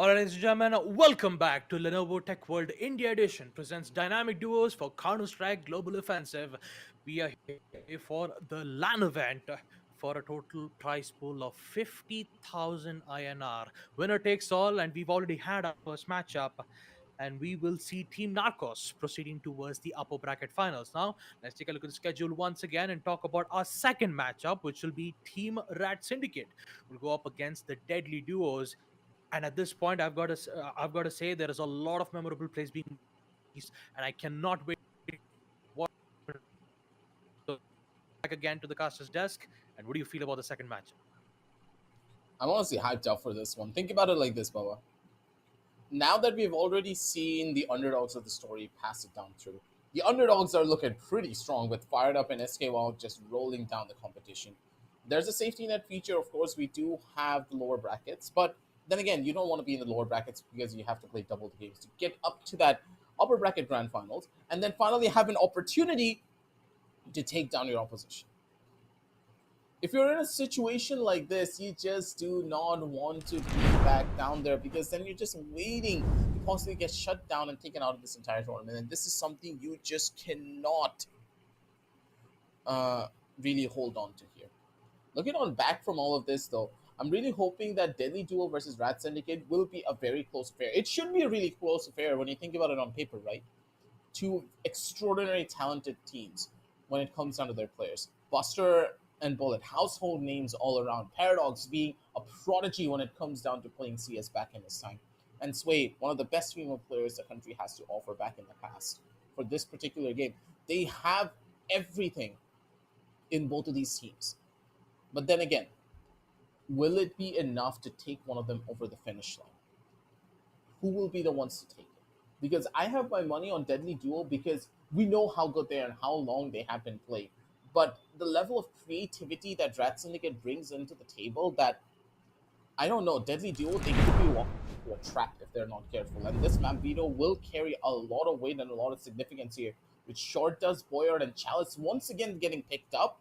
Alright, ladies and gentlemen, welcome back to Lenovo Tech World India Edition presents dynamic duos for Counter-Strike Global Offensive. We are here for the LAN event for a total prize pool of 50,000 INR. Winner takes all, and we've already had our first matchup. And we will see Team Narcos proceeding towards the upper bracket finals. Now, let's take a look at the schedule once again and talk about our second matchup, which will be Team Rat Syndicate. We'll go up against the deadly duos, and at this point, I've got to say there is a lot of memorable plays being released, and I cannot wait to watch back again to the caster's desk. And what do you feel about the second match? I'm honestly hyped up for this one. Think about it like this, Baba. Now that we've already seen the underdogs of the story pass it down through, the underdogs are looking pretty strong with Fired Up and SK Wow just rolling down the competition. There's a safety net feature, of course, we do have the lower brackets, but then again, you don't want to be in the lower brackets because you have to play double the games to get up to that upper bracket grand finals and then finally have an opportunity to take down your opposition. If you're in a situation like this, you just do not want to be back down there because then you're just waiting to possibly get shut down and taken out of this entire tournament. And this is something you just cannot uh, really hold on to here. Looking on back from all of this, though, I'm really hoping that Deadly Duo versus Rat Syndicate will be a very close affair. It should be a really close affair when you think about it on paper, right? Two extraordinary talented teams when it comes down to their players. Buster and Bullet, household names all around. Paradox being a prodigy when it comes down to playing CS back in his time. And Sway, one of the best female players the country has to offer back in the past. For this particular game, they have everything in both of these teams. But then again, will it be enough to take one of them over the finish line? Who will be the ones to take it? Because I have my money on Deadly Duo because we know how good they are and how long they have been playing. But the level of creativity that Rat Syndicate brings into the table, that I don't know, Deadly Duo, they could be walking into a trap if they're not careful. And this map veto will carry a lot of weight and a lot of significance here, which Short does, Boyard, and Chalice once again getting picked up.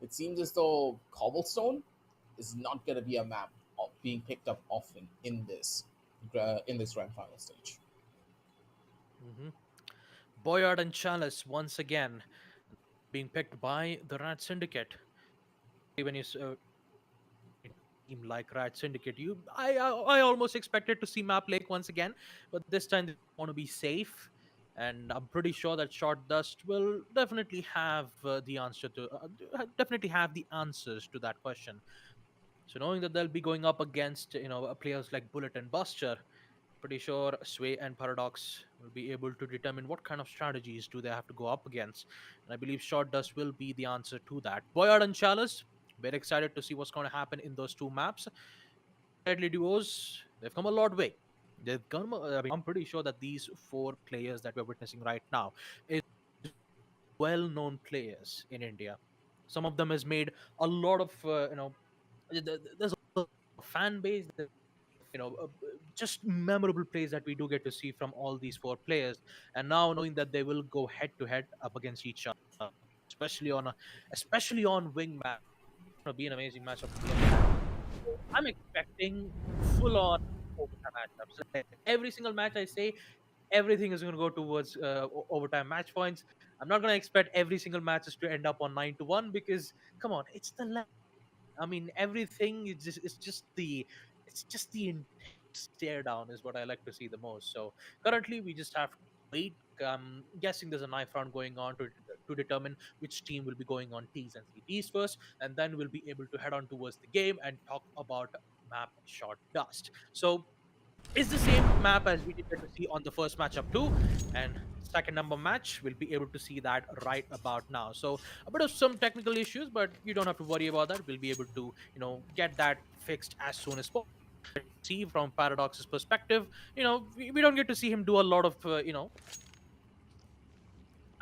It seems as though Cobblestone is not going to be a map being picked up often in this grand final stage. hmm Boyard and Chalice once again being picked by the Rat Syndicate. When you team like Rat Syndicate, I almost expected to see Map Lake once again, but this time they want to be safe. And I'm pretty sure that Short Dust will definitely have the answer to definitely have the answers to that question. So knowing that they'll be going up against players like Bullet and Buster, pretty sure Sway and Paradox will be able to determine what kind of strategies do they have to go up against. And I believe Short Dust will be the answer to that. Boyard and Chalice, very excited to see what's going to happen in those two maps. Deadly duos, they've come a lot way. They've come. I mean, I'm pretty sure that these four players that we're witnessing right now is well-known players in India. Some of them has made a lot of there's a fan base. Just memorable plays that we do get to see from all these four players. And now knowing that they will go head to head up against each other, especially on especially on wing match, it's going to be an amazing matchup to look at. I'm expecting full on overtime matchups. Like, every single match I say, everything is going to go towards overtime match points. I'm not going to expect every single matches to end up on 9-1 because come on, it's the I mean, everything is just the intense stare down is what I like to see the most. So currently, we just have to wait. Guessing there's a knife round going on to determine which team will be going on T's and CTs first, and then we'll be able to head on towards the game and talk about map Short Dust. So it's the same map as we did get to see on the first matchup too, and second number match we'll be able to see that right about now. So a bit of some technical issues, but you don't have to worry about that. We'll be able to get that fixed as soon as possible. See from Paradox's perspective, we don't get to see him do a lot of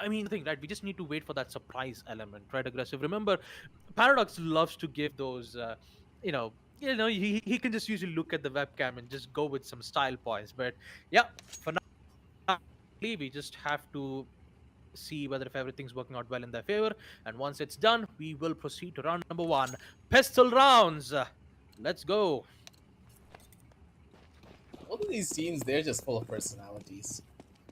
I mean, the thing, right? We just need to wait for that surprise element, right? Aggressive. Remember, Paradox loves to give those, he can just usually look at the webcam and just go with some style points. But yeah, for now, we just have to see whether if everything's working out well in their favor. And once it's done, we will proceed to round number one, pistol rounds. Let's go. Both of these teams, they're just full of personalities.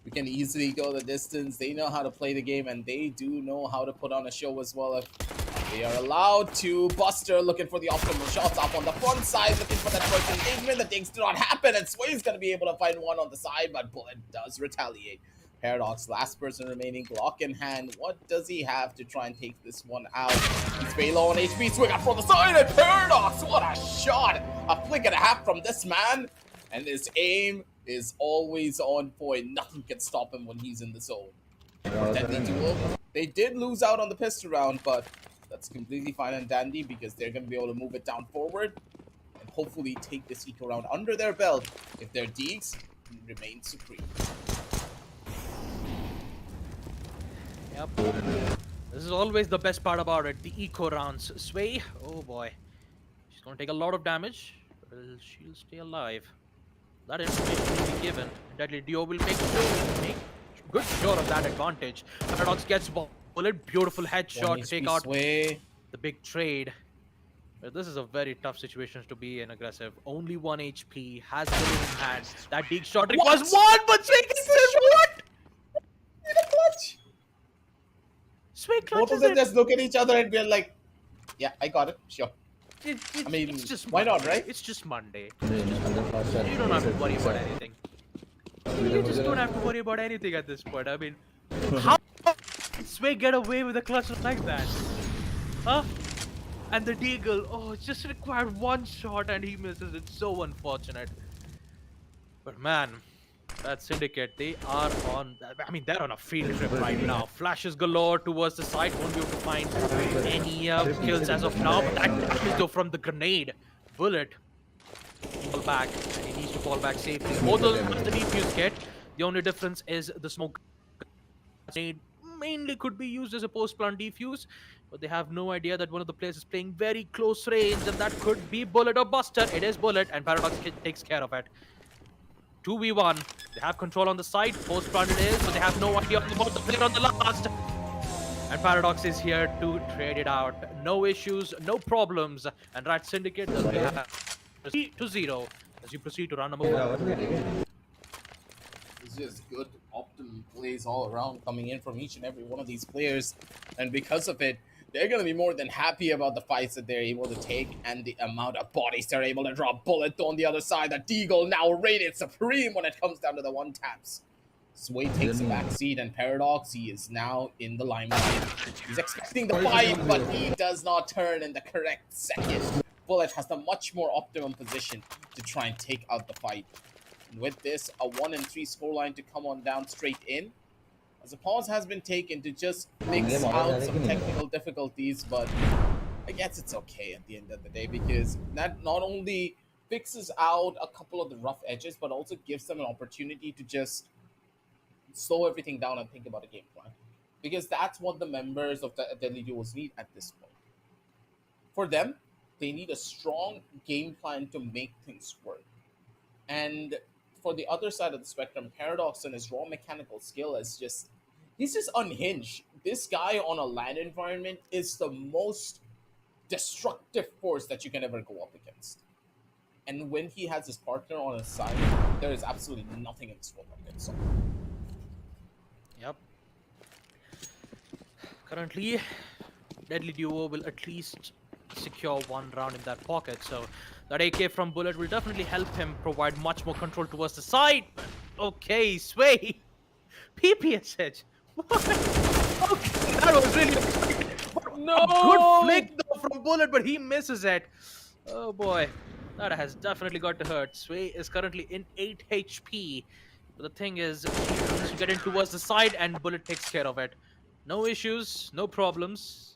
We can easily go the distance. They know how to play the game, and they do know how to put on a show as well. If they are allowed to. Buster looking for the optimal shots up on the front side, looking for that first engagement. The things do not happen, and Sway's going to be able to find one on the side, but Bullet does retaliate. Paradox, last person remaining, Glock in hand. What does he have to try and take this one out? He's very low on HP, swing out from the side, and Paradox, what a shot! A flick and a half from this man, and his aim is always on point. Nothing can stop him when he's in the zone. Deadly duo. They did lose out on the pistol round, but that's completely fine and dandy because they're going to be able to move it down forward and hopefully take this eco round under their belt if their Deeks remain supreme. Yep. This is always the best part about it, the eco rounds. Sway, oh boy. She's gonna take a lot of damage, but she'll stay alive. That information will be given. Deadly Duo will make good sure of that advantage. Paradox gets Bullet, beautiful headshot to take out Sway. the big trade. But this is a very tough situation to be in aggressive. Only 1 HP, has Bullet in hand. That big shot requires one, but Sway gets what? In a clutch. Sway Both clutches of them it. just look at each other and we're like, yeah, I got it, sure. I mean, it's just why not, Monday. right? It's just Monday. You don't have to worry about anything. You just don't have to worry about anything at this point. I mean, how did Sway get away with a clutch like that? Huh? And the Deagle, oh, it just required one shot and he misses it. So unfortunate. But man, that Syndicate, they are on, I mean, they're on a field trip right now. Flashes galore towards the side, won't be able to find any kills as of now. But that damage though from the grenade. Bullet, fall back, and he needs to fall back safely. Both of them the defuse kit. The only difference is the smoke grenade mainly could be used as a post-plant defuse, but they have no idea that one of the players is playing very close range, and that could be Bullet or Buster. It is Bullet, and Paradox takes care of it. 2v1. They have control on the side. Post-plant it is, but they have no idea about the player on the last. And Paradox is here to trade it out. No issues, no problems. And Rat Syndicate does have 3-0 as you proceed to round number 1. It's just good optimum plays all around coming in from each and every one of these players. And because of it, they're going to be more than happy about the fights that they're able to take and the amount of bodies they're able to drop. Bullet on the other side. The Deagle now rated supreme when it comes down to the one taps. Sway takes a back seat, and Paradox, he is now in the limelight. He's expecting the fight, but he does not turn in the correct second. Bullet has the much more optimum position to try and take out the fight. And with this, a 1-3 scoreline to come on down straight in. As a pause has been taken to just mix out some technical difficulties, but I guess it's okay at the end of the day because that not only fixes out a couple of the rough edges, but also gives them an opportunity to just slow everything down and think about a game plan. Because that's what the members of the Deadly Duos need at this point. For them, they need a strong game plan to make things work. And for the other side of the spectrum, Paradox and his raw mechanical skill is just, he's just unhinged. This guy on a LAN environment is the most destructive force that you can ever go up against. And when he has his partner on his side, there is absolutely nothing in this world that can stop him. Yep. Currently, Deadly Duo will at least secure one round in that pocket, so that AK from Bullet will definitely help him provide much more control towards the side. Okay, Sway. PPSH. What? Okay, that was really unexpected. No! A good flick though from Bullet, but he misses it. Oh boy, that has definitely got to hurt. Sway is currently in 8 HP. But the thing is, he needs to get in towards the side, and Bullet takes care of it. No issues, no problems.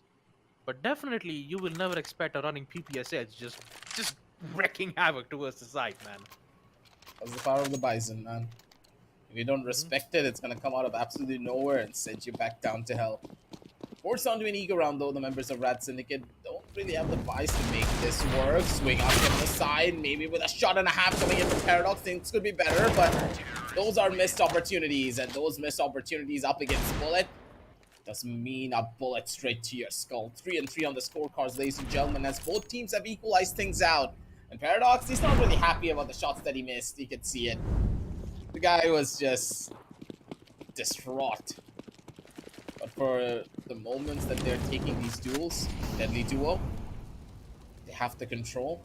But definitely, you will never expect a running PPSH just wrecking havoc towards the side, man. That's the power of the Bison, man. If you don't respect it, it's going to come out of absolutely nowhere and send you back down to hell. Forced onto an ego round, though, the members of Rat Syndicate don't really have the buys to make this work. Swing out from the side, maybe with a shot and a half coming in from Paradox. Things could be better, but those are missed opportunities, and those missed opportunities up against Bullet doesn't mean a bullet straight to your skull. 3-3 on the scorecards, ladies and gentlemen, as both teams have equalized things out. And Paradox, he's not really happy about the shots that he missed. You could see it. The guy was just distraught. But for the moments that they're taking these duels, Deadly Duo, they have the control.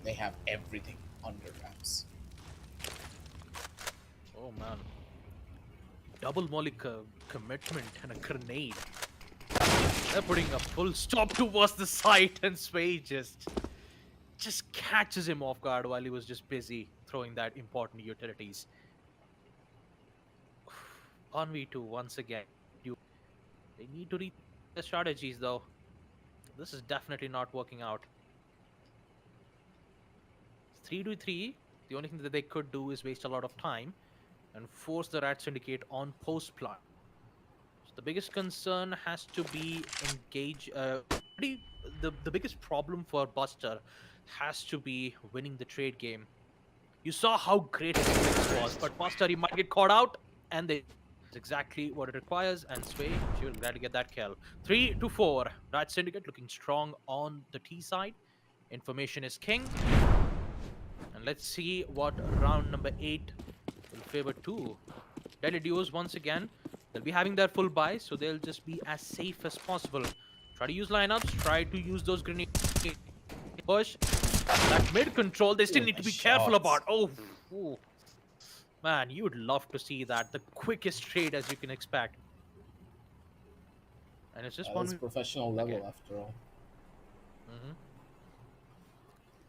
They have everything under wraps. Oh man. Double molly commitment and a grenade. They're putting a full stop towards the site, and Sway just catches him off guard while he was just busy throwing that important utilities. 1v2 once again. They need to read their strategies though. This is definitely not working out. 3v3. The only thing that they could do is waste a lot of time and force the Rat Syndicate on post plant. So the biggest concern has to be engage. The biggest problem for Buster has to be winning the trade game. You saw how great his defense was, but Buster, he might get caught out, and that's exactly what it requires. And Sway, she will glad to get that kill. 3-4. Rat Syndicate looking strong on the T side. Information is king. And let's see what round number 8 will favor to. Deadly Duos once again. They'll be having their full buy, so they'll just be as safe as possible. Try to use lineups, try to use those grenades. Push. That mid control, they still need to be careful about. Oh, man, you would love to see that. The quickest trade as you can expect. And it's just It's professional level after all.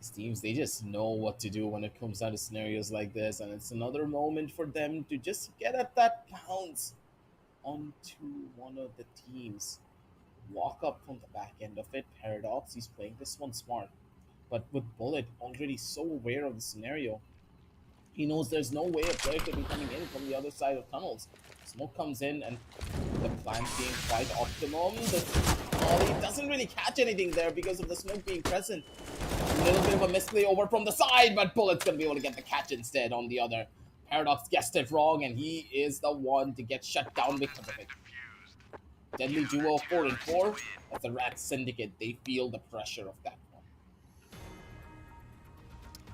These teams, they just know what to do when it comes down to scenarios like this, and it's another moment for them to just get at that pounce onto one of the teams. Walk up from the back end of it. Paradox, he's playing this one smart. But with Bullet already so aware of the scenario, he knows there's no way a player could be coming in from the other side of tunnels. Smoke comes in, and the plan being quite optimum. The volley doesn't really catch anything there because of the smoke being present. A little bit of a misplay over from the side, but Bullet's going to be able to get the catch instead on the other. Paradox guessed it wrong, and he is the one to get shut down because of it. Deadly Duo 4-4. As the Rat Syndicate, they feel the pressure of that one.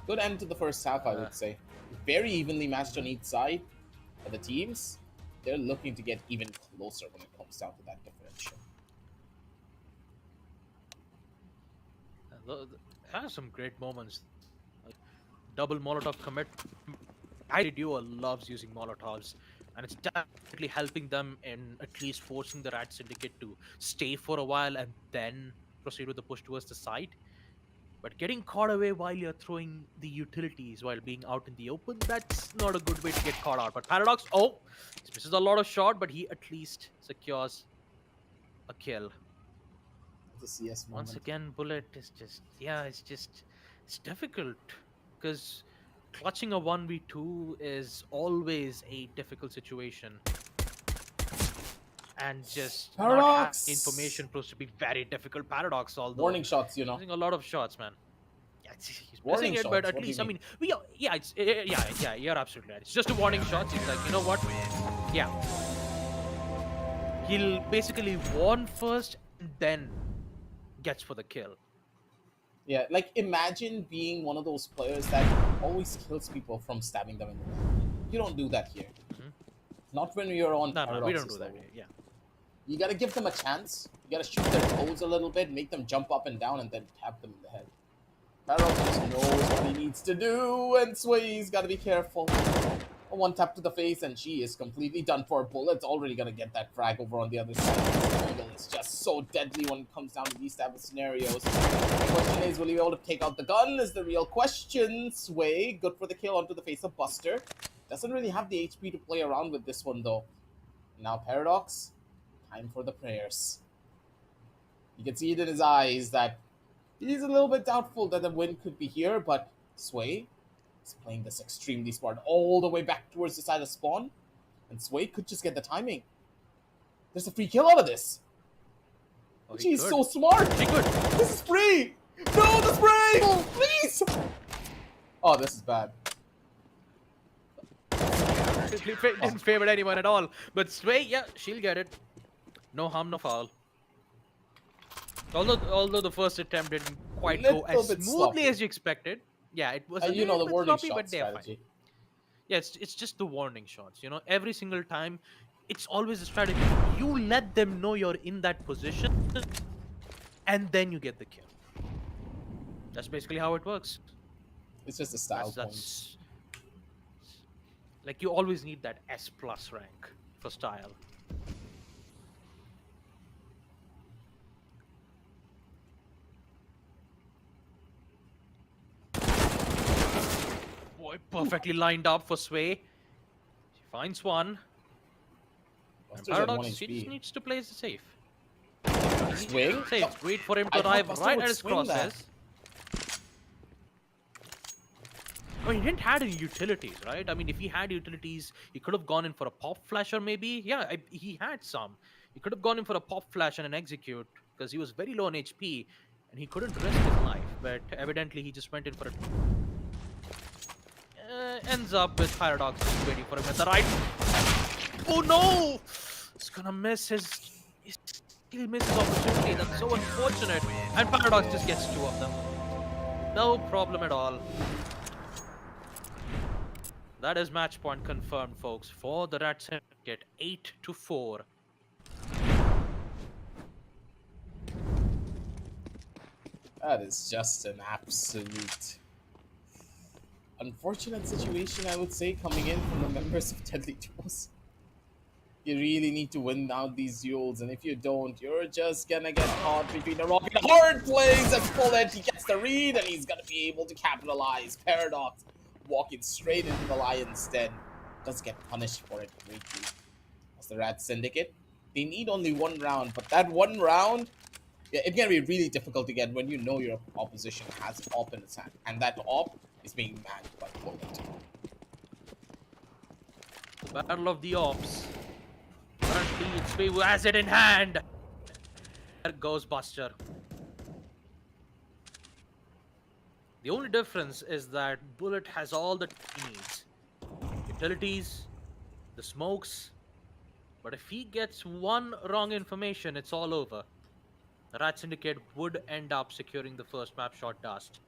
Good end to the first half, I would say. Very evenly matched on each side. But the teams, they're looking to get even closer when it comes down to that differential. Has some great moments. Double Molotov commit. Duo loves using Molotovs, and it's definitely helping them in at least forcing the Rat Syndicate to stay for a while and then proceed with the push towards the site. But getting caught away while you're throwing the utilities while being out in the open, that's not a good way to get caught out. But Paradox, he misses a lot of shot, but he at least secures a kill. The CS moment. Once again, Bullet is just, it's difficult because clutching a 1v2 is always a difficult situation. And just Paradox! Not having information proves to be very difficult. Paradox, although warning shots, using a lot of shots, man. Yeah, he's warning missing it, shots. but at least, I mean, you're absolutely right. It's just a warning shot. He's like, you know what? Yeah. He'll basically warn first and then gets for the kill. Yeah, like imagine being one of those players that always kills people from stabbing them in the back. You don't do that here. Not when you're on. No, we don't do that here. Yeah. You gotta give them a chance. You gotta shoot their toes a little bit, make them jump up and down, and then tap them in the head. Paradox just knows what he needs to do, and Sway's gotta be careful. A one tap to the face, and she is completely done for. Bullet's already gonna get that frag over on the other side. The angle is just so deadly when it comes down to these type of scenarios. The question is, will he be able to take out the gun? Is the real question. Sway, good for the kill onto the face of Buster. Doesn't really have the HP to play around with this one, though. Now, Paradox, time for the prayers. You can see it in his eyes that he's a little bit doubtful that the win could be here, but Sway is playing this extremely smart all the way back towards the side of spawn, and Sway could just get the timing. There's a free kill out of this. She's so smart. She could. This is free. No, the spray, please. Oh, this is bad. Didn't favor anyone at all. But Sway, yeah, she'll get it. No harm, no foul. Although the first attempt didn't quite go Little as bit smoothly sloppy. as you expected. Yeah, it was a You know, little the bit warning sloppy, shot but they're fine. strategy. Yeah, it's just the warning shots. You know, every single time, it's always a strategy. You let them know you're in that position, and then you get the kill. That's basically how it works. It's just the style points. That's like you always need that S plus rank for style. Boy, perfectly lined up for Sway. She finds one. And Buster's at 1 Paradox, she just HP. needs to play it safe. Swing? Safe. Wait for him to I thought arrive Buster right would at his swing that. crosses. I mean, he didn't have any utilities, right? I mean, if he had utilities, he could have gone in for a pop flasher, maybe. Yeah, he had some. He could have gone in for a pop flash and an execute because he was very low on HP and he couldn't risk his life. But evidently, he just went in for a. Ends up with Paradox just waiting for him at the right. Oh no! It's gonna miss his. He misses opportunity. That's so unfortunate. And Paradox just gets two of them. No problem at all. That is match point confirmed, folks, for the Rat Syndicate, 8-4. That is just an absolute unfortunate situation, I would say, coming in from the members of Deadly Duos. You really need to win out these duels, and if you don't, you're just gonna get caught between a rock and a hard plays as Bullet. He gets the read, and he's gonna be able to capitalize. Paradox walking straight into the Lion's Den. Does get punished for it greatly. As the Rat Syndicate, they need only one round, but that one round, yeah, it can be really difficult to get when you know your opposition has op in its hand, and that op is being manned by Bullet. The Battle of the Ops. Currently, it's who has it in hand. There goes Buster. The only difference is that Bullet has all the he needs. Utilities, the smokes. But if he gets one wrong information, it's all over. The Rat Syndicate would end up securing the first map shot dust.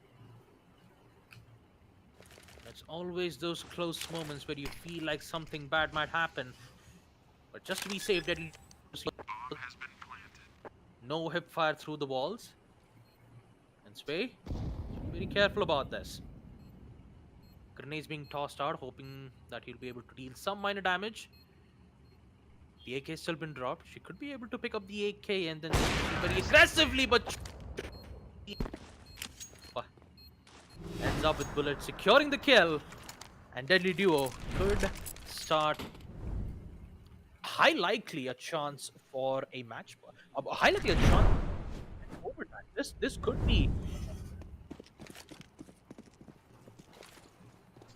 It's always those close moments where you feel like something bad might happen. But just to be safe, that no hip fire through the walls. And Sway, very careful about this. Grenades being tossed out, hoping that he'll be able to deal some minor damage. The AK has still been dropped. She could be able to pick up the AK and then very aggressively, but ends up with Bullet securing the kill. And Deadly Duo could start high likely a chance for a match. High likely a chance overtime. This could be.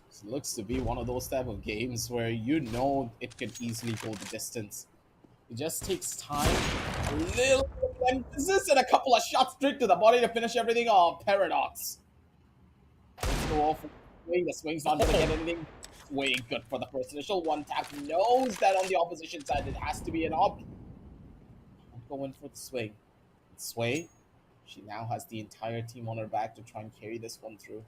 This looks to be one of those type of games where you know it can easily go the distance. It just takes time, a little bit of emphasis, and a couple of shots straight to the body to finish everything off. Paradox. Let's go off. The swing's not gonna get anything. Way good for the first initial one tap. Knows that on the opposition side it has to be an op. I'm going for the swing. Sway. She now has the entire team on her back to try and carry this one through.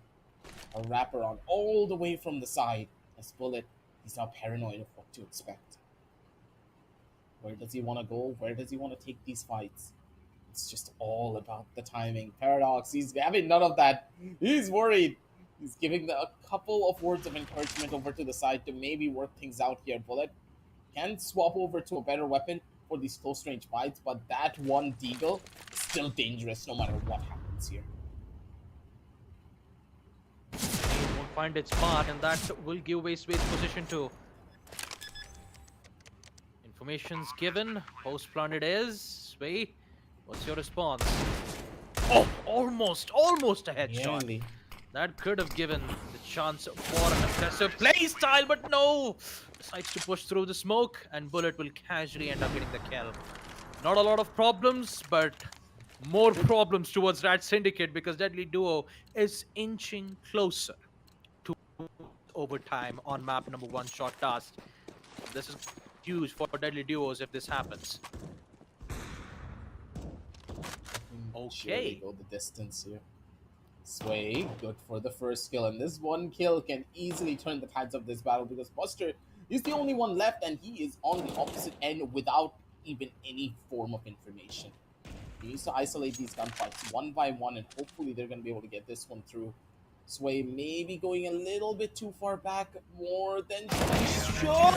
A wraparound all the way from the side. As Bullet, he's now paranoid of what to expect. Where does he want to go? Where does he want to take these fights? It's just all about the timing. Paradox, he's having none of that. He's worried. He's giving a couple of words of encouragement over to the side to maybe work things out here. Bullet can swap over to a better weapon for these close range fights, but that one deagle is still dangerous no matter what happens here. It won't find its mark, and that will give away Sway's position too. Information's given. Post plant it is. Sway, what's your response? Oh, almost a headshot. Nearly. That could have given the chance for an aggressive play style, but no! Decides to push through the smoke, and Bullet will casually end up getting the kill. Not a lot of problems, but more problems towards Rat Syndicate because Deadly Duo is inching closer to overtime on map number 1 shot dust. This is huge for Deadly Duos if this happens. surely Okay. go the distance here. Sway, good for the first kill, and this one kill can easily turn the tides of this battle because Buster is the only one left and he is on the opposite end without even any form of information. He needs to isolate these gunfights one by one, and hopefully they're going to be able to get this one through. Sway maybe going a little bit too far back, more than he should,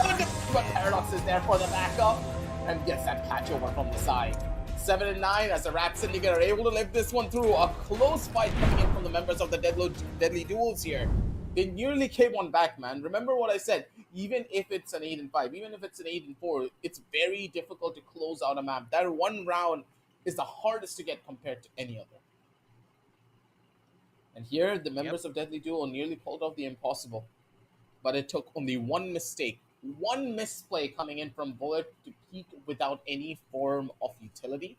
but Paradox is there for the backup and gets that catch over from the side. 7 and 9 as the Rat Syndicate are able to lift this one through. A close fight coming in from the members of the Deadly Duels here. They nearly came one back, man. Remember what I said. Even if it's an 8 and 5, even if it's an 8 and 4, it's very difficult to close out a map. That one round is the hardest to get compared to any other. And here, the Yep. members of Deadly Duo nearly pulled off the impossible. But it took only one mistake, one misplay coming in from Bullet to peak without any form of utility.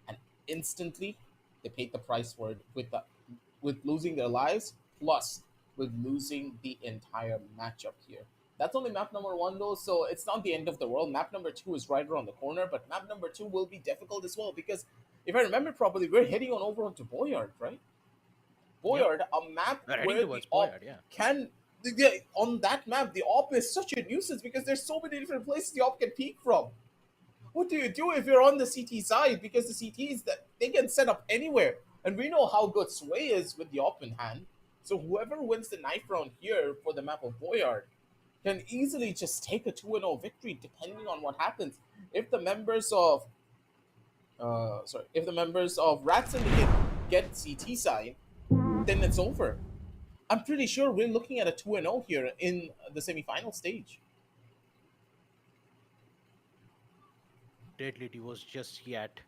And instantly, they paid the price for it with losing their lives, plus with losing the entire matchup here. That's only map number 1 though, so it's not the end of the world. Map number 2 is right around the corner, but map number 2 will be difficult as well because if I remember properly, we're heading on over onto Boyard, right? Yep. Boyard, a map We're heading where the towards op Boyard, yeah. can on that map the op is such a nuisance because there's so many different places the op can peek from. What do you do if you're on the CT side? Because the CTs that they can set up anywhere, and we know how good Sway is with the op in hand. So whoever wins the knife round here for the map of Boyard can easily just take a 2-0 victory depending on what happens. If the members of if the members of Rat Syndicate get CT side, then it's over. I'm pretty sure we're looking at a 2-0 here in the semifinal stage. Deadly Duos just yet.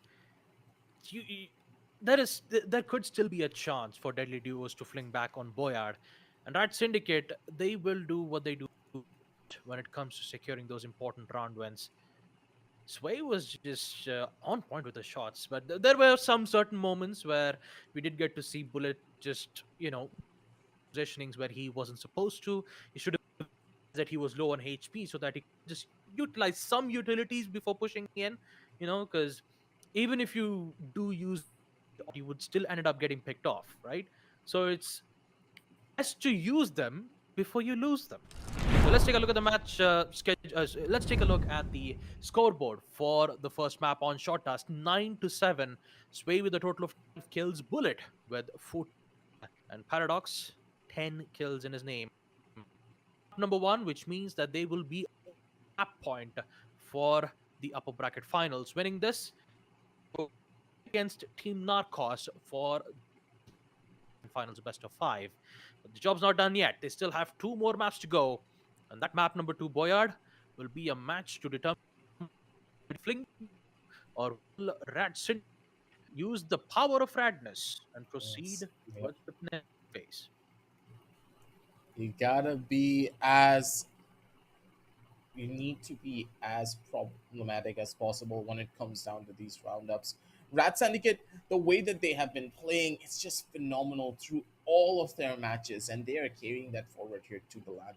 There could still be a chance for Deadly Duos to fling back on Boyard. And Rat Syndicate, they will do what they do when it comes to securing those important round wins. Sway was just on point with the shots, but there were some certain moments where we did get to see Bullet just, positionings where he wasn't supposed to. He should have that he was low on HP so that he could just utilize some utilities before pushing in, because even if you do use, you would still ended up getting picked off, right? So it's best to use them before you lose them. So let's take a look at the match schedule. Let's take a look at the scoreboard for the first map on Short Task. 9-7. Sway with a total of 12 kills. Bullet with 4, and Paradox 10 kills in his name. Number 1, which means that they will be map point for the upper bracket finals. Winning this against Team Narcos for finals best of 5. But the job's not done yet. They still have 2 more maps to go, and that map number 2, Boyard, will be a match to determine Fling or will Rat Syndicate use the power of Radness and Yes. proceed Yep. towards the next phase. You gotta be as you need to be as problematic as possible when it comes down to these roundups. Rat Syndicate, the way that they have been playing, it's just phenomenal through all of their matches, and they are carrying that forward here to the land.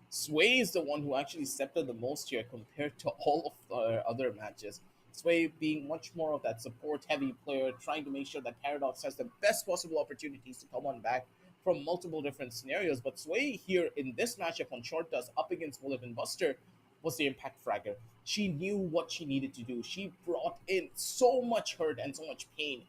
Sway is the one who actually stepped up the most here compared to all of their other matches. Sway being much more of that support heavy player, trying to make sure that Paradox has the best possible opportunities to come on back from multiple different scenarios. But Sway here in this matchup on Short Dust up against Bullet and Buster was the impact fragger. She knew what she needed to do. She brought in so much hurt and so much pain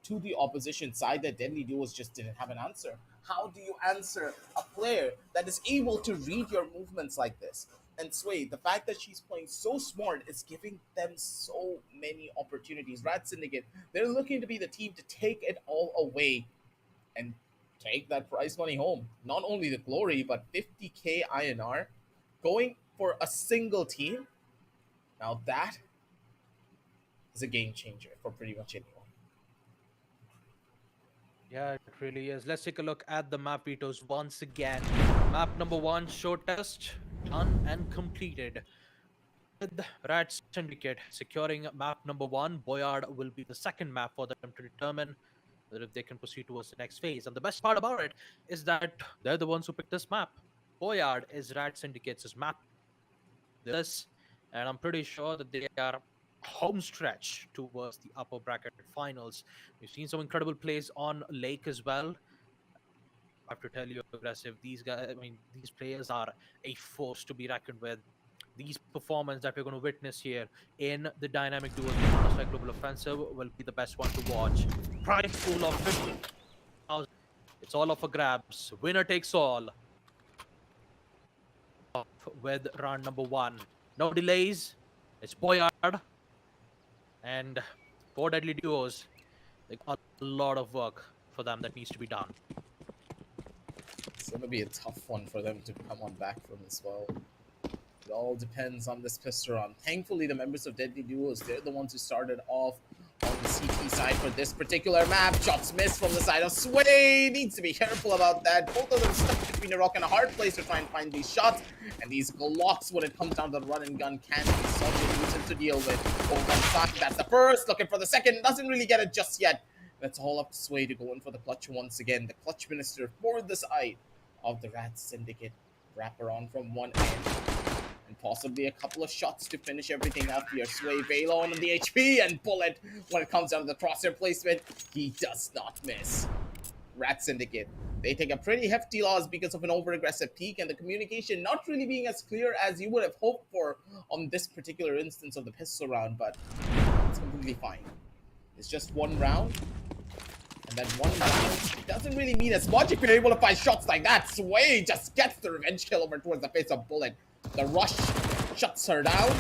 to the opposition side that Deadly Duos just didn't have an answer. How do you answer a player that is able to read your movements like this? And Sway, the fact that she's playing so smart is giving them so many opportunities. Rat Syndicate, they're looking to be the team to take it all away and take that prize money home. Not only the glory, but 50k INR going for a single team. Now that is a game changer for pretty much anyone. Yeah, it really is. Let's take a look at the map vetoes once again. Map number 1, show test, done and completed. With Rat Syndicate securing map number 1, Boyard will be the second map for them to determine whether if they can proceed towards the next phase. And the best part about it is that they're the ones who picked this map. Boyard is Rat Syndicate's map. This, and I'm pretty sure that they are home stretch towards the upper bracket finals. We've seen some incredible plays on Lake as well. I have to tell you, aggressive. These guys, I mean, these players are a force to be reckoned with. These performances that we're going to witness here in the dynamic duos with Counter-Strike Global Offensive will be the best one to watch. Prize pool of 50,000. It's all up for grabs. Winner takes all. Off with round number 1. No delays. It's Boyard and 4 deadly duos. They got a lot of work for them that needs to be done. It's going to be a tough one for them to come on back from as well. It all depends on this pistol round. Thankfully, the members of Deadly Duos, they're the ones who started off on the CT side for this particular map. Shots missed from the side of Sway. Needs to be careful about that. Both of them stuck between a rock and a hard place to try and find these shots. And these Glocks, when it comes down to the run and gun, can be such a nuisance to deal with. Over on side, that's the first. Looking for the second. Doesn't really get it just yet. That's all up to Sway to go in for the clutch once again. The clutch minister for the side of the Rat Syndicate. Wrap around from one end. And possibly a couple of shots to finish everything up here. Sway Velo on the HP and Bullet. When it comes down to the crosshair placement, he does not miss. Rat Syndicate, they take a pretty hefty loss because of an over-aggressive peak and the communication not really being as clear as you would have hoped for on this particular instance of the pistol round, but it's completely fine. It's just one round. And that one round doesn't really mean as much if you're able to find shots like that. Sway just gets the revenge kill over towards the face of Bullet. The rush shuts her down.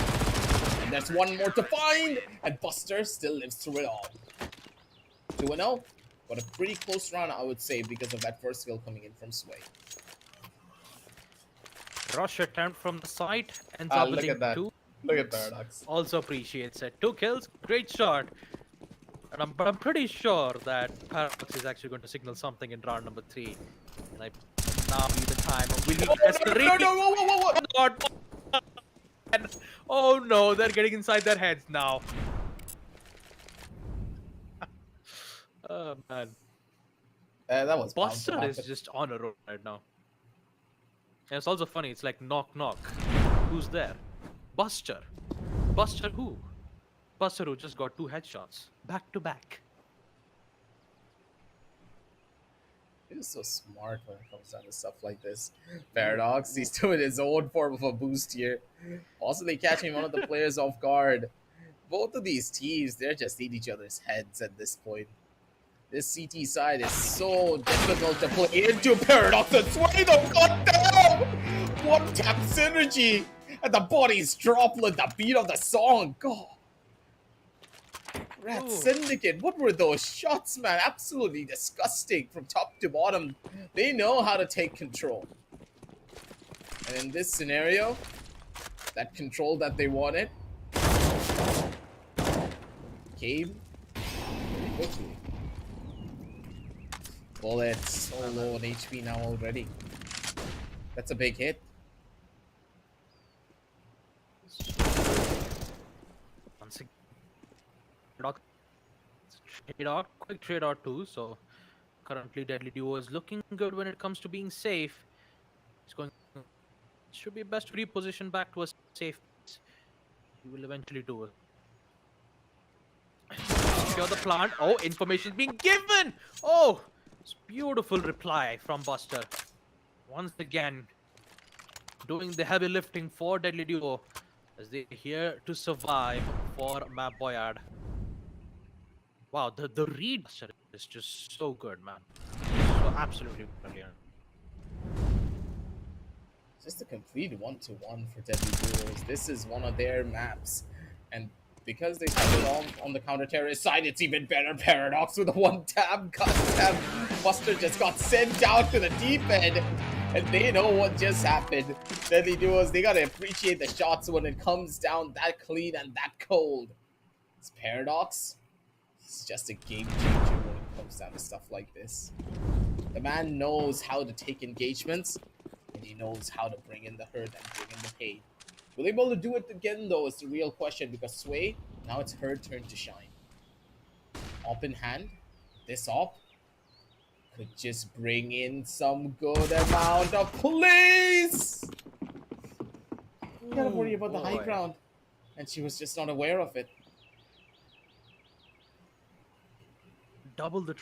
And there's one more to find. And Buster still lives through it all. 2-0. But a pretty close round, I would say, because of that first kill coming in from Sway. Rush attempt from the side. Ends up Look at that. 2. Look at Paradox. Also appreciates it. 2 kills. Great shot. And I'm pretty sure that Paradox is actually going to signal something in round number 3. And I now be the time. Will he test the read? Whoa. Oh no, they're getting inside their heads now. Oh man. That was Buster is just on a roll right now. And it's also funny, it's like knock knock. Who's there? Buster. Buster who? Buster who just got 2 headshots. Back to back. He's so smart when it comes down to stuff like this. Paradox, he's doing his own form of a boost here. Possibly catching one of the players off guard. Both of these teams, they're just in each other's heads at this point. This CT side is so difficult to play into. Paradox and Sway though, cut down! One tap synergy! And the body's droplet, the beat of the song. God. Rat Syndicate, what were those shots, man? Absolutely disgusting from top to bottom. They know how to take control. And in this scenario, that control that they wanted came pretty quickly. Bullet so low on HP now already. That's a big hit. Once again, trade out, quick trade out too. So currently, Deadly Duo is looking good when it comes to being safe. It's going. Should be best to reposition back to a safe place. He will eventually do it. Secure the plant. Oh, information is being given. Oh, it's beautiful reply from Buster. Once again, doing the heavy lifting for Deadly Duo as they're here to survive for Map Boyard. Wow, the read is just so good, man. So absolutely brilliant. Just a complete 1-to-1 for Deadly Duos. This is one of their maps. And because they started on the counter-terrorist side, it's even better. Paradox with a 1-tap. Buster just got sent out to the deep end. And they know what just happened. Deadly Duos, they gotta appreciate the shots when it comes down that clean and that cold. It's Paradox. It's just a game changer when it comes down to stuff like this. The man knows how to take engagements. And he knows how to bring in the hurt and bring in the pain. Will they be able to do it again, though, is the real question. Because Sway, now it's her turn to shine. Op in hand. This op could just bring in some good amount of police. You gotta worry about the high ground. And she was just not aware of it. double the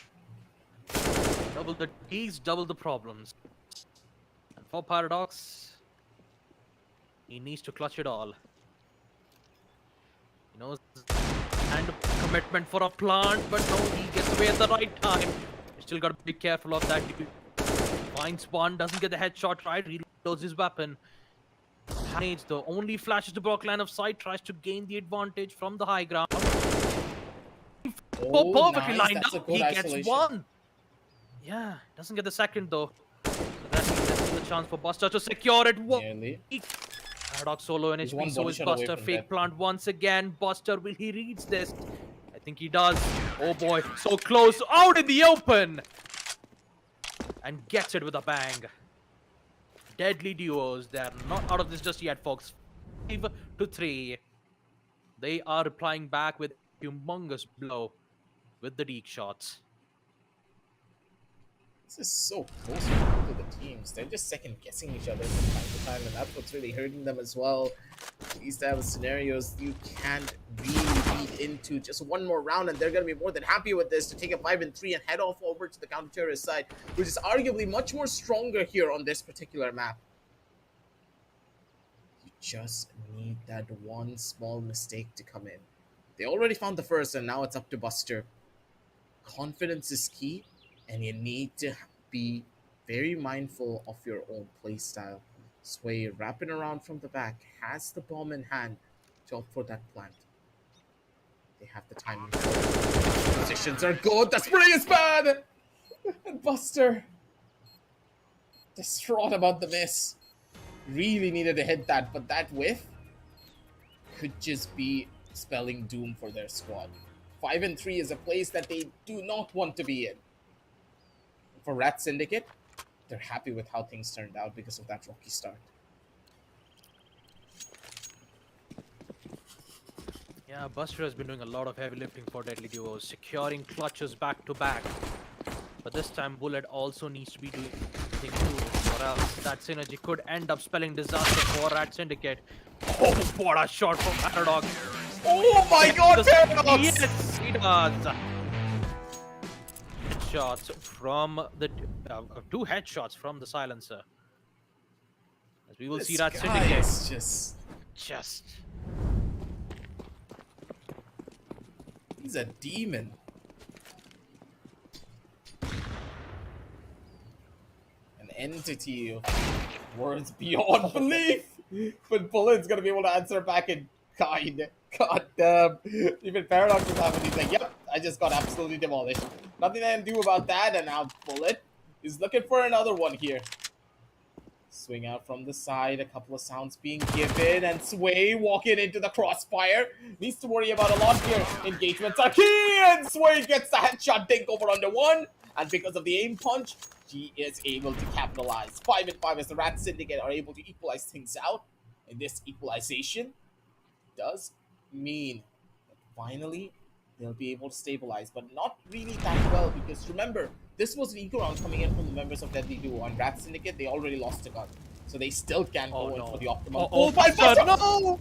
D's, double the problems. And for Paradox, he needs to clutch it all. He knows and commitment for a plant, but no, he gets away at the right time. You still gotta be careful of that. Finds one, doesn't get the headshot right, reloads his weapon. Manage the only flashes to block line of sight, tries to gain the advantage from the high ground. Oh, Perfectly nice. lined That's a up, good he isolation. gets one. Yeah, doesn't get the second though. So that's still a chance for Buster to secure it. Nearly. Paradox solo and He's HP, one so body is shot away Buster. from Fake death. plant once again. Buster, will he reach this? I think he does. Oh boy, so close, out in the open! And gets it with a bang. Deadly duos, they're not out of this just yet, folks. 5-3. They are replying back with humongous blow with the deek shots. This is so close for both of the teams. They're just second guessing each other from time to time, and that's what's really hurting them as well. These type of scenarios you can't really beat into. Just one more round, and they're going to be more than happy with this to take a 5-3 and head off over to the counter-terrorist side, which is arguably much more stronger here on this particular map. You just need that one small mistake to come in. They already found the first, and now it's up to Buster. Confidence is key, and you need to be very mindful of your own playstyle. Sway wrapping around from the back, has the bomb in hand to opt for that plant. They have the timing. Positions are good, the spray is bad! And Buster, distraught about the miss. Really needed to hit that, but that whiff could just be spelling doom for their squad. 5-3 is a place that they do not want to be in. For Rat Syndicate, they're happy with how things turned out because of that rocky start. Yeah, Buster has been doing a lot of heavy lifting for Deadly Duos, securing clutches back to back. But this time, Bullet also needs to be doing things too, or else that synergy could end up spelling disaster for Rat Syndicate. Oh, what a shot from Paradox! Oh my god, Paradox! Yes, he does! Shots from the two headshots from the silencer. As we will see Rat Syndicate is just he's a demon. An entity of words beyond belief. But Bullet's gonna be able to answer back in kind. God damn. Even Paradox is having, he's like, yep, I just got absolutely demolished. Nothing I can do about that, and now Bullet is looking for another one here. Swing out from the side, a couple of sounds being given, and Sway walking into the crossfire. Needs to worry about a lot here. Engagements are key, and Sway gets the headshot dink over under one. And because of the aim punch, he is able to capitalize. 5-5 as the Rat Syndicate are able to equalize things out. And this equalization does mean that finally they'll be able to stabilize, but not really that well, because remember, this was an eco round coming in from the members of Deadly Duo. On Rat Syndicate, they already lost a gun, so they still can't go in for the optimum. Buster, no!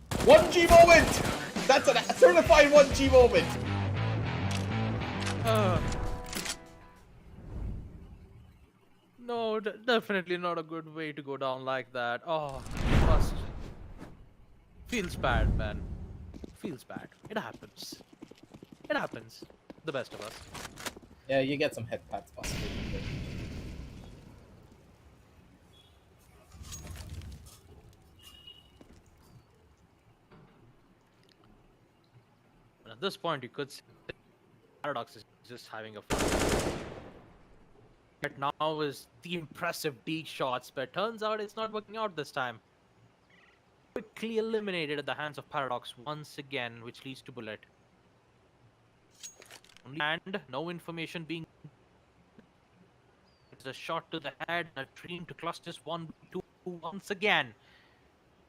1G moment! That's a certified 1G moment! No, definitely not a good way to go down like that. Oh, Buster. Feels bad, man. Feels bad. It happens. It happens. The best of us. Yeah, you get some head pats possibly. But at this point, you could say Paradox is just having a fun. But now is the impressive D shots, but turns out it's not working out this time. Quickly eliminated at the hands of Paradox once again, which leads to Bullet. And no information being. It's a shot to the head, and a dream to clutch this 1-2 once again.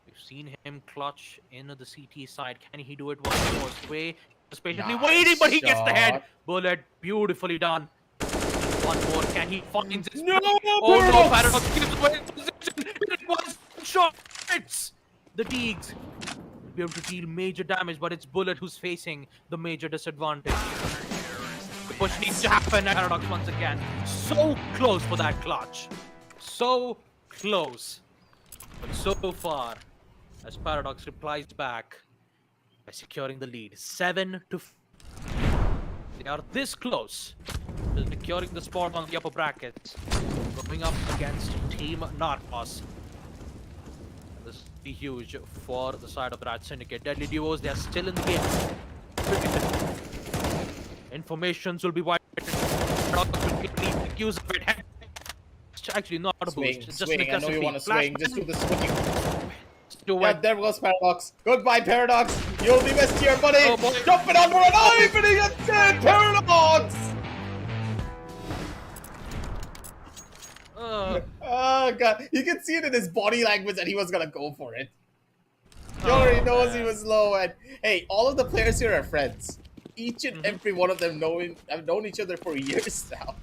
We've seen him clutch in the CT side. Can he do it once more? Sway is patiently waiting, but he gets the head. Bullet, beautifully done. One more. Can he find his? No, oh no! Paradox gives away his position. It was shot. It's the Deegs will be able to deal major damage, but it's Bullet who's facing the major disadvantage. push needs to happen. Paradox once again. So close for that clutch. So close. But so far, as Paradox replies back by securing the lead. 7-5. They are this close to securing the spot on the upper brackets. Going up against Team Narcos. This will be huge for the side of Rat Syndicate. Deadly Duos, they are still in the game. Informations will be wide. Use of it. Actually, not a Swing, boost. swing. Just I know you want to swing. Just do the swing. Do Yeah, it. there goes Paradox. Goodbye, Paradox. You'll be missed here, buddy. Oh, boy. Jumping under an opening and dead Paradox. Oh god, you can see it in his body language that he was gonna go for it. He already knows he was low, and hey, all of the players here are friends. Each and every one of them have known each other for years now.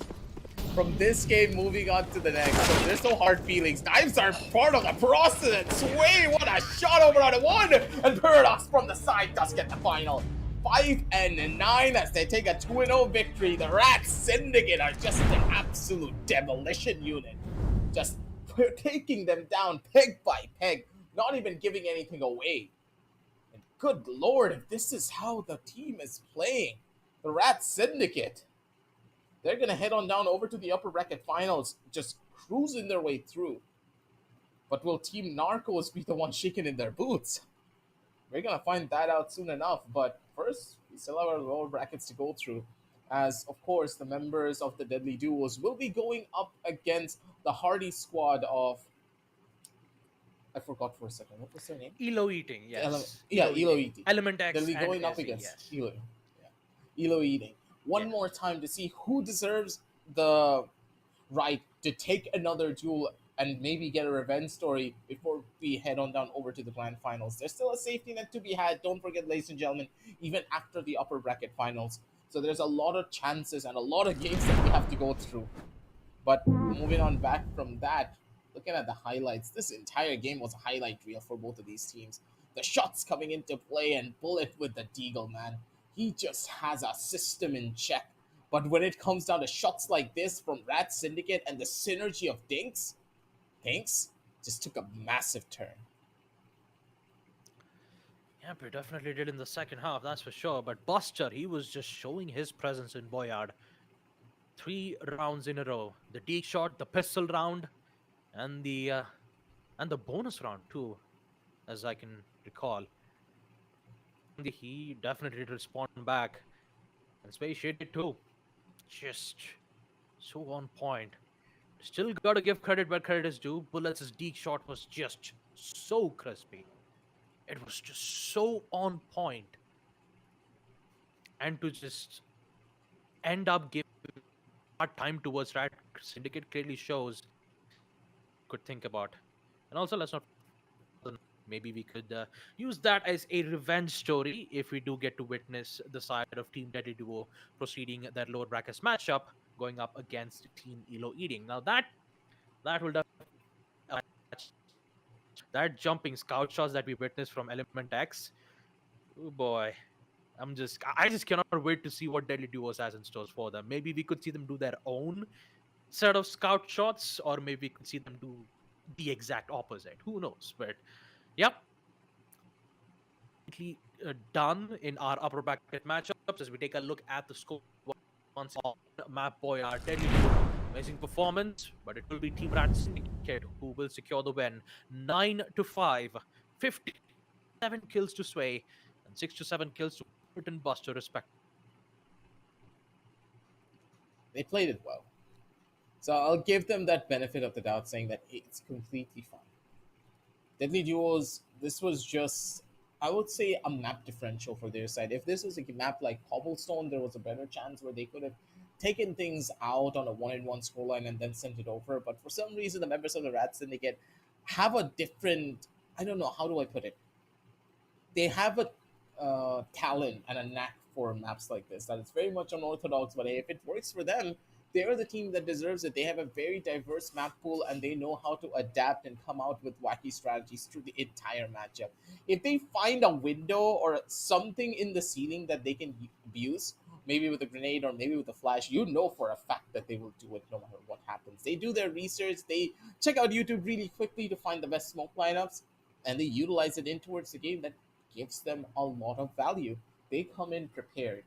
From this game moving on to the next, so there's no hard feelings. Knives are part of the process, and Sway, what a shot over on one! And Paradox from the side does get the final. 5-9 as they take a 2-0 victory. The Rat Syndicate are just an absolute demolition unit. Just taking them down peg by peg, not even giving anything away. And good lord, if this is how the team is playing, the Rat Syndicate, they're going to head on down over to the upper bracket finals, just cruising their way through. But will Team Narcos be the one shaking in their boots? We're going to find that out soon enough. But first, we still have our lower brackets to go through. As, of course, the members of the Deadly Duos will be going up against the hardy squad of... I forgot for a second. What was their name? Elo Eating, yes. Elo Eating. Element X They'll be and going up SE, against yes. Elo. Yeah. Elo Eating. One more time to see who deserves the right to take another duel and maybe get a revenge story before we head on down over to the grand finals. There's still a safety net to be had. Don't forget, ladies and gentlemen, even after the upper bracket finals. So there's a lot of chances and a lot of games that we have to go through. But moving on back from that, looking at the highlights, this entire game was a highlight reel for both of these teams. The shots coming into play, and Bullet with the deagle, man. He just has a system in check. But when it comes down to shots like this from Rat Syndicate and the synergy of Dinks just took a massive turn. Yeah, but definitely did in the second half, that's for sure. But Buster, he was just showing his presence in Boyard. 3 rounds in a row. The deep shot, the pistol round, and the bonus round too, as I can recall. He definitely did respond back. And Space did too. Just so on point. Still gotta give credit where credit is due. Bullets' deep shot was just so crispy. It was just so on point. And to just end up giving our time towards Rat Syndicate clearly shows could think about. And also, let's not maybe we could use that as a revenge story if we do get to witness the side of Team Deadly Duo proceeding their lower brackets matchup going up against Team Elo Eating. Now that will that jumping scout shots that we witnessed from Element X. Oh boy. I just cannot wait to see what Deadly Duos has in stores for them. Maybe we could see them do their own set of scout shots, or maybe we could see them do the exact opposite. Who knows? But yep. Done in our upper bracket matchups as we take a look at the score once on map Boyard. Deadly Duo, amazing performance, but it will be Team Rat Syndicate who will secure the win. 9-5, 57 kills to Sway, and 6-7 kills to Burton Buster, respectively. They played it well. So I'll give them that benefit of the doubt, saying that it's completely fine. Deadly Duos, this was just, I would say, a map differential for their side. If this was a map like Cobblestone, there was a better chance where they could have taken things out on a 1-1 scoreline and then sent it over. But for some reason, the members of the Rat Syndicate have a different, I don't know, how do I put it? They have a talent and a knack for maps like this that it's very much unorthodox, but hey, if it works for them, they're the team that deserves it. They have a very diverse map pool and they know how to adapt and come out with wacky strategies through the entire matchup. If they find a window or something in the ceiling that they can abuse, maybe with a grenade or maybe with a flash, you know for a fact that they will do it no matter what happens. They do their research, they check out YouTube really quickly to find the best smoke lineups, and they utilize it in towards the game that gives them a lot of value. They come in prepared.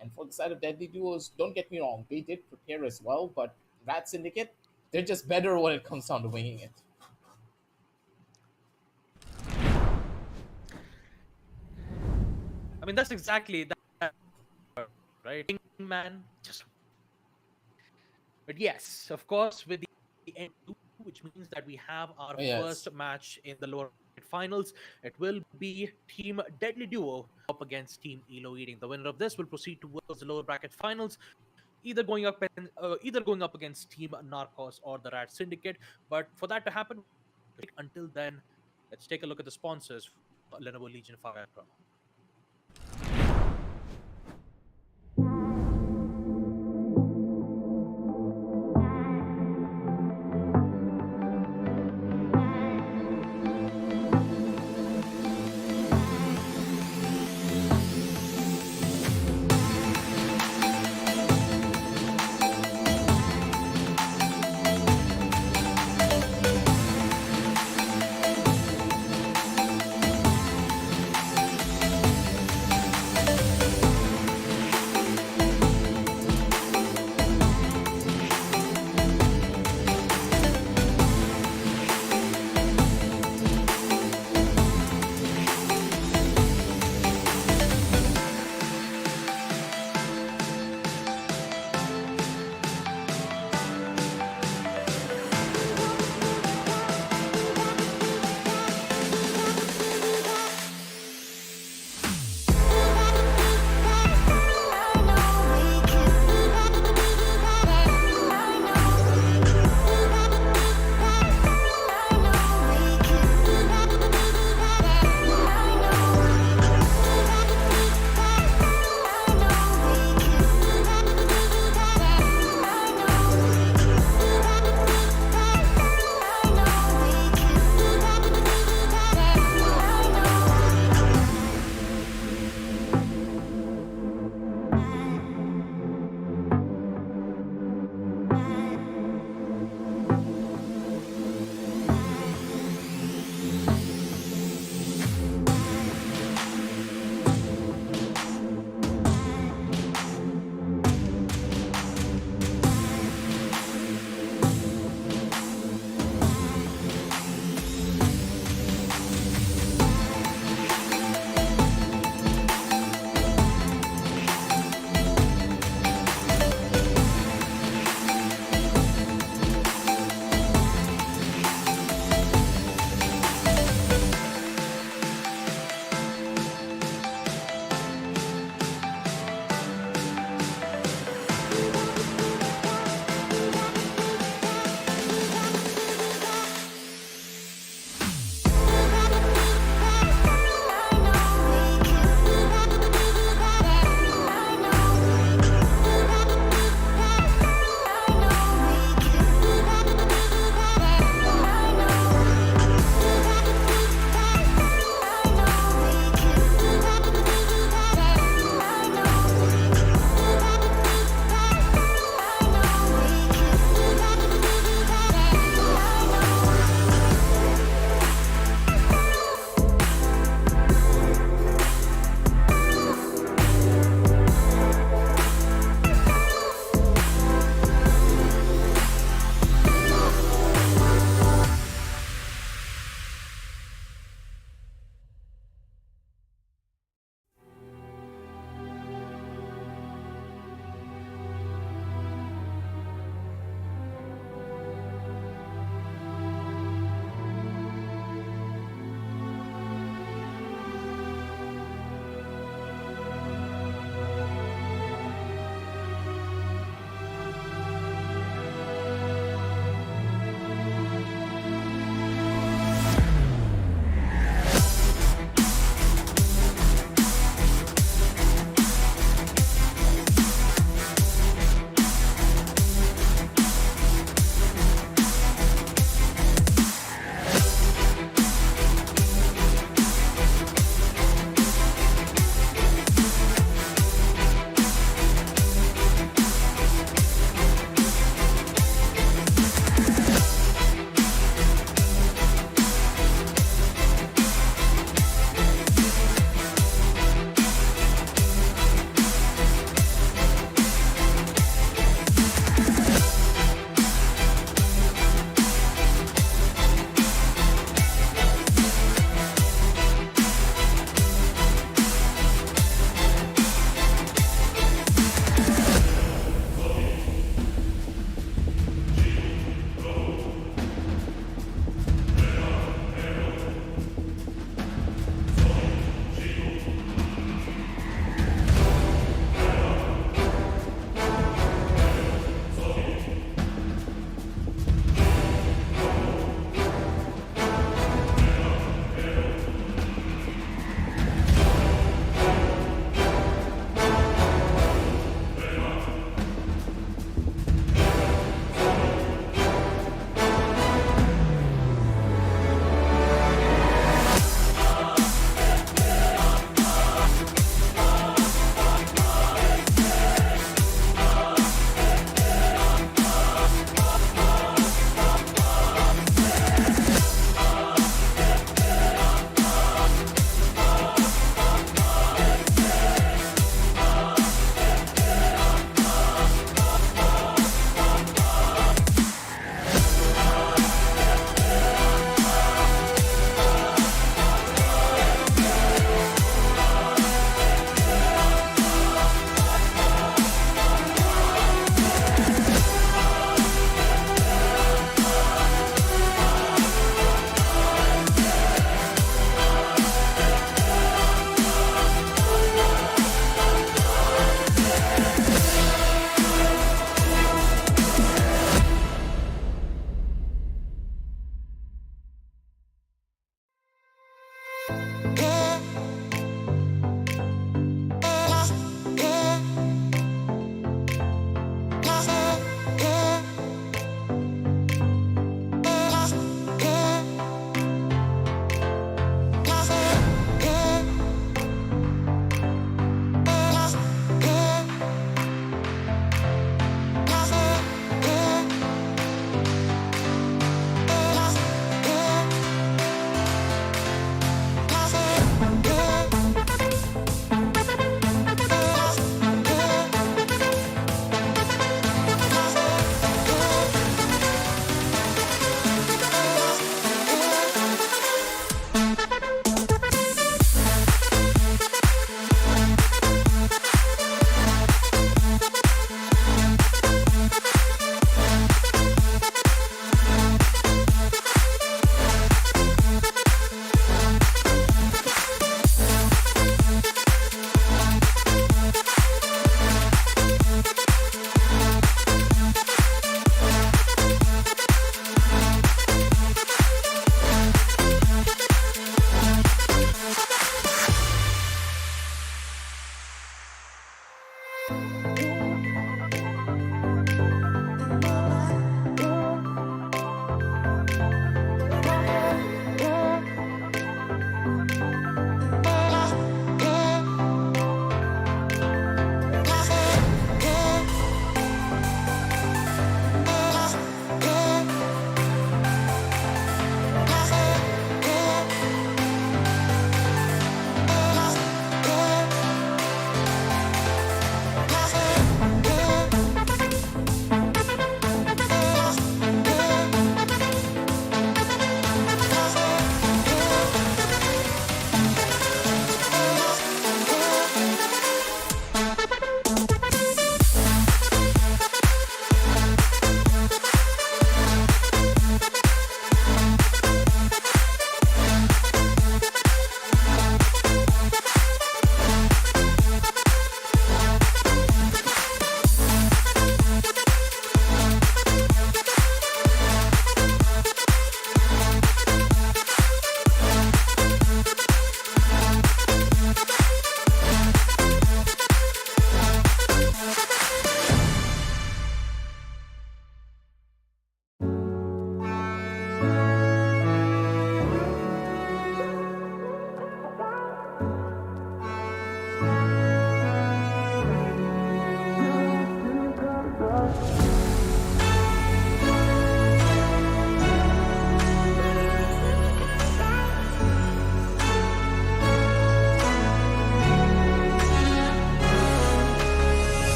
And for the side of Deadly Duos, don't get me wrong, they did prepare as well, but Rat Syndicate, they're just better when it comes down to winging it. I mean, that's exactly that, right? Man, just. But yes, of course, with the end, which means that we have our Yes. first match in the lower finals. It will be Team Deadly Duo up against Team Elo Eating. The winner of this will proceed towards the lower bracket finals, either going up against Team Narcos or the Rat Syndicate. But for that to happen, until then, let's take a look at the sponsors for Lenovo Legion 5 Pro.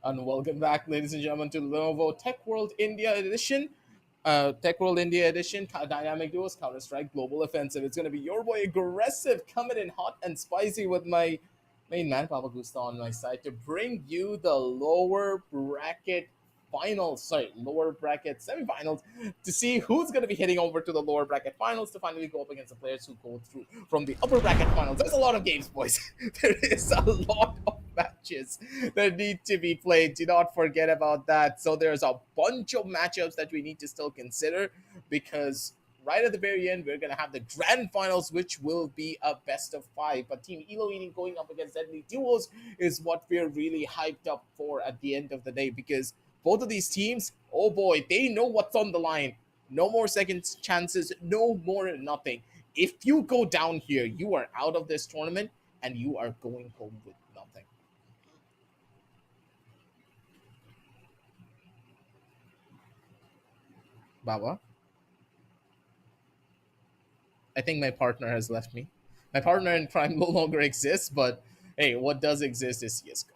And welcome back, ladies and gentlemen, to Lenovo Tech World India Edition. Tech World India Edition, Dynamic Duos, Counter Strike, Global Offensive. It's going to be your boy Aggressive coming in hot and spicy with my main man, Papa Gusta, on my side to bring you the lower bracket finals, sorry, lower bracket semifinals to see who's going to be heading over to the lower bracket finals to finally go up against the players who go through from the upper bracket finals. There's a lot of games, boys. There is a lot of matches that need to be played. Do not forget about that. So there's a bunch of matchups that we need to still consider because right at the very end, we're going to have the grand finals, which will be a best of five. But Team Elo Eating going up against Deadly Duos is what we're really hyped up for at the end of the day because both of these teams, oh boy, they know what's on the line. No more second chances, no more nothing. If you go down here, you are out of this tournament and you are going home with nothing. Baba, I think my partner has left me. My partner in Prime no longer exists, but hey, what does exist is CSGO.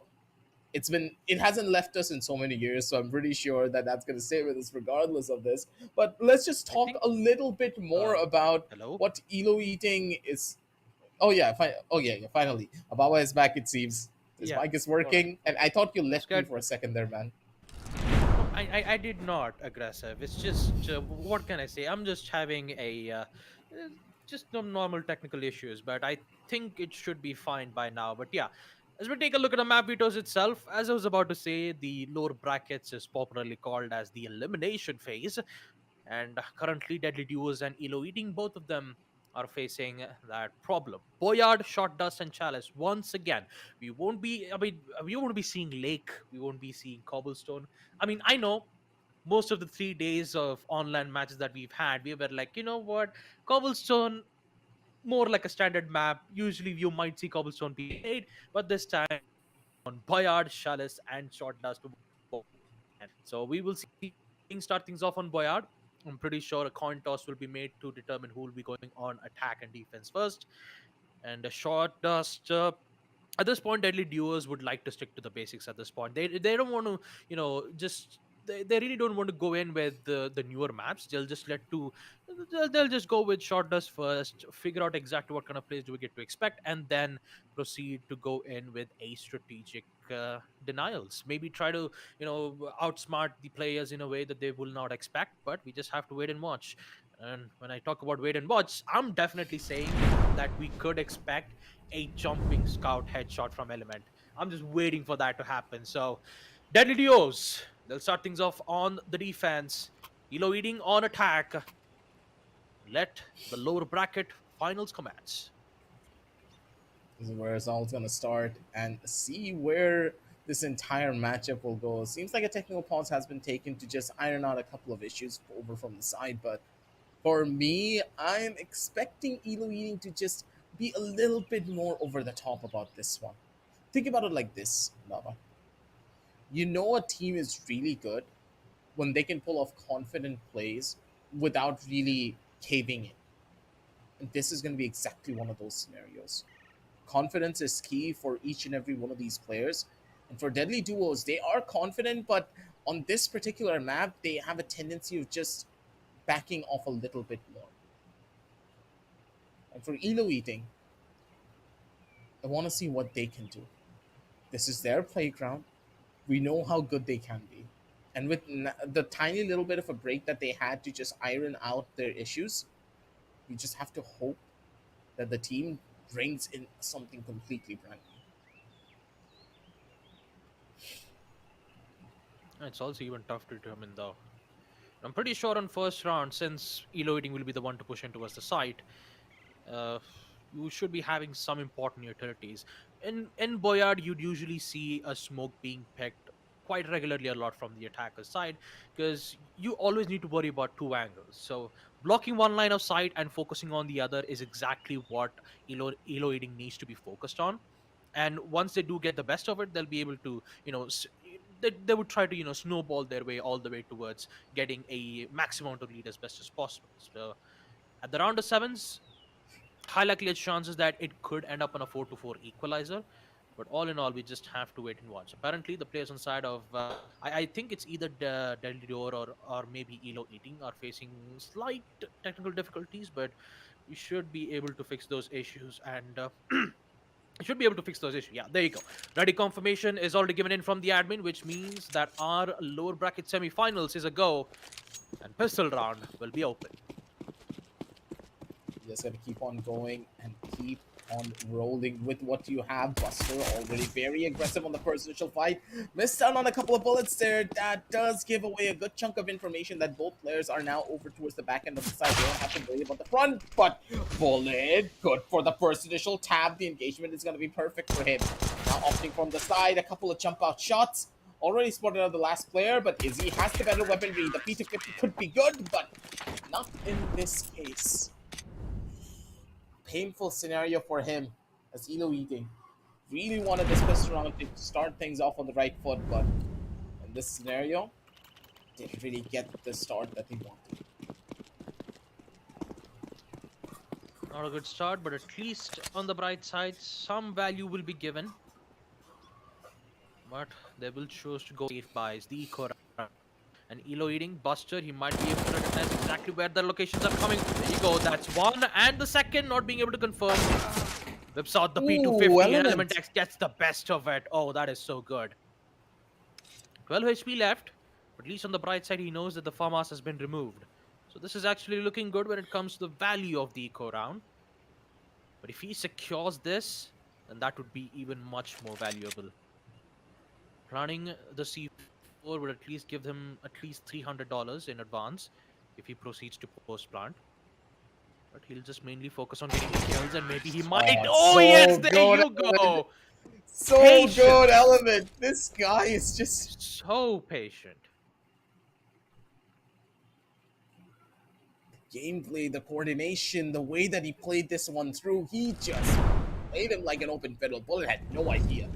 It hasn't left us in so many years, so I'm pretty sure that that's going to stay with us regardless of this. But let's just I talk think. a little bit more about Hello. what Elo eating is. Oh yeah, oh yeah, yeah. Finally, Abawa is back. It seems his Yeah. mic is All right. working, and I thought you left me Scared. for a second there, man. No, I did not aggressive. It's just what can I say? I'm just having a just no normal technical issues, but I think it should be fine by now. But yeah, as we take a look at the map vetoes itself, as I was about to say, the lower brackets is popularly called as the elimination phase, and currently Deadly Duos and Elo Eating, both of them are facing that problem. Boyard, Shot Dust, and Chalice. Once again, we won't be. I mean, we won't be seeing Lake. We won't be seeing Cobblestone. I mean, I know most of the 3 days of online matches that we've had, we were like, you know what, Cobblestone more like a standard map. Usually, you might see Cobblestone being played, but this time on Boyard, Chalice, and Short Dust. So we will see start things off on Boyard. I'm pretty sure a coin toss will be made to determine who will be going on attack and defense first. And a short dust. At this point, deadly duos would like to stick to the basics. At this point, they don't want to, just they really don't want to go in with the newer maps. They'll just they'll just go with short dust first, figure out exactly what kind of plays do we get to expect, and then proceed to go in with a strategic denials. Maybe try to outsmart the players in a way that they will not expect. But we just have to wait and watch. And when I talk about wait and watch, I'm definitely saying that we could expect a jumping scout headshot from Element. I'm just waiting for that to happen. So, Deadly Duos, they'll start things off on the defense. Elo Eating on attack. Let the lower bracket finals commence. This is where it's all going to start and see where this entire matchup will go. Seems like a technical pause has been taken to just iron out a couple of issues over from the side, but for me, I'm expecting Elo Eating to just be a little bit more over the top about this one. Think about it like this, Lava. You know a team is really good when they can pull off confident plays without really caving in. And this is going to be exactly one of those scenarios. Confidence is key for each and every one of these players. And for Deadly Duos, they are confident, but on this particular map, they have a tendency of just backing off a little bit more. And for Elo Eating, I want to see what they can do. This is their playground. We know how good they can be. And with the tiny little bit of a break that they had to just iron out their issues, we just have to hope that the team brings in something completely brand new. It's also even tough to determine though. I'm pretty sure on first round, since Elo Eating will be the one to push in towards the site, uh, you should be having some important utilities. In Boyard, you'd usually see a smoke being picked quite regularly a lot from the attacker's side because you always need to worry about two angles. So blocking one line of sight and focusing on the other is exactly what Elo Eating needs to be focused on. And once they do get the best of it, they'll be able to they would try to snowball their way all the way towards getting a maximum amount of lead as best as possible. So at the round of sevens, high likelihood chances that it could end up on a 4-4 equalizer. But all in all, we just have to wait and watch. Apparently, the players on side of I think it's either Deadly Door or maybe Elo Eating are facing slight technical difficulties, but we should be able to fix those issues and. Should be able to fix those issues. Yeah, there you go. Ready confirmation is already given in from the admin, which means that our lower bracket semifinals is a go, and pistol round will be open. You just gotta keep on going and keep on rolling with what you have. Buster already very aggressive on the first initial fight. Missed out on a couple of bullets there. That does give away a good chunk of information that both players are now over towards the back end of the side. They don't have to worry about the front, but bullet, good for the first initial tab. The engagement is gonna be perfect for him. Now opting from the side, a couple of jump out shots. Already spotted out the last player, but Izzy has the better weaponry. The P250 could be good, but not in this case. Painful scenario for him as Elo Eating really wanted this first round to start things off on the right foot, but in this scenario, didn't really get the start that he wanted. Not a good start, but at least on the bright side, some value will be given. But they will choose to go safe buys, the eco round. And Elo Eating, Buster, he might be able to recognize exactly where the locations are coming. There you go, that's one. And the second, not being able to confirm. Whips out the Ooh, P250 and Element. Element X gets the best of it. Oh, that is so good. 12 HP left, but at least on the bright side, he knows that the farmhouse has been removed. So this is actually looking good when it comes to the value of the eco round. But if he secures this, then that would be even much more valuable. Running the C4 would at least give him at least $300 in advance if he proceeds to post plant. But he'll just mainly focus on getting the kills and maybe he might. Oh, Oh, so yes, there good, you Element. go. So Patient. good, Element. This guy is just So patient. gameplay, the coordination, the way that he played this one through. He just played him like an open fiddle. Bullet had no idea.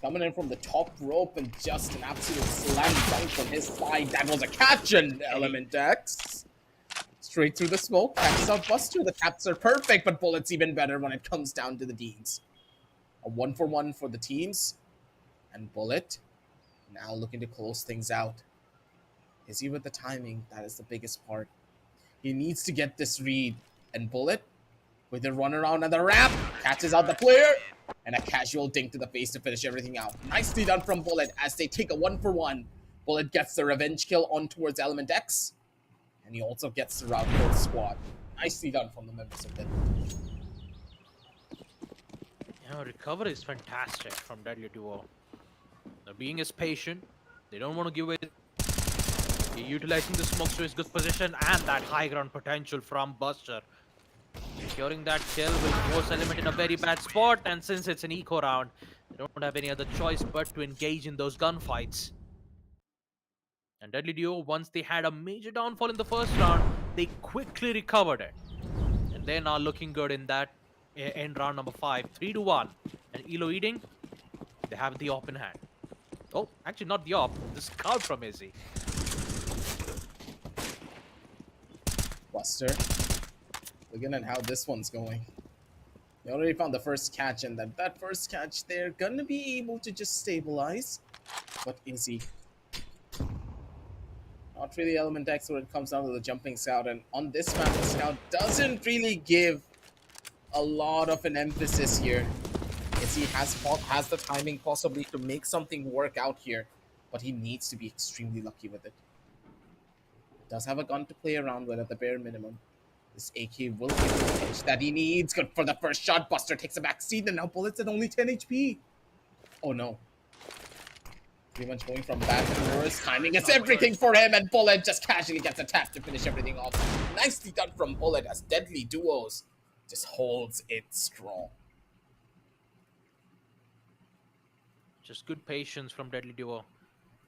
Coming in from the top rope and just an absolute slam dunk from his side. That was a catch, and Element X straight through the smoke. Catches out Buster. The taps are perfect, but Bullet's even better when it comes down to the deeds. A 1-for-1 for the teams. And Bullet now looking to close things out. Is he with the timing? That is the biggest part. He needs to get this read. And Bullet, with the run around and the wrap, catches out the player. And a casual dink to the face to finish everything out. Nicely done from Bullet as they take a 1-for-1. Bullet gets the revenge kill on towards Element X. And he also gets the round for the squad. Nicely done from the members of it. Yeah, recovery is fantastic from Deadly Duo. They're being as patient. They don't want to give away. They're utilizing the smokes to his good position and that high ground potential from Buster. Securing that kill will force Element in a very bad spot, and since it's an eco round, they don't have any other choice but to engage in those gunfights. And Deadly Duo, once they had a major downfall in the first round, they quickly recovered it. And they're now looking good in that end round number 5, 3-1. And Elo Eating, they have the op in hand. Oh, actually not the op, the scout from Izzy. Buster, looking at how this one's going. They already found the first catch, and that first catch, they're gonna be able to just stabilize. But is he? Not really Element X when it comes down to the jumping scout, and on this map, the scout doesn't really give a lot of an emphasis here. Izzy has the timing possibly to make something work out here, but he needs to be extremely lucky with it. Does have a gun to play around with at the bare minimum. This AK will give him the edge that he needs. Good for the first shot. Buster takes a back seat, and now Bullet's at only 10 HP. Oh no. Pretty much going from bad to worse. Timing is everything for him, and Bullet just casually gets a tap to finish everything off. Nicely done from Bullet as Deadly Duos just holds it strong. Just good patience from Deadly Duo.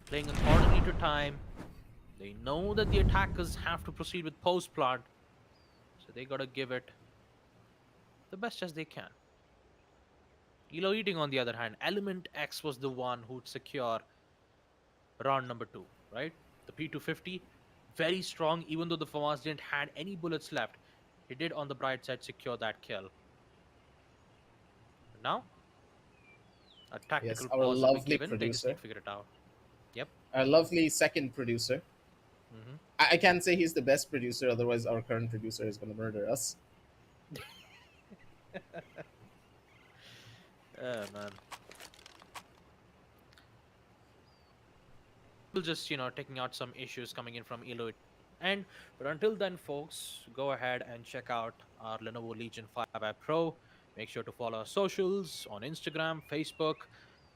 Playing accordingly to time. They know that the attackers have to proceed with post plant, so they gotta give it the best as they can. Elo Eating, on the other hand, Element X was the one who'd secure round number 2, right? The P250, very strong, even though the FAMAS didn't had any bullets left. He did, on the bright side, secure that kill. Now, a Yes, tactical our pause will be lovely given. They just need producer, to figure it out. Yep. our lovely second producer. Hmm. I can't say he's the best producer, otherwise our current producer is going to murder us. Oh man. We'll just taking out some issues coming in from Elo. And but until then, folks, go ahead and check out our Lenovo Legion 5i Pro. Make sure to follow our socials on Instagram, Facebook.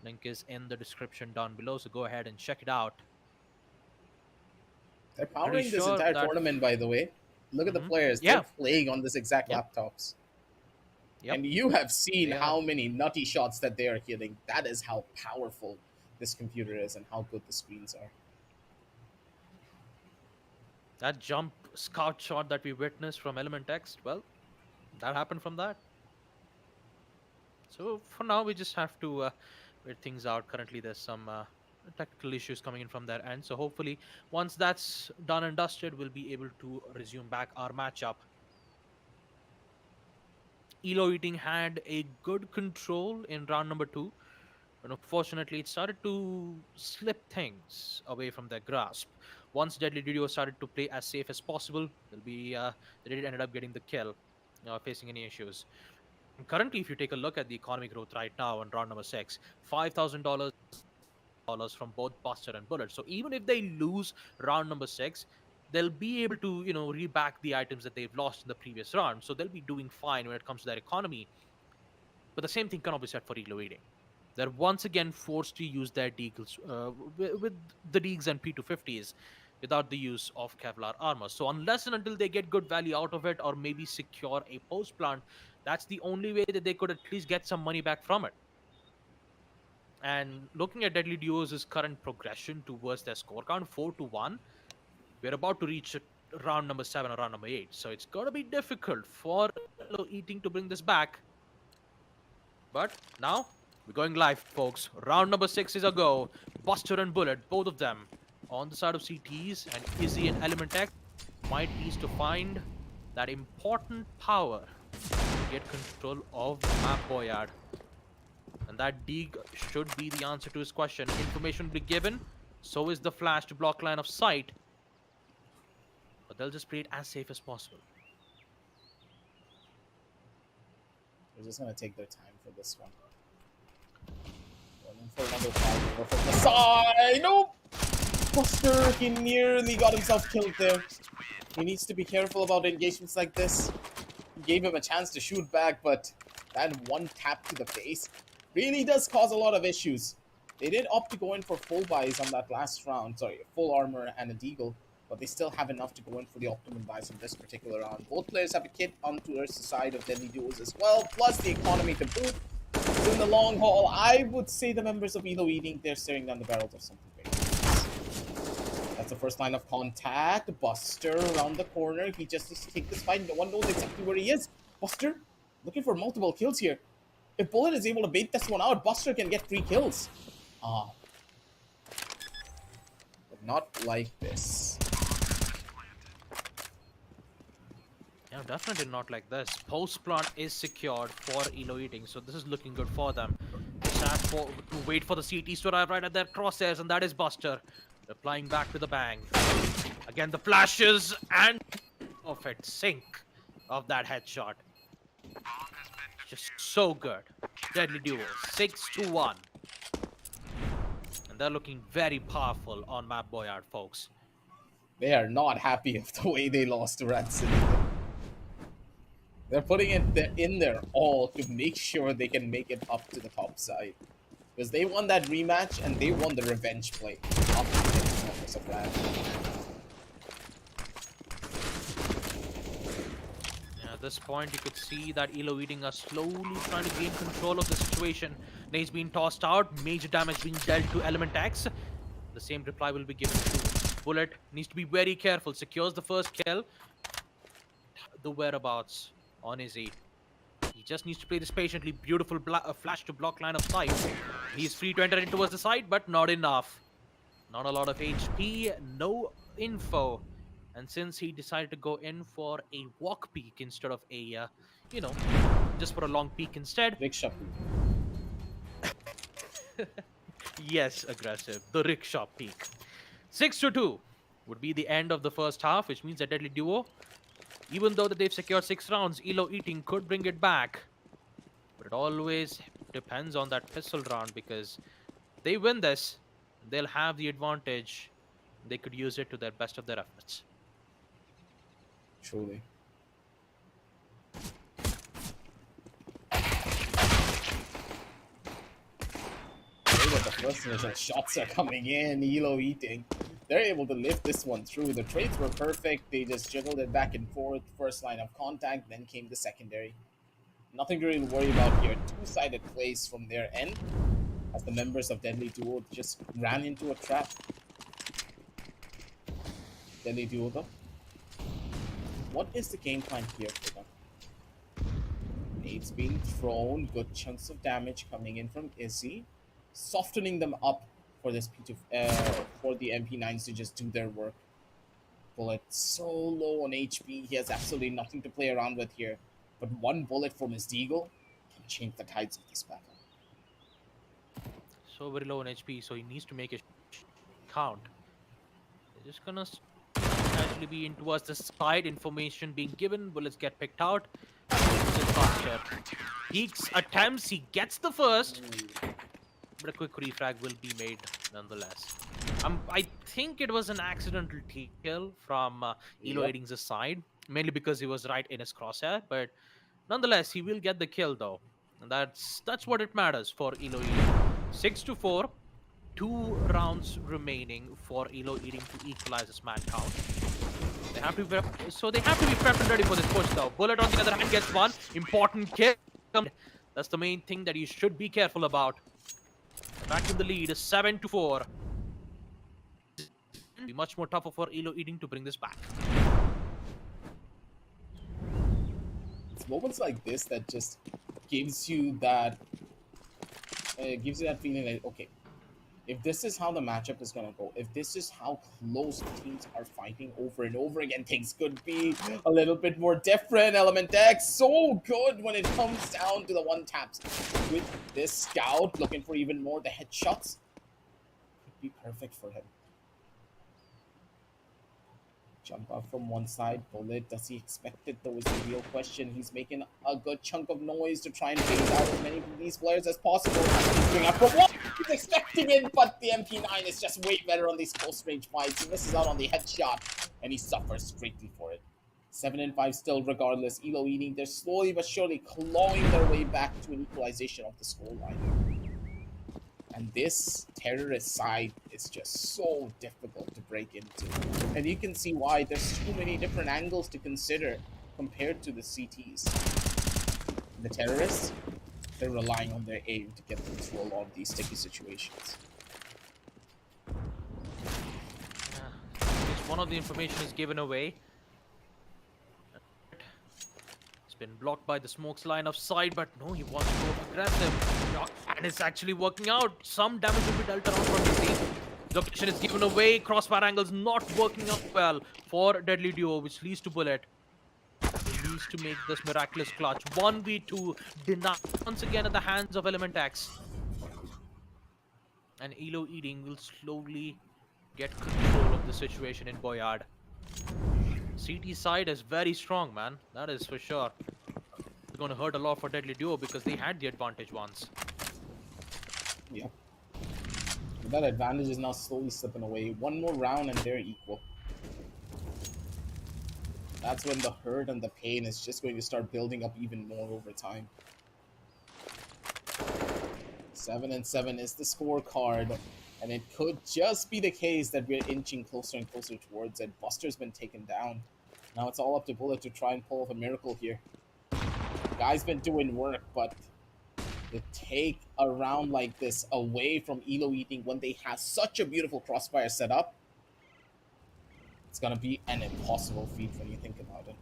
Link is in the description down below. So go ahead and check it out. They're Pretty powering this sure entire that. tournament, by the way. Look at the players. They're Yeah. playing on this exact Yep. laptops. Yep. And you have seen They are. how many nutty shots that they are hitting. That is how powerful this computer is and how good the screens are. That jump scout shot that we witnessed from Element X, well, that happened from that. So for now, we just have to wait things out. Currently, there's some technical issues coming in from their end. So hopefully, once that's done and dusted, we'll be able to resume back our matchup. Elo Eating had a good control in round number 2. But unfortunately, it started to slip things away from their grasp. Once Deadly Duo started to play as safe as possible, they did ended up getting the kill, facing any issues. And currently, if you take a look at the economy growth right now on round number 6, $5,000 from both Buster and Bullet. So even if they lose round number 6, they'll be able to reback the items that they've lost in the previous round. So they'll be doing fine when it comes to their economy. But the same thing cannot be said for Elo Eating. They're once again forced to use their deagles with the Deags and P250s without the use of Kevlar armor. So unless and until they get good value out of it or maybe secure a post plant, that's the only way that they could at least get some money back from it. And looking at Deadly Duo's current progression towards their score count, 4-1, we're about to reach round number 7 or round number 8. So it's going to be difficult for Eating to bring this back. But now we're going live, folks. Round number 6 is a go. Buster and Bullet, both of them on the side of CTs, and Izzy and Element X might need to find that important power to get control of the map Boyard. And that Deeg should be the answer to his question. Information will be given, so is the flash to block line of sight. But they'll just play it as safe as possible. They're just going to take their time for this one. Going for another five from the side. Nope! Buster, he nearly got himself killed there. He needs to be careful about engagements like this. He gave him a chance to shoot back, but that one tap to the face really does cause a lot of issues. They did opt to go in for full buys on that last round. Sorry, full armor and a deagle, but they still have enough to go in for the optimum buys in this particular round. Both players have a kit on towards the side of Deadly Duos as well, plus the economy to boot. So in the long haul, I would say the members of Elo Eating, they're staring down the barrels of something big. That's the first line of contact. Buster around the corner. He just needs to take this fight. No one knows exactly where he is. Buster looking for multiple kills here. If Bullet is able to bait this one out, Buster can get 3 kills. But not like this. Yeah, definitely not like this. Post plant is secured for Elo Eating, so this is looking good for them. Just have to wait for the CTs to arrive right at their crosshairs, and that is Buster replying back with a bang. Again, the flashes and perfect sync of that headshot. Just so good. Deadly Duo, 6-1. And they're looking very powerful on map Boyard, folks. They are not happy of the way they lost to Rat City. They're putting it in their all to make sure they can make it up to the top side. Because they won that rematch and they won the revenge play. Of Rat. At this point, you could see that Elo Eating are slowly trying to gain control of the situation. Nade's being tossed out, major damage being dealt to Element X. The same reply will be given to Bullet. Needs to be very careful, secures the first kill. The whereabouts on Izzy. He just needs to play this patiently. Beautiful flash to block line of sight. He's free to enter in towards the side, but not enough. Not a lot of HP, no info And since he decided to go in for a walk peek instead of a, you know, just for a long peek instead, Rickshaw peak. yes, aggressive, the rickshaw peek. 6-2 would be the end of the first half, which means a deadly duo. Even though that they've secured 6 rounds, Elo Eating could bring it back. But it always depends on that pistol round because they win this, they'll have the advantage. They could use it to their best of their efforts. Truly. The first initial shots are coming in. Elo Eating. They're able to lift this one through. The trades were perfect. They just juggled it back and forth. First line of contact, then came the secondary. Nothing to really worry about here. Two-sided plays from their end as the members of Deadly Duo just ran into a trap. Deadly Duo though. What is the game plan here for them? Nades being thrown, good chunks of damage coming in from Izzy, softening them up for this for the MP9s to just do their work. Bullet so low on HP, he has absolutely nothing to play around with here. But one bullet from his deagle can change the tides of this battle. So very low on HP, so he needs to make a count. They're just gonna casually be in towards the side. Information being given, bullets get picked out. Peeks attempts, he gets the first, but a quick refrag will be made nonetheless. I think it was an accidental kill from Elo Eating's side, mainly because he was right in his crosshair, but nonetheless, he will get the kill though. And that's what it matters for Elo Eating. 6-4, 2 rounds remaining for Elo Eating to equalize this man count. They have to be prepped and ready for this push though. Bullet on the other hand gets one. Important kill. That's the main thing that you should be careful about. Back in the lead, 7-4. It'll be much more tougher for Elo Eating to bring this back. It's moments like this that just gives you that feeling like, okay, if this is how the matchup is going to go, if this is how close the teams are fighting over and over again, things could be a little bit more different. Element X, so good when it comes down to the one taps. With this scout looking for even more, the headshots could be perfect for him. Jump up from one side, bullet. Does he expect it though is the real question. He's making a good chunk of noise to try and phase out as many of these players as possible. He's going up for one. He's expecting it, but the MP9 is just way better on these close range fights. He misses out on the headshot, and he suffers greatly for it. 7-5 still regardless. Elo Eating, they're slowly but surely clawing their way back to an equalization of the scoreline. And this terrorist side is just so difficult to break into. And you can see why there's too many different angles to consider compared to the CTs. The terrorists, they're relying on their aim to get them through a lot of these sticky situations. One of the information is given away. Been blocked by the smoke's line of sight, but no, he wants to go aggressive. And it's actually working out. Some damage will be dealt around from the team. Location is given away. Crossfire angles not working out well for Deadly Duo, which leads to Bullet. He needs to make this miraculous clutch. 1v2 denied once again at the hands of Element X. And Elo Eating will slowly get control of the situation in Boyard. CT side is very strong, man. That is for sure. It's going to hurt a lot for Deadly Duo because they had the advantage once. Yeah. But that advantage is now slowly slipping away. One more round and they're equal. That's when the hurt and the pain is just going to start building up even more over time. 7-7 is the scorecard. And it could just be the case that we're inching closer and closer towards it. Buster's been taken down. Now it's all up to Bullet to try and pull off a miracle here. Guy's been doing work, but to take a round like this away from Elo Eating when they have such a beautiful crossfire set up, it's going to be an impossible feat when you think about it.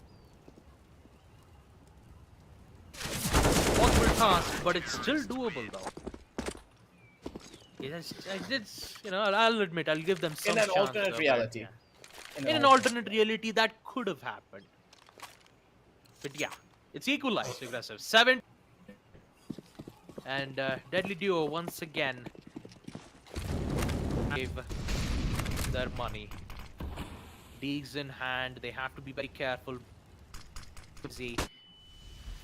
Possible task, but it's still doable though. It's, you know, I'll admit, I'll give them some in an chance, alternate though, reality. yeah. In an alternate reality, that could have happened. But yeah, it's equalized aggressive. 7 and Deadly Duo once again gave their money. Deegs in hand, they have to be very careful.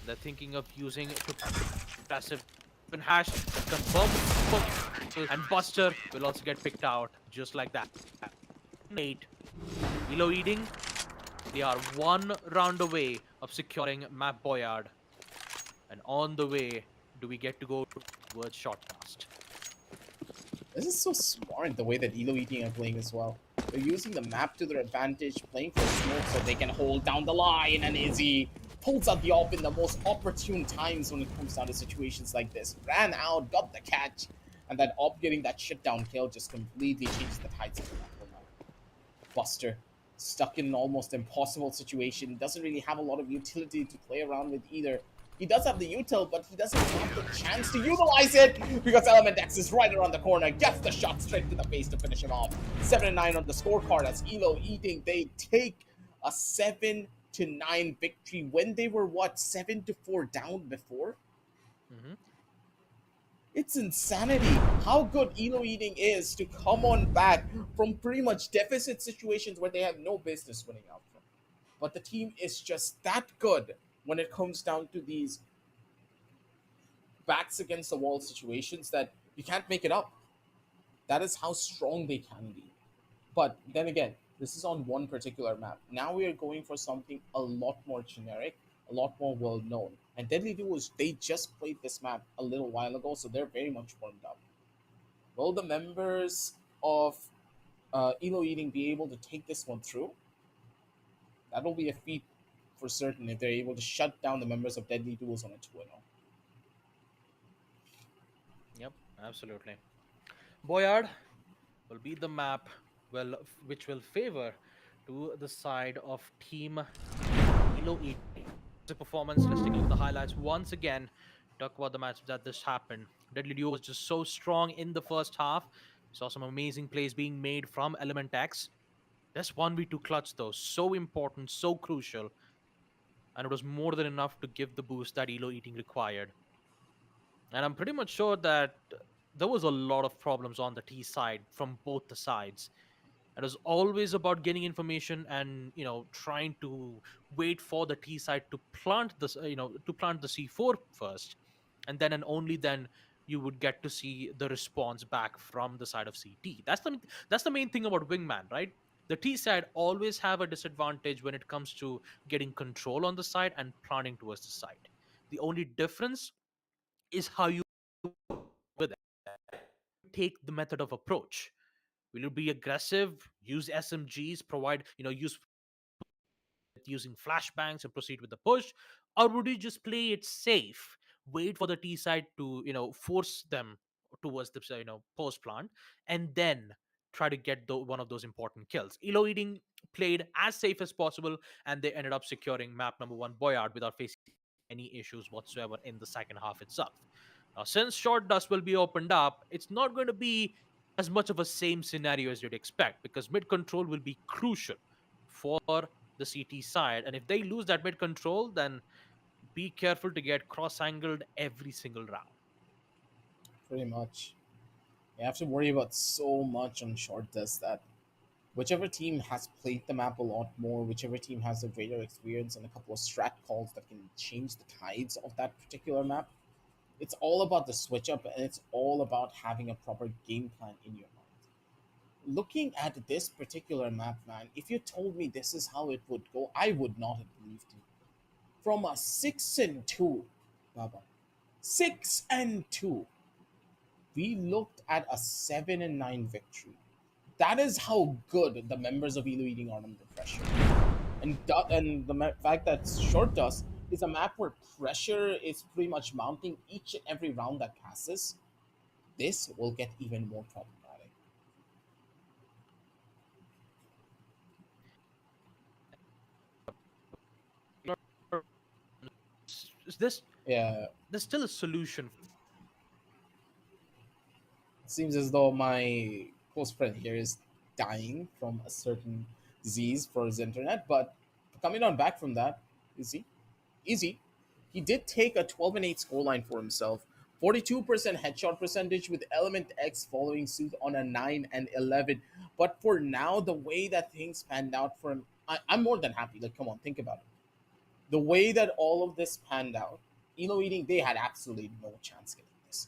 They're thinking of using it to passive hash, confirm, and Buster will also get picked out just like that. 8. Elo Eating, they are 1 round away of securing map Boyard. And on the way, do we get to go towards Shortcast? This is so smart the way that Elo Eating are playing as well. They're using the map to their advantage, playing for smoke so they can hold down the line, and Izzy pulls out the op in the most opportune times when it comes down to situations like this. Ran out, got the catch, and that op getting that shutdown kill just completely changes the tides of the map. Buster, stuck in an almost impossible situation, doesn't really have a lot of utility to play around with either. He does have the util, but he doesn't have the chance to utilize it because Element X is right around the corner, gets the shot straight to the face to finish him off. 7-9 on the scorecard as Elo Eating, they take a 7-9 victory when they were, what, 7-4 down before? Mm-hmm. It's insanity how good Elo Eating is to come on back from pretty much deficit situations where they have no business winning out from. But the team is just that good when it comes down to these backs against the wall situations that you can't make it up. That is how strong they can be. But then again, this is on one particular map. Now we are going for something a lot more generic, a lot more well known. And Deadly Duos, they just played this map a little while ago, so they're very much warmed up. Will the members of Elo Eating be able to take this one through? That'll be a feat for certain if they're able to shut down the members of Deadly Duos on a 2-0. Yep, absolutely. Boyard will be the map which will favor to the side of Team Elo Eating. The performance, let's take a look at the highlights once again. Talk about the match that this happened. Deadly Duo was just so strong in the first half. Saw some amazing plays being made from Element X. This 1v2 clutch, though, so important, so crucial, and it was more than enough to give the boost that Elo Eating required. And I'm pretty much sure that there was a lot of problems on the T side from both the sides. It was always about getting information and trying to wait for the T side to plant this, to plant the C4 first, and then and only then you would get to see the response back from the side of CT. That's the main thing about Wingman, right? The T side always have a disadvantage when it comes to getting control on the side and planting towards the side. The only difference is how you with it. Take the method of approach. Will you be aggressive, use SMGs, provide, use using flashbangs and proceed with the push? Or would you just play it safe, wait for the T side to, force them towards the, post plant, and then try to get one of those important kills? Elo Eating played as safe as possible, and they ended up securing map number 1 Boyard without facing any issues whatsoever in the second half itself. Now, since Short Dust will be opened up, it's not going to be as much of a same scenario as you'd expect because mid control will be crucial for the CT side. And if they lose that mid control, then be careful to get cross angled every single round. Pretty much. You have to worry about so much on short dust that whichever team has played the map a lot more, whichever team has a greater experience and a couple of strat calls that can change the tides of that particular map, it's all about the switch up and it's all about having a proper game plan in your mind. Looking at this particular map, man, if you told me this is how it would go, I would not have believed you. From a 6-2, Baba, 6-2, we looked at a 7-9 victory. That is how good the members of Elo Eating are under pressure. And the fact that Short Dust is a map where pressure is pretty much mounting each and every round that passes, this will get even more problematic. Is this Yeah, there's still a solution? it seems as though my close friend here is dying from a certain Z's for his internet. But coming on back from that, easy, easy. He did take a 12 and 8 scoreline for himself. 42% headshot percentage with Element X following suit on a 9 and 11. But for now, the way that things panned out for him, I'm more than happy. Like, come on, think about it. The way that all of this panned out, Elo Eating, they had absolutely no chance getting this.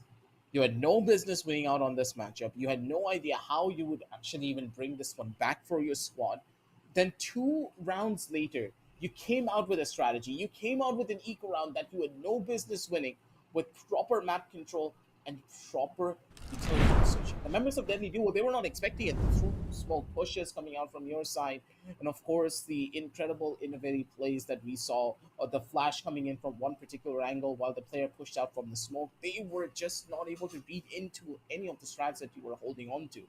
You had no business winning out on this matchup. You had no idea how you would actually even bring this one back for your squad. Then 2 rounds later, you came out with a strategy. You came out with an eco round that you had no business winning with proper map control and proper utility usage. The members of Deadly Duo, they were not expecting it through small pushes coming out from your side. And of course, the incredible innovative plays that we saw, the flash coming in from one particular angle while the player pushed out from the smoke, they were just not able to beat into any of the strats that you were holding on to.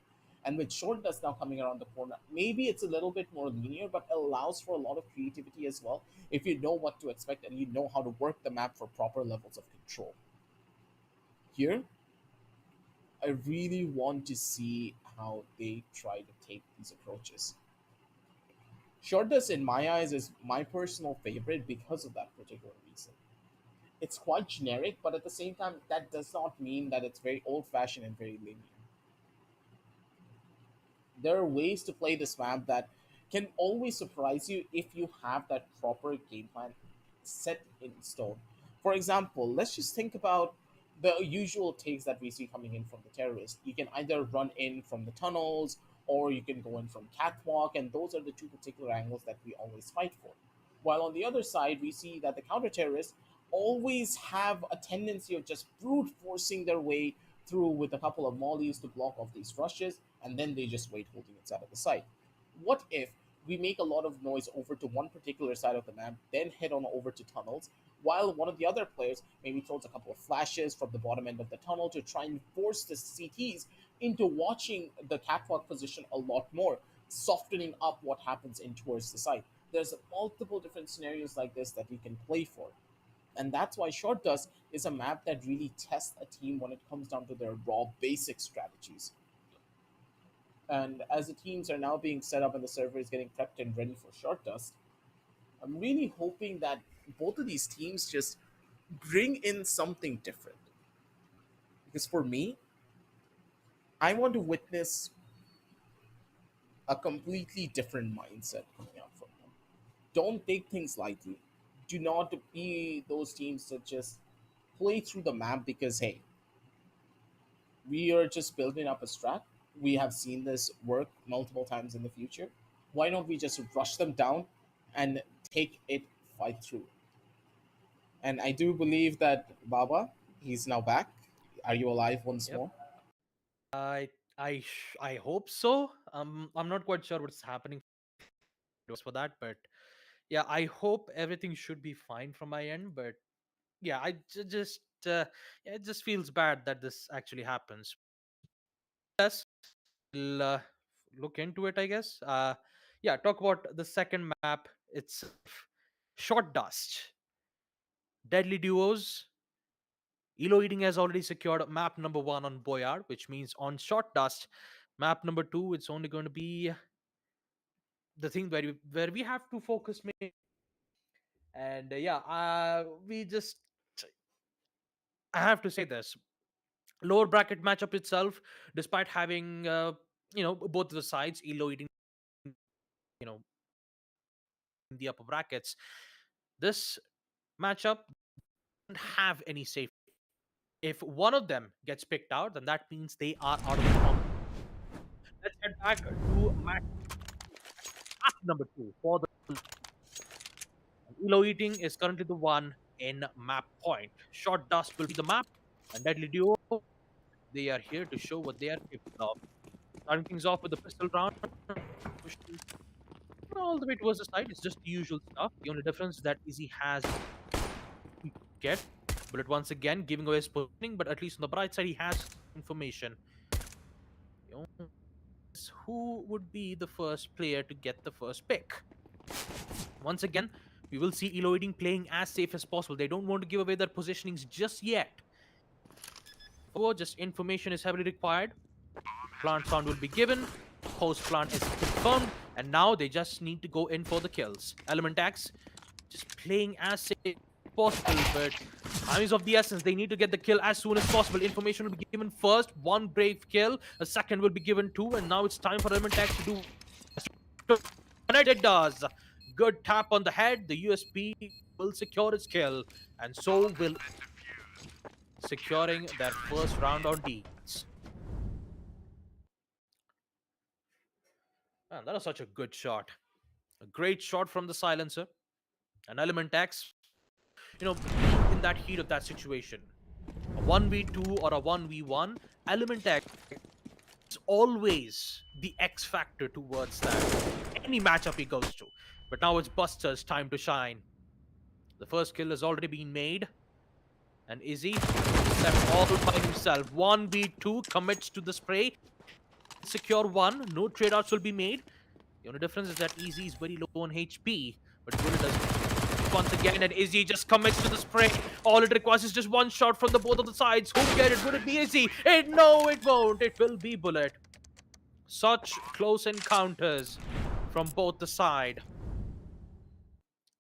And with short dust now coming around the corner, maybe it's a little bit more linear, but allows for a lot of creativity as well if you know what to expect and you know how to work the map for proper levels of control. Here, I really want to see how they try to take these approaches. Short dust, in my eyes, is my personal favorite because of that particular reason. It's quite generic, but at the same time, that does not mean that it's very old fashioned and very linear. There are ways to play this map that can always surprise you if you have that proper game plan set in stone. For example, let's just think about the usual takes that we see coming in from the terrorists. You can either run in from the tunnels or you can go in from catwalk, and those are the two particular angles that we always fight for. While on the other side, we see that the counter terrorists always have a tendency of just brute forcing their way through with a couple of mollies to block off these rushes, and then they just wait holding it out of the side. What if we make a lot of noise over to one particular side of the map, then head on over to tunnels, while one of the other players maybe throws a couple of flashes from the bottom end of the tunnel to try and force the CTs into watching the catwalk position a lot more, softening up what happens in towards the side. There's multiple different scenarios like this that you can play for. And that's why Short Dust is a map that really tests a team when it comes down to their raw basic strategies. And as the teams are now being set up and the server is getting prepped and ready for Short Dust, I'm really hoping that both of these teams just bring in something different. Because for me, I want to witness a completely different mindset coming out from them. Don't take things lightly. Do not be those teams that just play through the map because, hey, we are just building up a strat. We have seen this work multiple times in the future. Why don't we just rush them down and take it fight through? And I do believe that Baba, he's now back. Are you alive once Yep. more? I hope so. I'm not quite sure what's happening for that, but yeah, I hope everything should be fine from my end. But yeah, just yeah, it just feels bad that this actually happens. Yes, we'll look into it, I guess. Yeah, talk about the second map. It's Short Dust, Deadly Duos. Elo Eating has already secured map number one on Boyard, which means on Short Dust, map number two, it's only going to be the thing where we have to focus. And yeah, we just I have to say this lower bracket matchup itself, despite having both the sides, Elo Eating, you know, in the upper brackets, this matchup doesn't have any safety. If one of them gets picked out, then that means they are out of the comp. Let's head back to map number two for the Elo Eating is currently the one in map point. Short Dust will be the map, and Deadly Duo, they are here to show what they are capable of. Starting things off with the pistol round, pushing all the way towards the side. It's just the usual stuff. The only difference is that Easy has get bullet once again, giving away his positioning, but at least on the bright side, he has information. The only is who would be the first player to get the first pick? Once again, we will see Elo Eating playing as safe as possible. They don't want to give away their positionings just yet. For just information is heavily required. Plant sound will be given. Post plant is confirmed, and now they just need to go in for the kills. Element X just playing as safe as possible, but time is of the essence. They need to get the kill as soon as possible. Information will be given first. One brave kill, a second will be given too, and now it's time for Element X to do. And it does. Good tap on the head. The USP will secure its kill, and so will securing their first round on Deeds. Man, that was such a good shot. A great shot from the silencer. An Element X, in that heat of that situation. A 1v2 or a 1v1, Element X is always the X factor towards that. Any matchup he goes to. But now it's Buster's time to shine. The first kill has already been made. And Izzy left all by himself. 1v2 commits to the spray. Secure one. No trade-outs will be made. The only difference is that Izzy is very low on HP. But Bullet does once again, and Izzy just commits to the spray. All it requires is just one shot from the both of the sides. Who'll get it? Would it be Izzy? No, it won't. It will be Bullet. Such close encounters from both the side.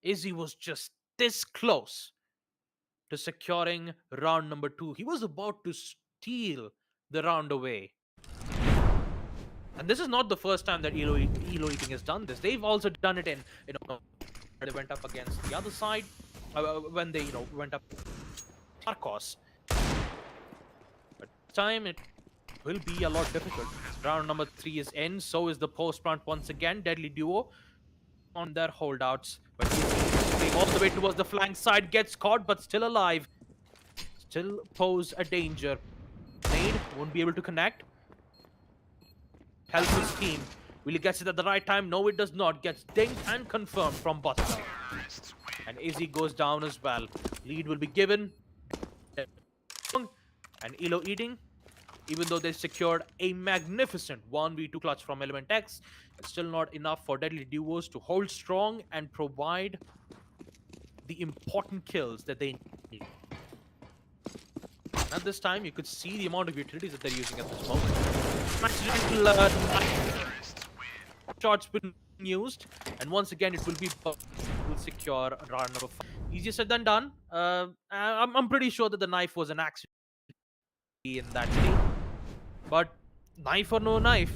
Izzy was just this close to securing round number 2. He was about to steal the round away. And this is not the first time that Elo Eating has done this. They've also done it in, they went up against the other side when they, went up Arcos. But this time it will be a lot difficult. Round number 3 is in. So is the post plant once again. Deadly duo on their holdouts. But he's all the way towards the flank side. Gets caught, but still alive. Still pose a danger. Nade won't be able to connect. Helps his team. Will he get it at the right time? No, it does not. Gets dinged and confirmed from Buster. And Izzy goes down as well. Lead will be given. And Elo Eating, even though they secured a magnificent 1v2 clutch from Element X, it's still not enough for Deadly Duos to hold strong and provide the important kills that they need. And at this time, you could see the amount of utilities that they're using at this moment. Shots been used, and once again it will be will secure round number 5. Easier said than done. I'm pretty sure that the knife was an accident in that state, but knife or no knife,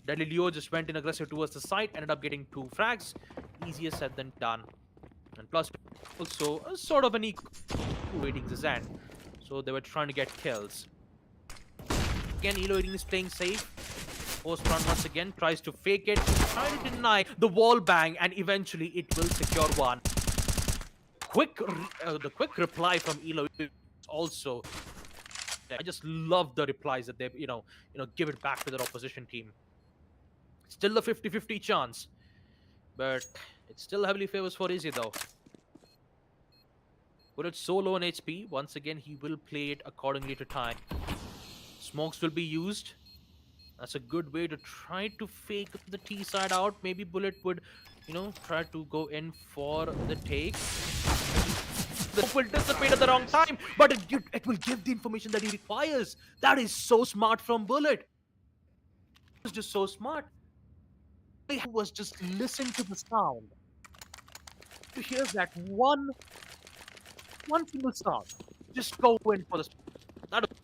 Deadly Leo just went in aggressive towards the side, ended up getting 2 frags. Easier said than done, and plus also a sort of an equal waiting his end, so they were trying to get kills. Again, Elo Eating is playing safe. Post run once again, tries to fake it, trying to deny the wall bang, and eventually it will secure one. The quick reply from Elo also. I just love the replies that they, give it back to their opposition team. Still a 50-50 chance, but it still heavily favors for Izzy though. Bullet so low on HP, once again he will play it accordingly to time. Smokes will be used. That's a good way to try to fake the T side out. Maybe Bullet would, try to go in for the take. The smoke will dissipate at the wrong time, but it will give the information that he requires. That is so smart from Bullet. It was just so smart. He was just listening to the sound. To hear that one single sound. Just go in for the. That is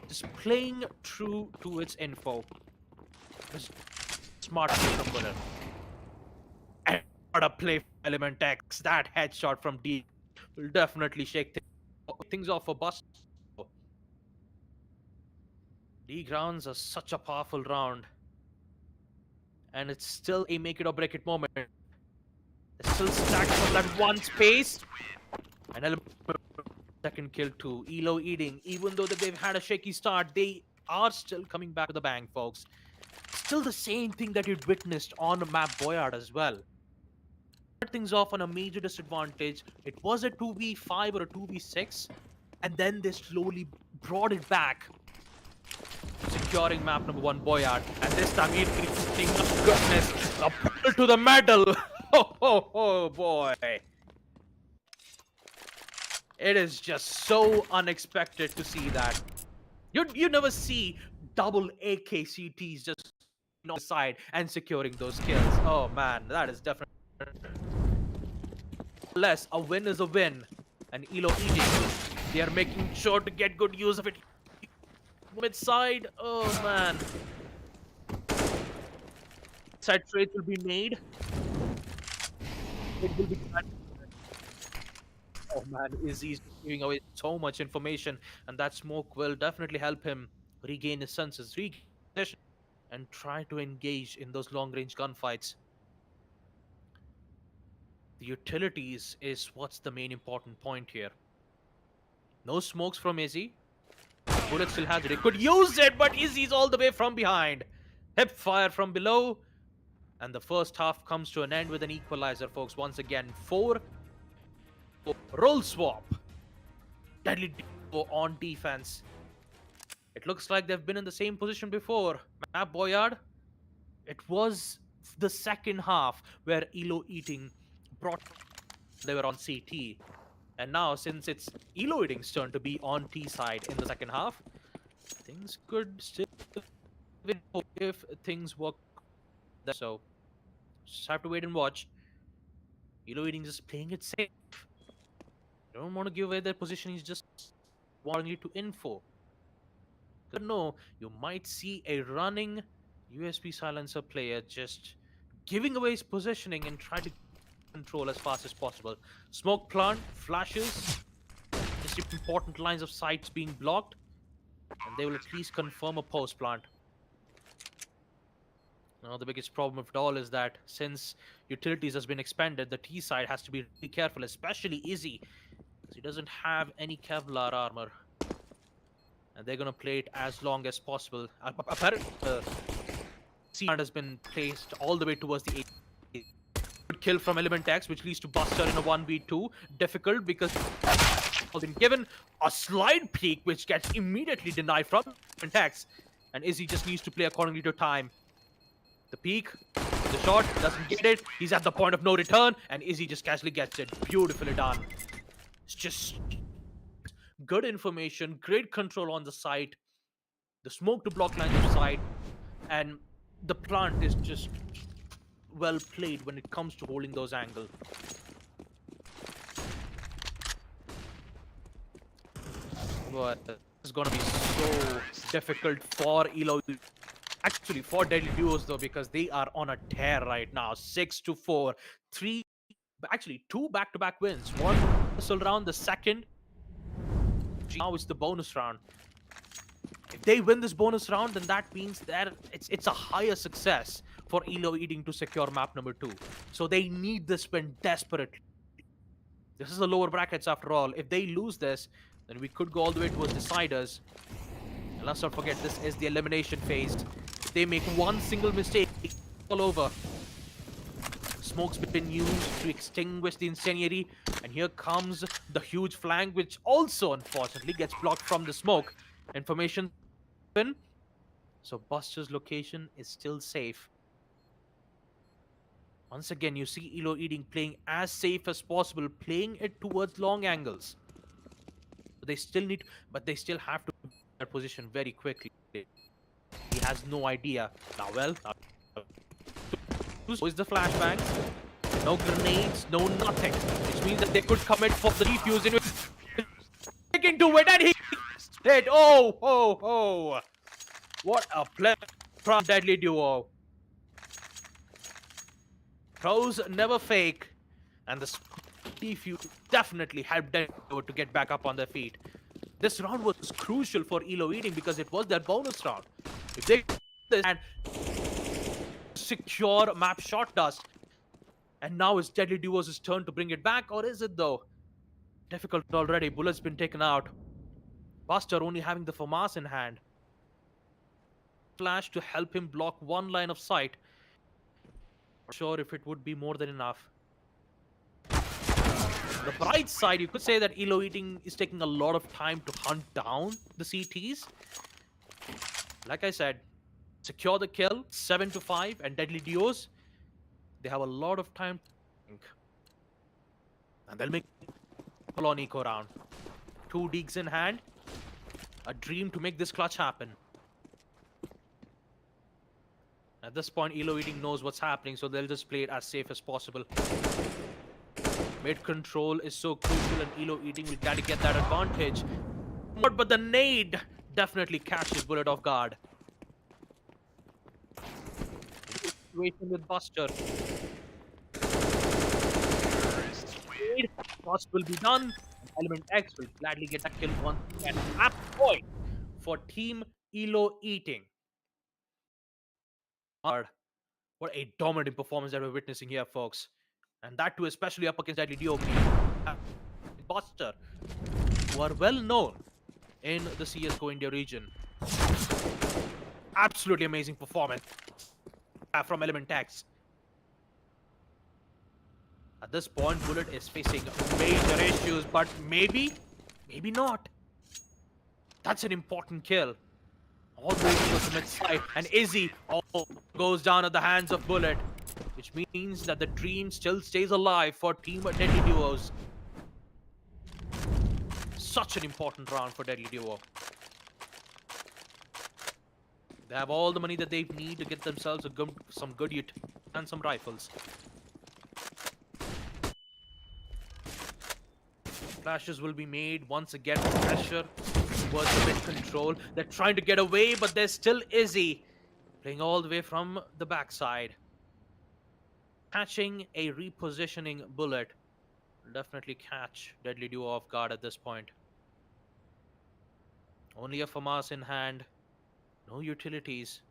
just playing true to its info. Just smart from Bullet. And what a play from Element X. That headshot from D will definitely shake things off for Buster. D grounds are such a powerful round. And it's still a make it or break it moment. There's still stacks from that one space. And Element second kill too. Elo Eating, even though they've had a shaky start, they are still coming back to the bang, folks. Still the same thing that you'd witnessed on the map Boyard as well. Things off on a major disadvantage. It was a 2v5 or a 2v6, and then they slowly brought it back, securing map number 1 Boyard. And this time it oh goodness, a pull to the medal. Oh boy. It is just so unexpected to see that. You never see double AKCTs just on the side and securing those kills. Oh man, that is definitely less. A win is a win. And Elo eating. They are making sure to get good use of it. Mid side. Oh man. Side trades will be made. It will be. Oh man, Izzy's giving away so much information, and that smoke will definitely help him regain his senses, regain position, and try to engage in those long-range gunfights. The utilities is what's the main important point here. No smokes from Izzy. Bullet still has it. He could use it, but Izzy's all the way from behind. Hip fire from below. And the first half comes to an end with an equalizer, folks. Once again, 4 roll swap. Deadly on defense. It looks like they've been in the same position before. Map Boyard. It was the second half where Elo eating brought they were on CT. And now since it's Elo eating's turn to be on T side in the second half, things could still if things work. So just have to wait and watch. Elo eating just playing it safe. Don't want to give away their position, he's just wanting you to info. No, you might see a running USB silencer player just giving away his positioning and try to control as fast as possible. Smoke plant, flashes, just important lines of sights being blocked, and they will at least confirm a post plant. Now the biggest problem of it all is that since utilities has been expanded, the T side has to be really careful, especially Izzy, because he doesn't have any Kevlar armor. And they're gonna play it as long as possible. Apparently, C has been placed all the way towards the 8. Good kill from Element X, which leads to Buster in a 1v2. Difficult because been given a slide peek, which gets immediately denied from Element X, and Izzy just needs to play accordingly to time. The peek, the shot, doesn't get it. He's at the point of no return, and Izzy just casually gets it. Beautifully done. It's just good information, great control on the site, the smoke to block lines of sight, and the plant is just well played when it comes to holding those angles. But it's gonna be so difficult for Elo. Actually, for Deadly Duos though, because they are on a tear right now. 6-4, 2 back-to-back wins. One whistle round, the second. Now it's the bonus round. If they win this bonus round, then that means that it's a higher success for Elo eating to secure map number 2. So they need this win desperately. This is the lower brackets after all. If they lose this, then we could go all the way towards deciders. And let's not forget, this is the elimination phase. If they make one single mistake, it's all over. Smoke's been used to extinguish the incendiary, and here comes the huge flank, which also unfortunately gets blocked from the smoke. Information in, so Buster's location is still safe. Once again, you see Elo eating playing as safe as possible, playing it towards long angles. But they still have to be in their position very quickly. He has no idea. Now, well, who is the flashbang? No grenades, no nothing. Which means that they could commit for the defuse in into it, and he hit. Oh. What a play from Deadly Duo. Pros never fake, and the defuse definitely helped Deadly Duo to get back up on their feet. This round was crucial for Elo eating because it was their bonus round. If they this and secure map shot dust, and now it's Deadly Duo's turn to bring it back, or is it though? Difficult already. Bullet's been taken out. Buster only having the FAMAS in hand. Flash to help him block one line of sight. Not sure if it would be more than enough. The bright side, you could say that Elo eating is taking a lot of time to hunt down the CTs. Like I said, secure the kill, 7-5, and Deadly Duos, they have a lot of time to think. And they'll make a on eco round. 2 digs in hand. A dream to make this clutch happen. Now At this point, Elo Eating knows what's happening, so they'll just play it as safe as possible. Mid control is so crucial, and Elo Eating will try to get that advantage. But the nade definitely catches Bullet off guard. Situation with Buster. Nade, toss will be done. And Element X will gladly get that kill once again. Half point for Team Elo Eating. What a dominant performance that we're witnessing here, folks. And that too, especially up against Deadly DOP. Buster, who are well known in the CSGO India region. Absolutely amazing performance from Element X. At this point, Bullet is facing major issues, but maybe not. That's an important kill. All the way to the mid side, and Izzy goes down at the hands of Bullet, which means that the dream still stays alive for Team Deadly Duos. Such an important round for Deadly Duo. They have all the money that they need to get themselves some good ute and some rifles. Flashes will be made once again. Pressure towards the mid control. They're trying to get away, but there's still Izzy playing all the way from the backside. Catching a repositioning Bullet will definitely catch Deadly Duo off guard at this point. Only a FAMAS in hand. No utilities.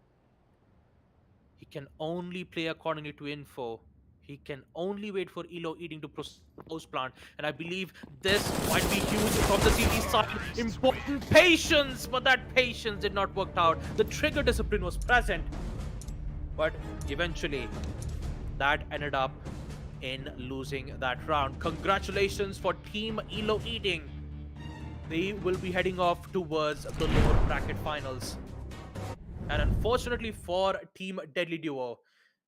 He can only play accordingly to info. He can only wait for Elo Eating to post plant. And I believe this might be huge from the CT side. Important patience, but that patience did not work out. The trigger discipline was present. But eventually, that ended up in losing that round. Congratulations for Team Elo Eating. They will be heading off towards the lower bracket finals. And unfortunately for Team Deadly Duo,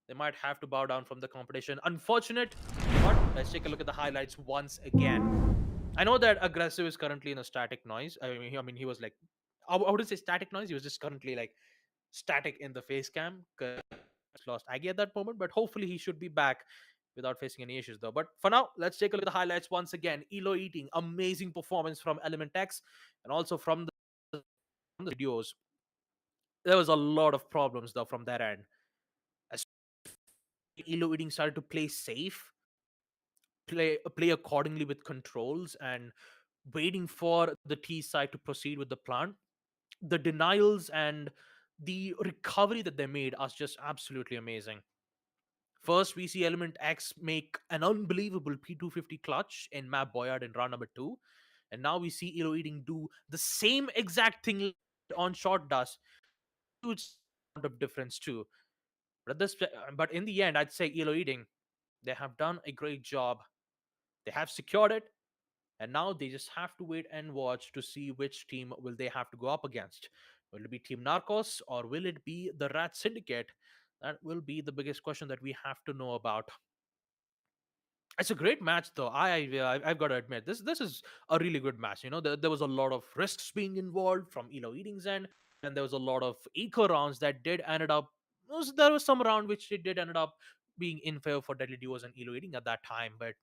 they might have to bow down from the competition. Unfortunate, but let's take a look at the highlights once again. I know that Aggressive is currently in a static noise. I mean, he was like, I wouldn't say static noise. He was just currently like static in the face cam because lost Aggie at that moment. But hopefully he should be back without facing any issues though. But for now, let's take a look at the highlights once again. Elo Eating, amazing performance from Element X and also from the duos. There was a lot of problems though from their end. As Elo Eating started to play safe, play accordingly with controls, and waiting for the T side to proceed with the plan. The denials and the recovery that they made are just absolutely amazing. First, we see Element X make an unbelievable P250 clutch in map Boyard in round number 2. And now we see Elo Eating do the same exact thing on short dust. Huge amount of difference too. But in the end, I'd say Elo Eating, they have done a great job. They have secured it, and now they just have to wait and watch to see which team will they have to go up against. Will it be Team Narcos or will it be the Rat Syndicate? That will be the biggest question that we have to know about. It's a great match, though. I've got to admit this is a really good match. You know, there was a lot of risks being involved from Elo Eating's end, and there was a lot of eco rounds that did ended up. There was some round which it did ended up being in favor for Deadly Duos and Elo Eating at that time, but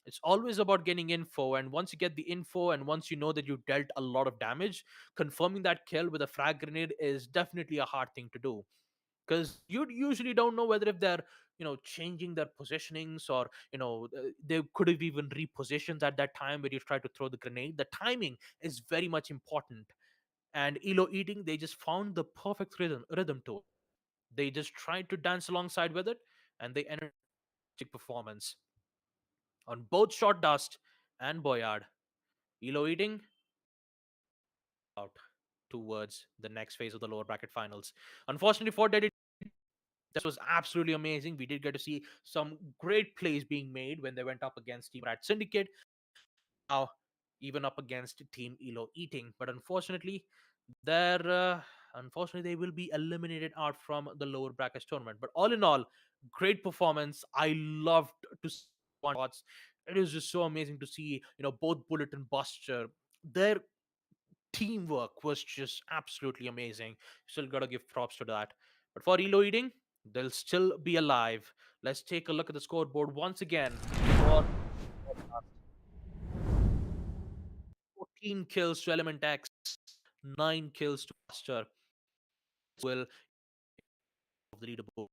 it's always about getting info, and once you get the info and once you know that you dealt a lot of damage, confirming that kill with a frag grenade is definitely a hard thing to do because you usually don't know whether if they're changing their positionings or they could have even repositioned at that time where you try to throw the grenade. The timing is very much important, and Elo Eating, they just found the perfect rhythm to it. They just tried to dance alongside with it, and they ended performance on both Short Dust and Boyard. Elo Eating out towards the next phase of the lower bracket finals. Unfortunately for Dead, this was absolutely amazing. We did get to see some great plays being made when they went up against Team Rat Syndicate. Now, even up against Team Elo Eating. But they're unfortunately they will be eliminated out from the lower bracket tournament. But all in all, great performance. I loved to see one shots. It is just so amazing to see, both Bullet and Buster. Their teamwork was just absolutely amazing. Still gotta give props to that. But for Elo Eating, They'll still be alive. Let's take a look at the scoreboard once again. For 14 kills to Element X, 9 kills to Master. Will of the leaderboard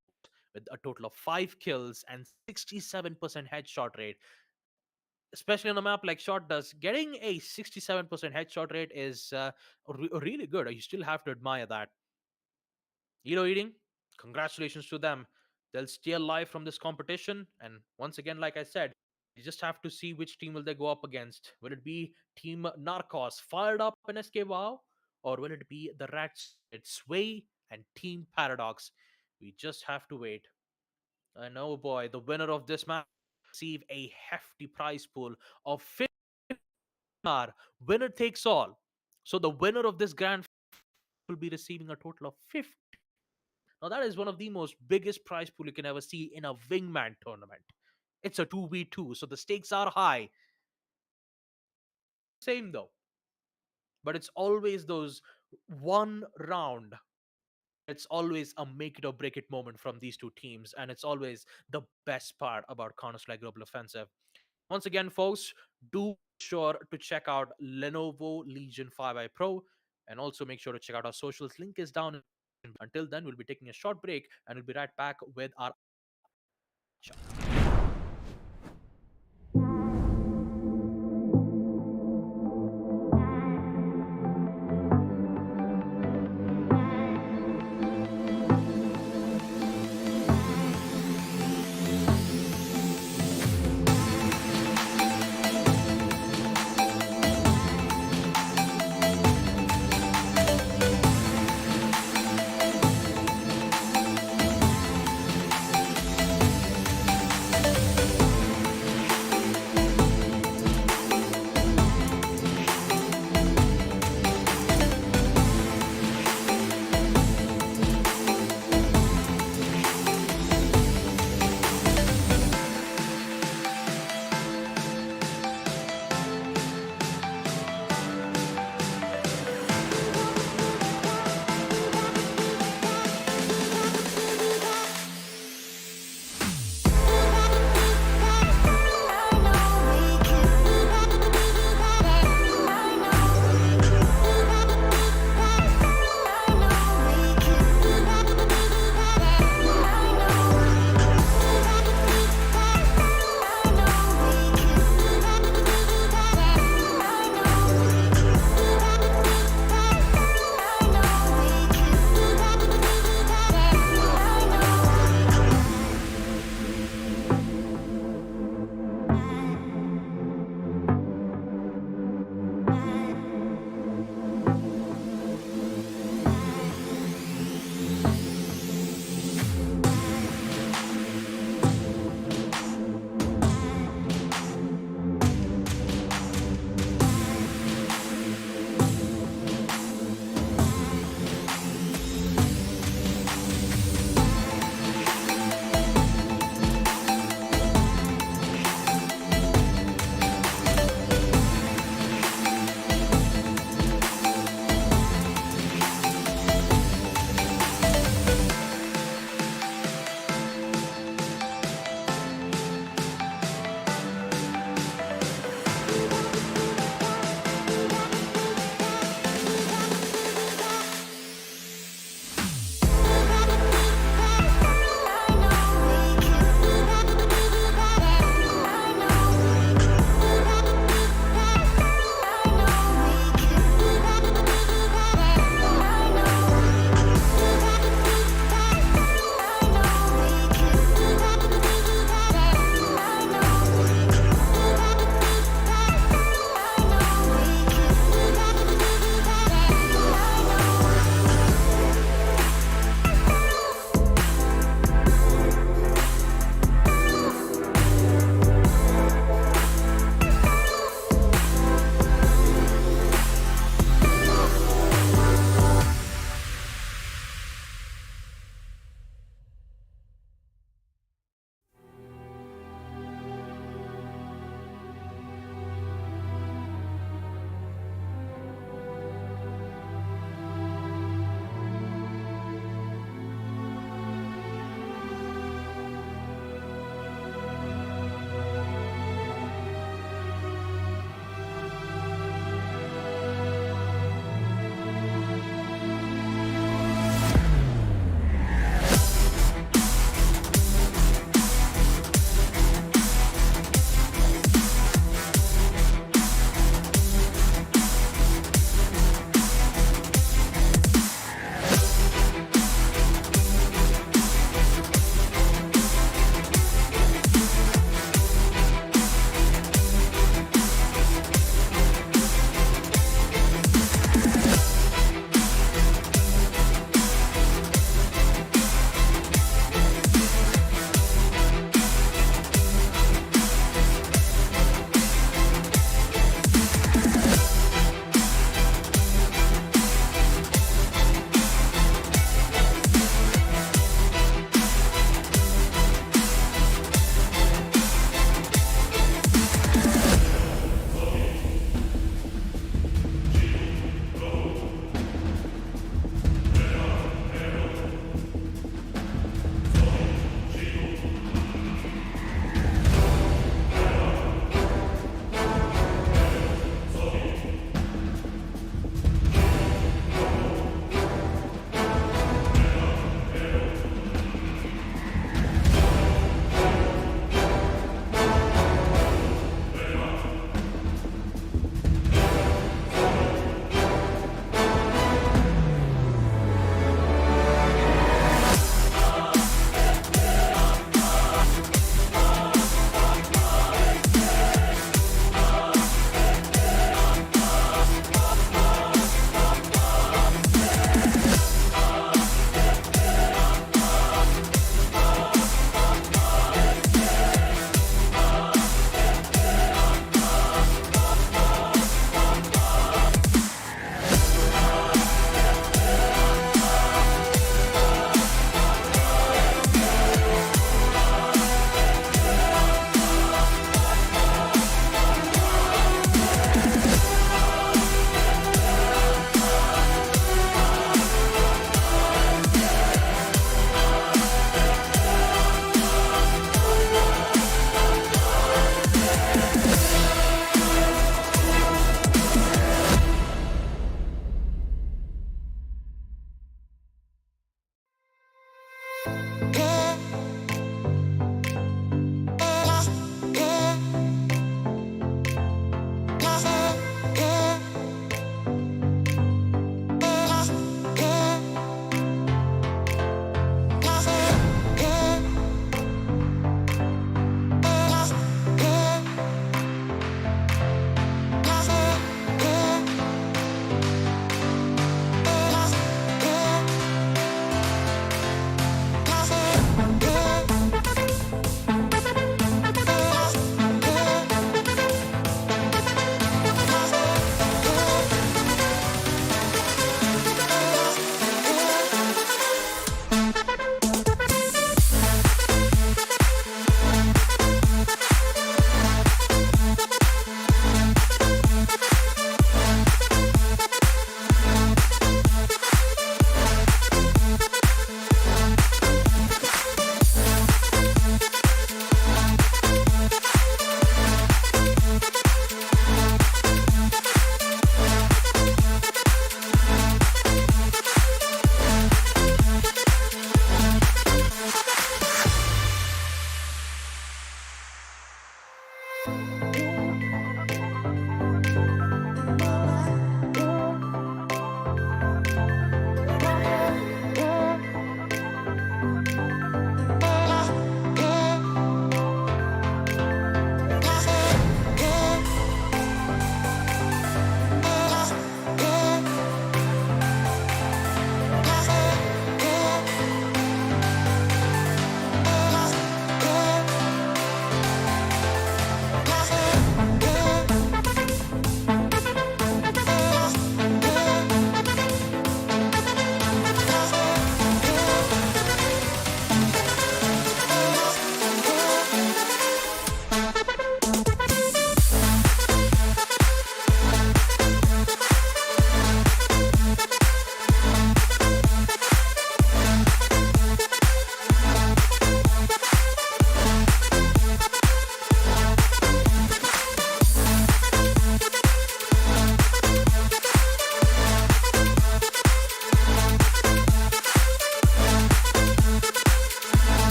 with a total of 5 kills and 67% headshot rate. Especially on a map like Shot does, getting a 67% headshot rate is really good. You still have to admire that. Eating, congratulations to them. They'll stay alive from this competition. And once again, like I said, you just have to see which team will they go up against. Will it be Team Narcos fired up in SK WoW? Or will it be the Rats, Sway, and Team Paradox? We just have to wait. And oh boy, the winner of this match will receive a hefty prize pool of 50. Winner takes all. So the winner of this grand will be receiving a total of 50. Now that is one of the most biggest prize pool you can ever see in a wingman tournament. It's a 2v2, so the stakes are high. Same though. But it's always those one round. It's always a make it or break it moment from these two teams, and it's always the best part about Counter-Strike Global Offensive. Once again, folks, do sure to check out Lenovo Legion 5i Pro, and also make sure to check out our socials. Link is down. Until then, we'll be taking a short break, and we'll be right back with our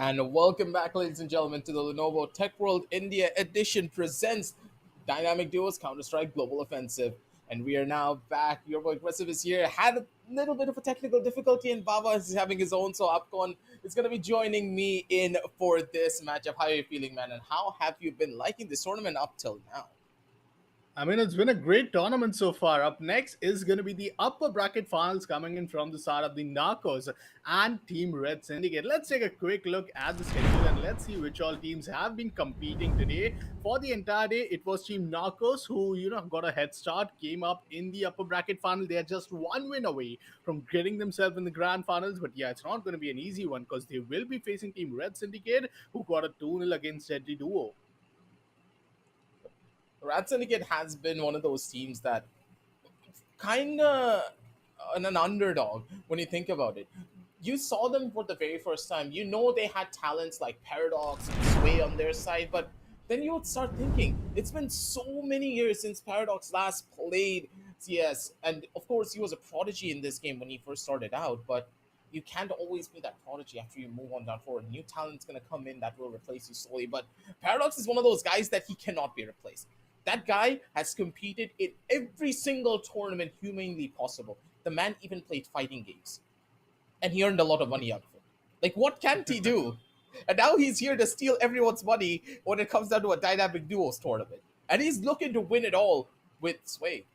And welcome back, ladies and gentlemen, to the Lenovo Tech World India Edition presents Dynamic Duos Counter-Strike Global Offensive. And we are now back. Your boy Aggressive is here. Had a little bit of a technical difficulty, and Baba is having his own, so Upcon is going to be joining me in for this matchup. How are you feeling, man? And how have you been liking this tournament up till now? I mean, it's been a great tournament so far. Up next is going to be the upper bracket finals coming in from the side of the Narcos and Team Red Syndicate. Let's take a quick look at the schedule and let's see which all teams have been competing today. For the entire day, it was Team Narcos who, got a head start, came up in the upper bracket final. They are just one win away from getting themselves in the grand finals. But yeah, it's not going to be an easy one because they will be facing Team Red Syndicate who got a 2-0 against Deadly Duo. Rat Syndicate has been one of those teams that kind of an underdog when you think about it. You saw them for the very first time. You know they had talents like Paradox and Sway on their side, but then you would start thinking it's been so many years since Paradox last played CS, and of course he was a prodigy in this game when he first started out, but you can't always be that prodigy after you move on down forward. New talent's gonna come in that will replace you slowly, but Paradox is one of those guys that he cannot be replaced. That guy has competed in every single tournament humanly possible. The man even played fighting games, and he earned a lot of money out of it. Like, what can't he do? And now he's here to steal everyone's money when it comes down to a dynamic duos tournament. And he's looking to win it all with Sway.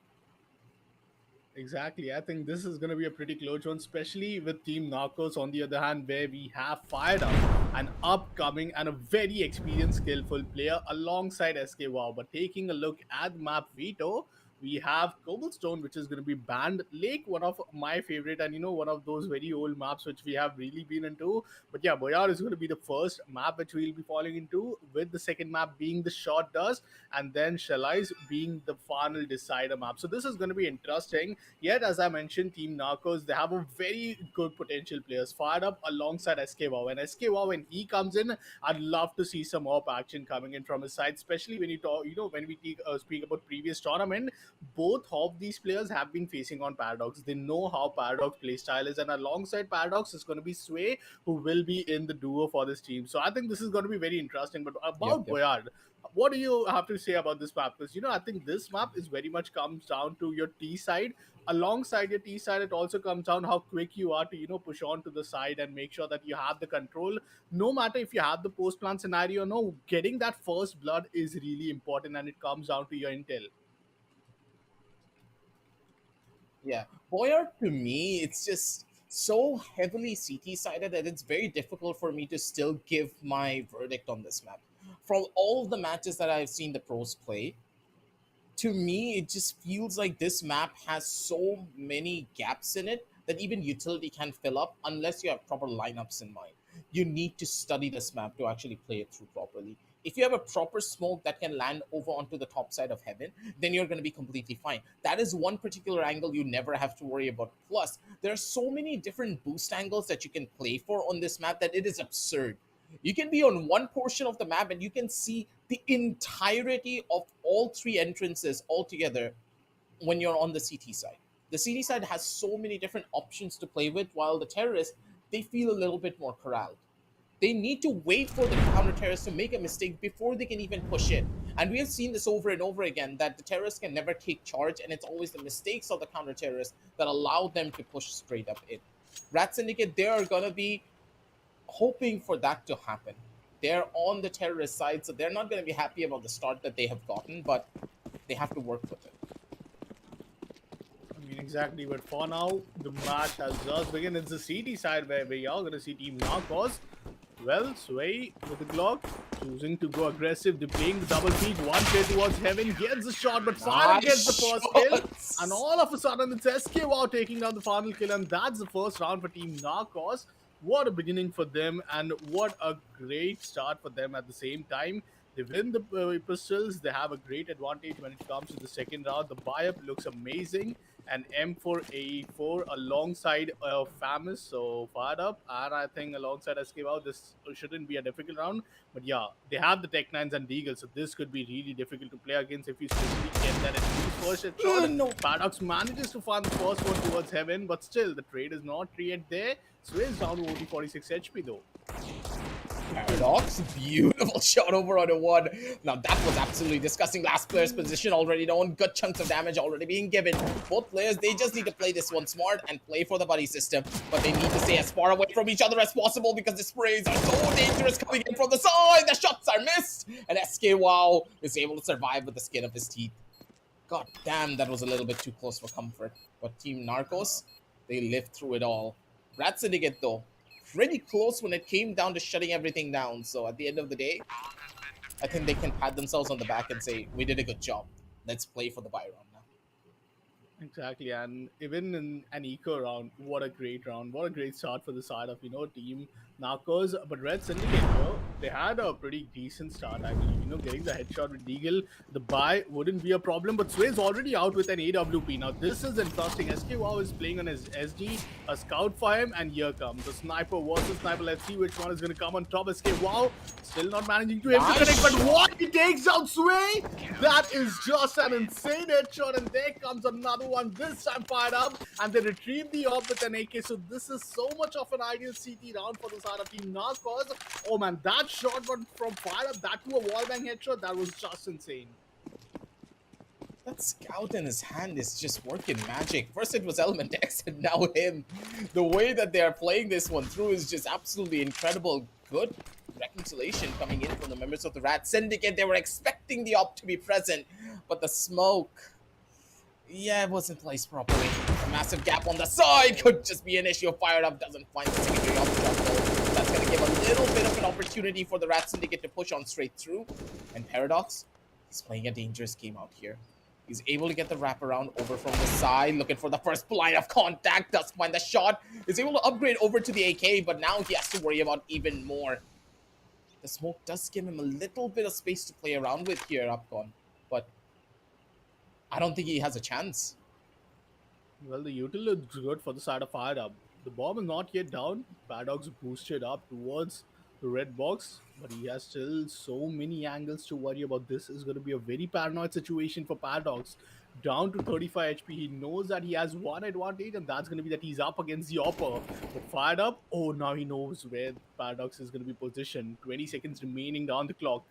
Exactly. I think this is going to be a pretty close one, especially with Team Narcos on the other hand, where we have fired up an upcoming and a very experienced, skillful player alongside SK Wow. But taking a look at the map Veto, we have Cobblestone, which is going to be banned. Lake, one of my favorite, and one of those very old maps which we have really been into. But yeah, Boyard is going to be the first map which we'll be falling into, with the second map being the short dust, and then Chalice being the final decider map. So this is going to be interesting. Yet, as I mentioned, Team Narcos, they have a very good potential players fired up alongside SK Wow. And SK Wow, when he comes in, I'd love to see some more action coming in from his side, especially when you talk, when we speak about previous tournament. Both of these players have been facing on Paradox. They know how Paradox playstyle is, and alongside Paradox is going to be Sway, who will be in the duo for this team. So I think this is going to be very interesting. But about Boyard, what do you have to say about this map? Because I think this map is very much comes down to your T side. Alongside your T side, it also comes down how quick you are to push on to the side and make sure that you have the control. No matter if you have the post plant scenario or no, getting that first blood is really important, and it comes down to your intel. Yeah. Boyard, to me, it's just so heavily CT sided that it's very difficult for me to still give my verdict on this map. From all of the matches that I've seen the pros play, to me, it just feels like this map has so many gaps in it that even utility can't fill up unless you have proper lineups in mind. You need to study this map to actually play it through properly. If you have a proper smoke that can land over onto the top side of heaven, then you're going to be completely fine. That is one particular angle you never have to worry about. Plus, there are so many different boost angles that you can play for on this map that it is absurd. You can be on one portion of the map and you can see the entirety of all three entrances altogether when you're on the CT side. The CT side has so many different options to play with, while the terrorists, they feel a little bit more corralled. They need to wait for the counter terrorists to make a mistake before they can even push in. And we have seen this over and over again, that the terrorists can never take charge, and it's always the mistakes of the counter terrorists that allow them to push straight up in. Rat Syndicate, they are going to be hoping for that to happen. They're on the terrorist side, so they're not going to be happy about the start that they have gotten, but they have to work with it. I mean, exactly. But for now, the match has just begun. It's the CT side where we are going to see Team Narcos. Well, Sway with the Glock, choosing to go aggressive. They're playing the double peak. One play towards heaven, gets the shot, but Fire gets the first kill. And all of a sudden, it's SK Wow taking down the final kill. And that's the first round for Team Narcos. What a beginning for them, and what a great start for them at the same time. They win the pistols. They have a great advantage when it comes to the second round. The buy-up looks amazing. And M4A4 alongside Famous, so fired up. And I think alongside SK Wow, this shouldn't be a difficult round. But yeah, they have the Tech 9s and Deagles, so this could be really difficult to play against if you simply get that at least first shot. No. Paradox manages to find the first one towards heaven, but still, the trade is not yet there. Sways down to only 46 HP though. Paradox, beautiful shot over on a one. Now that was absolutely disgusting. Last player's position already known. Good chunks of damage already being given. Both players, they just need to play this one smart and play for the buddy system. But they need to stay as far away from each other as possible because the sprays are so dangerous coming in from the side. The shots are missed. And SKWow is able to survive with the skin of his teeth. God damn, that was a little bit too close for comfort. But Team Narcos, they lived through it all. Rat Syndicate, though, pretty close when it came down to shutting everything down. So at the end of the day, I think they can pat themselves on the back and say, we did a good job. Let's play for the buy round now. Exactly, and even in an eco round, what a great round. What a great start for the side of, Team Narcos. But Red Syndicate, they had a pretty decent start, I believe. Getting the headshot with Deagle, the buy wouldn't be a problem. But Sway's already out with an AWP. Now, this is interesting. SKWow is playing on his SG, a scout for him, and here comes the sniper versus sniper. Let's see which one is going to come on top. SKWow still not managing to hit the connect, but what? He takes out Sway! That is just an insane headshot, and there comes another one, this time fired up, and they retrieve the op with an AK. So this is so much of an ideal CT round for the side of Team Narcos. Oh man, that shot from fire up, that to a wallbang headshot, that was just insane. That scout in his hand is just working magic. First it was Element X and now him. The way that they are playing this one through is just absolutely incredible. Good reconciliation coming in from the members of the Rat Syndicate. They were expecting the op to be present, but the smoke, yeah, it wasn't placed properly. A massive gap on the side could just be an issue. Fired Up doesn't find the secondary op jungle. That's going to give a little bit of an opportunity for the Rat Syndicate to push on straight through. And Paradox, he's playing a dangerous game out here. He's able to get the wraparound over from the side, looking for the first line of contact, does find the shot, is able to upgrade over to the AK, but now he has to worry about even more. The smoke does give him a little bit of space to play around with here, Upcon, but I don't think he has a chance. Well, the util looks good for the side of Fired Up. The bomb is not yet down. Paradox boosted up towards the red box, but he has still so many angles to worry about. This is going to be a very paranoid situation for Paradox. Down to 35 HP, he knows that he has one advantage, and that's going to be that he's up against the Opper. But Fired Up, oh, now he knows where Paradox is going to be positioned. 20 seconds remaining down the clock.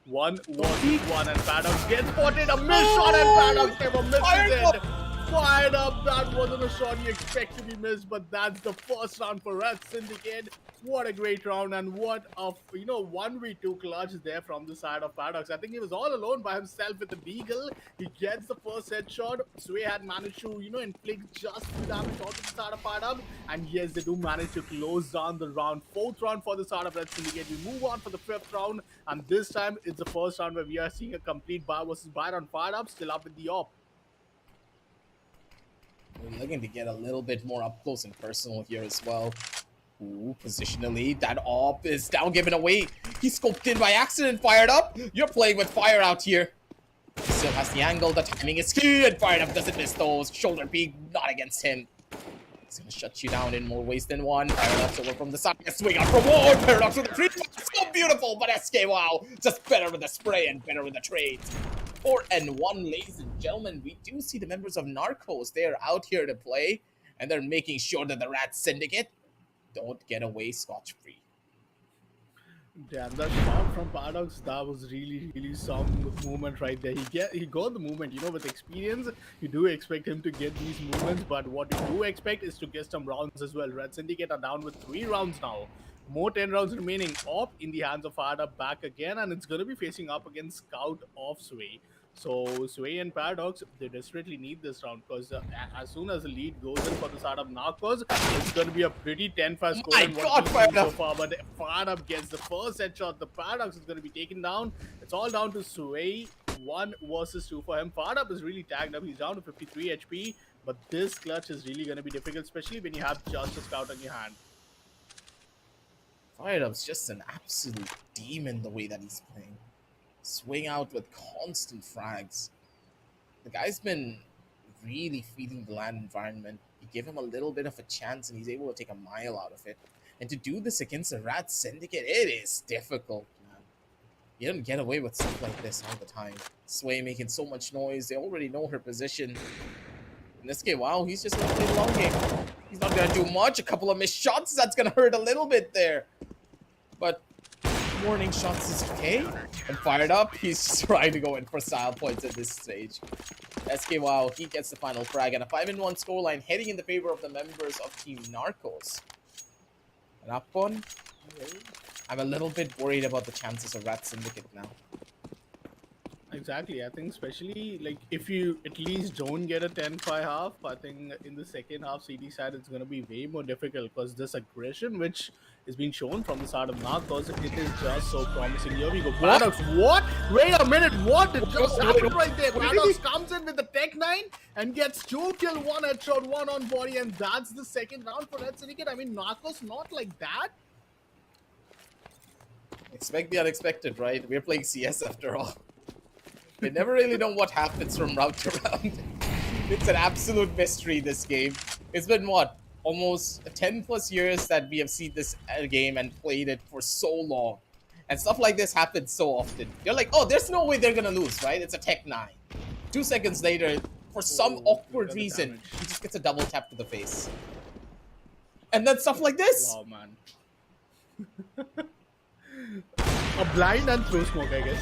One, and Paradox gets spotted. A miss shot, and Paradox never misses it. Fired Up, that wasn't a shot you expect to be missed, but that's the first round for Red Syndicate. What a great round, and what a 1v2 clutch there from the side of Paradox. I think he was all alone by himself with the Deagle. He gets the first headshot. Sway had managed to inflict just 2 damage onto the side of Fired Up, and yes, they do manage to close down the round. 4th round for the side of Red Syndicate. We move on for the 5th round, and this time it's the first round where we are seeing a complete buy versus buy on Fired Up, still up with the op. We're looking to get a little bit more up close and personal here as well. Ooh, positionally, that op is down, given away. He's scoped in by accident. Fired Up, you're playing with fire out here. He still has the angle, the timing is key, and Fired Up doesn't miss those. Shoulder peek, not against him. He's gonna shut you down in more ways than one. Paradox over from the side, swing out from one. Paradox with the 3, so beautiful, but SKWow just better with the spray and better with the trades. 4-1, ladies and gentlemen. We do see the members of Narcos. They are out here to play, and they're making sure that the Rat Syndicate don't get away scotch-free. Damn, that shot from Paradox, that was really some movement right there. He got the movement, with experience. You do expect him to get these movements, but what you do expect is to get some rounds as well. Red Syndicate are down with 3 rounds now. More 10 rounds remaining. Op in the hands of Fired Up back again, and it's going to be facing up against Scout of Sway. So Sway and Paradox, they desperately need this round, because as soon as the lead goes in for the side of Narcos, it's going to be a pretty 10-5 score. My God, Fired Up! So far, but Fired Up gets the first headshot. The Paradox is going to be taken down. It's all down to Sway. 1 versus 2 for him. Fired Up is really tagged up. He's down to 53 HP, but this clutch is really going to be difficult, especially when you have just a scout on your hand. Fired Up's just an absolute demon the way that he's playing. Swing out with constant frags. The guy's been really feeding the LAN environment. You give him a little bit of a chance and he's able to take a mile out of it. And to do this against the Rat Syndicate, it is difficult, man. You don't get away with stuff like this all the time. Sway making so much noise. They already know her position. In this game, wow, he's just going to play the long game. He's not going to do much. A couple of missed shots, that's going to hurt a little bit there. But warning shots is okay. And fired up, he's trying to go in for style points at this stage. SKWow, he gets the final frag and a 5-1 scoreline heading in the favor of the members of Team Narcos. And up one, I'm a little bit worried about the chances of Rat Syndicate now. Exactly. I think especially like if you at least don't get a 10-5 half, I think in the second half CD side it's gonna be way more difficult because this aggression which is being shown from the side of Narcos, it is just so promising. Here we go. Paradox, what? Wait a minute, what did just happen right there? Paradox comes in with the Tech 9 and gets 2 kill, 1 headshot, 1 on body, and that's the second round for Red Syndicate. I mean, Narcos not like that. Expect the unexpected, right? We're playing CS after all. We never really know what happens from round to round. It's an absolute mystery, this game. It's been, what, almost 10 plus years that we have seen this game and played it for so long. And stuff like this happens so often. You're like, oh, there's no way they're gonna lose, right? It's a Tech 9. 2 seconds later, for some awkward reason, he just gets a double tap to the face. And then stuff like this. Wow, man. A blind and throw smoke, I guess.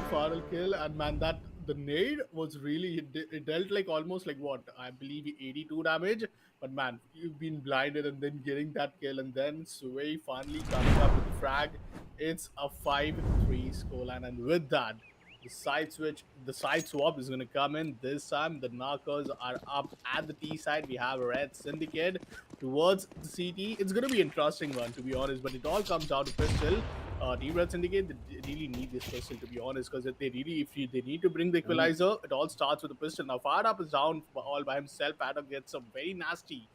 Final kill, and man, that the nade was really, it dealt like almost like what I believe 82 damage. But man, you've been blinded and then getting that kill, and then Sway finally coming up with the frag. It's a 5-3 scoreline, and with that, the side swap is going to come in. This time, the Narcos are up at the T side. We have a Red Syndicate towards the CT. It's going to be an interesting one, to be honest, but it all comes down to pistol. Team Red Syndicate, they really need this pistol, to be honest, because if they need to bring the equalizer, it all starts with the pistol. Now, Fired Up is down all by himself. Fired Up gets a very nasty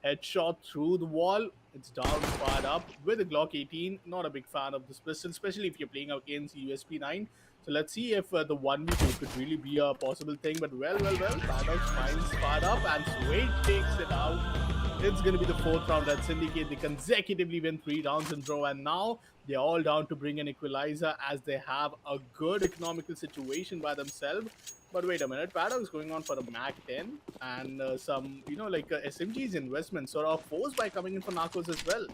headshot through the wall. It's down, Fired Up with a Glock 18. Not a big fan of this pistol, especially if you're playing against USP 9. So let's see if the 1v2 could really be a possible thing. But well, Fired finds Fired Up and Sway takes it out. It's going to be the 4th round. Red Syndicate, they consecutively win 3 rounds in a row, and now they're all down to bring an equalizer as they have a good economical situation by themselves. But wait a minute, Paradox going on for a Mac 10 and some, like SMG's investment sort of forced by coming in for Narcos as well.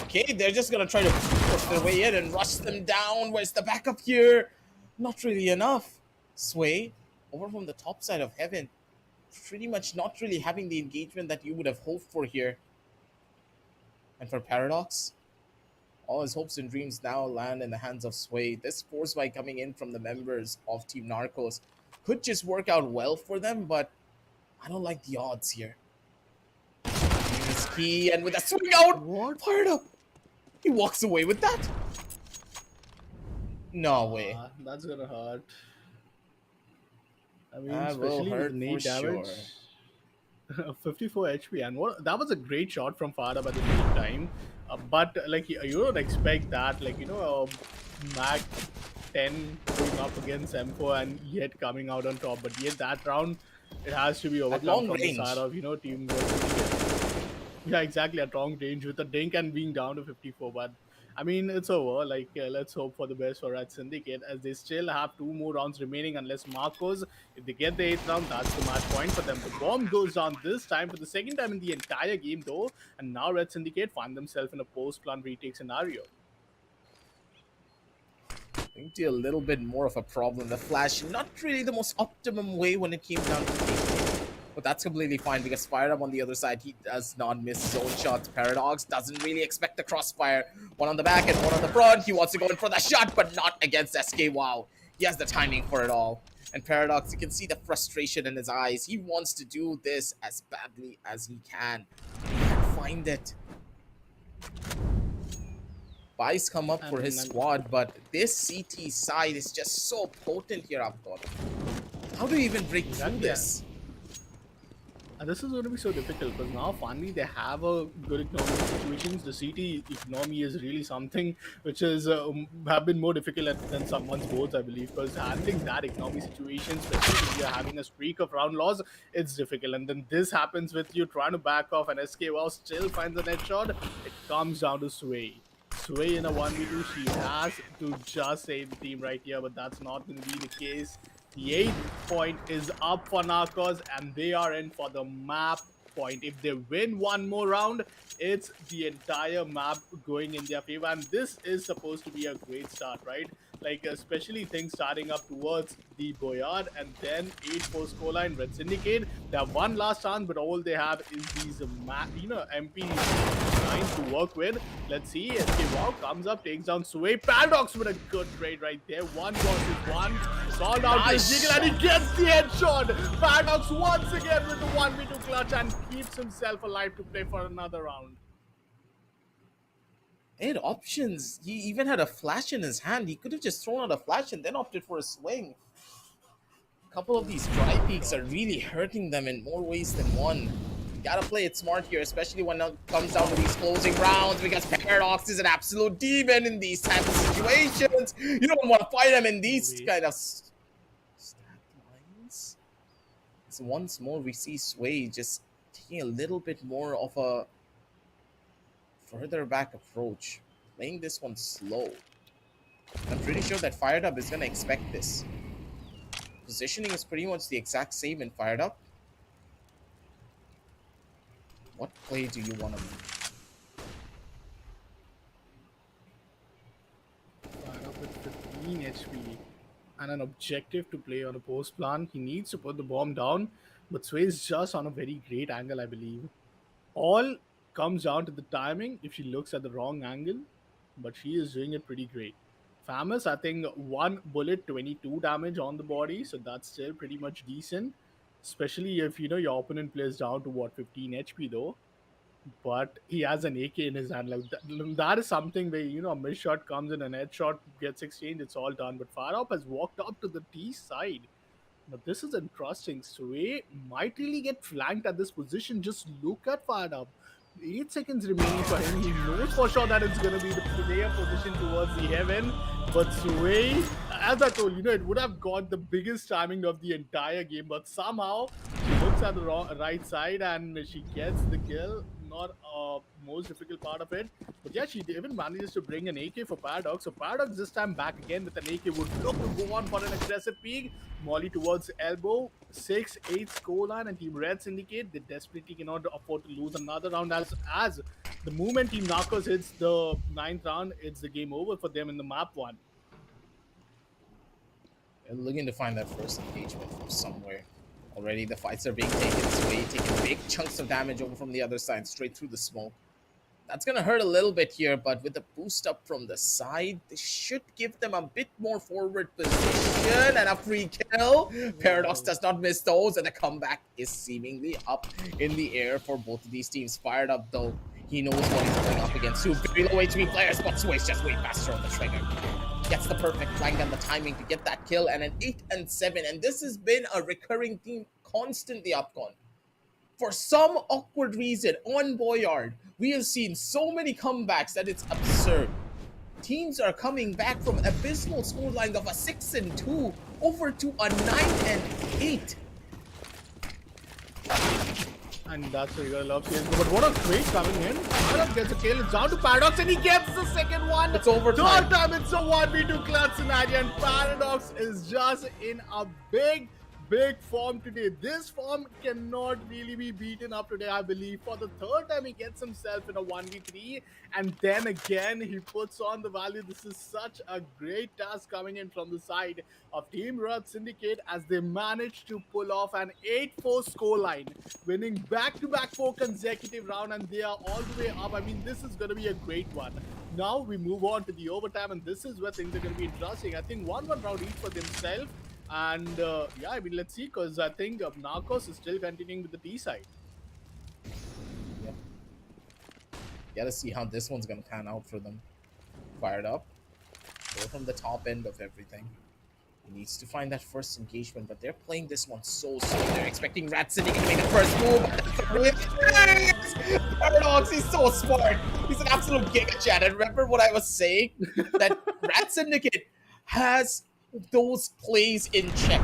Okay, they're just gonna try to push their way in and rush them down. Where's the backup here? Not really enough. Sway, over from the top side of heaven. Pretty much not really having the engagement that you would have hoped for here. And for Paradox, all his hopes and dreams now land in the hands of Sway. This force by coming in from the members of Team Narcos could just work out well for them, but I don't like the odds here. He's key, and with a swing out, What? Fired Up. He walks away with that. No way. That's gonna hurt. I mean, That will especially hurt with knee for damage. sure. 54 HP, and that was a great shot from Fired Up at the same time. But like you don't expect that, like Mac 10 going up against M4 and yet coming out on top. But yet that round, it has to be overcome long from range. the side of Team Versus. Yeah, exactly, at long range with the dink and being down to 54. But I mean, it's over. Like, let's hope for the best for Red Syndicate as they still have 2 more rounds remaining. Unless Marcos, if they get the 8th round, that's the match point for them. The bomb goes down this time for the second time in the entire game, though. And now Red Syndicate find themselves in a post-plan retake scenario. I think a little bit more of a problem. The flash, not really the most optimum way when it came down to the but that's completely fine because Fired Up on the other side, he does not miss his own shots. Paradox doesn't really expect the crossfire. One on the back and one on the front. He wants to go in for the shot, but not against SKWow. He has the timing for it all. And Paradox, you can see the frustration in his eyes. He wants to do this as badly as he can. He can't find it. Buys come up for his squad, but this CT side is just so potent here, Abdul. How do you even break through this? And this is going to be so difficult because now finally they have a good economic situations. The CT economy is really something which is have been more difficult than someone's boards, I believe, because handling that economy situation, especially if you're having a streak of round loss, it's difficult. And then this happens with you trying to back off and SKWow still finds a net shot. It comes down to Sway. Sway in a 1v2, she has to just save the team right here, but that's not going to be the case. The 8th point is up for Narcos, and they are in for the map point. If they win one more round, it's the entire map going in their favor. And this is supposed to be a great start, right? Like, especially things starting up towards the Boyard and then 8-4 scoreline, Red Syndicate. They have one last chance, but all they have is these, MP9 to work with. Let's see. SK Wow comes up, takes down Sway. Paradox with a good trade right there. One versus one. Called out to Jiggle and he gets the headshot. Paradox once again with the 1v2 clutch and keeps himself alive to play for another round. They had options. He even had a flash in his hand. He could have just thrown out a flash and then opted for a swing. A couple of these dry peaks are really hurting them in more ways than one. You gotta play it smart here, especially when it comes down to these closing rounds, because Paradox is an absolute demon in these types of situations. You don't want to fight him in these kind of stat lines. So once more, we see Sway just taking a little bit more of a further back approach, playing this one slow. I'm pretty sure that Fired Up is going to expect this. Positioning is pretty much the exact same in Fired Up. What play do you want to make? Fired Up with 15 HP and an objective to play on a post plan. He needs to put the bomb down, but Sway is just on a very great angle, I believe. All comes down to the timing if she looks at the wrong angle, but she is doing it pretty great. Famous, I think one bullet, 22 damage on the body, so that's still pretty much decent, especially if your opponent plays down to what, 15 HP though. But he has an AK in his hand. Like that is something where a miss shot comes in, an headshot gets exchanged, it's all done. But Farop has walked up to the T side. But this is interesting. Sway might really get flanked at this position. Just look at Fired Up. 8 seconds remaining for him. He knows for sure that it's going to be the player position towards the heaven. But Sway, as I told you, it would have got the biggest timing of the entire game. But somehow, she looks at the right side and she gets the kill. Not most difficult part of it. But yeah, she even manages to bring an AK for Paradox. So Paradox this time back again with an AK would look to go on for an aggressive peek. Molly towards elbow. 6-8 scoreline, and Team Red Syndicate, they desperately cannot afford to lose another round as the moment Team Narcos hits the 9th round, it's the game over for them in the map one. They're looking to find that first engagement from somewhere. Already the fights are being taken away, taking big chunks of damage over from the other side, straight through the smoke. That's going to hurt a little bit here, but with the boost up from the side, this should give them a bit more forward position and a free kill. Paradox does not miss those, and the comeback is seemingly up in the air for both of these teams. Fired Up, though, he knows what he's going up against. Two very low HP players, but Sway's just way faster on the trigger. Gets the perfect flank and the timing to get that kill, and an 8-7, and this has been a recurring theme constantly upcon. For some awkward reason, on Boyard, we have seen so many comebacks that it's absurd. Teams are coming back from abysmal scorelines of a 6-2 over to a 9-8. And that's what you're gonna love CSGO. But what a trade coming in. Paradox gets a kill. It's down to Paradox and he gets the second one. It's overtime. Third time it's a 1v2 clutch scenario, and Paradox is just in a big form today. This form cannot really be beaten up today, I believe. For the third time, he gets himself in a 1v3, and then again, he puts on the value. This is such a great task coming in from the side of Team Red Syndicate as they manage to pull off an 8-4 scoreline, winning back-to-back 4 consecutive rounds, and they are all the way up. I mean, this is going to be a great one. Now we move on to the overtime, and this is where things are going to be interesting. I think 1-1 round each for themselves. And yeah, I mean, let's see, because I think Narcos is still continuing with the T side. Yeah. Gotta see how this one's gonna pan out for them. Fired Up. Go from the top end of everything. He needs to find that first engagement, but they're playing this one so slow. They're expecting Rat Syndicate to make the first move. Paradox, he's so smart. He's an absolute giga chat. And remember what I was saying? That Rat Syndicate has those plays in check.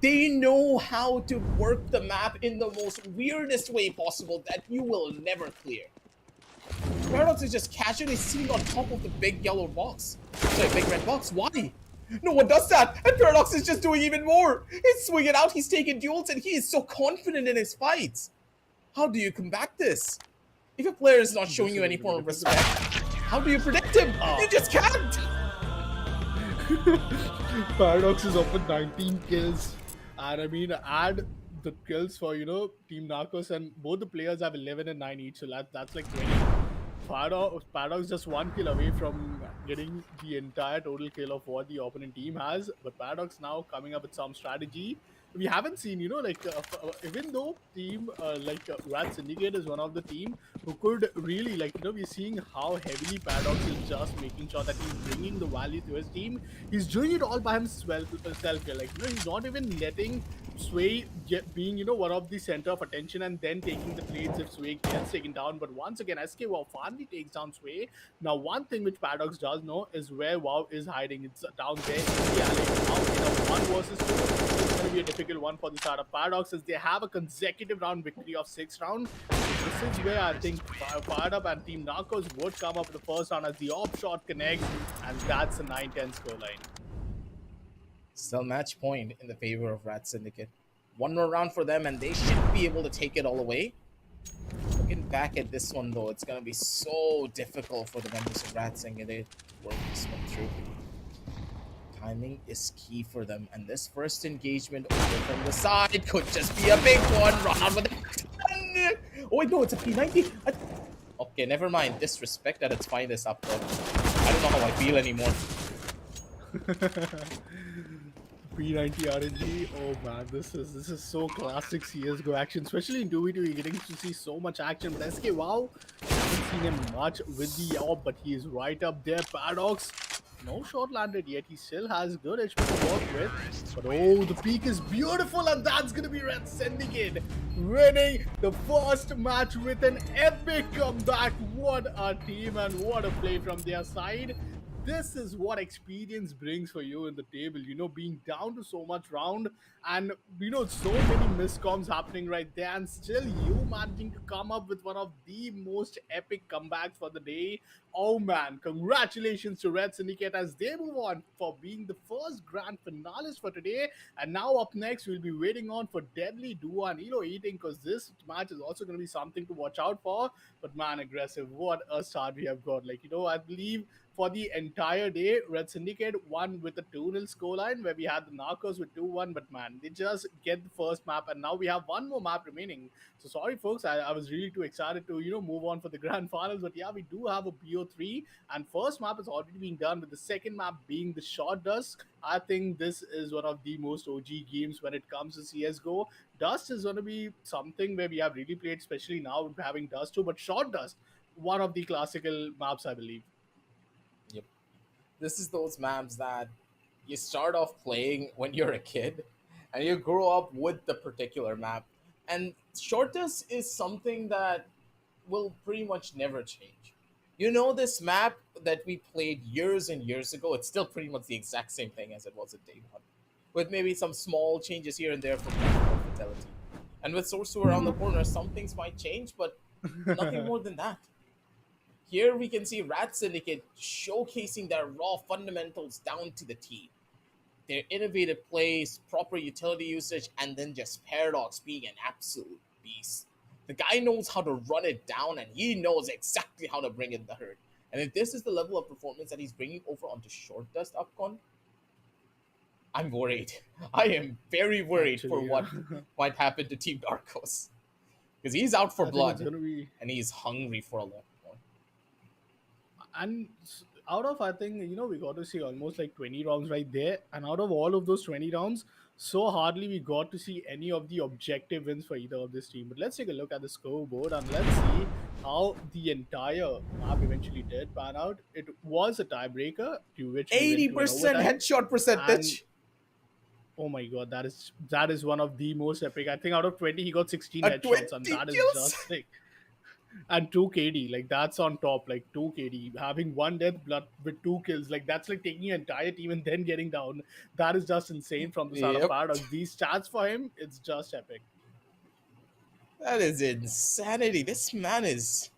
They know how to work the map in the most weirdest way possible that you will never clear. Paradox is just casually sitting on top of the big yellow box. Sorry, big red box. Why? No one does that, and Paradox is just doing even more. He's swinging out, he's taking duels, and he is so confident in his fights. How do you combat this? If a player is not showing This you is any going to be form of difficult. respect, how do you predict him? You Oh. just can't! Paradox is up with 19 kills. And I mean, add the kills for, Team Narcos, and both the players have 11 and 9 each. So that's like 20. Paradox just one kill away from getting the entire total kill of what the opponent team has. But Paradox now coming up with some strategy. We haven't seen, even though team Rat Syndicate is one of the team who could really, we're seeing how heavily Paradox is just making sure that he's bringing the value to his team. He's doing it all by himself here. He's not even letting Sway being, one of the center of attention and then taking the trades if Sway gets taken down. But once again, SK WoW finally takes down Sway. Now, one thing which Paradox does know is where WoW is hiding. It's down there in the alley. Now, in a 1 versus 2, it's going to be a difficult one for the start of Paradox, as they have a consecutive round victory of 6 rounds. This is where I think Fired Up and Team Narcos would come up with the first round as the op shot connects, and that's a 9-10 scoreline. Still match point in the favor of Rat Syndicate. One more round for them, and they should be able to take it all away. Looking back at this one, though, it's going to be so difficult for the members of Rat Syndicate to work this one through. Timing is key for them, and this first engagement over from the side could just be a big one. Round with it. Oh, wait, no, it's a P90. Okay, never mind. Disrespect at its finest up there. I don't know how I feel anymore. P90 RNG. Oh man, this is so classic CSGO action, especially in 2v2. You're getting to see so much action. But SK WoW, haven't seen him much with the AWP, but he is right up there. Paradox, no shot landed yet. He still has good HP to work with. But oh, the peak is beautiful, and that's gonna be Red Syndicate winning the first match with an epic comeback. What a team and what a play from their side. This is what experience brings for you in the table, being down to so much round and, so many miscoms happening right there, and still you managing to come up with one of the most epic comebacks for the day. Oh man, congratulations to Red Syndicate as they move on for being the first grand finalist for today. And now up next, we'll be waiting on for Deadly Duo and Elo Eating, because this match is also going to be something to watch out for. But man, aggressive, what a start we have got. I believe for the entire day, Red Syndicate won with a 2-0 scoreline, where we had the Narcos with 2-1, but man, they just get the first map, and now we have one more map remaining. So sorry, folks, I was really too excited to, move on for the grand finals, but yeah, we do have a BO3, and first map is already being done, with the second map being the Short Dust. I think this is one of the most OG games when it comes to CSGO. Dust is going to be something where we have really played, especially now having Dust too, but Short Dust, one of the classical maps, I believe. Yep. This is those maps that you start off playing when you're a kid and you grow up with the particular map. And Shortest is something that will pretty much never change. This map that we played years and years ago, it's still pretty much the exact same thing as it was at day one, with maybe some small changes here and there for fidelity. And with Source 2 around the corner, some things might change, but nothing more than that. Here we can see Rat Syndicate showcasing their raw fundamentals down to the T. Their innovative plays, proper utility usage, and then just Paradox being an absolute beast. The guy knows how to run it down, and he knows exactly how to bring in the herd. And if this is the level of performance that he's bringing over onto Short Dust Upcon, I'm worried. I am very worried for what might happen to Team Darkos. Because he's out for blood, and he's hungry for a lot more. And out of, I think, we got to see almost like 20 rounds right there. And out of all of those 20 rounds, so hardly we got to see any of the objective wins for either of this team. But let's take a look at the scoreboard and let's see how the entire map eventually did pan out. It was a tiebreaker, to which 80% headshot percentage. Oh my god, that is one of the most epic. I think out of 20, he got 16 headshots, and that is just sick. And 2 KD, like that's on top, like 2 KD. Having 1 death blood with 2 kills, like that's like taking an entire team and then getting down. That is just insane from the start of Paradox. These stats for him, it's just epic. That is insanity. This man is...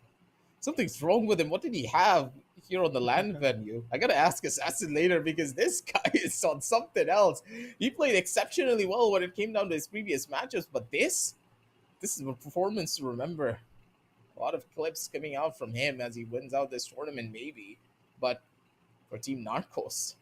Something's wrong with him. What did he have here on the LAN venue? I gotta ask Assassin later, because this guy is on something else. He played exceptionally well when it came down to his previous matches, but this? This is a performance to remember. A lot of clips coming out from him as he wins out this tournament, maybe. But for Team Narcos,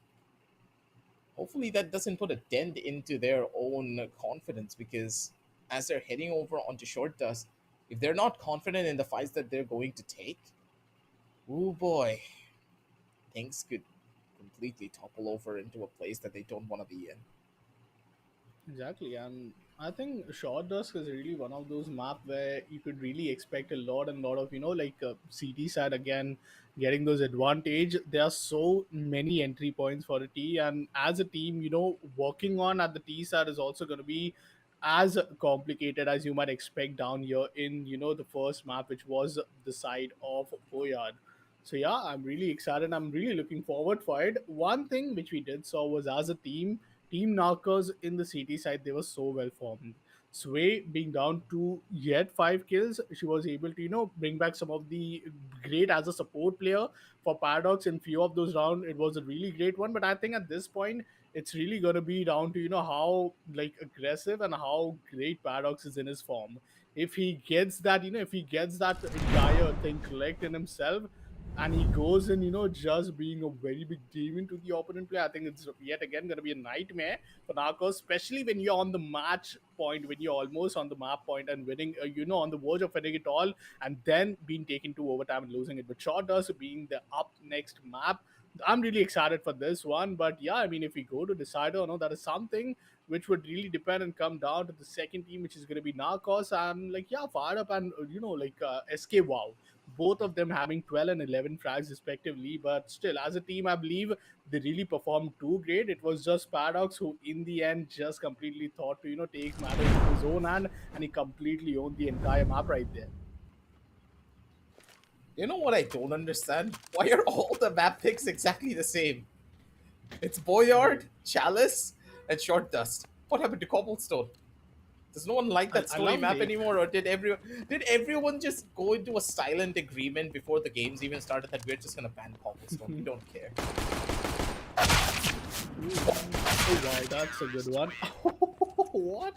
hopefully that doesn't put a dent into their own confidence because as they're heading over onto short dust, if they're not confident in the fights that they're going to take, oh boy, things could completely topple over into a place that they don't want to be in. Exactly, and I think Short Dusk is really one of those maps where you could really expect a lot and lot of CT side again getting those advantage. There are so many entry points for a T, and as a team, working on at the T side is also going to be as complicated as you might expect down here in the first map, which was the side of Boyard. So yeah, I'm really excited. I'm really looking forward for it. One thing which we did saw was as a team, Team Narcos in the CT side, they were so well formed. Sway being down to yet 5 kills, she was able to, bring back some of the great as a support player for Paradox in few of those rounds. It was a really great one. But I think at this point, it's really gonna be down to how like aggressive and how great Paradox is in his form. If he gets that, if he gets that entire thing correct in himself, and he goes in, just being a very big demon to the opponent player. I think it's yet again going to be a nightmare for Narcos, especially when you're on the match point, when you're almost on the map point and winning, on the verge of winning it all, and then being taken to overtime and losing it. But Short Dust being the up next map, I'm really excited for this one. But yeah, I mean, if we go to Decider, that is something which would really depend and come down to the second team, which is going to be Narcos. And like, yeah, fired up and, SK Wow, both of them having 12 and 11 frags respectively. But still, as a team, I believe they really performed too great. It was just Paradox who, in the end, just completely thought to take matters into his own hand, and he completely owned the entire map right there. You know what I don't understand? Why are all the map picks exactly the same? It's Boyard, Chalice, and Short Dust. What happened to Cobblestone? Does no one like that I story love map Lake. anymore, or did everyone just go into a silent agreement before the games even started that we're just gonna ban Cobblestone? We don't care. Oh wow, that's a good one. What?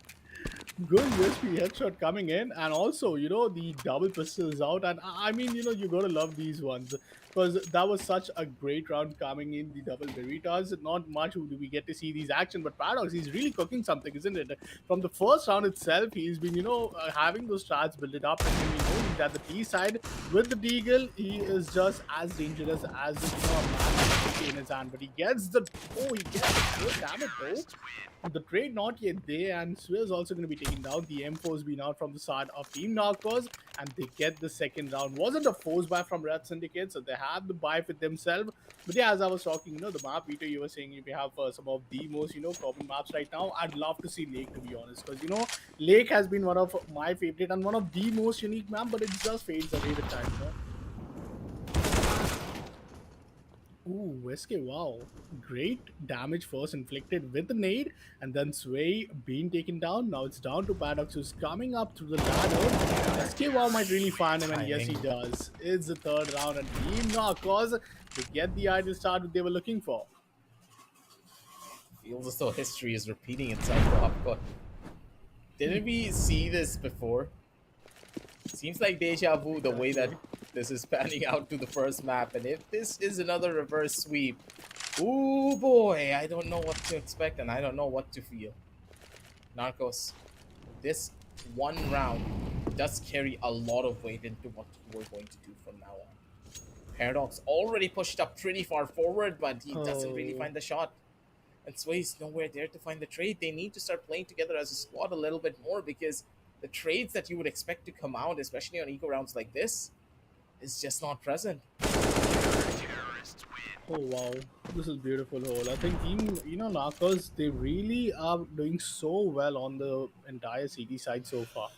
Good USP headshot coming in, and also the double pistols out, and I mean you gotta love these ones because that was such a great round coming in the double Veritas. Not much do we get to see these action, but Paradox, he's really cooking something, isn't it? From the first round itself, he's been having those strats build it up, and then we know he's at the T side with the Deagle. He is just as dangerous as a man in his hand, but he gets the he gets the good damage though. The trade not yet there, and Sway is also going to be taken down. The M4's been out from the side of Team Narcos, and they get the second round. Wasn't a force buy from Red Syndicate, so they have the buy for themselves. But yeah, as I was talking, the map, Peter, you were saying if you have some of the most, common maps right now, I'd love to see Lake, to be honest, because, Lake has been one of my favorite and one of the most unique map, but it just fades away with time. Ooh, SK, wow. Great damage first inflicted with the nade, and then Sway being taken down. Now it's down to Paradox, who's coming up through the ladder. SK, wow, might really find him, and yes, he does. It's the third round, and Team Narcos, they get the ideal start that they were looking for. Feels as though history is repeating itself for Hopcott. Didn't we see this before? Seems like deja vu the way that this is panning out to the first map, and if this is another reverse sweep, ooh boy, I don't know what to expect and I don't know what to feel. Narcos, this one round does carry a lot of weight into what we're going to do from now on. Paradox already pushed up pretty far forward, but he doesn't really find the shot. And Sway's nowhere there to find the trade. They need to start playing together as a squad a little bit more, because the trades that you would expect to come out, especially on eco rounds like this, is just not present. Oh wow, this is beautiful hole. I think Team Narcos, they really are doing so well on the entire CD side so far.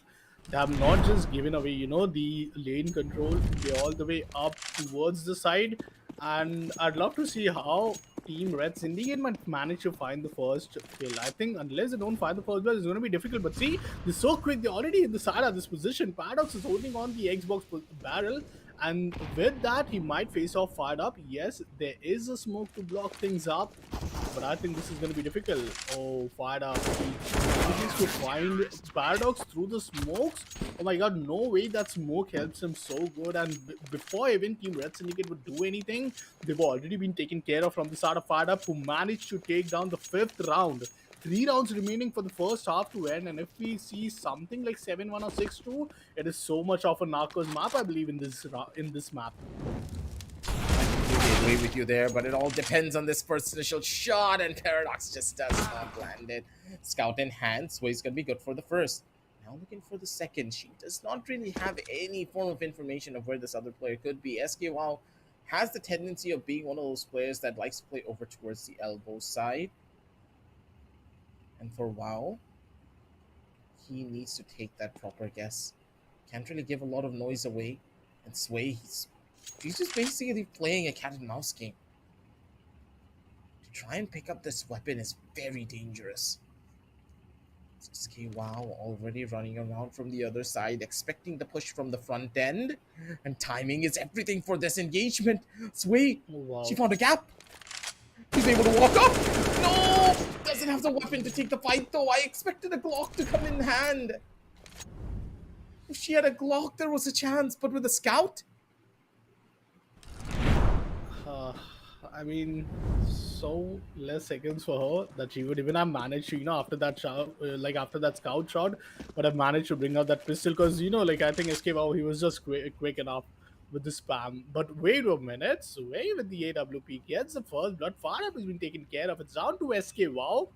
They have not just given away the lane control, they're all the way up towards the side, and I'd love to see how Team Red Syndicate might manage to find the first kill. I think unless they don't find the first kill, it's going to be difficult. But see, they're so quick. They're already in the side of this position. Paradox is holding on the Xbox barrel. And with that, he might face off fired up. Yes, there is a smoke to block things up. but I think this is going to be difficult. Oh, fired up. He manages to find Paradox through the smokes. Oh my god, no way that smoke helps him so good. And before even Team Red Syndicate would do anything, they've already been taken care of from the start of fired up, who managed to take down the 5th round. 3 rounds remaining for the first half to end, and if we see something like 7-1 or 6-2, it is so much of a Narcos map, I believe, in this map. I completely agree with you there, but it all depends on this first initial shot, and Paradox just does not land it. Scout in hand, Sway's gonna be good for the first. Now looking for the second. She does not really have any form of information of where this other player could be. SKWow has the tendency of being one of those players that likes to play over towards the elbow side. And for WoW, he needs to take that proper guess. Can't really give a lot of noise away. And Sway, he's just basically playing a cat and mouse game. To try and pick up this weapon is very dangerous. SKWow already running around from the other side, expecting the push from the front end. And timing is everything for this engagement. Sway, Oh, wow. she found a gap. She's able to walk up. No! Doesn't have the weapon to take the fight though. I expected a Glock to come in hand. If she had a Glock, there was a chance. But with a Scout? I mean, so less seconds for her that she would even have managed to, after that shot, after that scout shot, but have managed to bring out that pistol because, I think SKWow, he was just quick enough with the spam. But wait a minute, Sway with the AWP gets the first blood. Fire up has been taken care of. It's down to SKWow.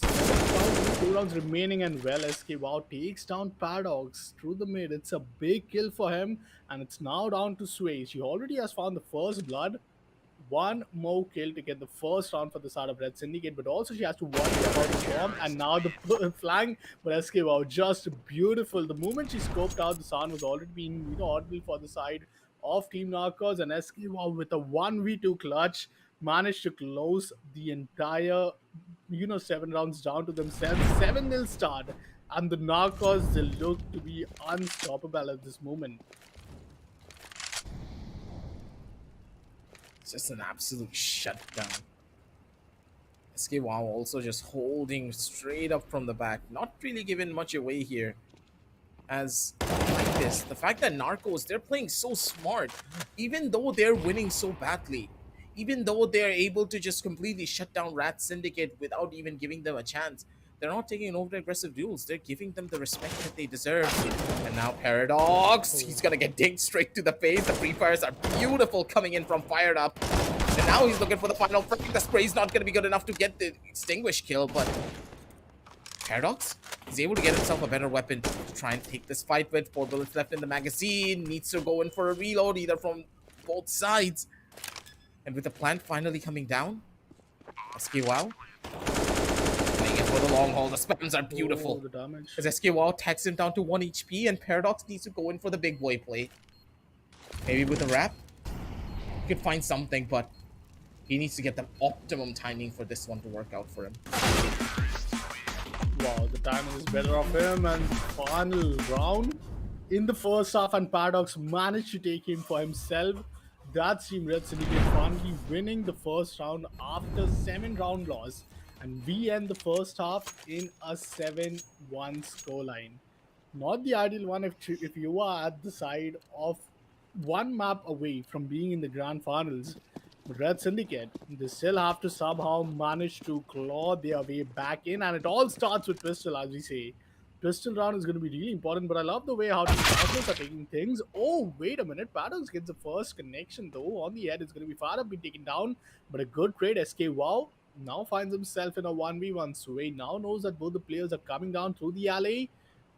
2 rounds remaining, and SKWow takes down Paradox through the mid. It's a big kill for him, and it's now down to Sway. She already has found the first blood. One more kill to get the first round for the start of Red Syndicate, but also she has to worry about the bomb, and now the flank. But SKWow, just beautiful. The moment she scoped out, the sound was already being audible for the side of Team Narcos, and SKWow with a 1v2 clutch managed to close the entire 7 rounds down to themselves. 7-0 start, and the Narcos, they look to be unstoppable at this moment. Just an absolute shutdown. SKWow also just holding straight up from the back, not really giving much away here. As like this, the fact that Narcos, they're playing so smart, even though they're winning so badly, even though they're able to just completely shut down Rat Syndicate without even giving them a chance. They're not taking over aggressive duels. They're giving them the respect that they deserve. And now Paradox, he's gonna get dinked straight to the face. The free fires are beautiful coming in from Fired Up. And now he's looking for the final frag. The spray's not gonna be good enough to get the extinguish kill, but Paradox is able to get himself a better weapon to try and take this fight with. 4 bullets left in the magazine. Needs to go in for a reload either from both sides. And with the plant finally coming down, SKWow playing it for the long haul. The spams are beautiful. The damage. As SKWow tags him down to 1 HP, and Paradox needs to go in for the big boy play. Maybe with a wrap, he could find something, but he needs to get the optimum timing for this one to work out for him. Wow, the timing is better of him, and final round in the first half, and Paradox managed to take him for himself. That's Team Red Syndicate finally winning the first round after 7-round loss, and we end the first half in a 7-1 scoreline. Not the ideal one if you are at the side of one map away from being in the grand finals. But Red Syndicate, they still have to somehow manage to claw their way back in, and it all starts with Pistol, as we say. Pistol round is going to be really important, but I love the way how the Paradox are taking things. Oh, wait a minute. Paradox gets the first connection, though. On the head, it's going to be Fired Up, being taken down, but a good trade. SKWow now finds himself in a 1v1. Sway now knows that both the players are coming down through the alley.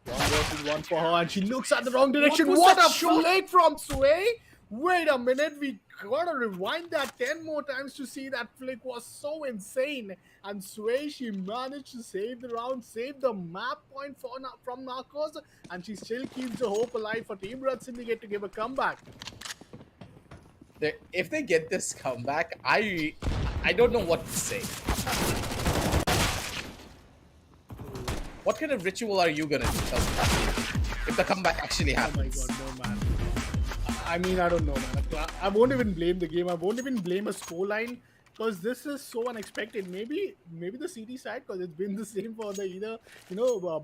1 versus 1 for her, and she looks at the wrong direction. What a flick from Sway! Wait a minute, we gotta rewind that 10 more times to see that flick was so insane. And Sway, she managed to save the round, save the map point from Narcos, and she still keeps the hope alive for Team Red Syndicate to give a comeback. If they get this comeback, I don't know what to say. What kind of ritual are you gonna do if the comeback actually happens? Oh my god, no man. I mean, I don't know, man. I won't even blame the game. I won't even blame a scoreline, because this is so unexpected. Maybe the CT side, because it's been the same for the either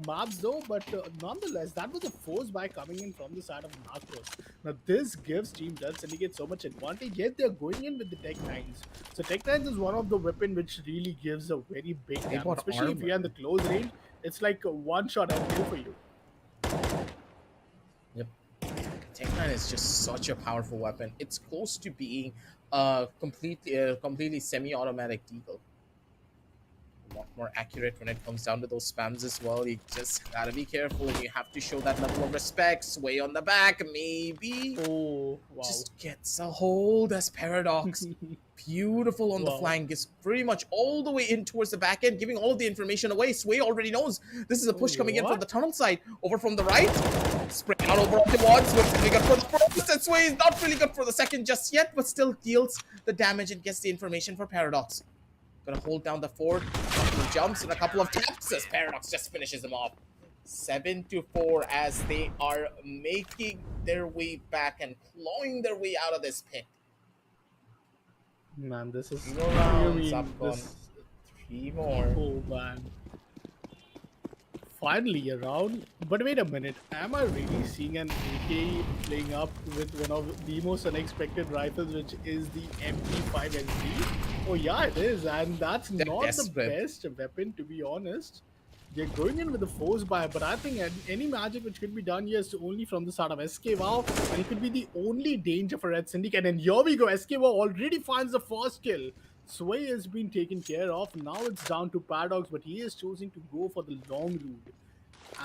maps though. But nonetheless, that was a force by coming in from the side of Narcos. Now this gives Team Red Syndicate so much advantage. Yet they're going in with the Tech Nines. So Tech Nines is one of the weapon which really gives a very big They damage, bought especially if you're in the armor. close range. It's like a one shot and kill for you. Yep. Tech 9 is just such a powerful weapon. It's close to being completely semi-automatic deagle. A lot more accurate when it comes down to those spams as well. You just gotta be careful and you have to show that level of respect. Sway on the back, maybe. Oh wow! Just gets a hold as Paradox. Beautiful on the Wow. flank, is pretty much all the way in towards the back end, giving all of the information away. Sway already knows this is a push coming in from What? the tunnel side. Over from the right, spray out over onto one. Sway's really good for the first, and Sway is not really good for the second just yet, but still deals the damage and gets the information for Paradox. Gonna hold down the fort, a couple of jumps and a couple of taps as Paradox just finishes them off. 7-4 as they are making their way back and clawing their way out of this pit. Man, this is. 3 What more do you rounds, mean? Upcon. This. 3 more. Oh man. Finally around. But wait a minute. Am I really seeing an AK playing up with one of the most unexpected rifles, which is the MP5 SD? Oh yeah, it is, and that's They're not the desperate. best weapon, to be honest. They're going in with the force buy, but I think any magic which could be done here is only from the side of SK Wow, and it could be the only danger for Red Syndicate. And here we go, SK Wow already finds the first kill. Sway has been taken care of. Now it's down to Paradox, but he is choosing to go for the long route.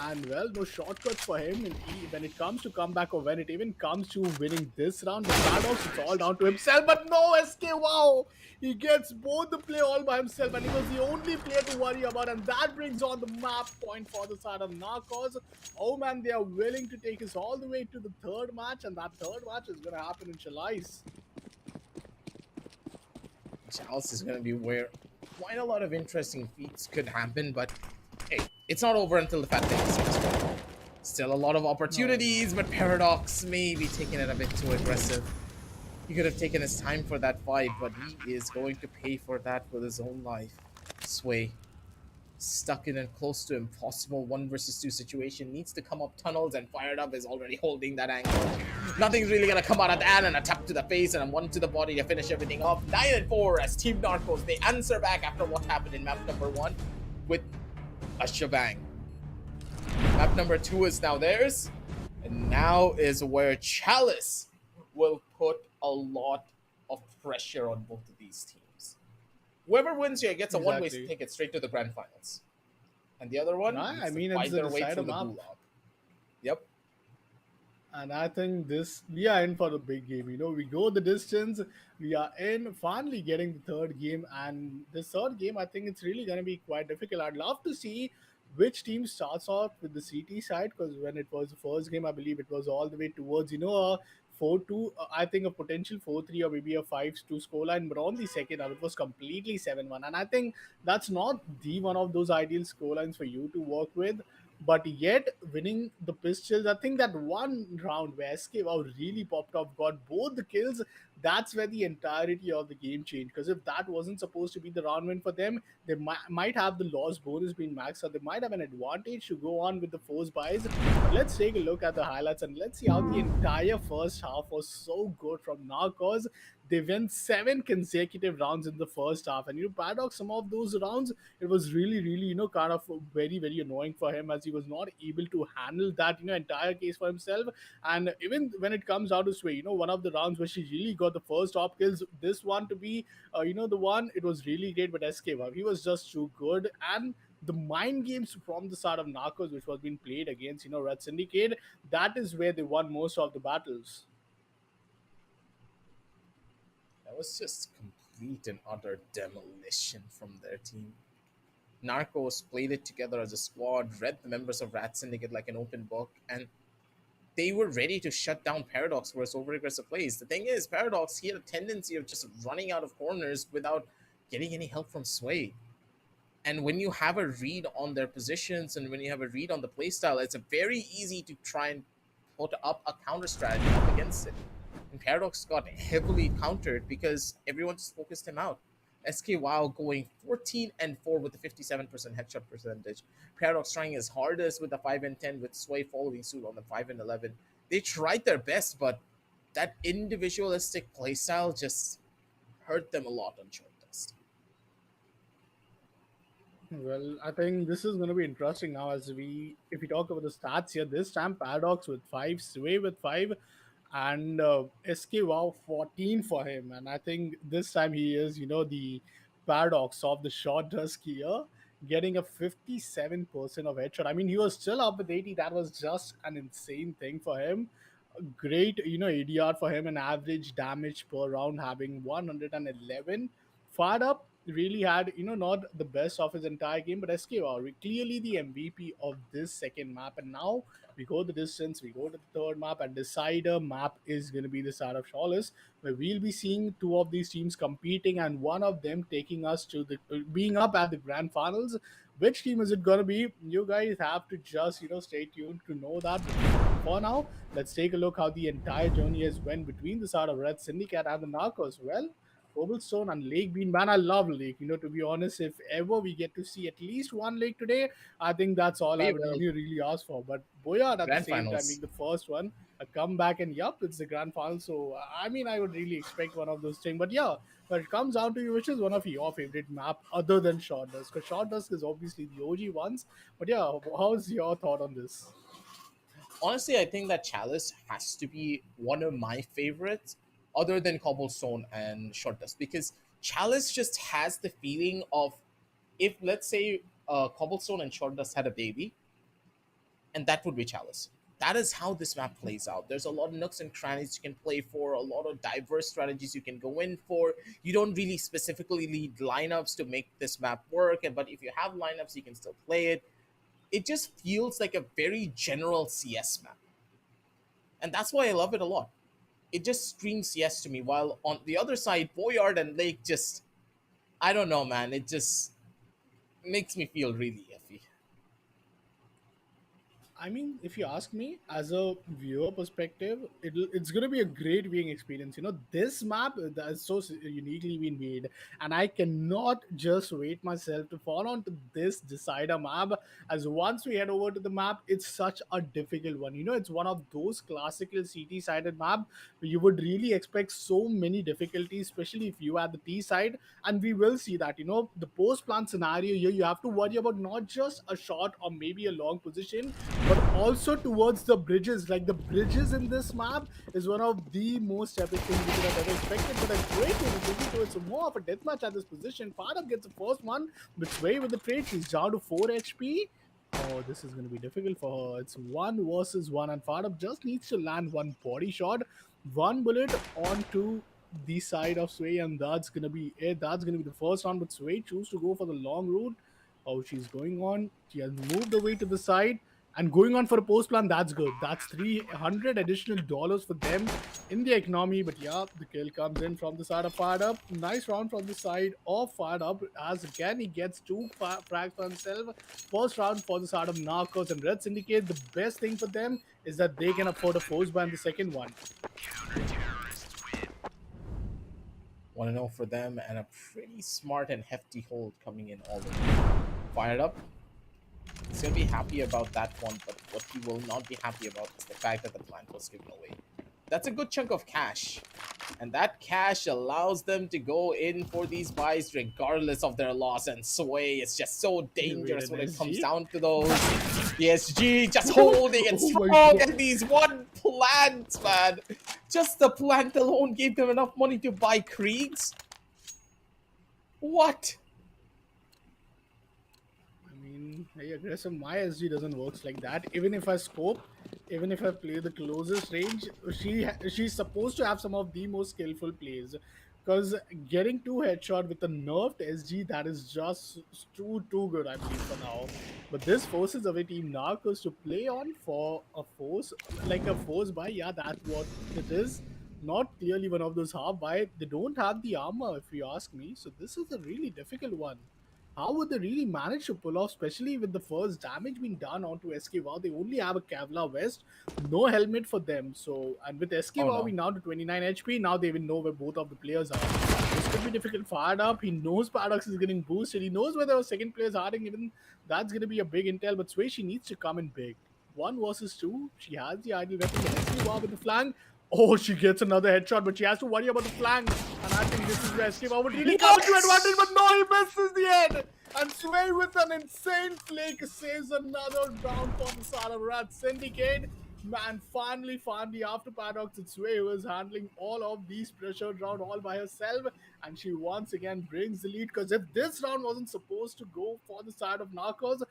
And well, no shortcuts for him. And when it comes to comeback or when it even comes to winning this round, the Paradox, it's all down to himself. But no, SK, wow! He gets both the play all by himself, and he was the only player to worry about. And that brings on the map point for the side of Narcos. Oh man, they are willing to take us all the way to the third match, and that third match is going to happen in Chalice. Chalice is going to be where quite a lot of interesting feats could happen, but hey, it's not over until the fat thing starts. Still a lot of opportunities, but Paradox may be taking it a bit too aggressive. He could have taken his time for that fight, but he is going to pay for that with his own life. Sway, stuck in a close to impossible 1 versus 2 situation, needs to come up tunnels, and Fired Up is already holding that angle. Nothing's really gonna come out of that, and a tap to the face and a 1 to the body to finish everything off. 9-4 as Team Narcos, they answer back after what happened in map number 1 with a shebang. Map number 2 is now theirs, and now is where Chalice will put a lot of pressure on both of these teams. Whoever wins here gets a one-way Exactly. ticket straight to the grand finals, and the other one Nah, needs I to mean, fight it's their a way through decider the map. gulag. Yep. And I think we are in for the big game. We go the distance. We are in finally getting the third game. And this third game, I think it's really going to be quite difficult. I'd love to see which team starts off with the CT side, because when it was the first game, I believe it was all the way towards, a 4-2, I think a potential 4-3 or maybe a 5-2 scoreline. But on the second half, it was completely 7-1. And I think that's not the one of those ideal scorelines for you to work with, but yet winning the pistols. I think that one round where SK Wow really popped off, got both the kills, that's where the entirety of the game changed. Because if that wasn't supposed to be the round win for them, they might have the loss bonus being maxed out. They might have an advantage to go on with the force buys. But let's take a look at the highlights and let's see how the entire first half was so good from Narcos. They went 7 consecutive rounds in the first half, and Paradox, some of those rounds, it was really, kind of very, very annoying for him, as he was not able to handle that, entire case for himself. And even when it comes out to Sway, one of the rounds where she really got the first top kills, this one to be, the one, it was really great. But SK, wow, he was just too good. And the mind games from the side of Narcos, which was being played against, Red Syndicate, that is where they won most of the battles. That was just complete and utter demolition from their team. Narcos played it together as a squad, read the members of Rat Syndicate like an open book, and they were ready to shut down Paradox for his over-aggressive plays. The thing is, Paradox, he had a tendency of just running out of corners without getting any help from Sway. And when you have a read on their positions and when you have a read on the playstyle, it's a very easy to try and put up a counter strategy up against it. And Paradox got heavily countered because everyone just focused him out. SK WoW going 14-4 with a 57% headshot percentage. Paradox trying his hardest with the 5-10, with Sway following suit on the 5-11. They tried their best, but that individualistic playstyle just hurt them a lot on short test. Well, I think this is going to be interesting now as if we talk about the stats here, this time Paradox with 5, Sway with 5, and SK Wow 14 for him. And I think this time he is, the Paradox of the short dusk here, getting a 57% of headshot. I mean, he was still up with 80. That was just an insane thing for him. A great, ADR for him, an average damage per round having 111. Fired up really had, not the best of his entire game, but SKR clearly the MVP of this second map. And now we go the distance, we go to the third map, and decider map is going to be the start of Chalice, where we'll be seeing two of these teams competing, and one of them taking us to the being up at the grand finals. Which team is it going to be? You guys have to just, stay tuned to know that. For now, let's take a look how the entire journey has went between the side of Red Syndicate and the Narcos. Well, Cobblestone and Lake Bean. Man, I love Lake. To be honest, if ever we get to see at least one Lake today, I think that's all I We would will. really ask for. But Boyard at the Grand same time finals. being the first one, a comeback, and yup, it's the grand final. So, I mean, I would really expect one of those things. But yeah, but it comes down to you, which is one of your favorite map other than Short Dusk? Because Short Dusk is obviously the OG ones. But yeah, how's your thought on this? Honestly, I think that Chalice has to be one of my favorites, other than Cobblestone and Short Dust, because Chalice just has the feeling of, if let's say Cobblestone and Short Dust had a baby, and that would be Chalice. That is how this map plays out. There's a lot of nooks and crannies you can play for, a lot of diverse strategies you can go in for. You don't really specifically need lineups to make this map work, but if you have lineups, you can still play it. It just feels like a very general CS map. And that's why I love it a lot. It just screams CS to me, while on the other side, Boyard and Lake just, I don't know, man. It just makes me feel really iffy. I mean, if you ask me, as a viewer perspective, it's going to be a great viewing experience. This map that is so uniquely been made, and I cannot just wait myself to fall onto this decider map. As once we head over to the map, it's such a difficult one. It's one of those classical CT sided map where you would really expect so many difficulties, especially if you are the T side. And we will see that. The post plant scenario here, you have to worry about not just a short or maybe a long position, but also towards the bridges. Like the bridges in this map is one of the most epic things we could have ever expected. But a great way to it's more of a deathmatch at this position. Farab gets the first one, but Sway with the trade, she's down to 4 HP. Oh, this is going to be difficult for her. It's 1 versus 1, and Farab just needs to land one body shot, one bullet onto the side of Sway, and that's going to be it. That's going to be the first round, but Sway chooses to go for the long route. Oh, she's going on. She has moved away to the side and going on for a post plan. That's good. That's 300 additional dollars for them in the economy. But yeah, the kill comes in from the side of Fired Up. Nice round from the side of Fired Up, as again he gets 2 frags for himself. First round for the side of Narcos and Red Syndicate. The best thing for them is that they can afford a force ban the second one. 1-0 for them, and a pretty smart and hefty hold coming in all the way. Fired Up. He's going to be happy about that one, but what he will not be happy about is the fact that the plant was given away. That's a good chunk of cash, and that cash allows them to go in for these buys regardless of their loss. And Sway is just so dangerous when it comes down to those. PSG just holding and strong, and these one plant, man. Just the plant alone gave them enough money to buy Kriegs. What? Hey, aggressive, my SG doesn't work like that. Even if I scope, even if I play the closest range, she's supposed to have some of the most skillful plays. Because getting 2 headshot with a nerfed SG, that is just too good, I believe, for now. But this forces away Team Narcos to play on for a force, like a force buy. Yeah, that's what it is. Not clearly one of those half buy. They don't have the armor, if you ask me. So this is a really difficult one. How would they really manage to pull off, especially with the first damage being done onto SK Wow? They only have a Kevlar vest, no helmet for them. So, and with SK Wow, we now to 29 HP. Now they will know where both of the players are. This could be difficult. Fired up. He knows Paradox is getting boosted. He knows where the second player is hiding. Even that's going to be a big intel. But Sway, she needs to come in big. 1 versus 2. She has the ideal weapon. SK Wow with the flank. Oh, she gets another headshot, but she has to worry about the flank. And I think this is where SK Wow would really come into advantage. But no, he misses the head. And Sway with an insane flick saves another round for the side of Rat Syndicate. Man, finally, after Paradox, it's Sway who is handling all of these pressured round all by herself, and she once again brings the lead. Because if this round wasn't supposed to go for the side of Narcos,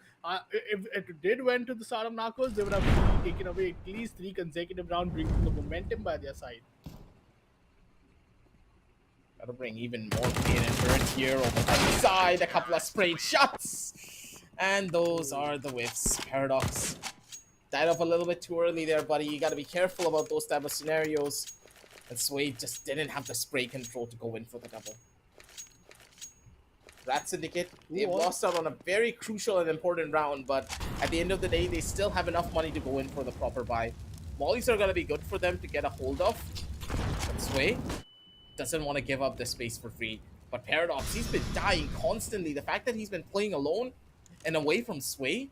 if it did went to the side of Narcos, they would have really taken away at least 3 consecutive rounds, bringing the momentum by their side. Gotta bring even more pain and hurt here over the side. A couple of sprayed shots, and those are the whiffs. Paradox died off a little bit too early there, buddy. You gotta be careful about those type of scenarios. And Sway just didn't have the spray control to go in for the double. Rat Syndicate, they've lost out on a very crucial and important round, but at the end of the day, they still have enough money to go in for the proper buy. Mollies are gonna be good for them to get a hold of. But Sway doesn't want to give up the space for free. But Paradox, he's been dying constantly. The fact that he's been playing alone and away from Sway,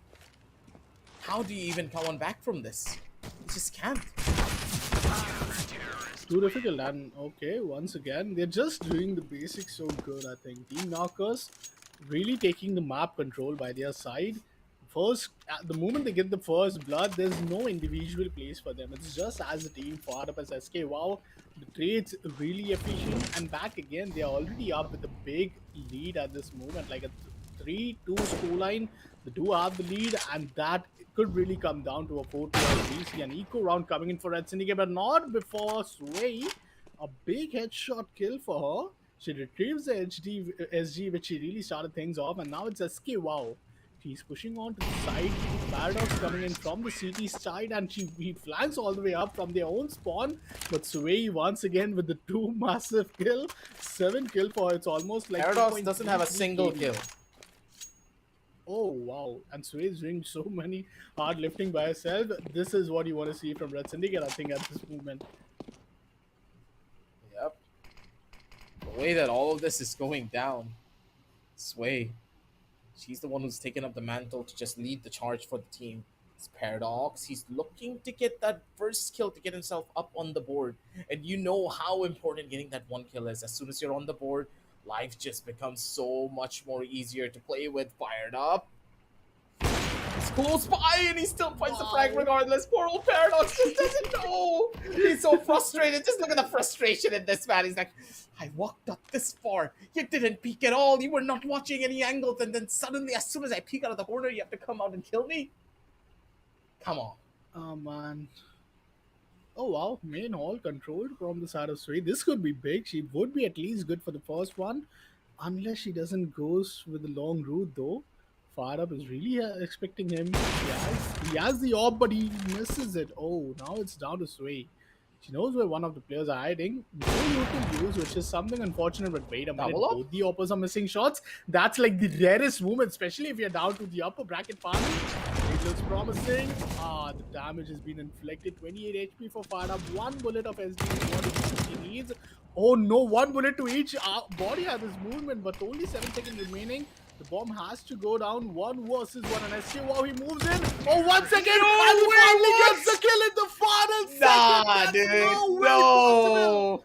how do you even come on back from this? You just can't. Too difficult. And okay, once again, they're just doing the basics so good, I think. Team Knockers really taking the map control by their side. First, at the moment they get the first blood, there's no individual place for them. It's just as a team, fired up as SK. Wow, the trade's really efficient. And back again, they're already up with a big lead at this moment. Like a 3-2 scoreline. They do have the lead, and that could really come down to a 4-2 as we see an eco round coming in for Red Syndicate, but not before Sway. A big headshot kill for her. She retrieves the SG, which she really started things off, and now it's SK. Wow. She's pushing on to the side. Paradox coming in from the CT side, and he flanks all the way up from their own spawn. But Sway once again with the 2 massive kill. 7 kill for her. It's almost like Paradox doesn't have a single kill. Oh wow, and Sway is doing so many hard lifting by herself. This is what you want to see from Red Syndicate, I think, at this moment. Yep. The way that all of this is going down, Sway, she's the one who's taken up the mantle to just lead the charge for the team. It's Paradox. He's looking to get that first kill to get himself up on the board. And you know how important getting that 1 kill is. As soon as you're on the board, life just becomes so much more easier to play with. Fired up. It's close by, and he still finds the frag regardless. Poor old Paradox just doesn't know. He's so frustrated. Just look at the frustration in this man. He's like, I walked up this far. You didn't peek at all. You were not watching any angles. And then suddenly, as soon as I peek out of the corner, you have to come out and kill me? Come on. Oh, man. Oh, wow. Main hall controlled from the side of Sway. This could be big. She would be at least good for the first one. Unless she doesn't go with the long route, though. Fire up is really expecting him. He has the orb, but he misses it. Oh, now it's down to Sway. She knows where one of the players are hiding. No local use, which is something unfortunate, but wait a minute. Both the oppers are missing shots. That's like the rarest moment, especially if you're down to the upper bracket party. It looks promising. The damage has been inflicted. 28 HP for Fire Up. 1 bullet of SD is what he needs. Oh no, 1 bullet to each. Body has this movement, but only 7 seconds remaining. The bomb has to go down. 1 versus 1. And SK, wow, he moves in. Oh, 1 second. And he finally gets the kill in the final second. Dude. No.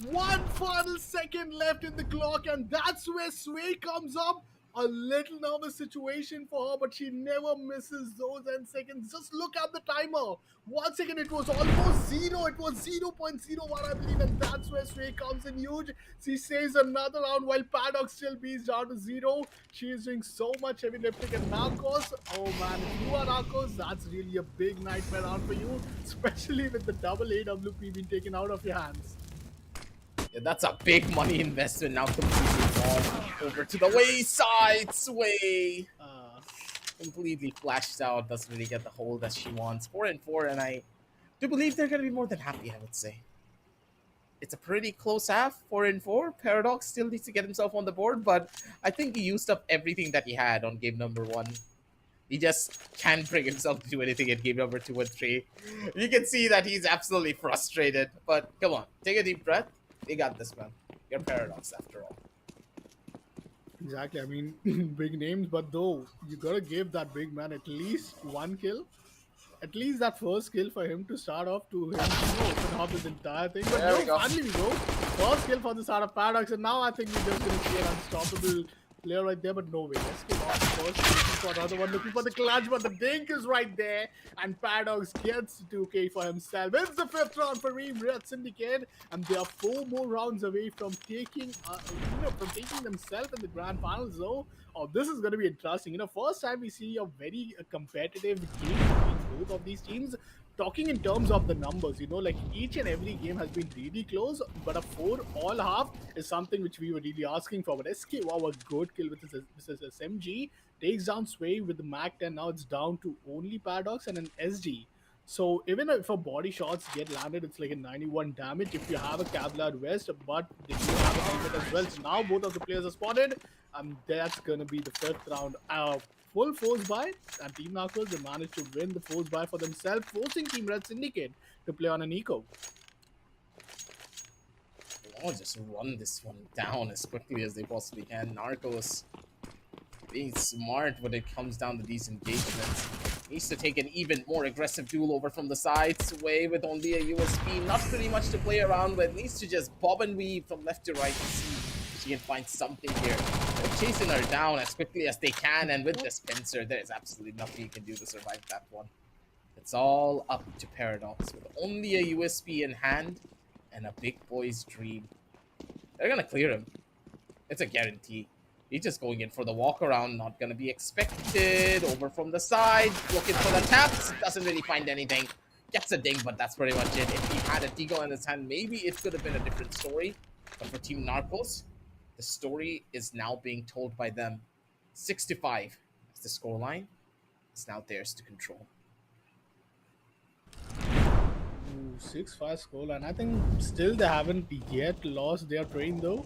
1 final second left in the clock. And that's where Sway comes up. A little nervous situation for her, but she never misses those 10 seconds. Just look at the timer. 1 second, it was almost 0. It was 0.01, I believe, and that's where Sway comes in huge. She saves another round while Paradox still beats down to 0. She is doing so much heavy lifting. And Narcos, oh man, if you are Narcos, that's really a big nightmare round for you, especially with the double AWP being taken out of your hands. Yeah, that's a big money investment now completely gone. Over to the wayside, Sway. Completely flashed out, doesn't really get the hold that she wants. 4-4, and I do believe they're going to be more than happy, I would say. It's a pretty close half, 4-4. Paradox still needs to get himself on the board, but I think he used up everything that he had on game number 1. He just can't bring himself to do anything in game number 2 and 3. You can see that he's absolutely frustrated, but come on, take a deep breath. You got this, man. They're Paradox after all. Exactly. I mean, big names, but though you gotta give that big man at least one kill, at least that first kill for him to start off to him, open up his entire thing. But There no, we go. finally we go. First kill for the start of Paradox, and now I think we're just gonna see an unstoppable player right there, but no way. Let's get on first, looking for another one, looking for the clutch, but the dink is right there, and Paradox gets 2K for himself. It's the 5th round for Reem Red Syndicate, and they are 4 more rounds away from taking, from taking themselves in the grand finals. Though, oh, this is going to be interesting. First time we see a very competitive game between both of these teams. Talking in terms of the numbers, like each and every game has been really close, but a 4 all half is something which we were really asking for. But SK, wow, a good kill with this SMG, takes down Sway with the Mac 10. Now it's down to only Paradox and an SG. So even if a body shots get landed, it's like a 91 damage if you have a Kevlar West, but they do have a helmet as well. So now both of the players are spotted, and that's gonna be the 5th round. Full force buy, and Team Narcos they managed to win the force buy for themselves, forcing Team Red Syndicate to play on an eco. I'll just run this one down as quickly as they possibly can. Narcos being smart when it comes down to these engagements. Needs to take an even more aggressive duel over from the sides. Sway with only a USP, not pretty much to play around with. Needs to just bob and weave from left to right to see if she can find something here. They're chasing her down as quickly as they can, and with the Spencer, there is absolutely nothing you can do to survive that one. It's all up to Paradox with only a USP in hand and a big boy's dream. They're gonna clear him. It's a guarantee. He's just going in for the walk around, not gonna be expected. Over from the side, looking for the taps, doesn't really find anything. Gets a ding, but that's pretty much it. If he had a Deagle in his hand, maybe it could have been a different story. But for Team Narcos, the story is now being told by them. 6-5 is the scoreline. It's now theirs to control. 6-5 score, and I think still they haven't yet lost their train though.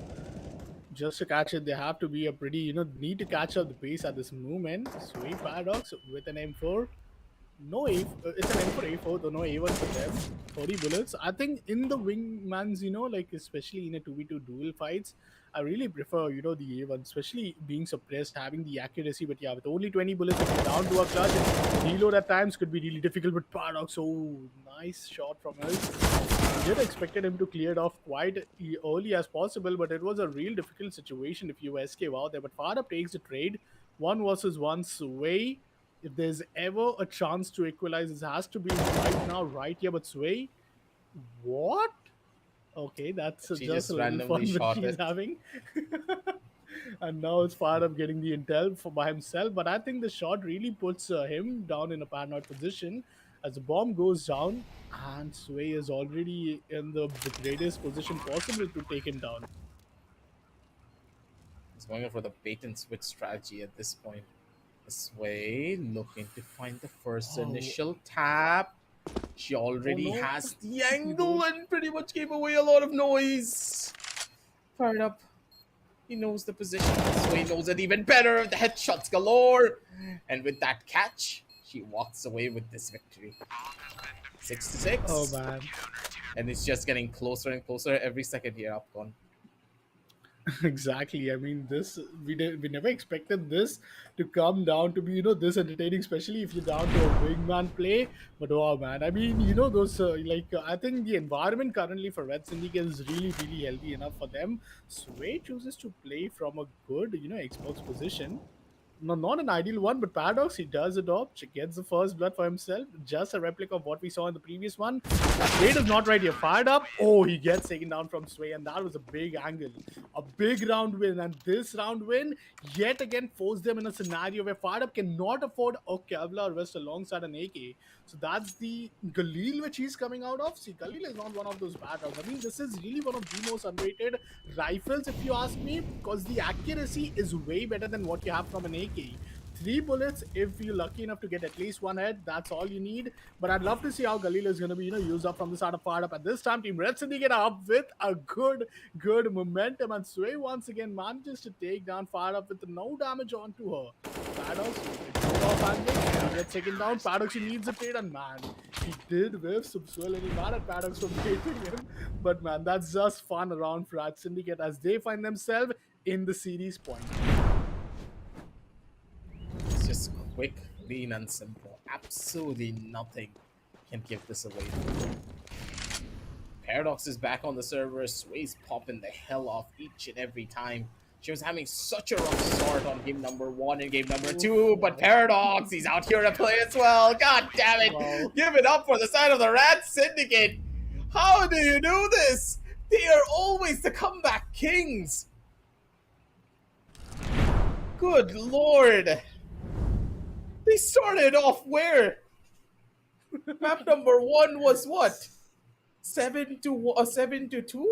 Just to catch it, they have to be a pretty, need to catch up the pace at this moment. Sweet Paradox with an M4. No A, it's an M4 A4, though no A1 for them. 40 bullets. I think in the wingmans, like especially in a 2v2 duel fights, I really prefer, the A1, especially being suppressed, having the accuracy. But yeah, with only 20 bullets, if you're down to a clutch, reload at times could be really difficult. But Paradox, oh, nice shot from us. We did expected him to clear it off quite early as possible, but it was a real difficult situation if you were SK out there. But Farab takes the trade, 1 versus 1 Sway. If there's ever a chance to equalize, it has to be right now, right here. But Sway, what? Okay, that's just a little fun that she's having. And now it's Farab getting the intel by himself. But I think the shot really puts him down in a paranoid position as the bomb goes down, and Sway is already in the greatest position possible to take him down. He's going for the bait and switch strategy at this point. Sway looking to find the first initial tap. She already has the angle and pretty much gave away a lot of noise. Fired up. He knows the position. Sway knows it even better. The headshots galore. And with that catch, she walks away with this victory. 6-6. Oh man. And it's just getting closer and closer every second here, Upcon. Exactly. I mean, this we never expected this to come down to be this entertaining, especially if you're down to a wingman play. But wow, man! I mean, those I think the environment currently for Red Syndicate is really healthy enough for them. Sway chooses to play from a good Xbox position. No, not an ideal one, but Paradox, he does adopt. He gets the first blood for himself. Just a replica of what we saw in the previous one. Sway is not right here. Fired up. Oh, he gets taken down from Sway, and that was a big angle. A big round win, and this round win yet again forced them in a scenario where Fired Up cannot afford a Kevlar West alongside an AK. So that's the Galil which he's coming out of. See, Galil is not one of those bad rounds. I mean, this is really one of the most underrated rifles, if you ask me, because the accuracy is way better than what you have from an AK. 3 bullets, if you're lucky enough to get at least 1 head, that's all you need. But I'd love to see how Galil is going to be, used up from the start of Fired Up. At this time, Team Red Syndicate up with a good momentum. And Sway once again manages to take down Fired Up with no damage onto her. Paradox. Good off angle. And he gets second down. Paradox, he needs a trade, and man, he did whiff some so little mad at Paradox for baiting him. But man, that's just fun around for Rat Syndicate as they find themselves in the series point. It's just quick, clean, and simple. Absolutely nothing can give this away. Paradox is back on the server. Sway's popping the hell off each and every time. She was having such a rough start on game number 1 and game number 2, but Paradox, he's out here to play as well. God damn it! Wow. Give it up for the side of the Rat Syndicate. How do you do this? They are always the comeback kings. Good lord. They started off where? Map number 1 was what? 7-2,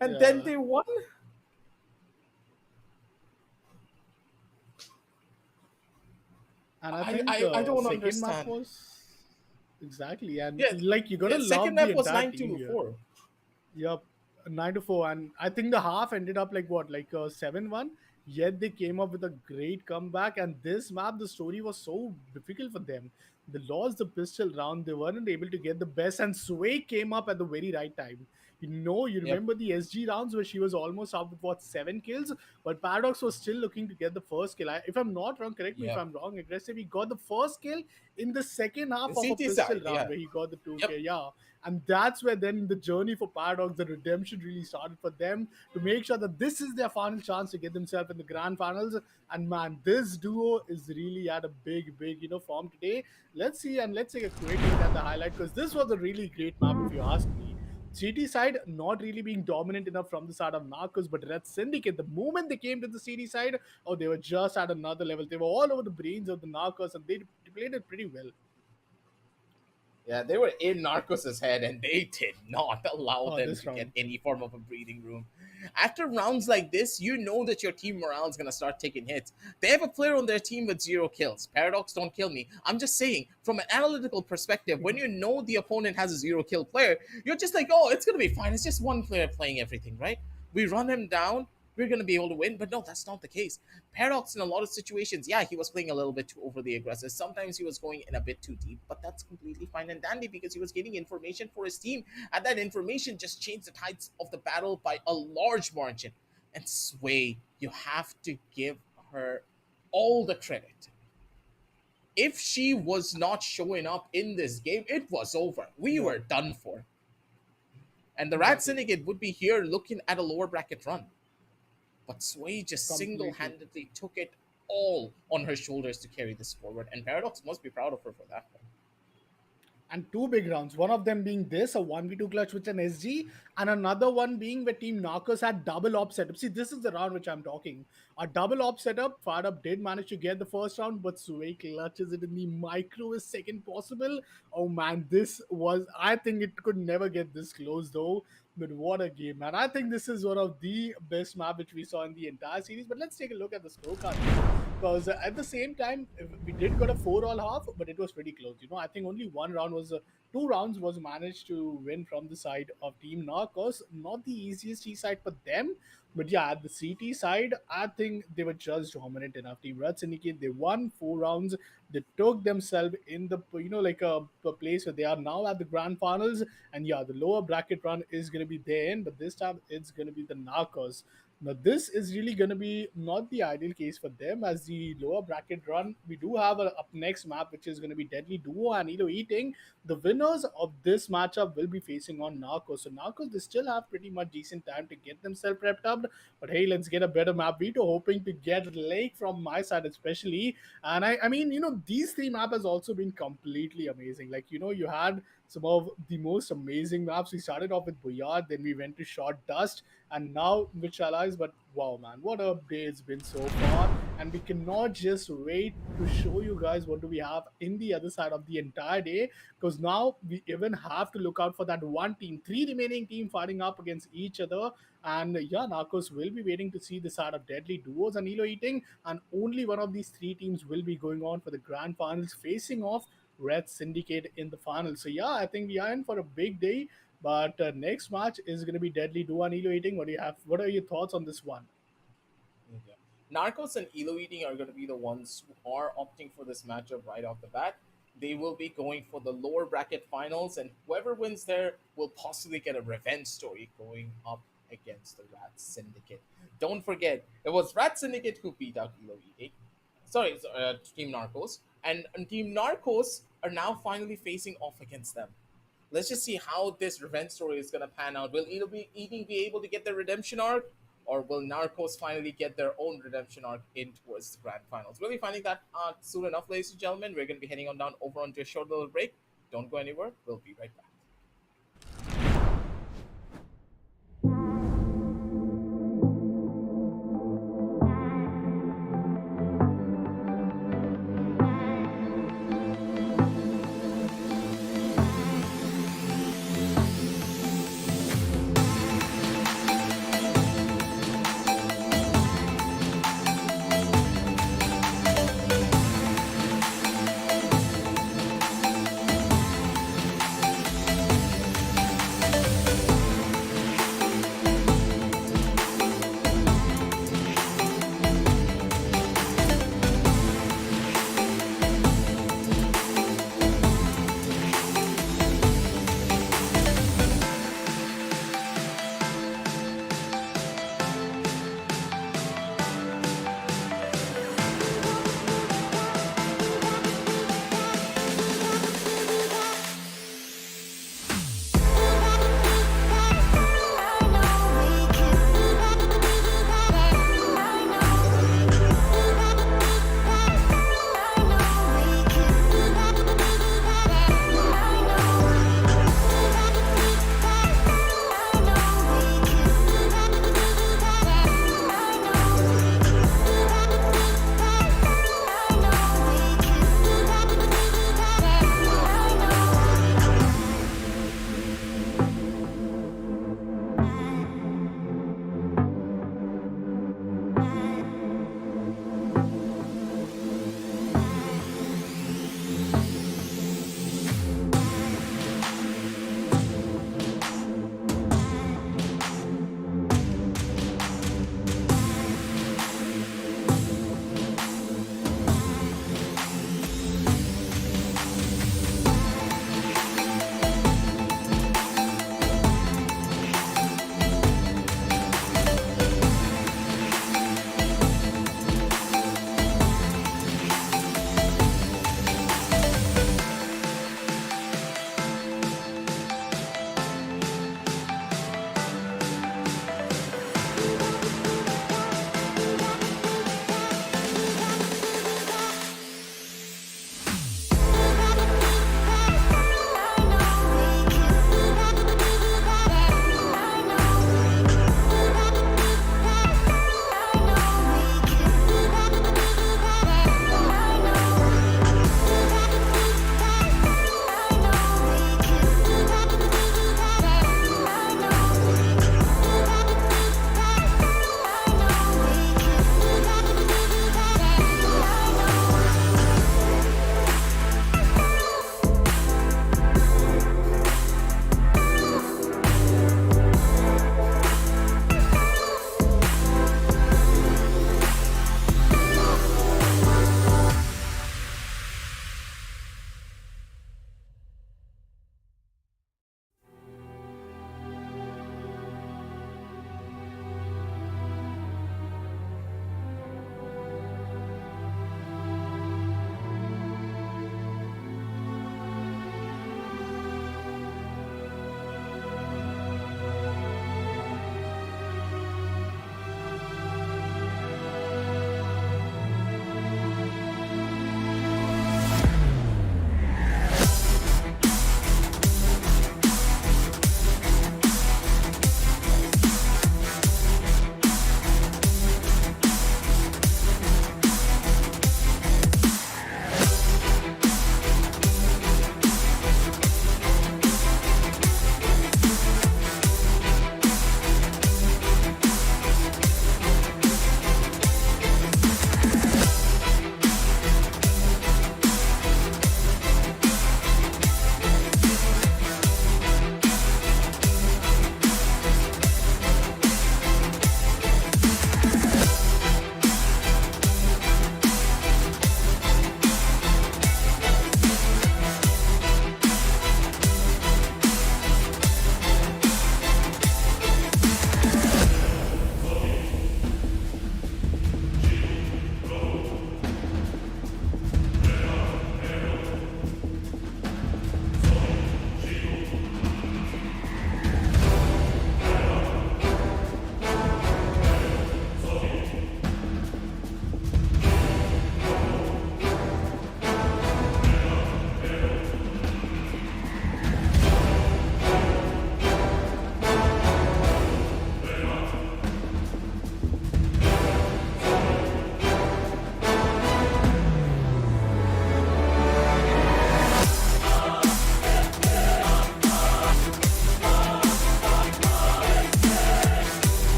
and then Yeah. they won. And I think I don't second map understand. was exactly, and Yeah, like you gotta second love map the was entire 9 team to here. 4. Yep, 9-4, and I think the half ended up like what, like 7-1. Yet they came up with a great comeback, and this map, the story was so difficult for them. They lost the pistol round, they weren't able to get the best, and Sway came up at the very right time. You Yep. remember the SG rounds where she was almost up with what 7 kills, but Paradox was still looking to get the first kill. If I'm not wrong, correct me if Yep. I'm wrong. Aggressive, he got the first kill in the second half The of a CT pistol side, round yeah. where he got the 2K. Yep. Yeah, and that's where then the journey for Paradox, the redemption really started for them to make sure that this is their final chance to get themselves in the grand finals. And man, this duo is really at a big, form today. Let's see, and let's take a quick look at the highlight because this was a really great map if you ask me. CT side not really being dominant enough from the side of Narcos, but Red Syndicate, the moment they came to the CT side, oh, they were just at another level. They were all over the brains of the Narcos, and they played it pretty well. Yeah, they were in Narcos' head and they did not allow Oh, them this to get round. any form of a breathing room. After rounds like this, you know that your team morale is going to start taking hits. They have a player on their team with 0 kills. Paradox, don't kill me. I'm just saying, from an analytical perspective, when you know the opponent has a 0 kill player, you're just like, oh, it's going to be fine. It's just one player playing everything, right? We run him down, we're going to be able to win. But no, that's not the case. Paradox, in a lot of situations, yeah, he was playing a little bit too overly aggressive. Sometimes he was going in a bit too deep, but that's completely fine and dandy because he was getting information for his team, and that information just changed the tides of the battle by a large margin. And Sway, you have to give her all the credit. If she was not showing up in this game, it was over. We Yeah, were done for. And the Rat exactly. Syndicate would be here looking at a lower bracket run. But Sway just single Completely. handedly took it all on her shoulders to carry this forward, and Paradox must be proud of her for that one. And two big rounds. One of them being this, a 1v2 clutch with an SG, and another one being where Team Narcos had double op setup. See, this is the round which I'm talking. A double op setup. Fire Up did manage to get the first round, but Sway clutches it in the microest second possible. Oh man, this was, I think it could never get this close though. But what a game, man. I think this is one of the best map which we saw in the entire series. But let's take a look at the scorecard. Because at the same time, we did got a 4-all half, but it was pretty close. I think only one round was, 2 rounds was managed to win from the side of Team Narcos. Not the easiest T side for them, but yeah, at the CT side, I think they were just dominant enough. Team Red Syndicate, they won 4 rounds. They took themselves in the, like a place where they are now at the grand finals. And yeah, the lower bracket run is going to be their end, but this time it's going to be the Narcos. Now, this is really going to be not the ideal case for them as the lower bracket run. We do have a up next map, which is going to be Deadly Duo and Elo Eating. The winners of this matchup will be facing on Narcos. So, Narcos, they still have pretty much decent time to get themselves prepped up. But hey, let's get a better map. Veto hoping to get Lake from my side, especially. And I mean, these 3 maps has also been completely amazing. Like, you had some of the most amazing maps. We started off with Boyard, then we went to Short Dust, and now with Chalice. But wow, man, what a day it's been so far. And we cannot just wait to show you guys what do we have in the other side of the entire day, because now we even have to look out for that one team, 3 remaining team fighting up against each other. And yeah, Narcos will be waiting to see the side of Deadly Duos and Elo Eating, and only one of these 3 teams will be going on for the grand finals, facing off Red Syndicate in the final. So yeah, I think we are in for a big day. But next match is going to be Deadly Duo and Elo Eating. What do you have? What are your thoughts on this one? Okay. Narcos and Elo Eating are going to be the ones who are opting for this matchup right off the bat. They will be going for the lower bracket finals, and whoever wins there will possibly get a revenge story going up against the Rat Syndicate. Don't forget, it was Rat Syndicate who beat out Elo Eating. Team Narcos. And Team Narcos are now finally facing off against them. Let's just see how this revenge story is going to pan out. Will Eating be able to get their redemption arc? Or will Narcos finally get their own redemption arc in towards the grand finals? We'll be finding that out soon enough, ladies and gentlemen. We're going to be heading on down over onto a short little break. Don't go anywhere. We'll be right back.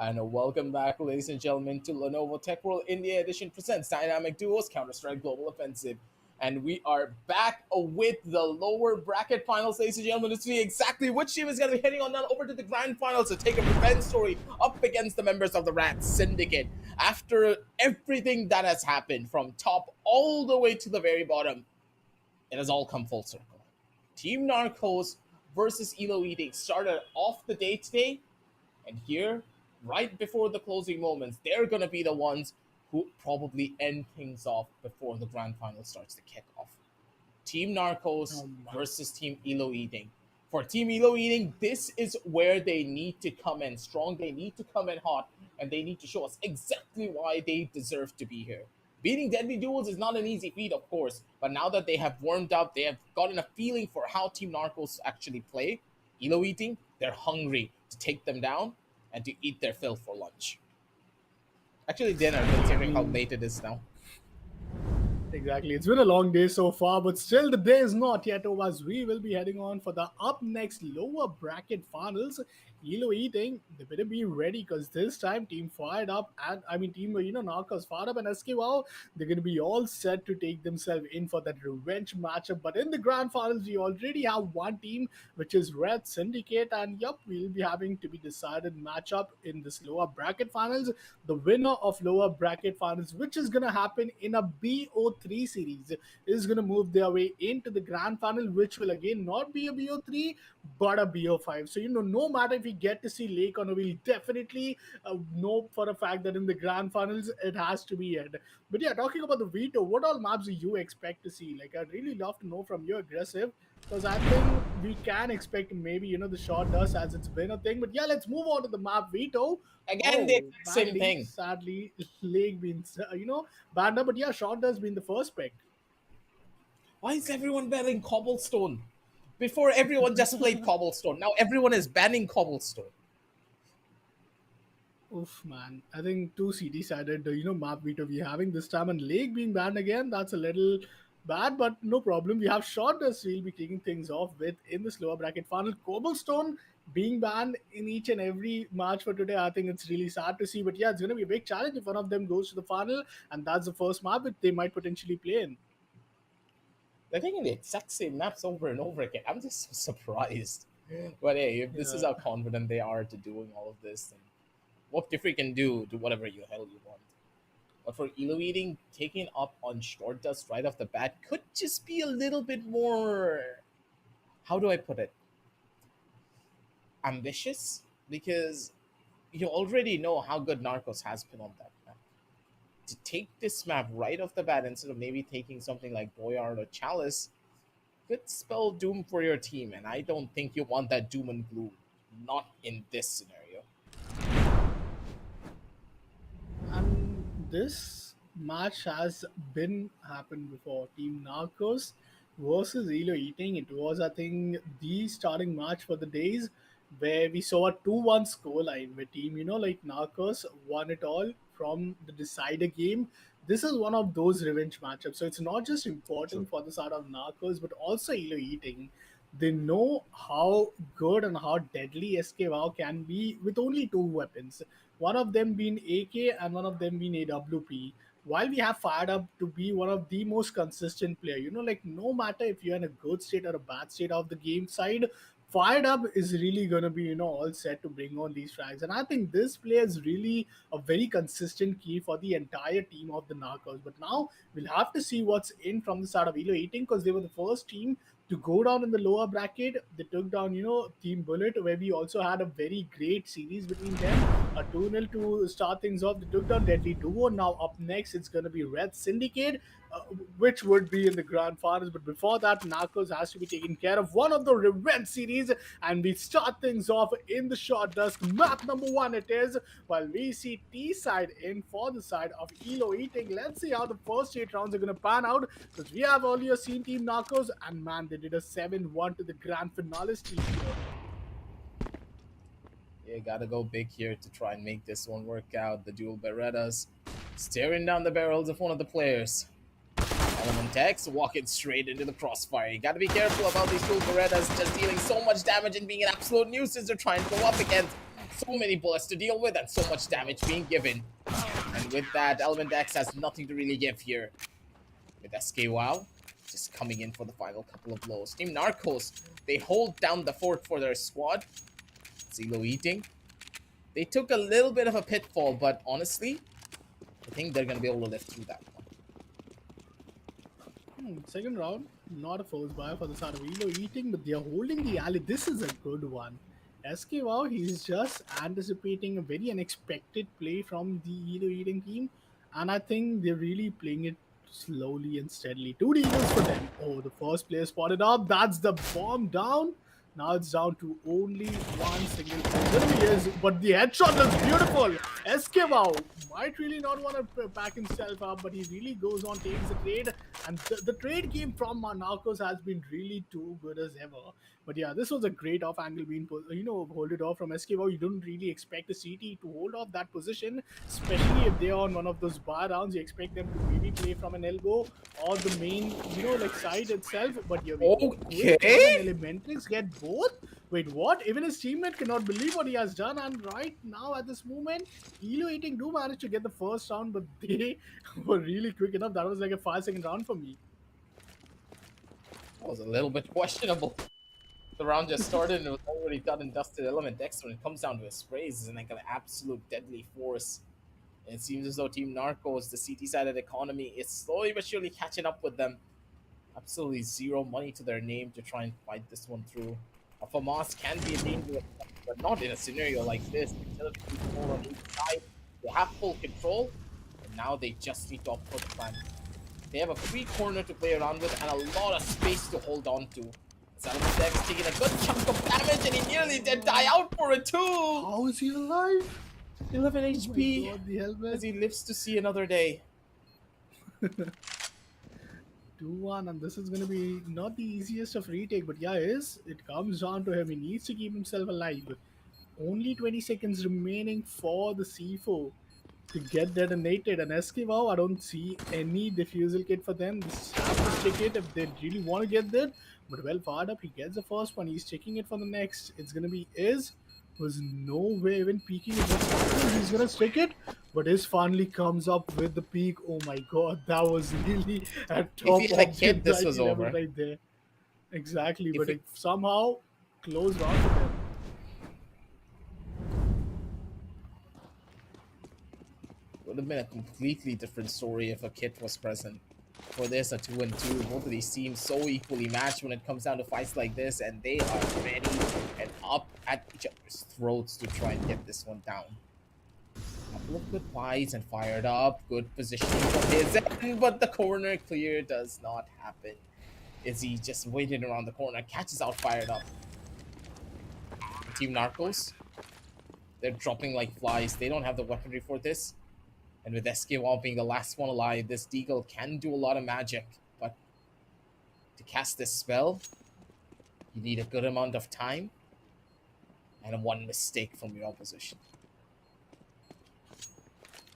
And welcome back, ladies and gentlemen, to Lenovo Tech World India Edition presents Dynamic Duos Counter-Strike Global Offensive. And we are back with the lower bracket finals, ladies and gentlemen, to see exactly which team is going to be heading on down over to the grand finals to take a revenge story up against the members of the Rat Syndicate. After everything that has happened from top all the way to the very bottom, it has all come full circle. Team Narcos versus Elo Eating started off the day today, and here, right before the closing moments, they're going to be the ones who probably end things off before the grand final starts to kick off. Team Narcos versus Team Elo Eating. For Team Elo Eating, this is where they need to come in strong, they need to come in hot, and they need to show us exactly why they deserve to be here. Beating Deadly Duels is not an easy feat, of course, but now that they have warmed up, they have gotten a feeling for how Team Narcos actually play. Elo Eating, they're hungry to take them down and to eat their fill for lunch. Actually, dinner, considering how late it is now. Exactly. It's been a long day so far, but still the day is not yet over as we will be heading on for the up next lower bracket finals. Elo Eating, they better be ready because this time Team Fired Up and Team Narcos Fired Up and SKWow, they're gonna be all set to take themselves in for that revenge matchup. But in the grand finals, we already have one team, which is Red Syndicate, and yup, we'll be having to be decided matchup in this lower bracket finals. The winner of lower bracket finals, which is gonna happen in a BO3 series, is gonna move their way into the grand final, which will again not be a BO3 but a BO5. So no matter if we get to see Lake or no, we'll definitely know for a fact that in the grand finals it has to be Ed. But yeah, talking about the veto, what all maps do you expect to see? Like, I'd really love to know from you, Aggressive, because I think we can expect maybe the short dust as it's been a thing. But yeah, let's move on to the map veto. Again, the exact same Badly, thing. sadly, Lake being banned up, but yeah, short dust being the first pick. Why is everyone banning Cobblestone? Before, everyone just played Cobblestone. Now everyone is banning Cobblestone. Oof, man. I think two CD-sided, map veto we're having this time, and Lake being banned again, that's a little bad, but no problem. We have short dust we'll be kicking things off with in the lower bracket final. Cobblestone being banned in each and every match for today. I think it's really sad to see, but yeah, it's going to be a big challenge if one of them goes to the final, and that's the first map that they might potentially play in. They're taking the exact same maps over and over again. I'm just so surprised. But hey, if this is how confident they are to doing all of this, then what if we can do whatever you hell you want. But for Elo Eating, taking up on short dust right off the bat could just be a little bit more, how do I put it, ambitious, because you already know how good Narcos has been on that map. To take this map right off the bat instead of maybe taking something like Boyard or Chalice could spell doom for your team, and I don't think you want that doom and gloom, not in this scenario. And this match has been happened before. Team Narcos versus Elo Eating. It was, I think, the starting match for the days where we saw a 2-1 scoreline where team, like Narcos won it all from the decider game. This is one of those revenge matchups. So it's not just important for the side of Narcos, but also Elo Eating. They know how good and how deadly SKWow can be with only two weapons. One of them being AK and one of them being AWP. While we have Fired Up to be one of the most consistent player, like no matter if you're in a good state or a bad state of the game side, Fired Up is really gonna be all set to bring on these frags. And I think this player is really a very consistent key for the entire team of the Narcos. But now we'll have to see what's in from the side of Elo Eating because they were the first team to go down in the lower bracket. They took down, Team Bullet, where we also had a very great series between them. A 2-0 to start things off. They took down Deadly Duo. Now up next, it's going to be Red Syndicate, which would be in the grand finals. But before that, Narcos has to be taking care of one of the revenge series. And we start things off in the short dusk. Map number 1 it is. While we see T-side in for the side of Elo Eating. Let's see how the first 8 rounds are going to pan out. Because we have earlier seen Team Narcos. And man, they did a 7-1 to the grand finale team. Yeah, gotta go big here to try and make this one work out. The dual Berettas staring down the barrels of one of the players. Element X walking straight into the crossfire. You gotta be careful about these dual Berettas just dealing so much damage and being an absolute nuisance to try and go up against. so many bullets to deal with and so much damage being given. And with that, Element X has nothing to really give here. With SK WoW just coming in for the final couple of blows. Team Narcos, they hold down the fort for their squad. Zelo eating. They took a little bit of a pitfall, but honestly, I think they're going to be able to live through that one. Second round, not a force buy for the side of Elo eating, but they are holding the alley. This is a good one. SK Wow, he's just anticipating a very unexpected play from the Elo eating team, and I think they're really playing it slowly and steadily. 2 deagles for them. Oh, the first player spotted up. That's the bomb down. Now it's down to only one single player. There he is, but the headshot looks beautiful. SK Wow might really not want to back himself up, but he really goes on, takes the trade. And the trade game from Narcos has been really too good as ever. But yeah, this was a great off angle being, hold it off from SK Wow. You don't really expect a CT to hold off that position, especially if they're on one of those bar rounds. You expect them to maybe play from an elbow or the main, side itself. But here we go. Okay. Elementrix get both. Wait, what? Even his teammate cannot believe what he has done. And right now, at this moment, Elo eating do manage to get the first round, but they were really quick enough. That was like a 5-second round for me. That was a little bit questionable. The round just started and it was already done and dusted. Element X, when it comes down to his sprays, is like an absolute deadly force. And it seems as though Team Narcos, the CT side of the economy, is slowly but surely catching up with them. Absolutely zero money to their name to try and fight this one through. A FAMAS can be a danger, but not in a scenario like this. Utility control on each side. They have full control, and now they just need to upload the plan. They have a free corner to play around with and a lot of space to hold on to. Element X taking a good chunk of damage, and he nearly did die out for it too. How is he alive? 11 HP God, the helmet. as he lives to see another day. 2-1, and this is going to be not the easiest of retake, but yeah, it comes down to him. He needs to keep himself alive. Only 20 seconds remaining for the C4 to get detonated, and SK Wow, I don't see any defusal kit for them. They just have to stick it if they really want to get that. But well fired up, he gets the first one. He's checking it for the next. It's going to be was nowhere even peeking. He's going to stick it, but Is finally comes up with the peak. Oh my god, that was really at top If he had of kid, this was level over. right there. Exactly, If but he- it somehow closed on to them. Would have been a completely different story if a kit was present. For this, a 2-2, both of these teams so equally matched when it comes down to fights like this, and they are ready and up at each other's throats to try and get this one down. Couple of good buys and fired up, good positioning from his end, but the corner clear does not happen. Izzy just waiting around the corner, catches out fired up. Team Narcos, they're dropping like flies. They don't have the weaponry for this. And with SK Wow being the last one alive, this Deagle can do a lot of magic. But to cast this spell, you need a good amount of time and one mistake from your opposition.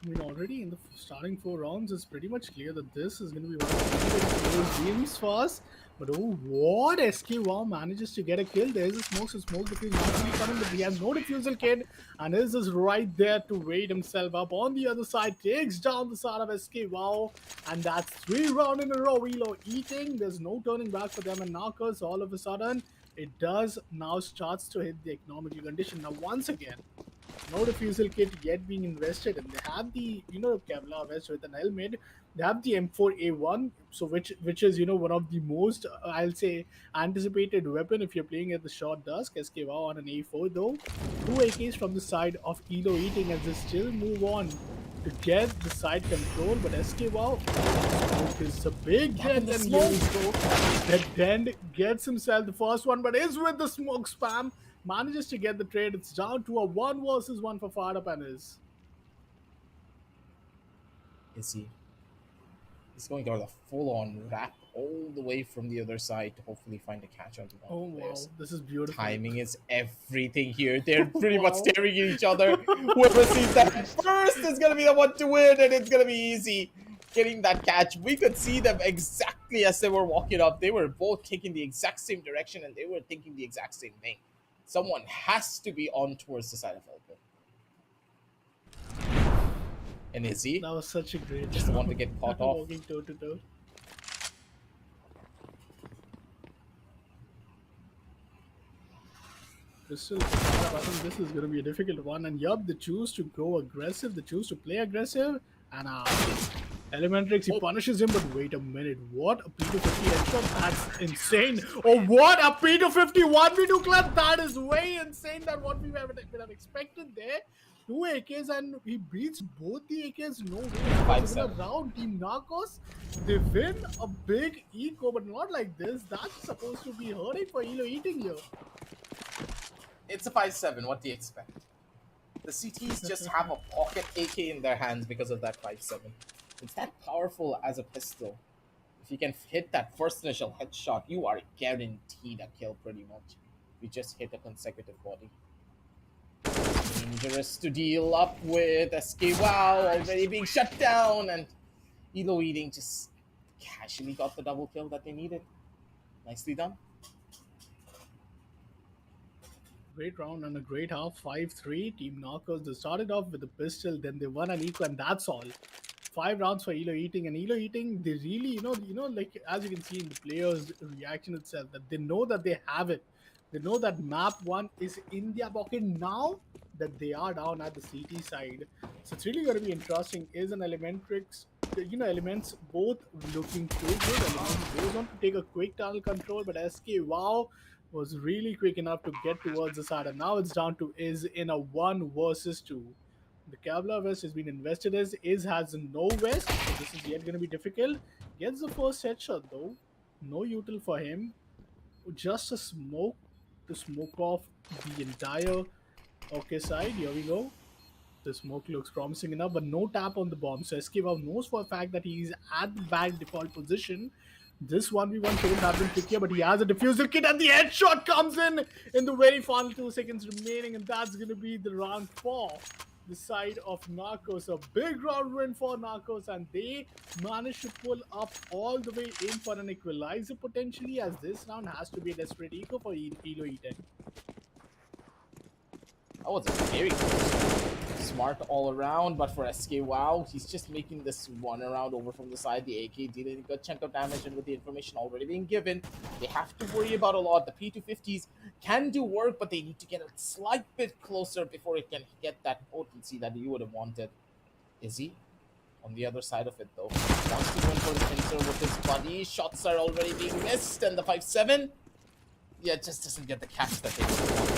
I mean, already in the starting 4 rounds, it's pretty much clear that this is going to be one of the games fast. But oh, what? SK Wow manages to get a kill. There's a smoke, so smoke defuse not really coming, but he has no defusal kit, and is just right there to wait himself up. On the other side, takes down the side of SK Wow, and that's 3 rounds in a row. Elo eating. There's no turning back for them, and Narcos all of a sudden, it does now starts to hit the economical condition. Now, once again, no defusal kit yet being invested, and they have the Kevlar vest with an helmet. They have the M4A1, so which is one of the most I'll say anticipated weapon if you're playing at the short dusk. SK Wow on an A4 though. 2 AKs from the side of Elo eating as they still move on to get the side control, but SK Wow is a big dent, and here we go. That dent gets himself the first one, but is with the smoke spam. Manages to get the trade. It's down to a 1 versus 1 for fired up, and is he? He's going to go the full-on wrap all the way from the other side to hopefully find a catch onto one of the players. Wow, this is beautiful. Timing is everything here. They're pretty much staring at each other. Whoever sees that first is going to be the one to win, and it's going to be easy getting that catch. We could see them exactly as they were walking up. They were both taking the exact same direction, and they were thinking the exact same thing. Someone has to be on towards the side of Elbow. And Izzy That was such a great just want to get caught off. walking toe to toe. Crystal, I think this is going to be a difficult one. And yup, they choose to go aggressive. They choose to play aggressive. And Elementrix, he punishes him. But wait a minute. What a P250 headshot. That's insane. Oh, what a P250 1v2 club. That is way insane than what we would have expected there. 2 AKs and he beats both the AKs. No way. Even around Team Narcos, they win a big eco, but not like this. That's supposed to be hurting for Elo Eating here. It's a 5-7. What do you expect? The CTs just have a pocket AK in their hands because of that 5-7. It's that powerful as a pistol. If you can hit that first initial headshot, you are guaranteed a kill pretty much. You just hit a consecutive body. Dangerous to deal up with. SK Wow already being shut down, and Elo Eating just casually got the double kill that they needed. Nicely done. Great round and a great half. 5-3. Team Knockers, they started off with a pistol, then they won an eco, and that's all. 5 rounds for Elo Eating, and Elo Eating, they really, like as you can see in the players' reaction itself, that they know that they have it. They know that map 1 is in their pocket now that they are down at the CT side. So it's really going to be interesting. Is an Elementrix, Elements both looking too good. Elements goes on to take a quick tunnel control, but SK Wow was really quick enough to get towards the side, and now it's down to Iz in a 1 versus 2. The Kevlar vest has been invested as Iz has no vest, so this is yet going to be difficult. Gets the first headshot though, no util for him, just a smoke to smoke off the entire okay side. Here we go. The smoke looks promising enough, but no tap on the bomb. So SK Wow knows for a fact that he's at the back default position. This 1v1 couldn't have been trickier, but he has a diffuser kit, and the headshot comes in the very final 2 seconds remaining, and that's going to be the round 4. The side of Narcos, a big round win for Narcos, and they managed to pull up all the way in for an equalizer potentially, as this round has to be a desperate eco for Elo Eating. That was a very close. Smart all around, but for SK Wow, he's just making this one around over from the side. The AK dealing a good chunk of damage, and with the information already being given, they have to worry about a lot. The P250s can do work, but they need to get a slight bit closer before it can get that potency that you would have wanted. Izzy on the other side of it though. Wants to go in for the pincer with his buddy. Shots are already being missed, and the 5-7, yeah, just doesn't get the catch that they want.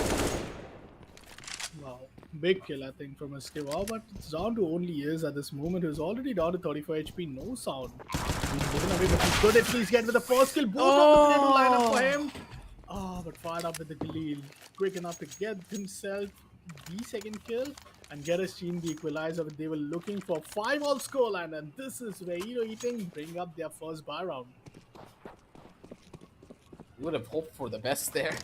Wow, big kill I think from SK Wow, but it's down to only Iz at this moment, who's already down to 34 HP, no sound. He's moving away, but he could at least get with the first kill. Both of the potato lineup for him. But fired up with the Galil. Quick enough to get himself the second kill and get his team the equalizer. They were looking for 5-all scoreline, and this is where Elo Eating bring up their first buy round. You would have hoped for the best there.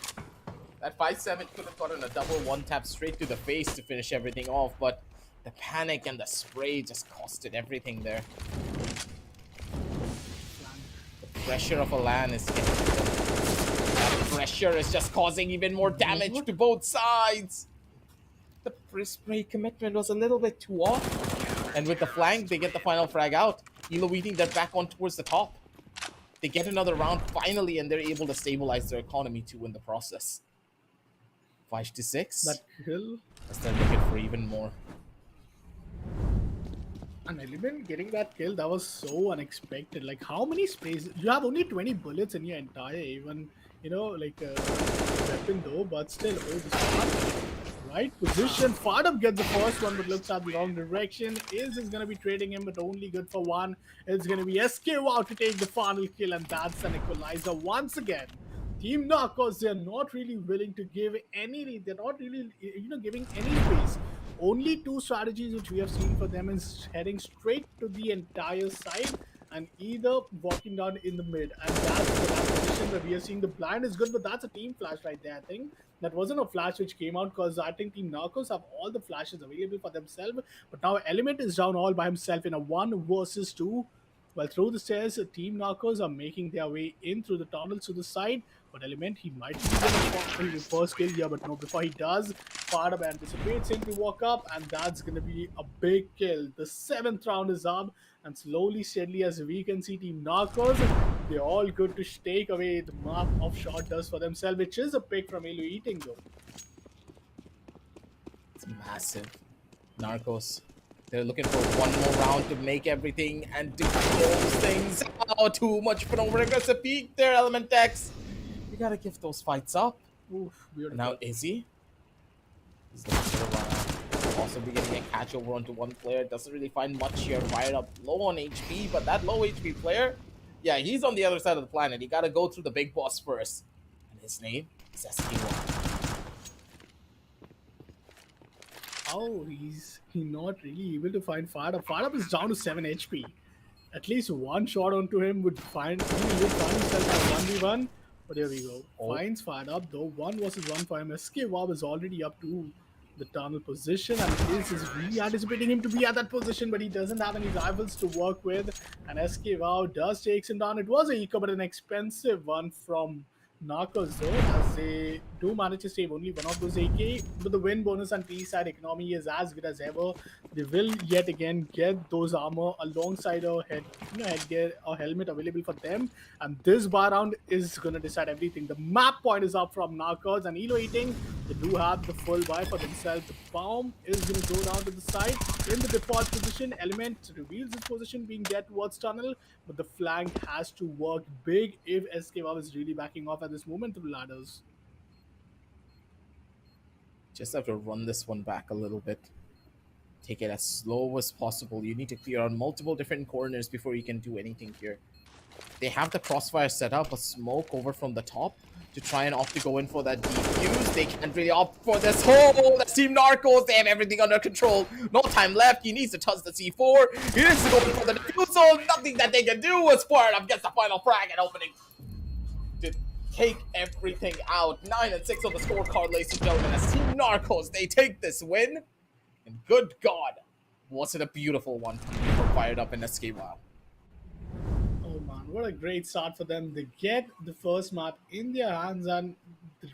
That 5-7 could have gotten a double one-tap straight to the face to finish everything off, but the panic and the spray just costed everything there. The pressure of a LAN is getting to them. That pressure is just causing even more damage to both sides. The spray commitment was a little bit too off. And with the flank, they get the final frag out. Elo Eating, they're back on towards the top. They get another round finally, and they're able to stabilize their economy too in the process. 5-6. That kill. They're looking for even more. An Element getting that kill, that was so unexpected. Like, how many sprays? You have only 20 bullets in your entire, even, weapon though, but still, this right position. Fired up gets the first one, but looks at the wrong direction. Is going to be trading him, but only good for one. It's going to be SK Wow to take the final kill, and that's an equalizer once again. Team Narcos, they're not really willing to give any, they're not really, giving any space. Only 2 strategies which we have seen for them is heading straight to the entire side and either walking down in the mid. And that's the last position where we are seeing the blind is good, but that's a team flash right there, I think. That wasn't a flash which came out because I think Team Narcos have all the flashes available for themselves. But now Element is down all by himself in a 1 versus 2. Well, through the stairs, Team Narcos are making their way in through the tunnels to the side. But Element, he might get his first kill here, but no, before he does, Fired Up anticipates him to walk up, and that's going to be a big kill. The 7th round is up, and slowly, steadily, as we can see, Team Narcos, they're all good to take away the map of Short Dust for themselves, which is a pick from Ilu Eating, though. It's massive. Narcos. They're looking for one more round to make everything and to close things out. Too much for an over-aggressive peak there, Element X. You gotta give those fights up. Oof, And now Izzy. He's looking for a run out. Also be getting a catch over onto one player. Doesn't really find much here. Fired up low on HP, but that low HP player, yeah, he's on the other side of the planet. He gotta go through the big boss first. And his name is SK1. Oh, he's not really able to find Fired Up. Fired Up is down to 7 HP. At least one shot onto him would find himself at 1v1. But here we go. Finds Fired Up though. 1 versus 1 for him. SK Wow is already up to the tunnel position, and this is really anticipating him to be at that position, but he doesn't have any rivals to work with. And SK Wow does takes him down. It was a eco, but an expensive one from Narcos though, as they do manage to save only one of those AK, but the win bonus and T-side economy is as good as ever. They will yet again get those armor alongside a headgear or helmet available for them, and this bar round is gonna decide everything. The map point is up from Narcos and Elo Eating. They do have the full buy for themselves. The bomb is gonna go down to the side in the default position. Element reveals his position being dead towards tunnel, but the flank has to work big if SKW is really backing off at this moment through ladders. Just have to run this one back a little bit. Take it as slow as possible. You need to clear on multiple different corners before you can do anything here. They have the crossfire set up, a smoke over from the top to try and opt to go in for that defuse. They can't really opt for this hole. That's Team Narcos. They have everything under control. No time left. He needs to touch the C4. He needs to go in for the defusal. Nothing that they can do as Boyard gets the final frag and opening to take everything out. 9 and 6 on the scorecard, ladies and gentlemen. As Team Narcos, they take this win. And good God, was it a beautiful one for Fired Up in SK WoW. Oh man, what a great start for them. They get the first map in their hands, and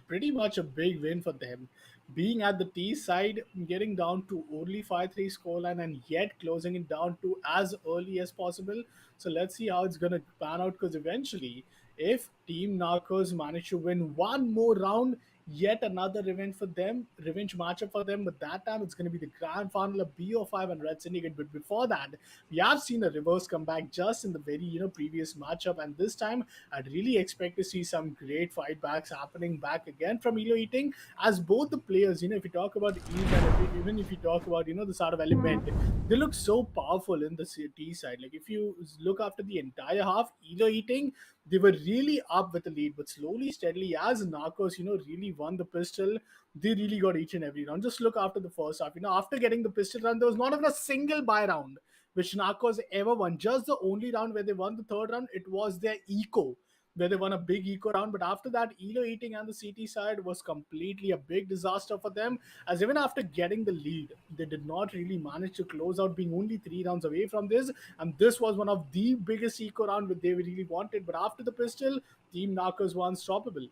pretty much a big win for them. Being at the T side, getting down to only 5-3 scoreline, and yet closing it down to as early as possible. So let's see how it's going to pan out, because eventually, if Team Narcos manage to win one more round, yet another revenge matchup for them, but that time it's going to be the grand final of BO5 and Red Syndicate. But before that, we have seen a reverse comeback just in the very previous matchup, and this time I'd really expect to see some great fight backs happening back again from Elo Eating, as both the players, if you talk about Eve and even if you talk about the sort of Element, they look so powerful in the T side. Like if you look after the entire half, Elo Eating, they were really up with the lead, but slowly, steadily, as Narcos, really won the pistol, they really got each and every round. Just look after the first half. After getting the pistol round, there was not even a single buy round which Narcos ever won. Just the only round where they won the third round, it was their eco, where they won a big eco round. But after that, Elo Eating and the CT side was completely a big disaster for them, as even after getting the lead, they did not really manage to close out, being only 3 rounds away from this. And this was one of the biggest eco round that they really wanted. But after the pistol, Team Narcos were unstoppable.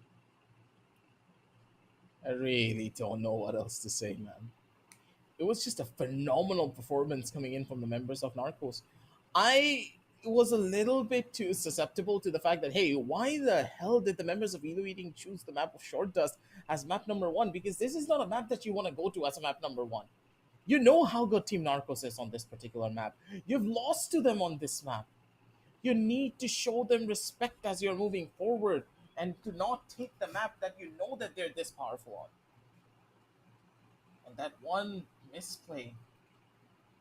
I really don't know what else to say, man. It was just a phenomenal performance coming in from the members of Narcos. I was a little bit too susceptible to the fact that, hey, why the hell did the members of Elo Eating choose the map of Short Dust as map number 1? Because this is not a map that you want to go to as a map number 1. You know how good Team Narcos is on this particular map. You've lost to them on this map. You need to show them respect as you're moving forward, and to not take the map that you know that they're this powerful on. And that one misplay,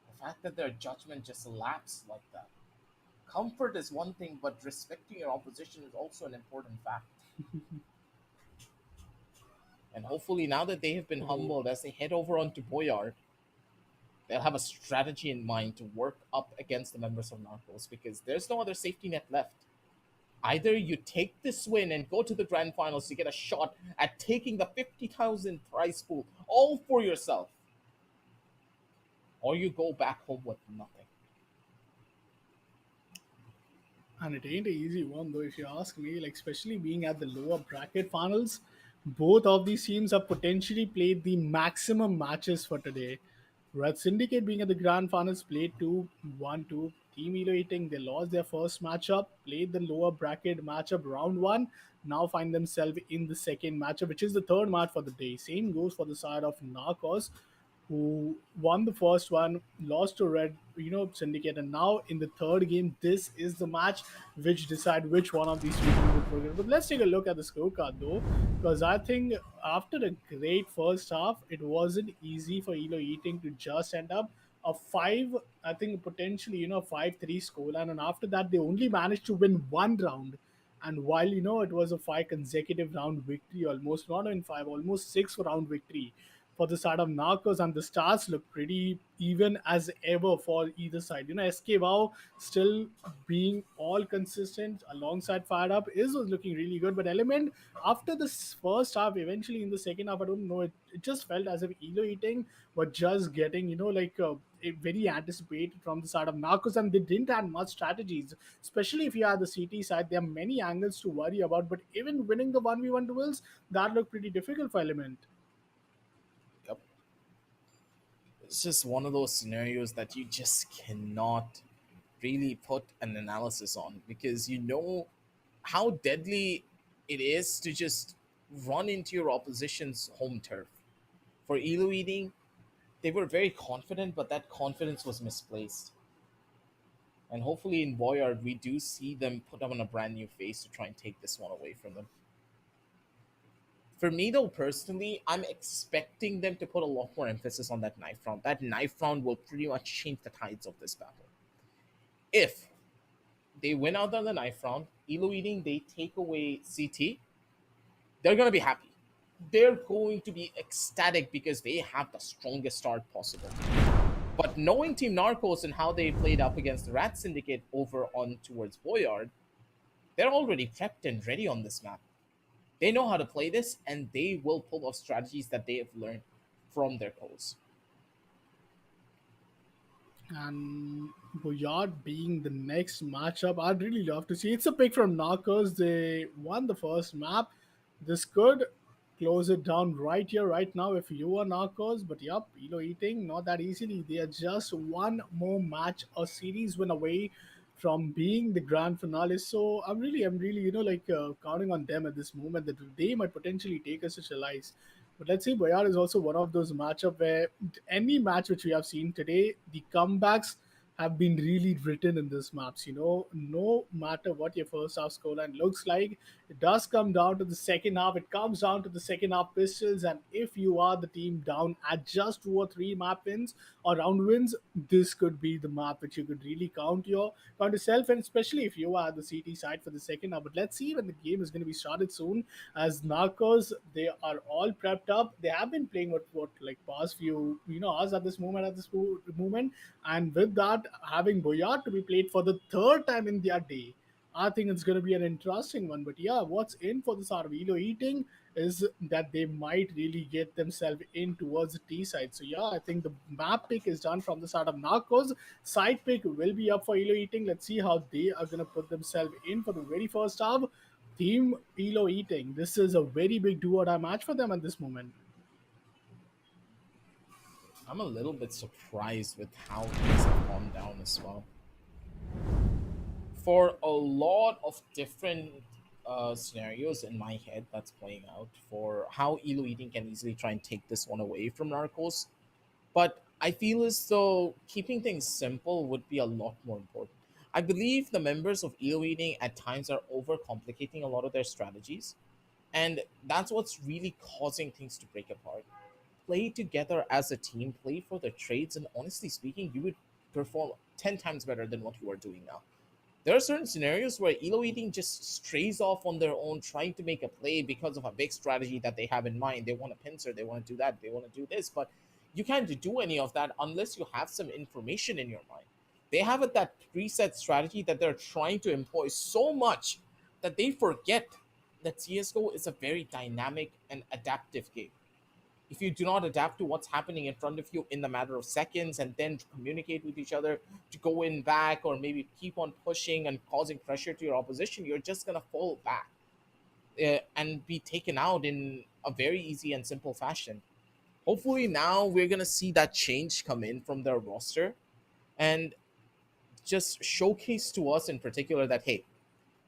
the fact that their judgment just lapsed like that. Comfort is one thing, but respecting your opposition is also an important fact. And hopefully now that they have been humbled, as they head over onto Boyard, they'll have a strategy in mind to work up against the members of Narcos, because there's no other safety net left. Either you take this win and go to the grand finals to get a shot at taking the 50,000 prize pool all for yourself, or you go back home with nothing. And it ain't an easy one though, if you ask me. Like especially being at the lower bracket finals, both of these teams have potentially played the maximum matches for today. Red Syndicate being at the grand finals played 2-1-2. Team Elo Eating, they lost their first matchup, played the lower bracket matchup round one, now find themselves in the second matchup, which is the third match for the day. Same goes for the side of Narcos, who won the first one, lost to Red, Syndicate, and now in the third game, this is the match which decide which one of these two teams will progress. But let's take a look at the scorecard though, because I think after a great first half, it wasn't easy for Elo Eating to just end up a five, I think potentially 5-3 scoreline, and after that they only managed to win one round. And while it was a five consecutive round victory, almost not in five, almost six round victory for the side of Narcos, and the stars look pretty even as ever for either side. SK Wow still being all consistent alongside Fired Up is was looking really good, but Element after this first half, eventually in the second half, I don't know, it just felt as if Elo Eating were just getting, very anticipated from the side of Narcos, and they didn't have much strategies, especially if you are the CT side. There are many angles to worry about, but even winning the 1v1 duels, that looked pretty difficult for Element. Yep. It's just one of those scenarios that you just cannot really put an analysis on, because you know how deadly it is to just run into your opposition's home turf. For Elo Eating, they were very confident, but that confidence was misplaced. And hopefully in Boyard, we do see them put on a brand new face to try and take this one away from them. For me, though, personally, I'm expecting them to put a lot more emphasis on that knife round. That knife round will pretty much change the tides of this battle. If they win out on the knife round, Elo Eating, they take away CT, they're going to be happy. They're going to be ecstatic because they have the strongest start possible. But knowing Team Narcos and how they played up against the Rat Syndicate over on towards Boyard, they're already prepped and ready on this map. They know how to play this, and they will pull off strategies that they have learned from their polls. And Boyard being the next matchup, I'd really love to see. It's a pick from Narcos. They won the first map. This could close it down right here, right now, if you are Narcos. But yup, Elo Eating, not that easily. They are just one more match or series win away from being the grand finale. So I'm really, counting on them at this moment that they might potentially take us to Chalice. But let's say Boyard is also one of those matchup where any match which we have seen today, the comebacks have been really written in this maps. No matter what your first half scoreline looks like, it does come down to the second half. It comes down to the second half pistols, and if you are the team down at just 2 or 3 map wins or round wins, this could be the map which you could really count yourself, and especially if you are the CT side for the second half. But let's see when the game is going to be started soon. As Narcos, they are all prepped up. They have been playing what like past few hours at this moment moment, and with that, having Boyard to be played for the third time in their day, I think it's going to be an interesting one. But yeah, what's in for this Arvilo Eating is that they might really get themselves in towards the T side. So yeah, I think the map pick is done from the side of Narcos. Side pick will be up for Elo Eating. Let's see how they are going to put themselves in for the very first half. Team Elo Eating. This is a very big do or die match for them at this moment. I'm a little bit surprised with how things have gone down as well. For a lot of different scenarios in my head that's playing out for how Elo Eating can easily try and take this one away from Narcos. But I feel as though keeping things simple would be a lot more important. I believe the members of Elo Eating at times are overcomplicating a lot of their strategies, and that's what's really causing things to break apart. Play together as a team, play for the trades, and honestly speaking, you would perform 10 times better than what you are doing now. There are certain scenarios where Elo Eating just strays off on their own, trying to make a play because of a big strategy that they have in mind. They want a pincer, they want to do that, they want to do this, but you can't do any of that unless you have some information in your mind. They have that preset strategy that they're trying to employ so much that they forget that CSGO is a very dynamic and adaptive game. if you do not adapt to what's happening in front of you in the matter of seconds and then communicate with each other to go in back or maybe keep on pushing and causing pressure to your opposition, you're just going to fall back and be taken out in a very easy and simple fashion. Hopefully, now we're going to see that change come in from their roster and just showcase to us in particular that, hey,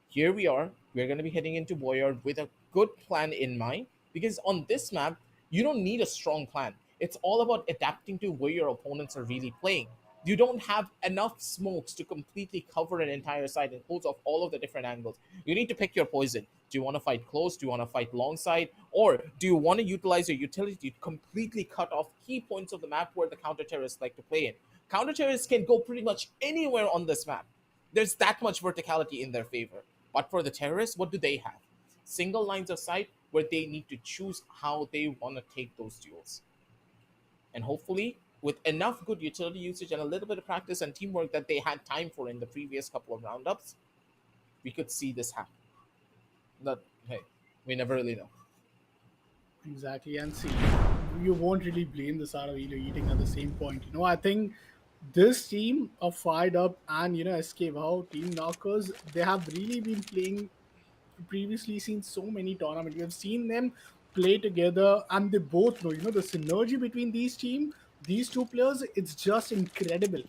here we are. We're going to be heading into Boyard with a good plan in mind because on this map, you don't need a strong plan. It's all about adapting to where your opponents are really playing. You don't have enough smokes to completely cover an entire side and close off all of the different angles. You need to pick your poison. Do you want to fight close? Do you want to fight long side? Or do you want to utilize your utility to completely cut off key points of the map where the counter terrorists like to play in? Counter terrorists can go pretty much anywhere on this map. There's that much verticality in their favor. But for the terrorists, what do they have? Single lines of sight where they need to choose how they want to take those duels. And hopefully, with enough good utility usage and a little bit of practice and teamwork that they had time for in the previous couple of roundups, we could see this happen. But hey, we never really know. Exactly, and see, you won't really blame the Sara Elo eating at the same point. I think this team are fired up, and SK Wow, Team Knockers, they have really been playing previously seen so many tournaments. We have seen them play together, and they both know, the synergy between these two players, it's just incredible.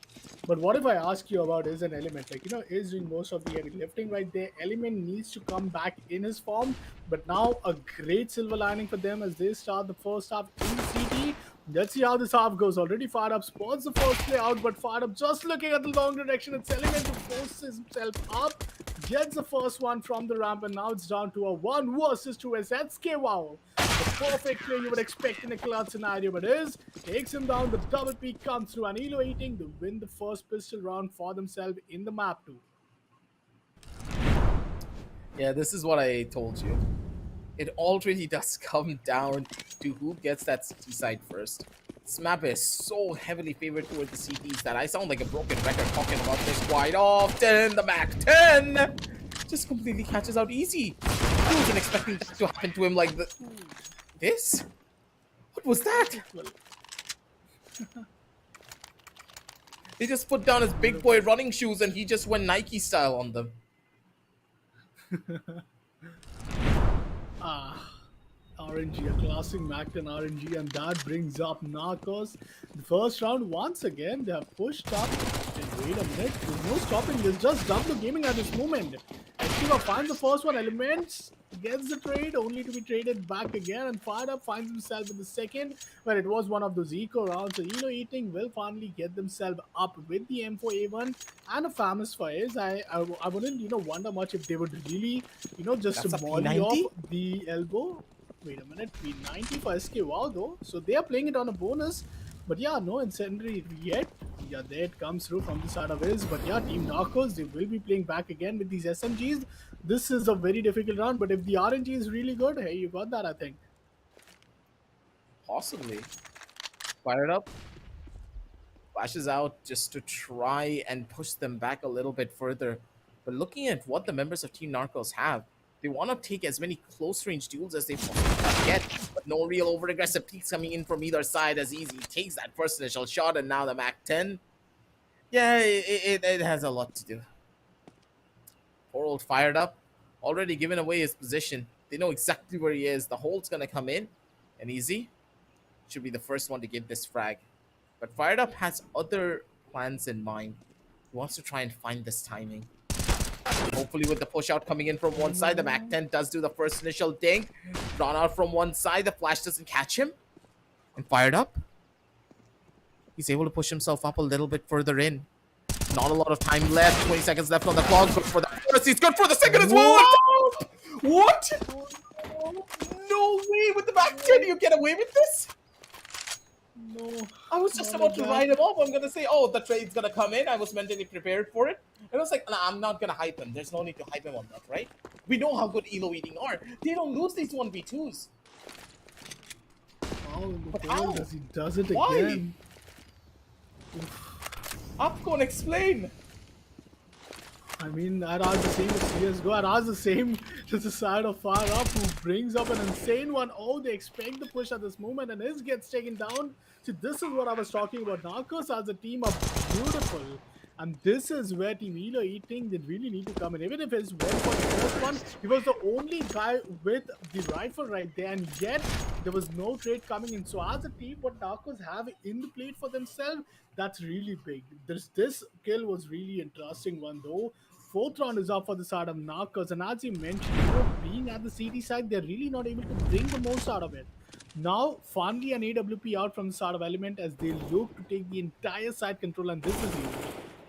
But what if I ask you about is an element? Like, is doing most of the heavy lifting right there. Element needs to come back in his form, but now a great silver lining for them as they start the first half in CT. Let's see how this half goes. Already fired up, spots the first play out, but fired up just looking at the long direction. It's Element who forces himself up, gets the first one from the ramp, and now it's down to a 1 versus 2 as SK Wow. The perfect play you would expect in a clutch scenario, but takes him down. The double peak comes through, and Elo eating to win the first pistol round for themselves in the map too. Yeah, this is what I told you. It already does come down to who gets that CT side first. This map is so heavily favored toward the CTs that I sound like a broken record talking about this quite often. The Mac 10 just completely catches out easy. I wasn't expecting that to happen to him like this. What was that? He just put down his big boy running shoes and he just went Nike style on them. RNG, a classic Macton RNG, and that brings up Narcos. The first round, once again, they have pushed up. And wait a minute, there's no stopping this, just double gaming at this moment. Estiva finds the first one, Elements gets the trade, only to be traded back again, and fired up, finds himself in the second, where it was one of those eco rounds. So Elo eating will finally get themselves up with the M4A1 and a famous fires. I wouldn't, wonder much if they would really, just molly off the elbow. Wait a minute, P90 for SK Wow though. So they are playing it on a bonus. But yeah, no incendiary yet. Yeah, there it comes through from the side of his. But yeah, Team Narcos, they will be playing back again with these SMGs. This is a very difficult round, but if the RNG is really good, hey, you got that, I think. Possibly. Fire it up. Flashes out just to try and push them back a little bit further. But looking at what the members of Team Narcos have, they want to take as many close-range duels as they possibly can get, but no real over-aggressive peaks coming in from either side as easy. Takes that first initial shot, and now the Mac 10. Yeah, it has a lot to do. Poor old fired up, already given away his position. They know exactly where he is. The hold's going to come in, and easy should be the first one to give this frag. But fired up has other plans in mind. He wants to try and find this timing. Hopefully with the push out coming in from one side, the Mac 10 does do the first initial ding. Drawn out from one side, the flash doesn't catch him. And fired up. He's able to push himself up a little bit further in. Not a lot of time left. 20 seconds left on the clock. Good for the first. He's good for the second as well. What? No way. With the Mac 10, you get away with this? No. I was just about to write him off. I'm going to say, oh, the trade's going to come in. I was mentally prepared for it. And I was like, nah, I'm not going to hype him. There's no need to hype him on that, right? We know how good Elo eating are. They don't lose these 1v2s. Oh, But how? He does it Why? again. Upco and explain. I mean, I'd ask the same with CSGO. I'd ask the same to the side of Far Up, who brings up an insane one. Oh, they expect the push at this moment, and his gets taken down. See, this is what I was talking about. Narcos as a team are beautiful. And this is where Team Elo Eating, they really need to come in. Even if it's well for the first one, he was the only guy with the rifle right there, and yet there was no trade coming in. So as a team, what Narcos have in the plate for themselves, that's really big. This kill was really interesting one though. Fourth round is up for the side of Narcos, and as you mentioned, being at the CT side, they're really not able to bring the most out of it. Now, Farnley and AWP out from the side of Element as they look to take the entire side control, and this is huge.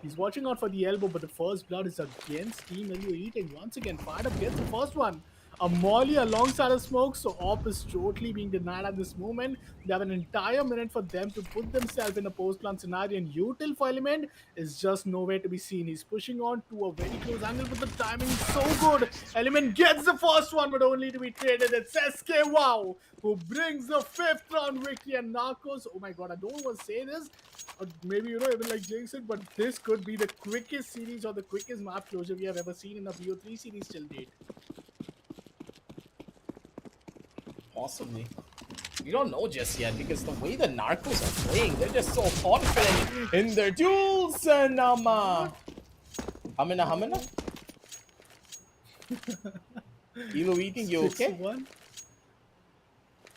He's watching out for the elbow, but the first blood is against Team LU Eating. Once again, fired up, gets the first one. A Molly alongside a smoke, so Op is totally being denied at this moment. They have an entire minute for them to put themselves in a post-plant scenario, and Util for Element is just nowhere to be seen. He's pushing on to a very close angle, but the timing is so good. Element gets the first one, but only to be traded. It's SK who brings the 5th round victory, and Narcos, oh my god, I don't want to say this, or maybe, even like jinx it, but this could be the quickest series or the quickest map closure we have ever seen in a BO3 series till date. Possibly. We don't know just yet because the way the Narcos are playing, they're just so confident in their duels. And Hamina. Elo Eating, you okay? 6-1.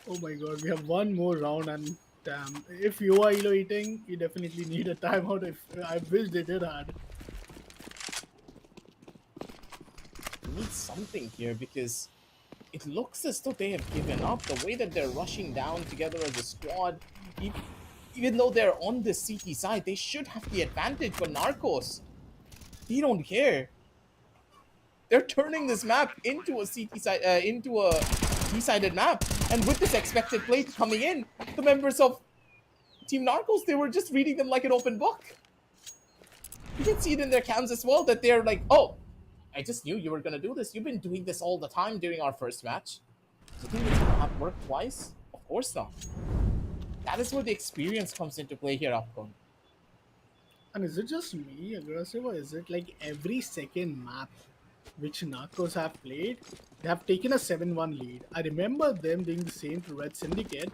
Oh my god, we have one more round, and damn, if you are Elo Eating, you definitely need a timeout. If I wish they did had. We need something here because it looks as though they have given up. The way that they're rushing down together as a squad, even though they're on the CT side, they should have the advantage. But Narcos, they don't care. They're turning this map into a CT side, into a T-sided map, and with this expected play coming in, the members of Team Narcos, they were just reading them like an open book. You can see it in their cams as well that they're like, oh, I just knew you were gonna do this. You've been doing this all the time during our first match. Do you think it's gonna have worked twice? Of course not. That is where the experience comes into play here, Upcon. And is it just me, aggressive, or is it like every second map which Narcos have played, they have taken a 7-1 lead? I remember them doing the same to Red Syndicate,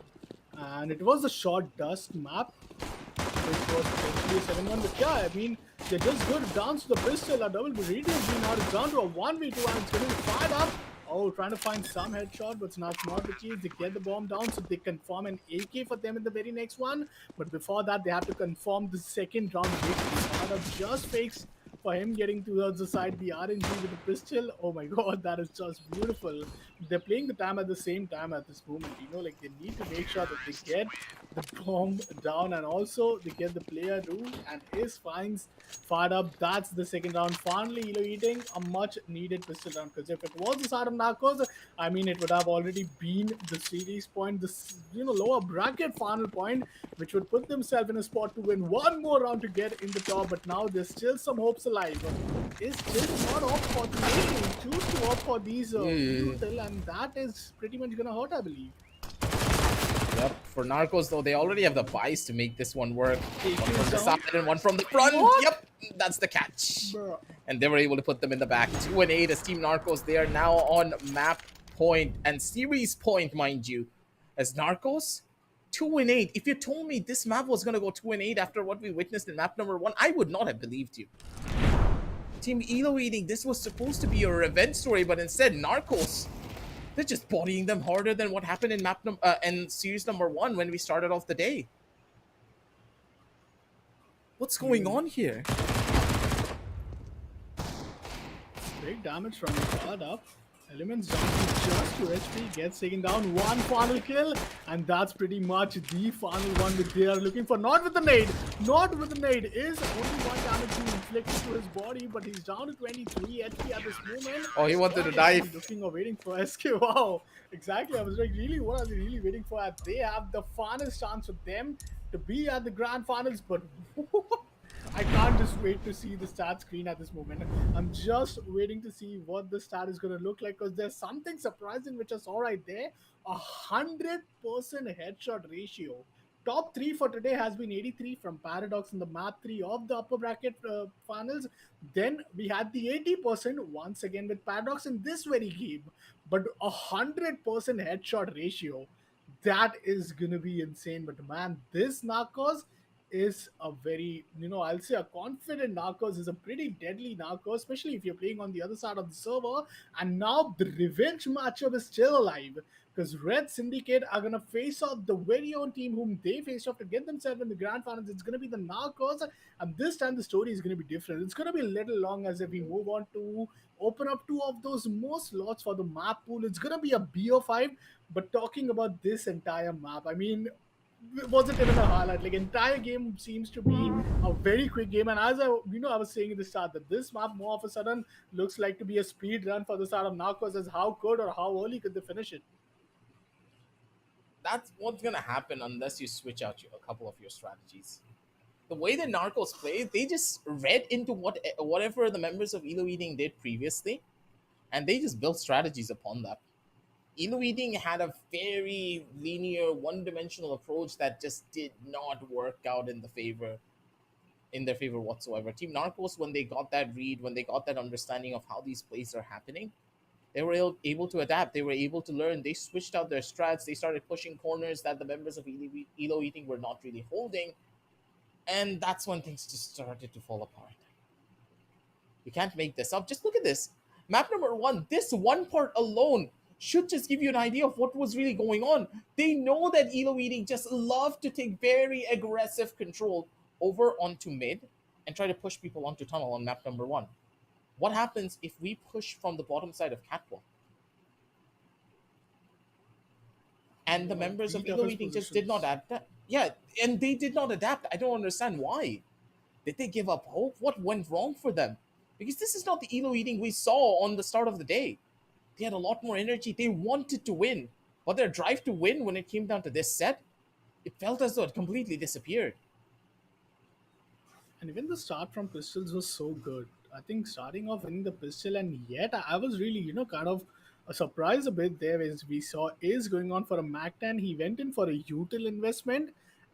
and it was the short dust map, which was actually a 7-1. But yeah, I mean, they just good down to the pistol. A double burrito is being out. It's down to a 1v2, and it's getting fired up. Oh, trying to find some headshot, but it's not the case. They get the bomb down, so they confirm an AK for them in the very next one. But before that, they have to confirm the second round victory. Fired up just fakes for him getting towards the side, the RNG with the pistol. Oh my god, that is just beautiful. They're playing the time at the same time at this moment. Like they need to make sure that they get the bomb down, and also they get the player too, and his finds fired up. That's the second round. Finally, Elo Eating a much needed pistol round, because if it was the side of Narcos, I mean, it would have already been the series point, the lower bracket final point, which would put themselves in a spot to win one more round to get in the top. But now there's still some hopes alive. It's just not opt for the lane. Choose to opt for these Util, and that is pretty much gonna hurt, I believe. Yep, for Narcos though, they already have the buys to make this one work. One from the down. side and one from the front. What? Yep, that's the catch. Bruh. And they were able to put them in the back. 2-8 as Team Narcos. They are now on map point and series point, mind you. As Narcos, 2-8. If you told me this map was gonna go 2-8 after what we witnessed in map number 1, I would not have believed you. Team Elo Eating, this was supposed to be a revenge story, but instead Narcos, they're just bodying them harder than what happened in in series number 1 when we started off the day. What's going on here? Big damage from the card up. Elements jumping just to HP, gets taken down. One final kill, and that's pretty much the final one that they are looking for. Not with the nade. Not with the nade. Is only one damage being inflicted to his body, but he's down to 23 HP at this moment. Oh, he wanted to What dive. is he looking or waiting for SK? Wow. Exactly. I was like, really, what are they really waiting for? They have the finest chance for them to be at the grand finals, but I can't just wait to see the stat screen at this moment. I'm just waiting to see what the stat is going to look like, because there's something surprising which I saw right there. 100% headshot ratio. top three for today has been 83 from Paradox in the map three of the upper bracket finals. Then we had the 80% once again with Paradox in this very game, but 100% headshot ratio. That is gonna be insane. But man, this Narcos is a very, I'll say a confident Narcos is a pretty deadly Narcos, especially if you're playing on the other side of the server. And now the revenge matchup is still alive because Red Syndicate are gonna face off the very own team whom they faced off to get themselves in the grand finals. It's gonna be the Narcos, and this time the story is gonna be different. It's gonna be a little long as if we move on to open up two of those more slots for the map pool. It's gonna be a BO5, but talking about this entire map, I mean, wasn't even a highlight. Like entire game seems to be a very quick game. And as I was saying in the start that this map more of a sudden looks like to be a speed run for the start of Narcos. As how good or how early could they finish it? That's what's gonna happen unless you switch out a couple of your strategies. The way that Narcos play, they just read into whatever the members of Elo Eating did previously, and they just built strategies upon that. Elo Eating had a very linear, one-dimensional approach that just did not work out in their favor whatsoever. Team Narcos, when they got that read, when they got that understanding of how these plays are happening, they were able to adapt. They were able to learn. They switched out their strats. They started pushing corners that the members of Elo Eating were not really holding. And that's when things just started to fall apart. You can't make this up. Just look at this. Map number one, this one part alone should just give you an idea of what was really going on. They know that Elo Eating just love to take very aggressive control over onto mid and try to push people onto tunnel on map number one. What happens if we push from the bottom side of catwalk? And the members of Beat Elo his Eating just did not positions. adapt. Yeah, and they did not adapt. I don't understand why. Did they give up hope? What went wrong for them? Because this is not the Elo Eating we saw on the start of the day. They had a lot more energy. They wanted to win. But their drive to win when it came down to this set, it felt as though it completely disappeared. And even the start from pistols was so good. I think starting off winning the pistol, and yet I was really, kind of surprised a bit there as we saw is going on for a Mac 10. He went in for a util investment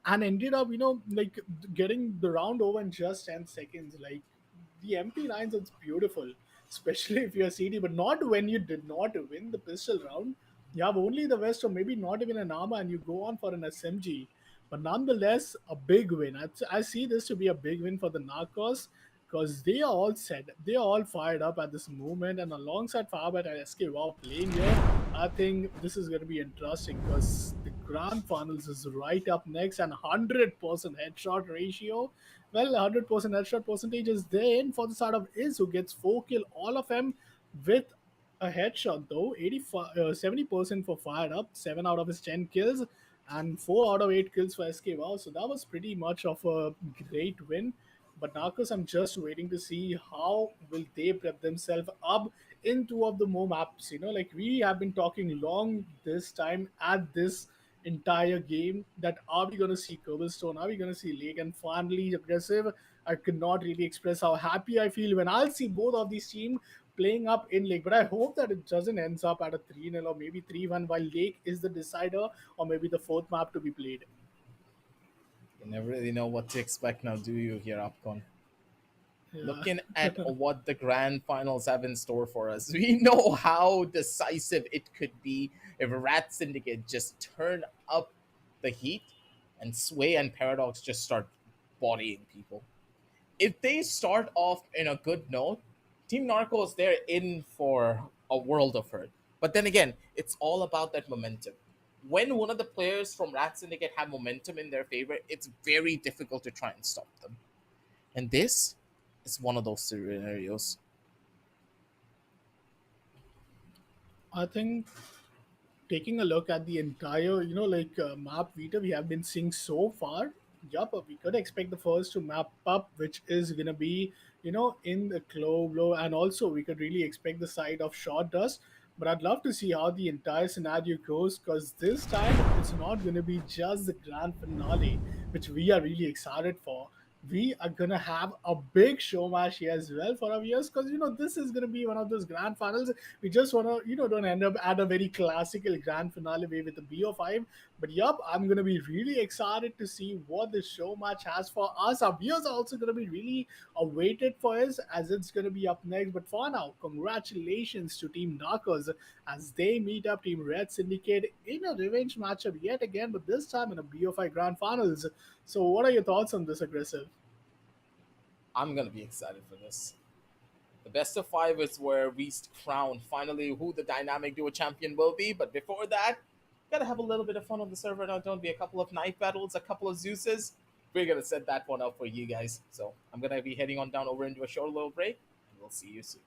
and ended up, like getting the round over in just 10 seconds. Like the MP9s, it's beautiful, especially if you're CD, but not when you did not win the pistol round. You have only the West or maybe not even an armor and you go on for an SMG. But nonetheless, a big win. I see this to be a big win for the Narcos because they are all set. They are all fired up at this moment. And alongside Farbat and SK Wow playing here, I think this is going to be interesting because the grand finals is right up next and 100% headshot ratio. Well, 100% headshot percentage is there in for the start of Is who gets 4 kill, all of them with a headshot though. 70% for fired up, 7 out of his 10 kills and 4 out of 8 kills for SK. Wow, so that was pretty much of a great win. But Narcos, I'm just waiting to see how will they prep themselves up in two of the more maps. Like we have been talking long this time at this entire game that are we going to see Cobblestone, are we going to see Lake and finally aggressive. I cannot really express how happy I feel when I'll see both of these teams playing up in Lake. But I hope that it doesn't ends up at a 3-0 or maybe 3-1 while Lake is the decider or maybe the fourth map to be played. You never really know what to expect now, do you, here, Upcon? Yeah. Looking at what the grand finals have in store for us, we know how decisive it could be if Rat Syndicate just turn up the heat and Sway and Paradox just start bodying people. If they start off in a good note, Team Narcos, they're in for a world of hurt. But then again, it's all about that momentum. When one of the players from Rat Syndicate have momentum in their favor, it's very difficult to try and stop them. And this is one of those scenarios. I think taking a look at the entire, map Vita we have been seeing so far, yup, we could expect the first to map up, which is gonna be, in the Clo and also we could really expect the side of Short Dust. But I'd love to see how the entire scenario goes because this time it's not gonna be just the grand finale, which we are really excited for. We are gonna have a big show match here as well for our viewers because this is gonna be one of those grand finals. We just wanna don't end up at a very classical grand finale way with the BO5. But yup, I'm gonna be really excited to see what this show match has for us. Our viewers are also gonna be really awaited for us as it's gonna be up next. But for now, congratulations to Team Narcos as they meet up Team Red Syndicate in a revenge matchup yet again, but this time in a BO5 Grand Finals. So, what are your thoughts on this, Aggressive? I'm gonna be excited for this. The best of five is where we crown finally who the dynamic duo champion will be. But before that, gotta have a little bit of fun on the server now. Don't be a couple of knife battles, a couple of Zeuses. We're gonna set that one up for you guys. So I'm gonna be heading on down over into a short little break, and we'll see you soon.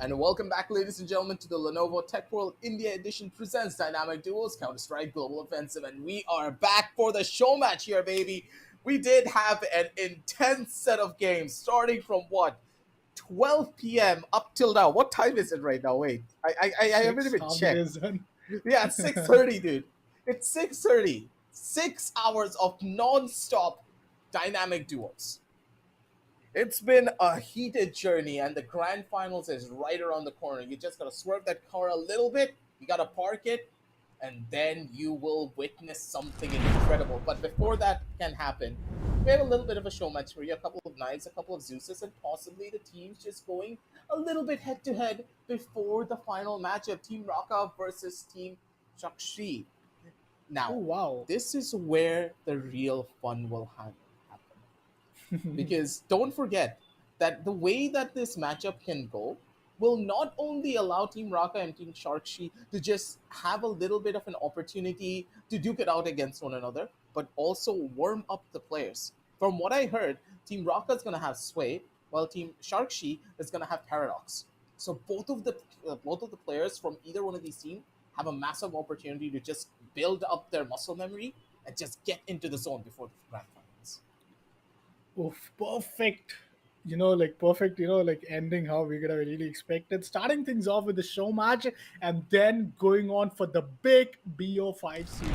And welcome back, ladies and gentlemen, to the Lenovo Tech World India Edition presents Dynamic Duos Counter-Strike Global Offensive. And we are back for the show match here, baby. We did have an intense set of games starting from what? 12 p.m. up till now. What time is it right now? Wait, I haven't even checked. Yeah, it's 6:30, dude. It's 6:30. 6 hours of non-stop dynamic duos. It's been a heated journey, and the grand finals is right around the corner. You just gotta swerve that car a little bit, you gotta park it, and then you will witness something incredible. But before that can happen, we have a little bit of a show match for you, a couple of knives, a couple of Zeuses, and possibly the teams just going a little bit head-to-head before the final matchup, Team Raka versus Team Chakshi. Now, Oh, wow. this is where the real fun will happen. Because don't forget that the way that this matchup can go will not only allow Team Raka and Team Sharkshi to just have a little bit of an opportunity to duke it out against one another, but also warm up the players. From what I heard, Team Raka is going to have Sway, while Team Sharkshi is going to have Paradox. So both of the players from either one of these teams have a massive opportunity to just build up their muscle memory and just get into the zone before the grand finals. Oof, perfect. Perfect, ending how we could have really expected. Starting things off with the show match and then going on for the big BO5 series.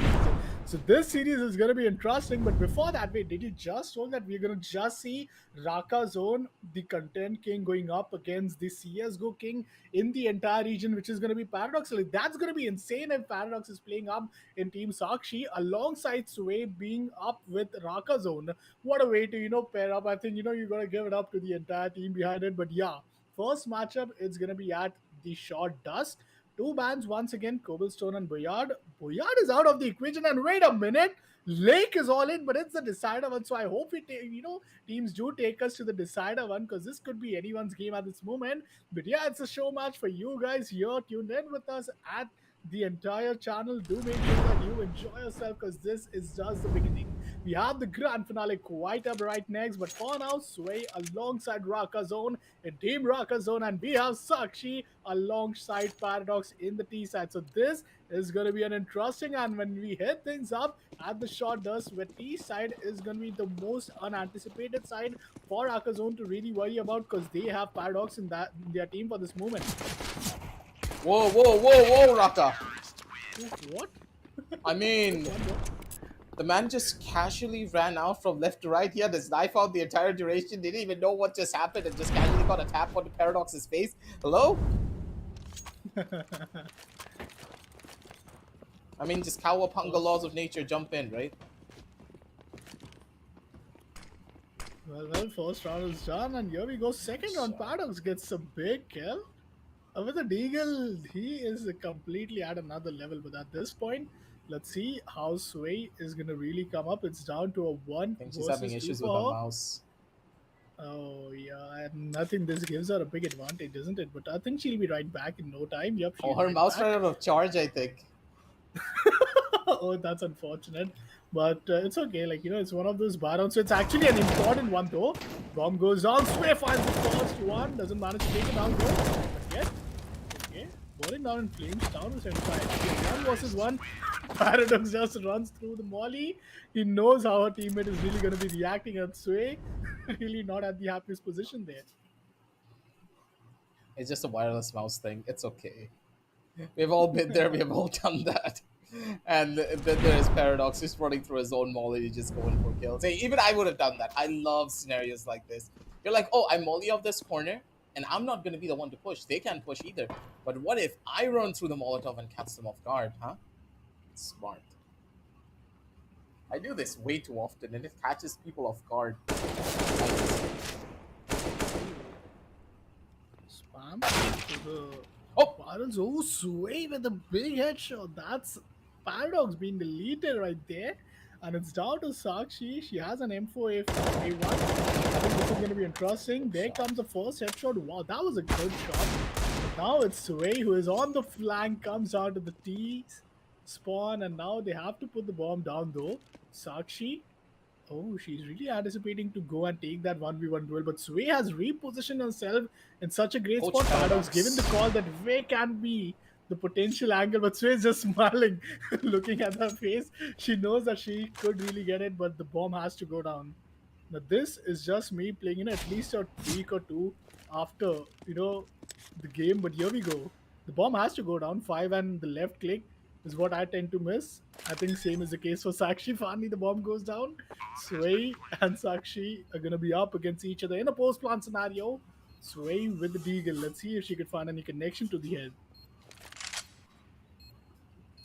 So this series is going to be interesting. But before that, wait, did you just told that we're going to just see Raka Zone, the content king, going up against the CSGO king in the entire region, which is going to be Paradox. Like, that's going to be insane if Paradox is playing up in Team Sakshi alongside Sway being up with Raka Zone. What a way to, pair up. I think, you're going to give it up to the entire team behind it. But yeah, first matchup, it's going to be at the Short Dust. Two bans once again, Cobblestone and Boyard. Boyard is out of the equation, and wait a minute, Lake is all in, but it's the decider one. So I hope teams do take us to the decider one, because this could be anyone's game at this moment. But yeah, it's a show match for you guys here. Tune in with us at the entire channel. Do make sure that you enjoy yourself, because this is just the beginning. We have the grand finale quite up right next, but for now, Sway alongside Raka Zone in Team Raka Zone, and we have Sakshi alongside Paradox in the T side. So this is going to be an interesting, and when we hit things up at the Short Dust, where T side is going to be the most unanticipated side for Raka Zone to really worry about, because they have Paradox in their team for this moment. Whoa, Raka. What? I mean, the man just casually ran out from left to right. He had his knife out the entire duration, didn't even know what just happened, and just casually got a tap onto Paradox's face. Hello? I mean, just cowabunga laws of nature jump in, right? Well, first round is done, and here we go. Second round, Paradox gets a big kill. With the Deagle, he is completely at another level. But at this point, let's see how Sway is going to really come up. It's down to a 1 I think she's having issues with her mouse. Oh, yeah. And I think this gives her a big advantage, isn't it? But I think she'll be right back in no time. Yep. Her mouse ran out of charge, I think. Oh, that's unfortunate. But it's okay. It's one of those barons. So it's actually an important one, though. Bomb goes down. Sway finds the first one. Doesn't manage to take it down, though. But yet, okay. Burning down in flames. Down to 75. 1 versus 1. Paradox just runs through the molly. He knows how her teammate is really going to be reacting at Sway. Really not at the happiest position there. It's just a wireless mouse thing. It's okay. We've all been there. We have all done that. And then there's Paradox just running through his own molly, just going for kills. Hey, even I would have done that. I love scenarios like this. You're like, oh, I molly off this corner, and I'm not going to be the one to push. They can't push either. But what if I run through the Molotov and catch them off guard, huh? Smart. I do this way too often, and it catches people off guard. Spam to the Barons. Oh, Sway with a big headshot. That's Paradox being deleted right there. And it's down to Sakshi. She has an M4 A1. I think this is going to be interesting. There comes the first headshot. Wow, that was a good shot. Now it's Sway who is on the flank, comes down to the T spawn, and now they have to put the bomb down though. Sakshi Oh, she's really anticipating to go and take that 1v1 duel, but Sway has repositioned herself in such a great Coach spot. Paradox given the Paradox. call that Way can be the potential angle, but Sway's just smiling, looking at her face. She knows that she could really get it, but the bomb has to go down. Now, this is just me playing, at least a week or two after, the game, but here we go. The bomb has to go down. 5 and the left click is what I tend to miss. I think same is the case for Sakshi. Finally, the bomb goes down. Sway and Sakshi are going to be up against each other in a post plant scenario. Sway with the Deagle. Let's see if she could find any connection to the head.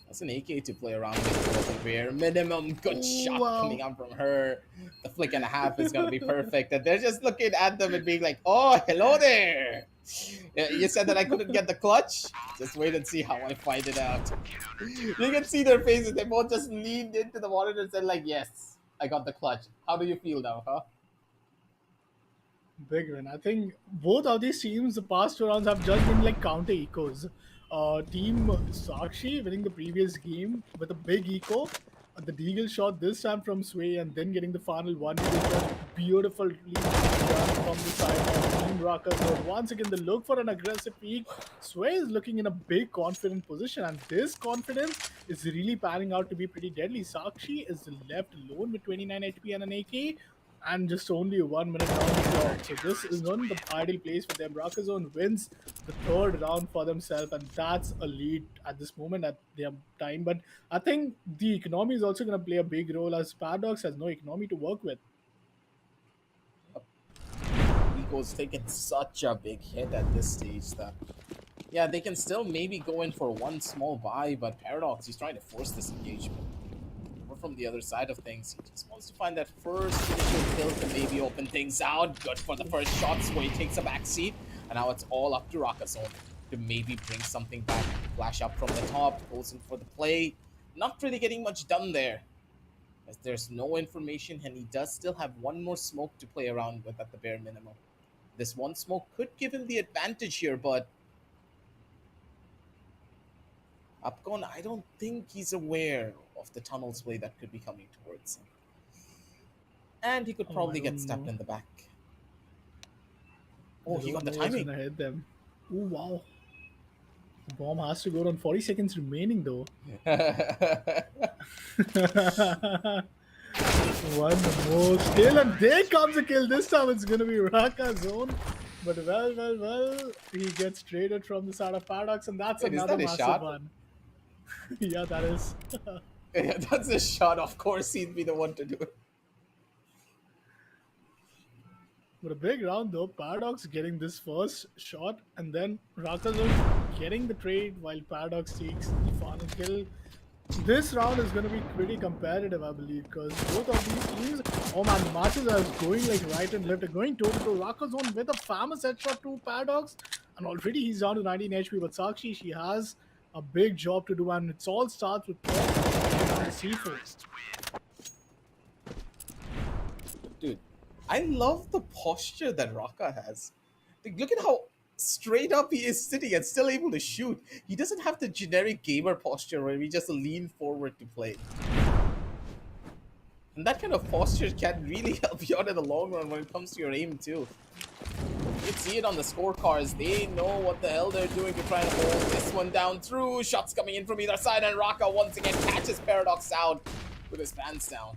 That's an AK to play around with the bare minimum. Good shot Wow. coming out from her. The flick and a half is going to be perfect. And they're just looking at them and being like, oh, hello there. You said that I couldn't get the clutch? Just wait and see how I find it out. You can see their faces. They both just leaned into the monitor and said like, yes, I got the clutch. How do you feel now, huh? Big win. I think both of these teams, the past two rounds, have just been like counter ecos. Team Sakshi winning the previous game with a big eco. The Deagle shot this time from Sway and then getting the final one. It was just beautifully done from the side of Team Rockers. But once again, the look for an aggressive peak. Sway is looking in a big confident position, and this confidence is really panning out to be pretty deadly. Sakshi is left alone with 29 HP and an AK and just only 1 minute down the clock. So this is not the ideal place for them. Rakazone wins the third round for themselves, and that's a lead at this moment at their time. But I think the economy is also going to play a big role as Paradox has no economy to work with. Eco's taken such a big hit at this stage that, yeah, they can still maybe go in for one small buy, but Paradox, he's trying to force this engagement. We're from the other side of things. He just wants to find that first initial kill to maybe open things out. Good for the first shots where he takes a back seat. And now it's all up to Rakazone to maybe bring something back. Flash up from the top, goes in for the play. Not really getting much done there, as there's no information, and he does still have one more smoke to play around with at the bare minimum. This one smoke could give him the advantage here, but Upcon, I don't think he's aware of the tunnels play that could be coming towards him. And he could probably get stabbed in the back. Oh, he got the timing. Gonna hit them. Oh wow. The bomb has to go down. 40 seconds remaining though. One more still, and there comes a kill. This time it's gonna be Rakazone. But well, he gets traded from the side of Paradox, and that's Wait, another is that a massive shot? one. Yeah, that is. Yeah, that's a shot. Of course, he'd be the one to do it. But a big round though. Paradox getting this first shot, and then Rakazone getting the trade while Paradox takes the final kill. This round is going to be pretty competitive, I believe, because both of these teams, oh man, the matches are going like right and left. They're going toe-to-toe. Rakazone with a famous headshot to Paradox, and already he's down to 19 HP. But Sakshi, she has a big job to do, and it all starts with C4. Dude, I love the posture that Raka has. Like, look at how straight up he is sitting and still able to shoot. He doesn't have the generic gamer posture where we just lean forward to play. And that kind of posture can really help you out in the long run when it comes to your aim too. You can see it on the scorecards. They know what the hell they're doing to try and hold this one down through. Shots coming in from either side, and Raka once again catches Paradox out with his pants down.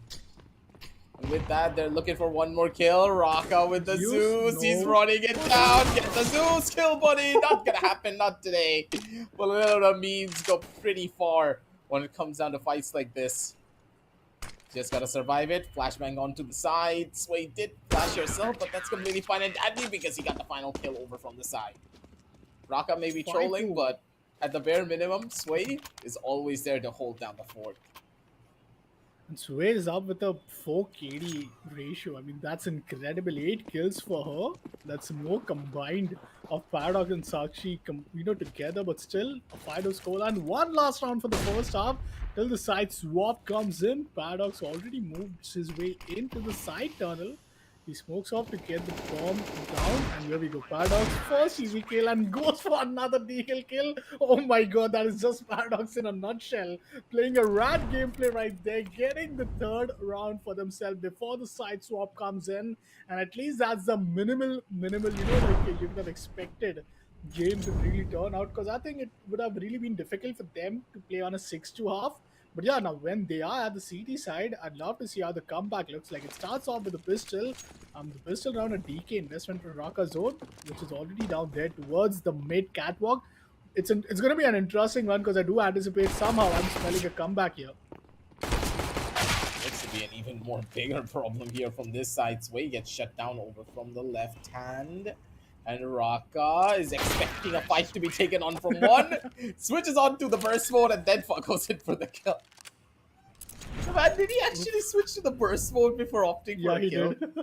And with that, they're looking for one more kill. Raka with the Zeus. He's running it down. Get the Zeus kill, buddy. Not gonna happen, not today. But little memes go pretty far when it comes down to fights like this. Just gotta survive it. Flashbang onto the side. Sway did flash yourself, but that's completely fine and dandy because he got the final kill over from the side. Raka may be trolling, but at the bare minimum, Sway is always there to hold down the fort. And Sway is up with a 4 KD ratio. I mean, that's incredible. 8 kills for her. That's more combined of Paradox and Sakshi, together, but still a 5-0 score. And one last round for the first half till the side swap comes in. Paradox already moved his way into the side tunnel. He smokes off to get the bomb down, and here we go. Paradox first easy kill and goes for another deagle kill. Oh my god, that is just Paradox in a nutshell. Playing a rat gameplay right there, getting the third round for themselves before the side swap comes in, and at least that's the minimal, like you could have expected game to really turn out, because I think it would have really been difficult for them to play on a 6-2 half. But yeah, now when they are at the CT side, I'd love to see how the comeback looks like. It starts off with a pistol. The pistol round a DK investment for Raka Zone, which is already down there towards the mid catwalk. It's going to be an interesting one, because I do anticipate somehow I'm smelling a comeback here. Looks to be an even more bigger problem here from this side. Sway gets shut down over from the left hand. And Raka is expecting a fight to be taken on from one. Switches on to the burst mode and then goes in for the kill. So man, did he actually switch to the burst mode before opting for a kill? Did.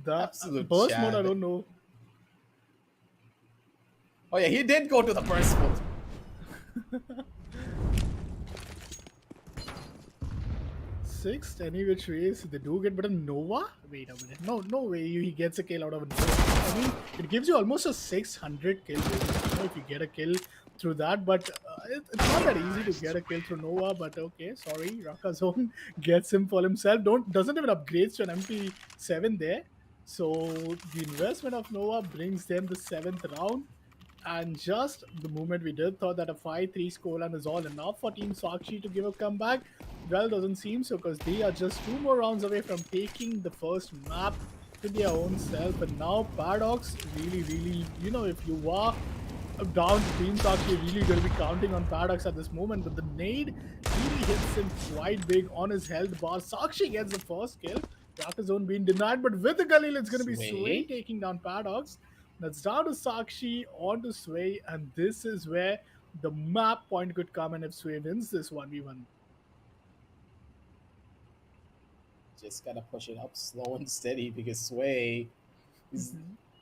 The Absolute burst Chad. mode, I don't know. Oh yeah, he did go to the burst mode. Sixth, any which ways they do get, but a Nova? Wait a minute. No way he gets a kill out of a Nova. I mean, it gives you almost a 600 kill if you get a kill through that, but it's not that easy to get a kill through Nova. But okay, sorry, Raka Zone gets him for himself. Doesn't even upgrades to an MP7 there. So the investment of Nova brings them the 7th round. And just the moment we did thought that a 5-3 scoreline is all enough for Team Sakshi to give a comeback, well, doesn't seem so, because they are just 2 more rounds away from taking the first map to their own self. And now Paradox really, if you are down to Team Sakshi, really going to be counting on Paradox at this moment. But the nade really hits him quite big on his health bar. Sakshi gets the first kill. Raka Zone being denied, but with the Galil, it's going to be Sway taking down Paradox. That's down to Sakshi, on to Sway, and this is where the map point could come in if Sway wins this 1v1. Just gotta push it up slow and steady, because Sway is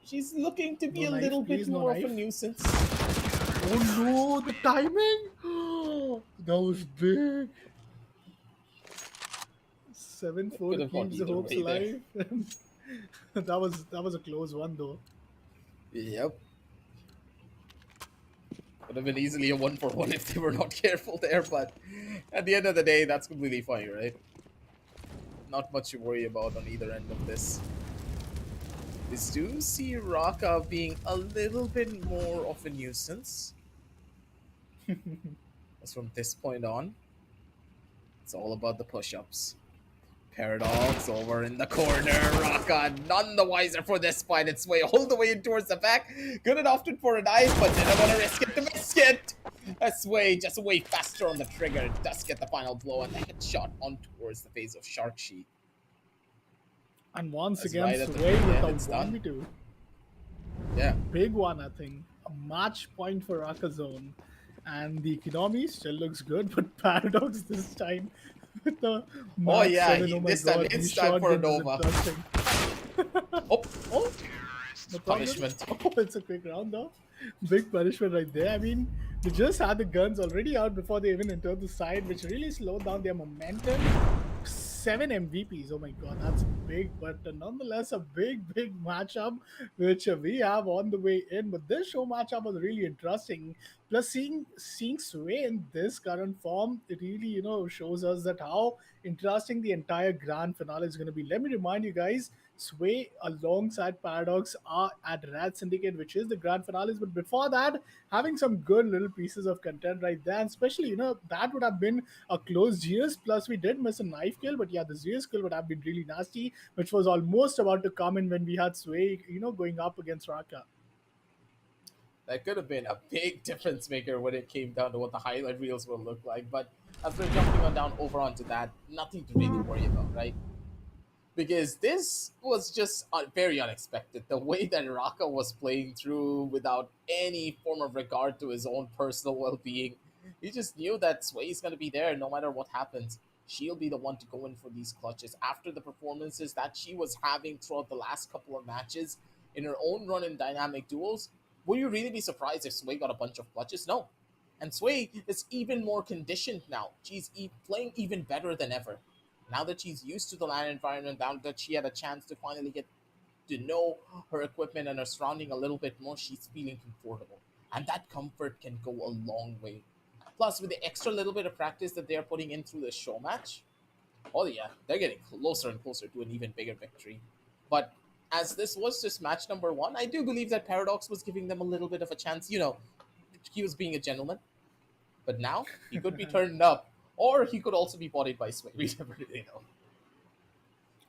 she's looking to be a little bit more of a nuisance. Oh no, the timing! That was big. 7-4 keeps the hopes alive. that was a close one though. Yep. Would have been easily a 1-for-1 if they were not careful there, but at the end of the day, that's completely fine, right? Not much to worry about on either end of this. We do see Raka being a little bit more of a nuisance. As from this point on, it's all about the push-ups. Paradox over in the corner. Raka none the wiser for this fight. It's way all the way in towards the back. Good enough for a knife, but didn't want to risk it to miss it. Sway just way faster on the trigger. Does get the final blow and the headshot on towards the face of Sharksheet. And once again, Sway with a 1v2. Yeah. Big one, I think. A match point for Raka Zone. And the economy still looks good, but Paradox this time with the oh yeah, 7, this time it's time for a Nova. Oh, no punishment. Oh, it's a quick round though. Big punishment right there. I mean, they just had the guns already out before they even entered the side, which really slowed down their momentum. 7 MVPs. Oh my god, that's big, but nonetheless a big matchup which we have on the way in. But this show matchup was really interesting. Plus, seeing Sway in this current form, it really shows us that how interesting the entire grand finale is going to be. Let me remind you guys, Sway alongside Paradox are at Rat Syndicate, which is the grand finales. But before that, having some good little pieces of content right there, and especially that would have been a close GS. Plus, we did miss a knife kill, but yeah, the GS kill would have been really nasty, which was almost about to come in when we had Sway, going up against Raka. That could have been a big difference maker when it came down to what the highlight reels will look like. But as we're jumping over onto that, nothing to really worry about, right? Because this was just very unexpected. The way that Raka was playing through without any form of regard to his own personal well-being. He just knew that Sway is going to be there no matter what happens. She'll be the one to go in for these clutches. After the performances that she was having throughout the last couple of matches in her own run in dynamic duels, would you really be surprised if Sway got a bunch of clutches? No. And Sway is even more conditioned now. She's playing even better than ever. Now that she's used to the LAN environment, now that she had a chance to finally get to know her equipment and her surrounding a little bit more, she's feeling comfortable. And that comfort can go a long way. Plus, with the extra little bit of practice that they're putting in through the show match, oh yeah, they're getting closer and closer to an even bigger victory. But as this was just match number one, I do believe that Paradox was giving them a little bit of a chance. He was being a gentleman, but now he could be turned up, or he could also be bodied by Sway. We never really know.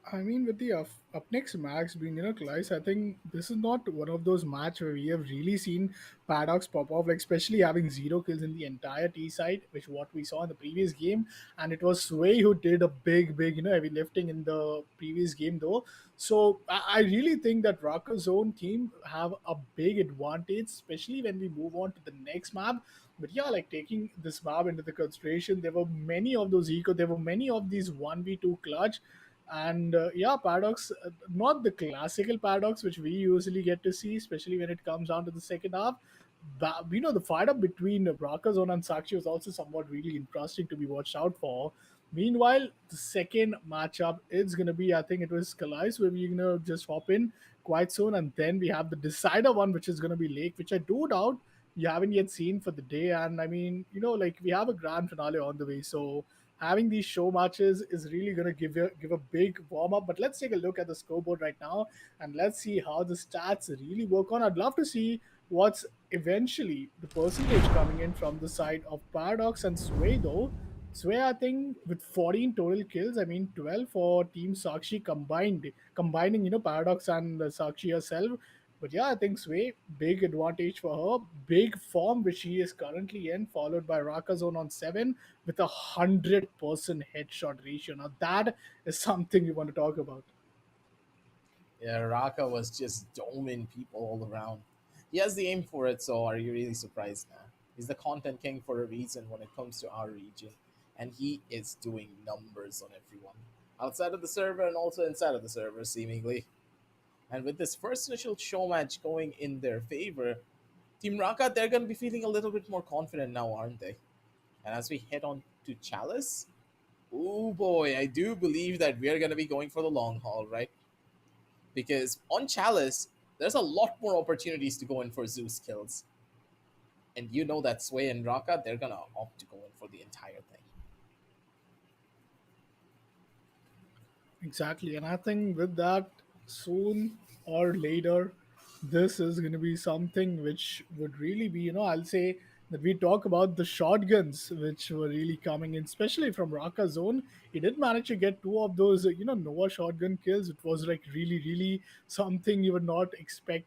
I mean, with the up next match being, Clyde, I think this is not one of those matches where we have really seen Paradox pop off, like especially having 0 kills in the entire T side, which what we saw in the previous game, and it was Sway who did a big, heavy lifting in the previous game though. So I really think that Rocker's own team have a big advantage, especially when we move on to the next map. But yeah, like taking this map into the consideration, there were many of those there were many of these 1v2 clutch and yeah, paradox, not the classical paradox which we usually get to see, especially when it comes down to the second half. But the fight up between Brakazon and Sakshi was also somewhat really interesting to be watched out for. Meanwhile, the second matchup is gonna be, I think it was Calais, where we're gonna just hop in quite soon, and then we have the decider one, which is gonna be Lake, which I do doubt you haven't yet seen for the day. And I mean, like we have a grand finale on the way, so having these show matches is really going to give a big warm up. But let's take a look at the scoreboard right now and let's see how the stats really work on. I'd love to see what's eventually the percentage coming in from the side of Paradox and Sway though. Sway, I think, with 14 total kills, I mean 12 for Team Sakshi combining Paradox and Sakshi herself. But yeah, I think Sway, big advantage for her, big form which she is currently in, followed by Rakazone on 7 with 100% headshot ratio. Now that is something we want to talk about. Yeah, Raka was just doming people all around. He has the aim for it, so are you really surprised now? He's the content king for a reason when it comes to our region, and he is doing numbers on everyone. Outside of the server and also inside of the server, seemingly. And with this first initial show match going in their favor, Team Raka, they're going to be feeling a little bit more confident now, aren't they? And as we head on to Chalice, oh boy, I do believe that we're going to be going for the long haul, right? Because on Chalice, there's a lot more opportunities to go in for Zeus kills. And you know that Sway and Raka, they're going to opt to go in for the entire thing. Exactly. And I think with that, soon or later, this is going to be something which would really be, I'll say that we talk about the shotguns which were really coming in, especially from Raka Zone. He did manage to get two of those, Nova shotgun kills. It was like really something you would not expect,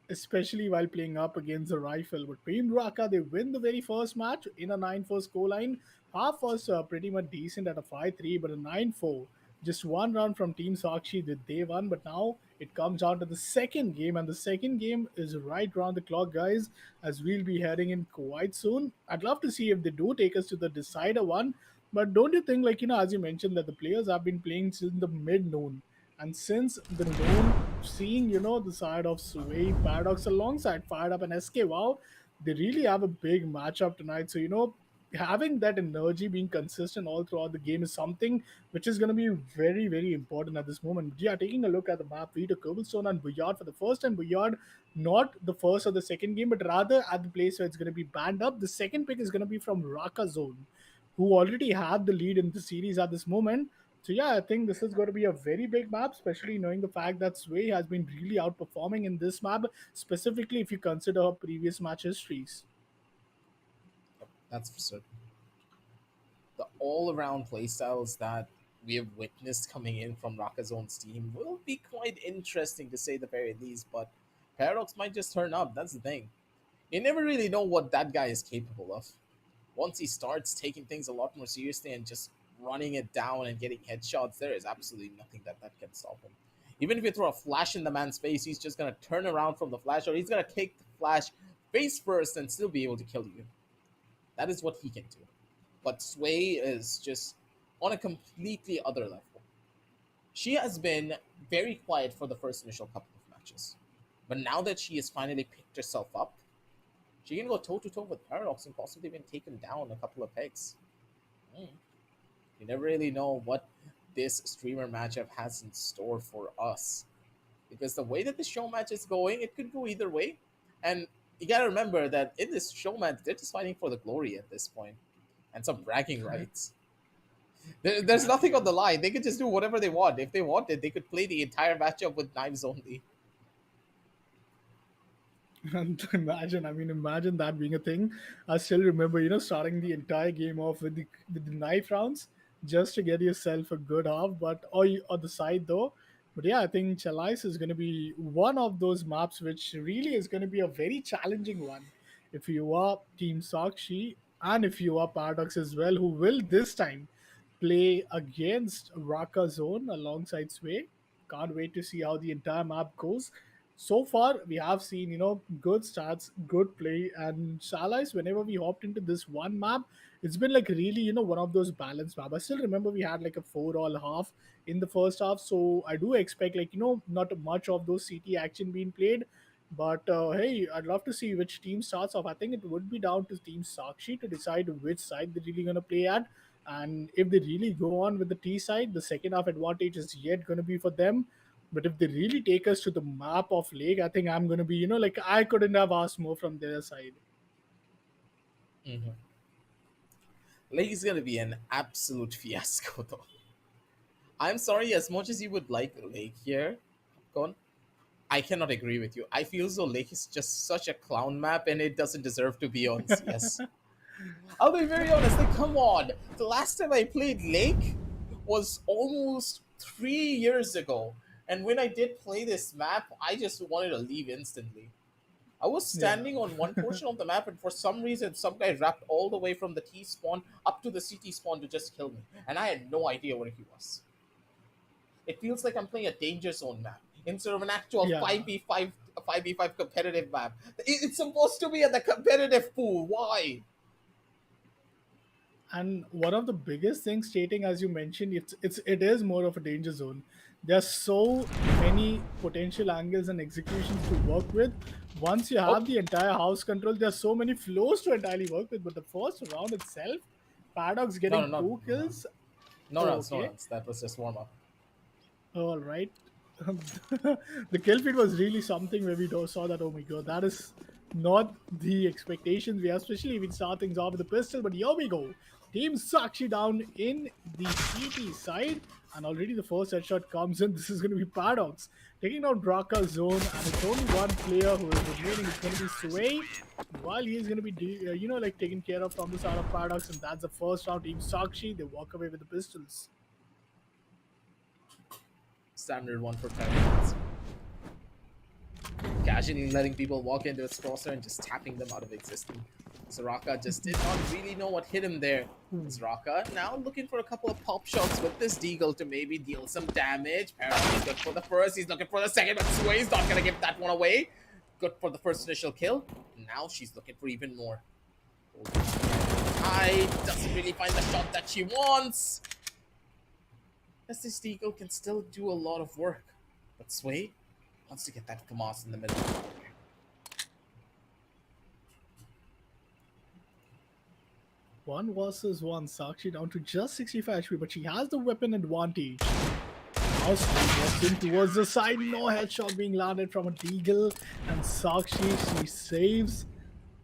especially while playing up against the rifle. But Team Raka, they win the very first match in a 9-4 scoreline. Half was pretty much decent at a 5-3, but a 9-4. Just one round from Team Sakshi that they won, but now it comes down to the second game, and the second game is right around the clock, guys, as we'll be heading in quite soon. I'd love to see if they do take us to the decider one, but don't you think, like, as you mentioned, that the players have been playing since the mid noon, and since the noon, seeing, the side of Sway, Paradox alongside Fired Up and SK, wow, they really have a big matchup tonight. So, having that energy being consistent all throughout the game is something which is going to be very important at this moment. But yeah, taking a look at the map, we to Cobblestone and Boyard for the first time. Boyard, not the first or the second game, but rather at the place where it's going to be banned up. The second pick is going to be from Raka Zone, who already have the lead in the series at this moment. So yeah, I think this is going to be a very big map, especially knowing the fact that Sway has been really outperforming in this map, specifically if you consider her previous match histories. Yep, that's for certain. The all-around playstyles that we have witnessed coming in from Rakazone's team will be quite interesting to say the very least, but Paradox might just turn up. That's the thing. You never really know what that guy is capable of. Once he starts taking things a lot more seriously and just running it down and getting headshots, there is absolutely nothing that can stop him. Even if you throw a flash in the man's face, he's just gonna turn around from the flash, or he's gonna take the flash face first and still be able to kill you. That is what he can do. But Sway is just on a completely other level. She has been very quiet for the first initial couple of matches. But now that she has finally picked herself up, she can go toe to toe with Paradox and possibly even take him down a couple of pegs. Hmm. You never really know what this streamer matchup has in store for us. Because the way that the show match is going, it could go either way. And you gotta remember that in this show match, they're just fighting for the glory at this point and some bragging rights. There's nothing on the line. They could just do whatever they want. If they wanted, they could play the entire matchup with knives only. And imagine that being a thing. I still remember, starting the entire game off with the knife rounds just to get yourself a good half, but or on the side though. But yeah, I think Chalice is going to be one of those maps which really is going to be a very challenging one. If you are Team Sakshi and if you are Paradox as well, who will this time play against Raka Zone alongside Sway. Can't wait to see how the entire map goes. So far, we have seen, good stats, good play, and Chalice, whenever we hopped into this one map, it's been like really, one of those balanced map. I still remember we had like a 4-all half in the first half, so I do expect like, not much of those CT action being played. But hey, I'd love to see which team starts off. I think it would be down to Team Sakshi to decide which side they're really going to play at. And if they really go on with the T side, the second half advantage is yet going to be for them. But if they really take us to the map of Lake, I think I'm going to be, like I couldn't have asked more from their side. Mm-hmm. Lake is gonna be an absolute fiasco, though. I'm sorry, as much as you would like Lake here, Popcorn, I cannot agree with you. I feel as though Lake is just such a clown map and it doesn't deserve to be on CS. I'll be very honest, like, come on. The last time I played Lake was almost 3 years ago. And when I did play this map, I just wanted to leave instantly. I was standing on one portion of the map, and for some reason, some guy wrapped all the way from the T spawn up to the CT spawn to just kill me. And I had no idea where he was. It feels like I'm playing a danger zone map instead of an actual 5v5 competitive map. It's supposed to be at the competitive pool. Why? And one of the biggest things stating, as you mentioned, it is more of a danger zone. There's so many potential angles and executions to work with. Once you have the entire house control, there's so many flows to entirely work with. But the first round itself, Paradox getting two kills. No rounds. That was just warm up. All right. The kill feed was really something where we saw that, oh my god, that is not the expectations we have, especially if we start things off with a pistol. But here we go. Team Sakshi down in the CT side, and already the first headshot comes in. This is going to be Paradox taking down Raka Zone, and it's only one player who is remaining. It's going to be Sway, while he's going to be, taken care of from the side of Paradox, and that's the first round. Team Sakshi, they walk away with the pistols. Standard one for 10 minutes. Casually letting people walk into its crosser and just tapping them out of existence. Zaraka just did not really know what hit him there. Zaraka now looking for a couple of pop shots with this deagle to maybe deal some damage. Paradox is good for the first, he's looking for the second, but Sway's not gonna give that one away. Good for the first initial kill. Now she's looking for even more. High, doesn't really find the shot that she wants. As this deagle can still do a lot of work. But Sway wants to get that Kamas in the middle. One versus one, Sakshi down to just 65 HP, but she has the weapon advantage. Now Sway walks in towards the side, no headshot being landed from a deagle, and Sakshi, she saves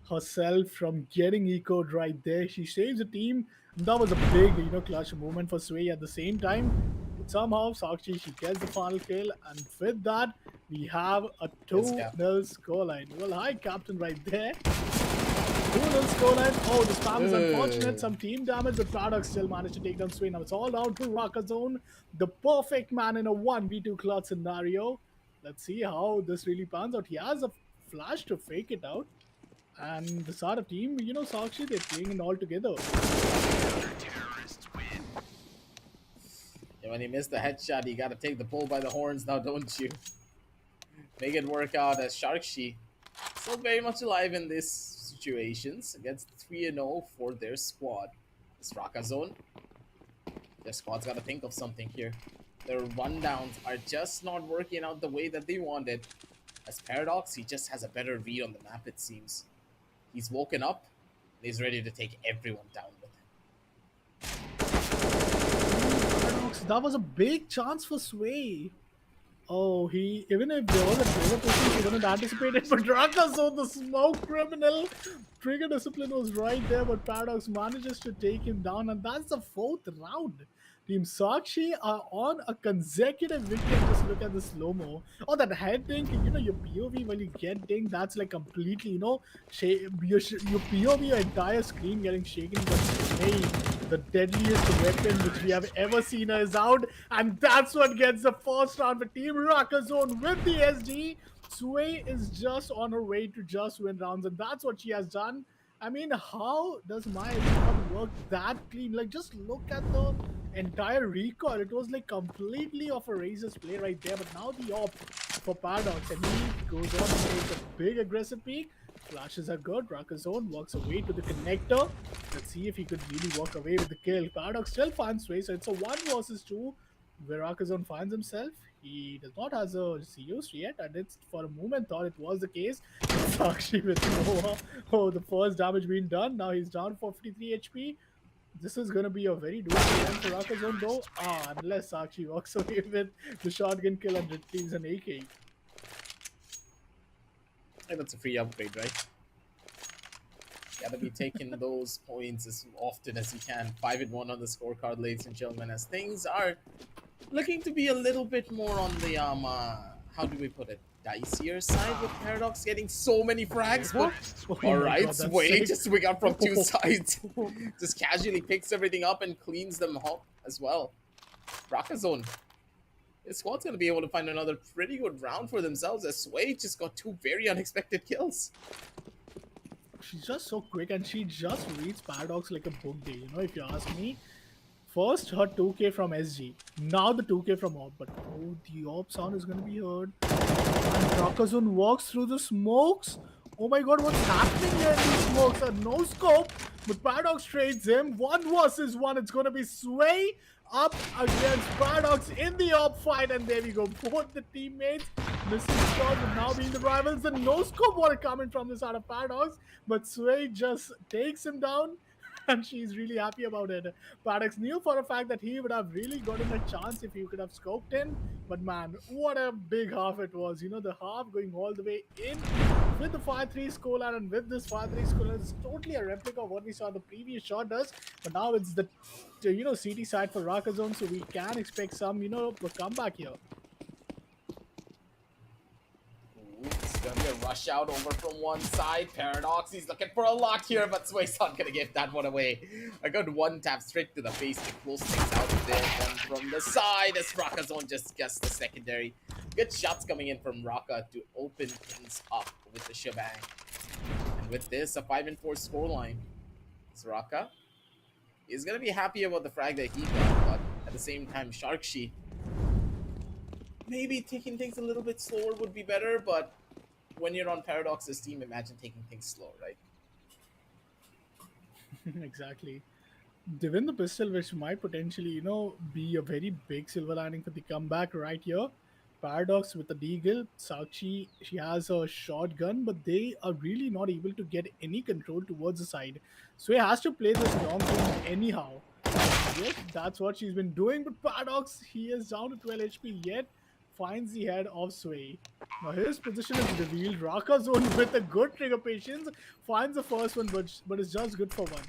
herself from getting echoed right there. She saves the team. And that was a big, clutch moment for Sway at the same time. But somehow, Sakshi, she gets the final kill. And with that, we have a 2-0 scoreline. Well, hi, Captain, right there. 2-0 scoreline. Oh, the spam is unfortunate. Some team damage, but Paradox still managed to take down Sway. Now it's all down to Raka Zone, the perfect man in a 1v2 clutch scenario. Let's see how this really pans out. He has a flash to fake it out. And the side of team, Sakshi, they're playing it all together. Yeah, when you miss the headshot, you gotta take the bull by the horns now, don't you? Make it work out as Sharkshi still very much alive in these situations against 3-0 for their squad. This Raka Zone, their squad's gotta think of something here. Their rundowns are just not working out the way that they wanted. As Paradox, he just has a better read on the map, it seems. He's woken up, and he's ready to take everyone down with him. that was a big chance for Sway. Oh, he even if there was a trigger pushing, he wouldn't anticipate it. But Raka saw the smoke criminal. Trigger discipline was right there, but Paradox manages to take him down, and that's the 4th round. Team Sakshi are on a consecutive victory. Just look at the slow mo. Oh, that head dink. You know your POV when you get dink, that's like completely your POV, your entire screen getting shaken. But hey, the deadliest weapon which we have ever seen is out, and that's what gets the first round for Team Rocker Zone with the SG. Sway is just on her way to just win rounds, and that's what she has done. I mean, how does my SG not work that clean? Like, just look at the entire recoil. It was like completely off a Razor's play right there, but now the op for Paradox, and he goes on and takes a big aggressive peek. Flashes are good. Rakazone walks away to the connector. Let's see if he could really walk away with the kill. Paradox still finds Sway, so it's a 1 versus 2 where Rakazone finds himself. He does not have a Zeus yet, and it's for a moment thought it was the case. Sakshi with Nova. Oh, the first damage being done. Now he's down for 53 HP. This is going to be a very doable time for Rakazone though. Unless Sakshi walks away with the shotgun kill and retrieves an AK. And that's a free upgrade, right? Gotta be taking those points as often as you can. 5-1 on the scorecard, ladies and gentlemen, as things are looking to be a little bit more on the how do we put it, dicier side, with Paradox getting so many frags. But alright, Sway just swing up from 2 sides. Just casually picks everything up and cleans them up as well. Rakazone, his squad's gonna be able to find another pretty good round for themselves, as Sway just got 2 very unexpected kills. She's just so quick, and she just reads Paradox like a book day, you know, if you ask me. First, her 2k from SG. Now the 2k from Orb. But oh, the Orb sound is going to be heard. And Rakazone walks through the smokes. Oh my god, what's happening here in these smokes? A no scope. But Paradox trades him. 1 versus 1. It's going to be Sway up against Paradox in the Orb fight. And there we go. Both the teammates missing shots, but now being the rivals. The no scope water coming from the side of Paradox. But Sway just takes him down. And she's really happy about it. Paradox knew for a fact that he would have really gotten a chance if he could have scoped in. But man, what a big half it was. You know, the half going all the way in with the 5-3 scoreline, and with this 5-3 scoreline, it's totally a replica of what we saw in the previous shot does. But now it's the, CT side for Rakazone, so we can expect some, a comeback here. It's gonna be a rush out over from one side. Paradox, he's looking for a lot here, but Sway's not gonna give that one away. A good 1 tap straight to the face to close things out there. One from the side as Rakazone just gets the secondary. Good shots coming in from Raka to open things up with the shebang. And with this, a 5-4 scoreline. So Raka is gonna be happy about the frag that he got, but at the same time, Sharkshi, maybe taking things a little bit slower would be better, but when you're on Paradox's team, imagine taking things slow, right? Exactly. They win the pistol, which might potentially, be a very big silver lining for the comeback right here. Paradox with the deagle. Sakshi, she has a shotgun, but they are really not able to get any control towards the side. So he has to play this long game anyhow. Yes, that's what she's been doing, but Paradox, he is down to 12 HP yet. Finds the head of Sway. Now his position is revealed. Rakazone with a good trigger patience finds the first one, but it's just good for 1.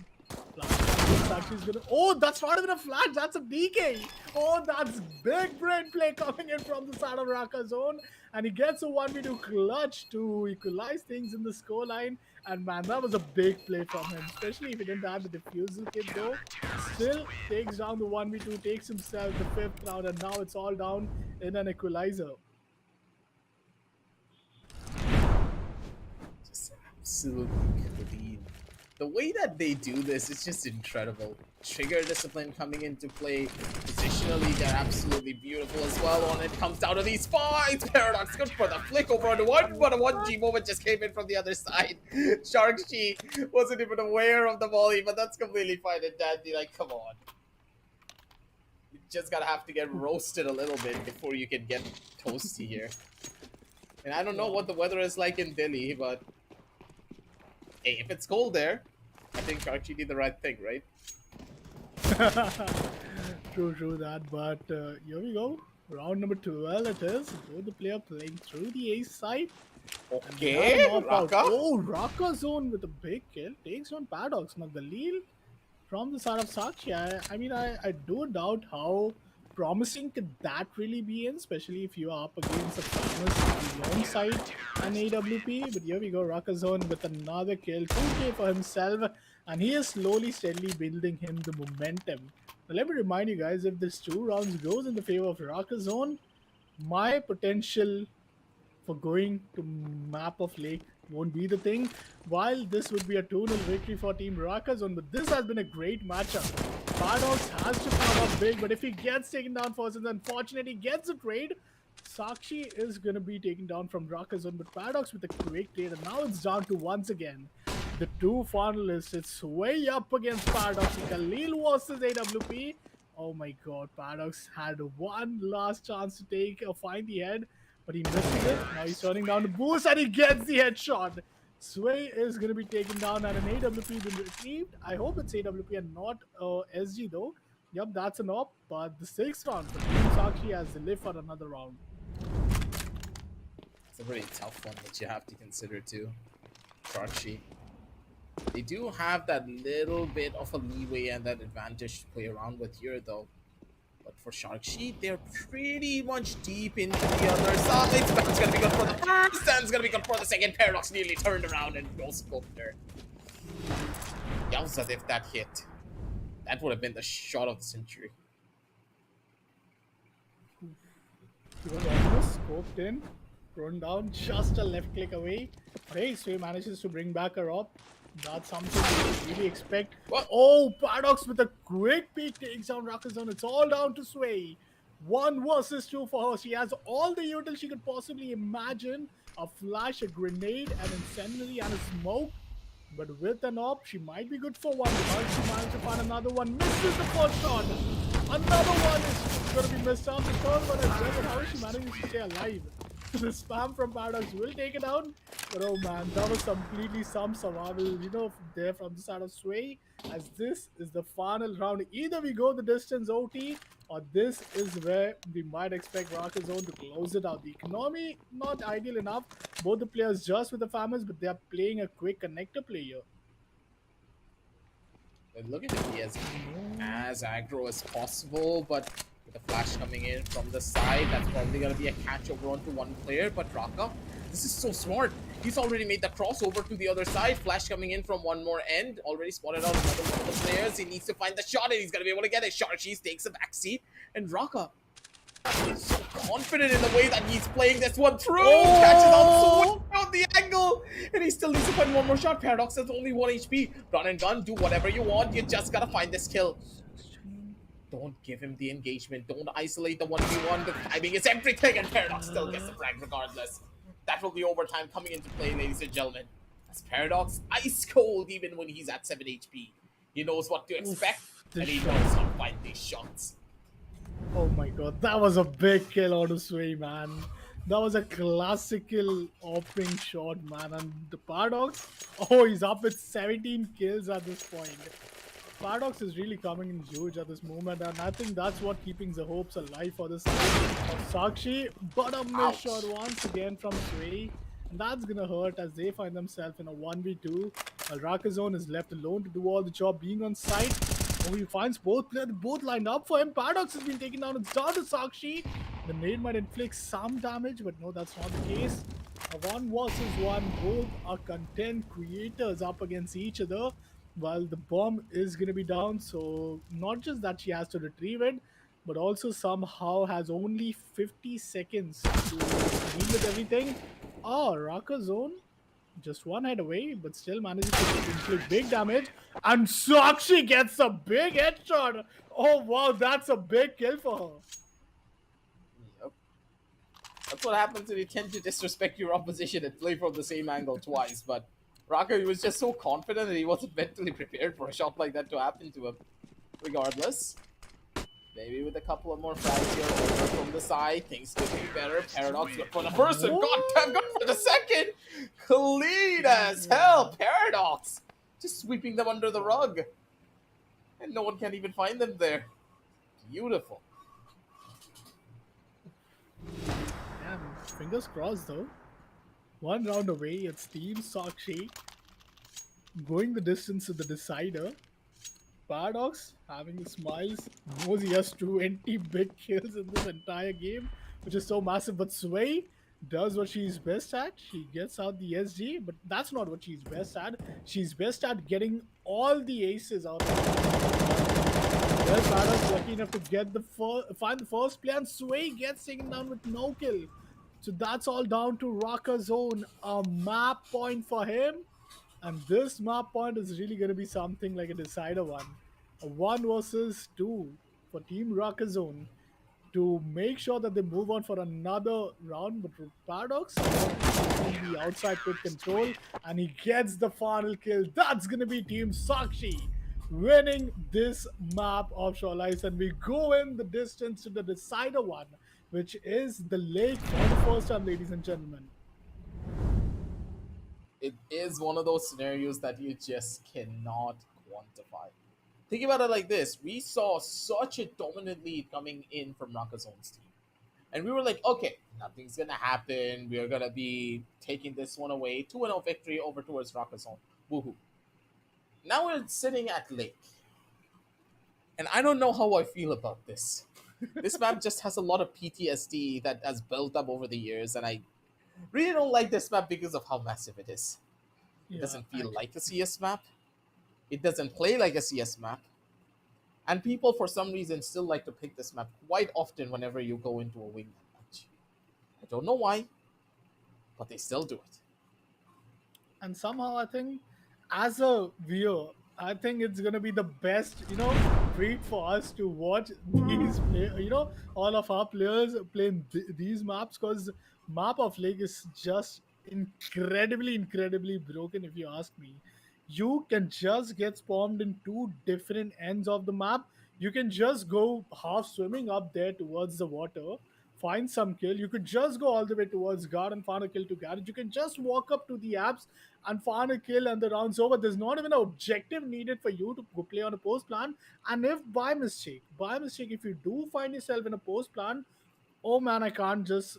Oh, that's not even a flash. That's a DK. Oh, that's big brain play coming in from the side of Rakazone, and he gets a 1v2 clutch to equalize things in the scoreline. And man, that was a big play from him, especially if he didn't have the defusal kit though. Still takes down the 1v2, takes himself the 5th round, and now it's all down in an equalizer. Just absolutely clean. The way that they do this is just incredible. Trigger discipline coming into play. Positionally, they're absolutely beautiful as well. When it comes down to these fights, Paradox good for the flick over on one, but a 1G moment just came in from the other side. Sharkshi wasn't even aware of the volley, but that's completely fine and dandy. Like, come on. You just gotta have to get roasted a little bit before you can get toasty here. And I don't know what the weather is like in Delhi, but hey, if it's cold there, I think Sharkshi did the right thing, right? True that. But here we go. Round number 12 it is. Both the player playing through the ace side. And we have an Okay, op out. Raka. Oh, Raka Zone with a big kill. Takes on Paradox. Now, Galil from the side of Sakshi. I mean, I do doubt how promising could that really be in, especially if you are up against a famous alongside an AWP. But here we go, Rakazone with another kill, 2K for himself, and he is slowly, steadily building him the momentum. Now, let me remind you guys, if this 2 rounds goes in the favor of Rakazone, my potential for going to map of lake won't be the thing. While this would be a 2-0 victory for Team Rakazon, but this has been a great matchup. Paradox has to come up big, but if he gets taken down first and unfortunately gets a trade, Sakshi is going to be taken down from Rakazon, but Paradox with a great trade, and now it's down to once again the two finalists. It's way up against Paradox. Khalil versus AWP. Oh my god, Paradox had one last chance to take or find the head, but he misses it. Now he's turning down the boost and he gets the headshot. Sway is going to be taken down and an AWP been retrieved. I hope it's AWP and not SG though. Yep, that's an op. But the 6th round for Team Sakshi has to live for another round. It's a pretty tough one that you have to consider too. Sakshi. They do have that little bit of a leeway and that advantage to play around with here though. But for Sharkshi, they're pretty much deep into the other side. That's gonna be good for the first, and it's gonna be good for the second. Paradox nearly turned around and no scoped there. Yowza, if that hit. That would have been the shot of the century. He was almost scoped in, thrown down, just a left click away. But hey, Sway manages to bring back her up. That's something we really expect. What? Oh, Paradox with a quick peek takes down Rakazon. It's all down to Sway. 1 versus 2 for her. She has all the util she could possibly imagine. A flash, a grenade, an incendiary, and a smoke. But with an op, she might be good for one. But she managed to find another one. Misses the first shot. Another one is going to be missed out. The third one as well. But how is she managing to stay alive? The spam from Paradox will take it down. But oh man, that was completely some survival, there from the side of Sway. As this is the final round. Either we go the distance OT, or this is where we might expect Rocket Zone to close it out. The economy, not ideal enough. Both the players just with the farmers, but they are playing a quick connector player. They're looking to be as aggro as possible, but with the flash coming in from the side, that's probably going to be a catch over onto one player. But Raka, this is so smart. He's already made the crossover to the other side. Flash coming in from one more end. Already spotted out another one of the players. He needs to find the shot and he's going to be able to get it. Sharchies takes a back seat. And Raka is so confident in the way that he's playing this one through. Oh! Catches out so out the angle. And he still needs to find one more shot. Paradox has only 1 HP. Run and gun, do whatever you want. You just got to find this kill. Don't give him the engagement. Don't isolate the 1v1. The timing is everything. And Paradox still gets the frag regardless. That will be overtime coming into play, ladies and gentlemen. As Paradox, ice cold even when he's at 7 HP. He knows what to expect, and he knows how to find these shots. Oh my god, that was a big kill out of Sway, man. That was a classical opening shot, man. And the Paradox, oh, he's up with 17 kills at this point. Paradox is really coming in huge at this moment, and I think that's what keeping the hopes alive for this of Sakshi. But a miss shot once again from Sway, and that's gonna hurt as they find themselves in a 1v2. While Rakazone is left alone to do all the job, being on site. Oh, he finds both players, both lined up for him. Paradox has been taken down. It's down to Sakshi. The nade might inflict some damage, but no, that's not the case. A 1 versus 1, both are content creators up against each other. While the bomb is going to be down, so not just that she has to retrieve it, but also somehow has only 50 seconds to deal with everything. Oh, Raka Zone, just one head away, but still manages to inflict big damage. And Sakshi gets a big headshot. Oh wow, that's a big kill for her. Yep. That's what happens when you tend to disrespect your opposition and play from the same angle twice, but Raka, he was just so confident that he wasn't mentally prepared for a shot like that to happen to him. Regardless, maybe with a couple of more frags here over from the side, things could be better. Paradox good for the first and goddamn good for the second. Clean as hell, Paradox. Just sweeping them under the rug. And no one can even find them there. Beautiful. Damn, fingers crossed though. One round away, it's Team Sakshi going the distance to the decider. Paradox having the smiles, knows he has 20 big kills in this entire game, which is so massive. But Sway does what she's best at. She gets out the SG, but that's not what she's best at. She's best at getting all the aces out of it. Well, Paradox lucky enough to get find the first play, and Sway gets taken down with no kill. So that's all down to Rocker Zone. A map point for him. And this map point is really going to be something like a decider one. A 1 versus 2 for Team Rocker Zone to make sure that they move on for another round. But Paradox taking the outside pit control, and he gets the final kill. That's going to be Team Sakshi winning this map of Chalice. And we go in the distance to the decider one, which is the lake for the first time, ladies and gentlemen. It is one of those scenarios that you just cannot quantify. Think about it like this: we saw such a dominant lead coming in from Rakazone's team, and we were like, okay, nothing's gonna happen. We are gonna be taking this one away. 2-0 victory over towards Rakazone. Woohoo! Now we're sitting at Lake, and I don't know how I feel about this. This map just has a lot of PTSD that has built up over the years, and I really don't like this map because of how massive it is. It Yeah, doesn't feel actually. like a CS map. It doesn't play like a CS map. And people, for some reason, still like to pick this map quite often whenever you go into a wingman match. I don't know why, but they still do it. And somehow I think as a viewer, I think it's gonna be the best, treat for us to watch these all of our players playing these maps, because map of Lake is just incredibly broken if you ask me. You can just get spawned in two different ends of the map. You can just go half swimming up there towards the water, find some kill. You could just go all the way towards guard and find a kill to garage. You can just walk up to the apps and find a kill, and the round's over. There's not even an objective needed for you to go play on a post plan. And if by mistake, if you do find yourself in a post plan, oh man, I can't just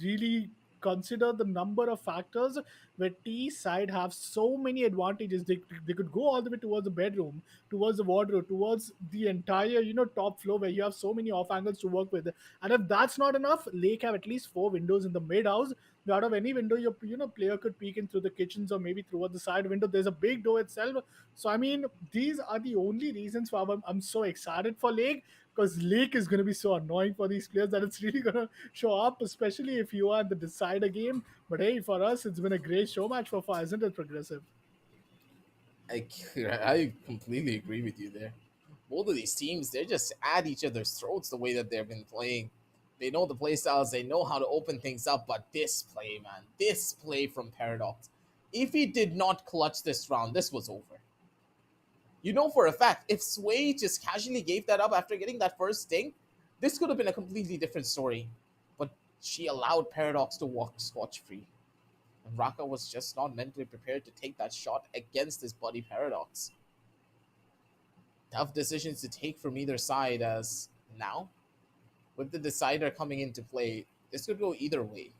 really consider the number of factors where T side have so many advantages. They could go all the way towards the bedroom, towards the wardrobe, towards the entire top floor where you have so many off angles to work with. And if that's not enough, Lake have at least 4 windows in the mid house. Out of any window your player could peek in through the kitchens or maybe through the side window. There's a big door itself. So I mean, these are the only reasons why I'm so excited for Lake, because Lake is going to be so annoying for these players that it's really going to show up, especially if you are in the decider game. But hey, for us, it's been a great show match so far, isn't it, Progressive? I, I completely agree with you there. Both of these teams, they're just at each other's throats the way that they've been playing. They know the play styles, they know how to open things up, but this play, man, this play from Paradox, if he did not clutch this round, this was over. You know for a fact, if Sway just casually gave that up after getting that first sting, this could have been a completely different story. But she allowed Paradox to walk scotch free. And Raka was just not mentally prepared to take that shot against his buddy Paradox. Tough decisions to take from either side, as now, with the decider coming into play, this could go either way.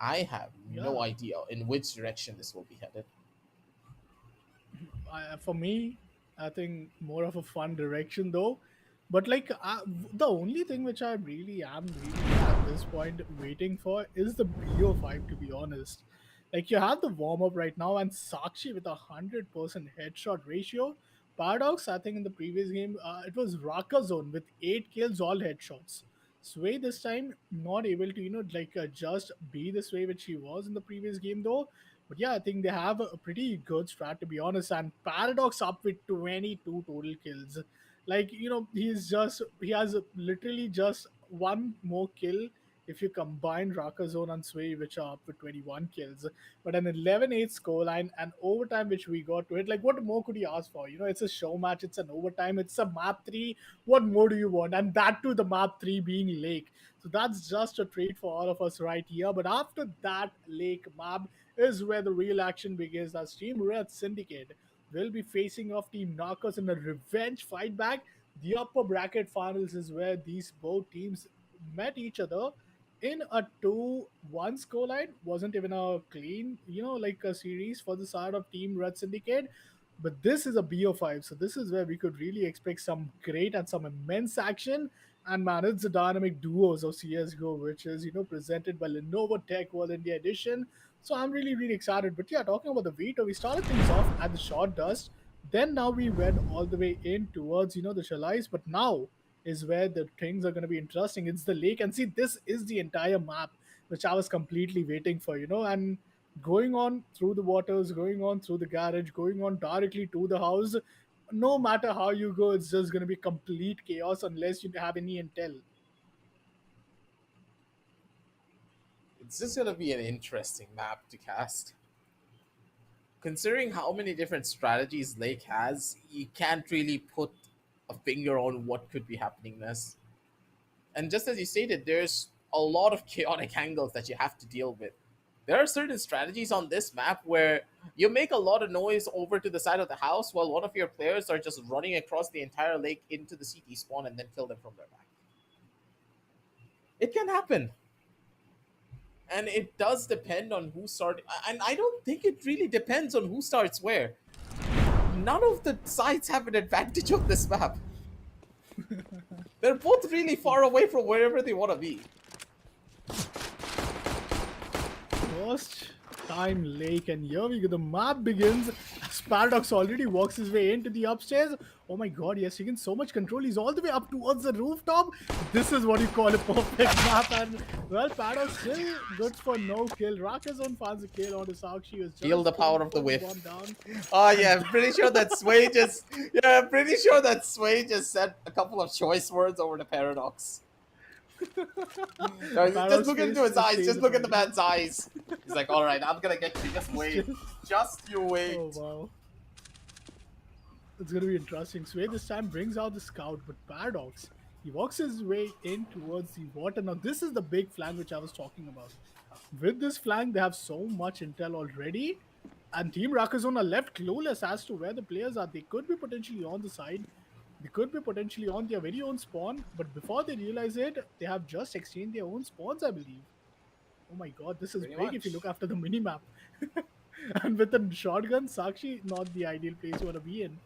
I have no Yeah. idea in which direction this will be headed. For me, I think more of a fun direction though. But like the only thing which I really am really at this point waiting for is the BO5. To be honest, like you have the warm up right now, and Sakshi with 100% headshot ratio. Paradox, I think in the previous game, it was Raka Zone with 8 kills, all headshots. Sway this time not able to just be the Sway which he was in the previous game though. But yeah, I think they have a pretty good strat to be honest. And Paradox up with 22 total kills. Like, he has literally just one more kill if you combine Raka Zone and Sway, which are up with 21 kills. But an 11-8 scoreline and overtime, which we got to it. Like, what more could you ask for? It's a show match, it's an overtime, it's a map 3. What more do you want? And that too, the map 3 being Lake. So that's just a treat for all of us right here. But after that Lake map is where the real action begins, as Team Red Syndicate will be facing off Team Narcos in a revenge fight back. The upper bracket finals is where these both teams met each other in a 2-1 scoreline. Wasn't even a clean, like a series for the side of Team Red Syndicate. But this is a BO5, so this is where we could really expect some great and some immense action. And man, it's the dynamic duos of CSGO, which is presented by Lenovo Tech World India Edition. So I'm really really excited. But yeah, talking about the veto, we started things off at the short dust. Then now we went all the way in towards the Chalice, but now is where the things are going to be interesting. It's the lake, and see, this is the entire map which I was completely waiting for, and going on through the waters, going on through the garage, going on directly to the house. No matter how you go, it's just going to be complete chaos unless you have any intel. It's just gonna be an interesting map to cast. Considering how many different strategies Lake has, you can't really put a finger on what could be happening next. And just as you stated, there's a lot of chaotic angles that you have to deal with. There are certain strategies on this map where you make a lot of noise over to the side of the house while one of your players are just running across the entire lake into the CT spawn and then kill them from their back. It can happen. And it does depend on who starts. And I don't think it really depends on who starts where. None of the sides have an advantage on this map. They're both really far away from wherever they want to be. First time lake, and here we go. The map begins as Paradox already walks his way into the upstairs. Oh my god, yes, he can so much control. He's all the way up towards the rooftop. This is what you call a perfect map. And well, Paradox still good for no kill. Rakazon finds a kill on the Sakshi. Who's just Feel the power of the one whiff. down. Oh yeah, I'm pretty sure that Sway just said a couple of choice words over the Paradox. No, just look into his eyes. Just look at the man's eyes. He's like, all right, I'm gonna get you. Just wait. Just you wait. Oh wow. It's gonna be interesting. Sway this time brings out the scout, but Paradox, he walks his way in towards the water. Now this is the big flank which I was talking about. With this flank, they have so much intel already, and Team Rakazon are left clueless as to where the players are. They could be potentially on the side. They could be potentially on their very own spawn, but before they realize it, they have just exchanged their own spawns, I believe. Oh my god, this is Pretty big much. if you look after the minimap. And with a shotgun, Sakshi, not the ideal place you want to be in.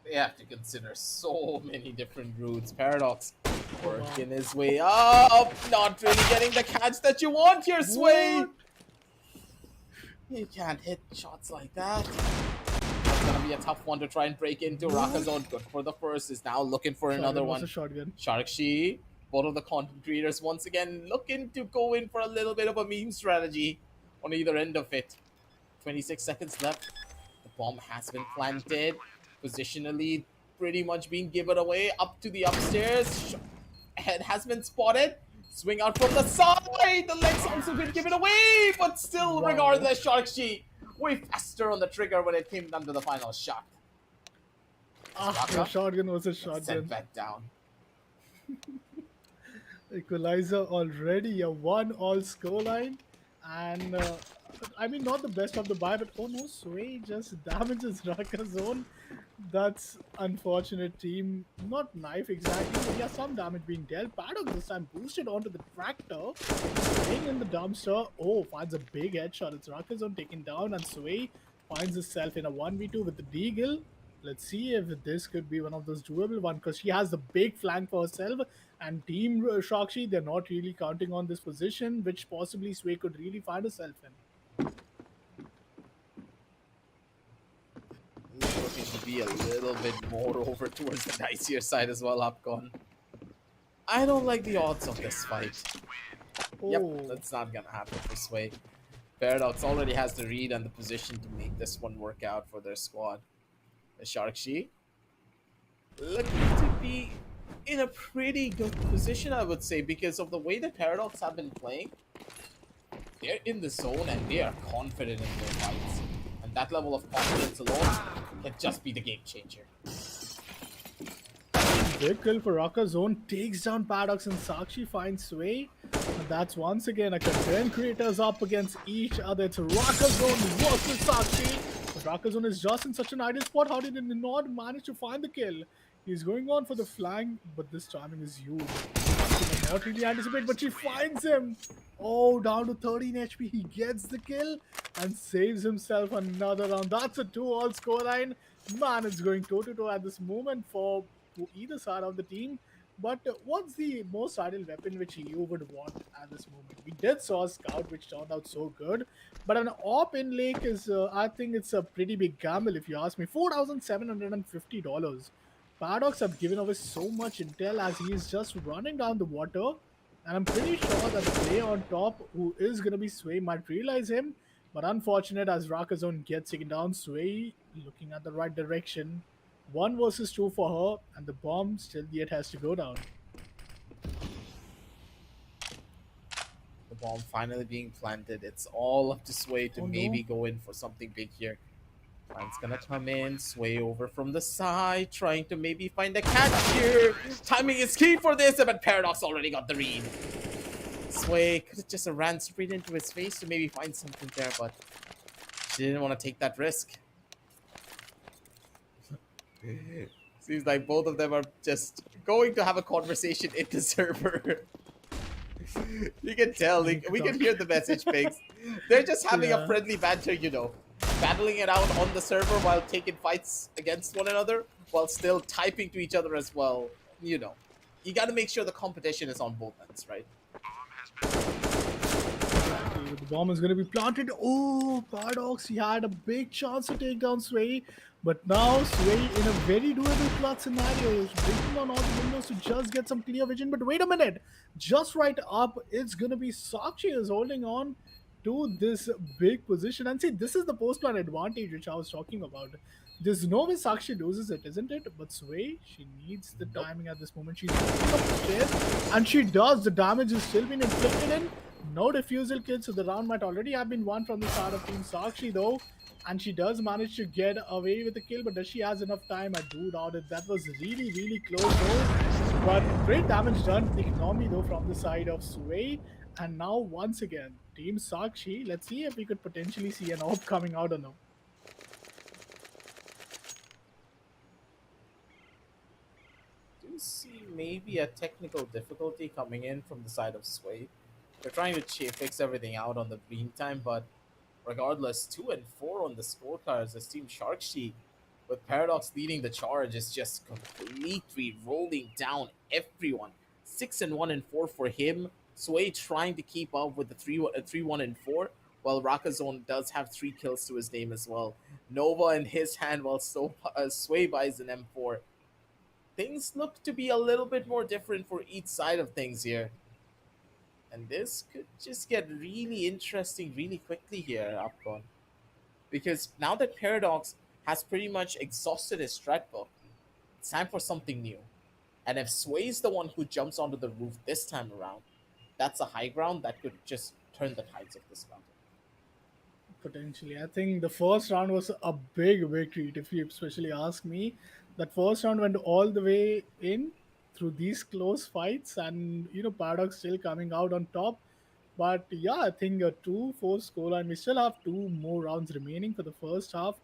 They have to consider so many different routes. Paradox working his way up, not really getting the catch that you want here, Sway. What? You can't hit shots like that. It's gonna be a tough one to try and break into. Rakazon, good for the first, is now looking for another Shotgun was one. a shotgun. Sharkshi, both of the content creators once again looking to go in for a little bit of a meme strategy on either end of it. 26 seconds left. The bomb has been planted. Positionally, pretty much being given away up to the upstairs. Head has been spotted. Swing out from the side. The legs also been given away, but still, Wow. regardless, Sharkshi way faster on the trigger when it came down to the final shot. Ah, the shotgun was a Sent shotgun. back down. Equalizer already, a 1-all scoreline. And I mean, not the best of the buy, but oh no, Sway just damages Rakazon. That's unfortunate, team. Not knife exactly, but yeah, some damage being dealt. Paradox this time boosted onto the tractor, staying in the dumpster. Oh, finds a big headshot. It's Rakazon taken down, and Sway finds himself in a 1v2 with the Deagle. Let's see if this could be one of those doable ones, because she has the big flank for herself. And Team Shakshi, they're not really counting on this position, which possibly Sway could really find herself in. Looking to be a little bit more over towards the dicier side as well, Upcon. I don't like the odds of this fight. Oh, Yep, that's not gonna happen this way. Paradox already has the read and the position to make this one work out for their squad. The Sharkshi looking to be in a pretty good position, I would say, because of the way the Paradox have been playing. They're in the zone and they are confident in their fights. And that level of confidence alone can just be the game changer. big kill for Rakazon, takes down Paradox, and Sakshi finds Sway. And that's once again a content creators up against each other. It's Rakazon versus Sakshi. But Rakazon is just in such an ideal spot. How did he not manage to find the kill? He's going on for the flank, but this timing is huge. She did not really anticipate, but she finds him. Oh, down to 13 HP. He gets the kill and saves himself another round. That's a 2-all scoreline. Man, it's going toe to toe at this moment for either side of the team. But what's the most ideal weapon which you would want at this moment? We did saw a scout which turned out so good, but an op in lake is, I think it's a pretty big gamble if you ask me. $4,750. Paradox have given away so much intel as he is just running down the water, and I'm pretty sure that the player on top, who is gonna be Sway, might realize him. But unfortunate as Rakazon gets taken down, Sway looking at the right direction. 1 versus 2 for her, and the bomb still yet has to go down. The bomb finally being planted. It's all up to Sway to Oh maybe no. go in for something big here. Fine's gonna come in, Sway over from the side, trying to maybe find a catch here. Timing is key for this, but Paradox already got the read. Sway could have just ran straight into his face to maybe find something there, but she didn't want to take that risk. Seems like both of them are just going to have a conversation in the server. You can tell, we can hear the message pigs. They're just having a Yeah. friendly banter, you know. Battling it out on the server while taking fights against one another, while still typing to each other as well. You know, you gotta make sure the competition is on both ends, right? Exactly. The bomb is going to be planted. Oh, Paradox, he had a big chance to take down Sway. But now Sway in a very doable clutch scenario is breaking on all the windows to just get some clear vision. But wait a minute. Just right up, it's going to be Sakshi is holding on to this big position. And see, this is the post-plan advantage which I was talking about. There's no way Sakshi loses it, isn't it? But Sway, she needs the Nope. timing at this moment. She's walking up the stairs, and she does. The damage is still being inflicted in. No defusal kill, so the round might already have been won from the side of Team Sakshi though. And she does manage to get away with the kill, but does she has enough time? I do doubt it. That was really, really close though. But great damage done to the economy though from the side of Sway. And now once again, Team Sakshi, let's see if we could potentially see an AWP coming out or no. Do see maybe a technical difficulty coming in from the side of Sway. They're trying to fix everything out on the meantime, but regardless, 2 and 4 on the scorecards as Team Sharksheet, with Paradox leading the charge, is just completely rolling down everyone. 6 and 1 and 4 for him. Sway trying to keep up with the 3 1 and 4, while Rakazone does have 3 kills to his name as well. Nova in his hand, while Sway buys an M4. Things look to be a little bit more different for each side of things here. And this could just get really interesting really quickly here, Upcon. Because now that Paradox has pretty much exhausted his strat book, it's time for something new. And if Sway's the one who jumps onto the roof this time around, that's a high ground that could just turn the tides of this battle. Potentially. I think the first round was a big treat, if you especially ask me. That first round went all the way in through these close fights, and Paradox still coming out on top. But yeah, I think a 2-4 scoreline. We still have two more rounds remaining for the first half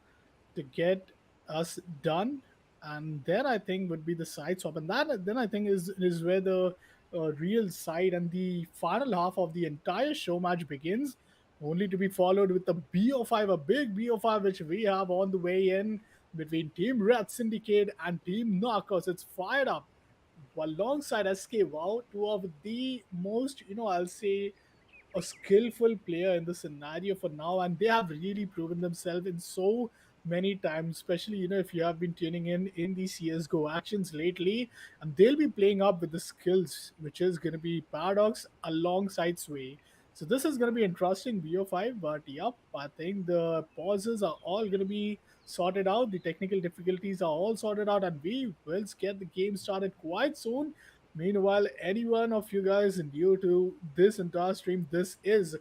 to get us done, and then I think would be the side swap, and that then I think is where the real side and the final half of the entire show match begins, only to be followed with the BO5, a big BO5 which we have on the way in between Team Red Syndicate and Team Narcos. It's fired up alongside SK Wow, two of the most, I'll say, a skillful player in the scenario for now, and they have really proven themselves in so many times, especially if you have been tuning in the CSGO actions lately, and they'll be playing up with the skills which is going to be Paradox alongside Sway. So this is going to be interesting BO5, but yep, I think the pauses are all going to be sorted out, the technical difficulties are all sorted out, and we will get the game started quite soon. Meanwhile, any one of you guys new to this entire stream, this is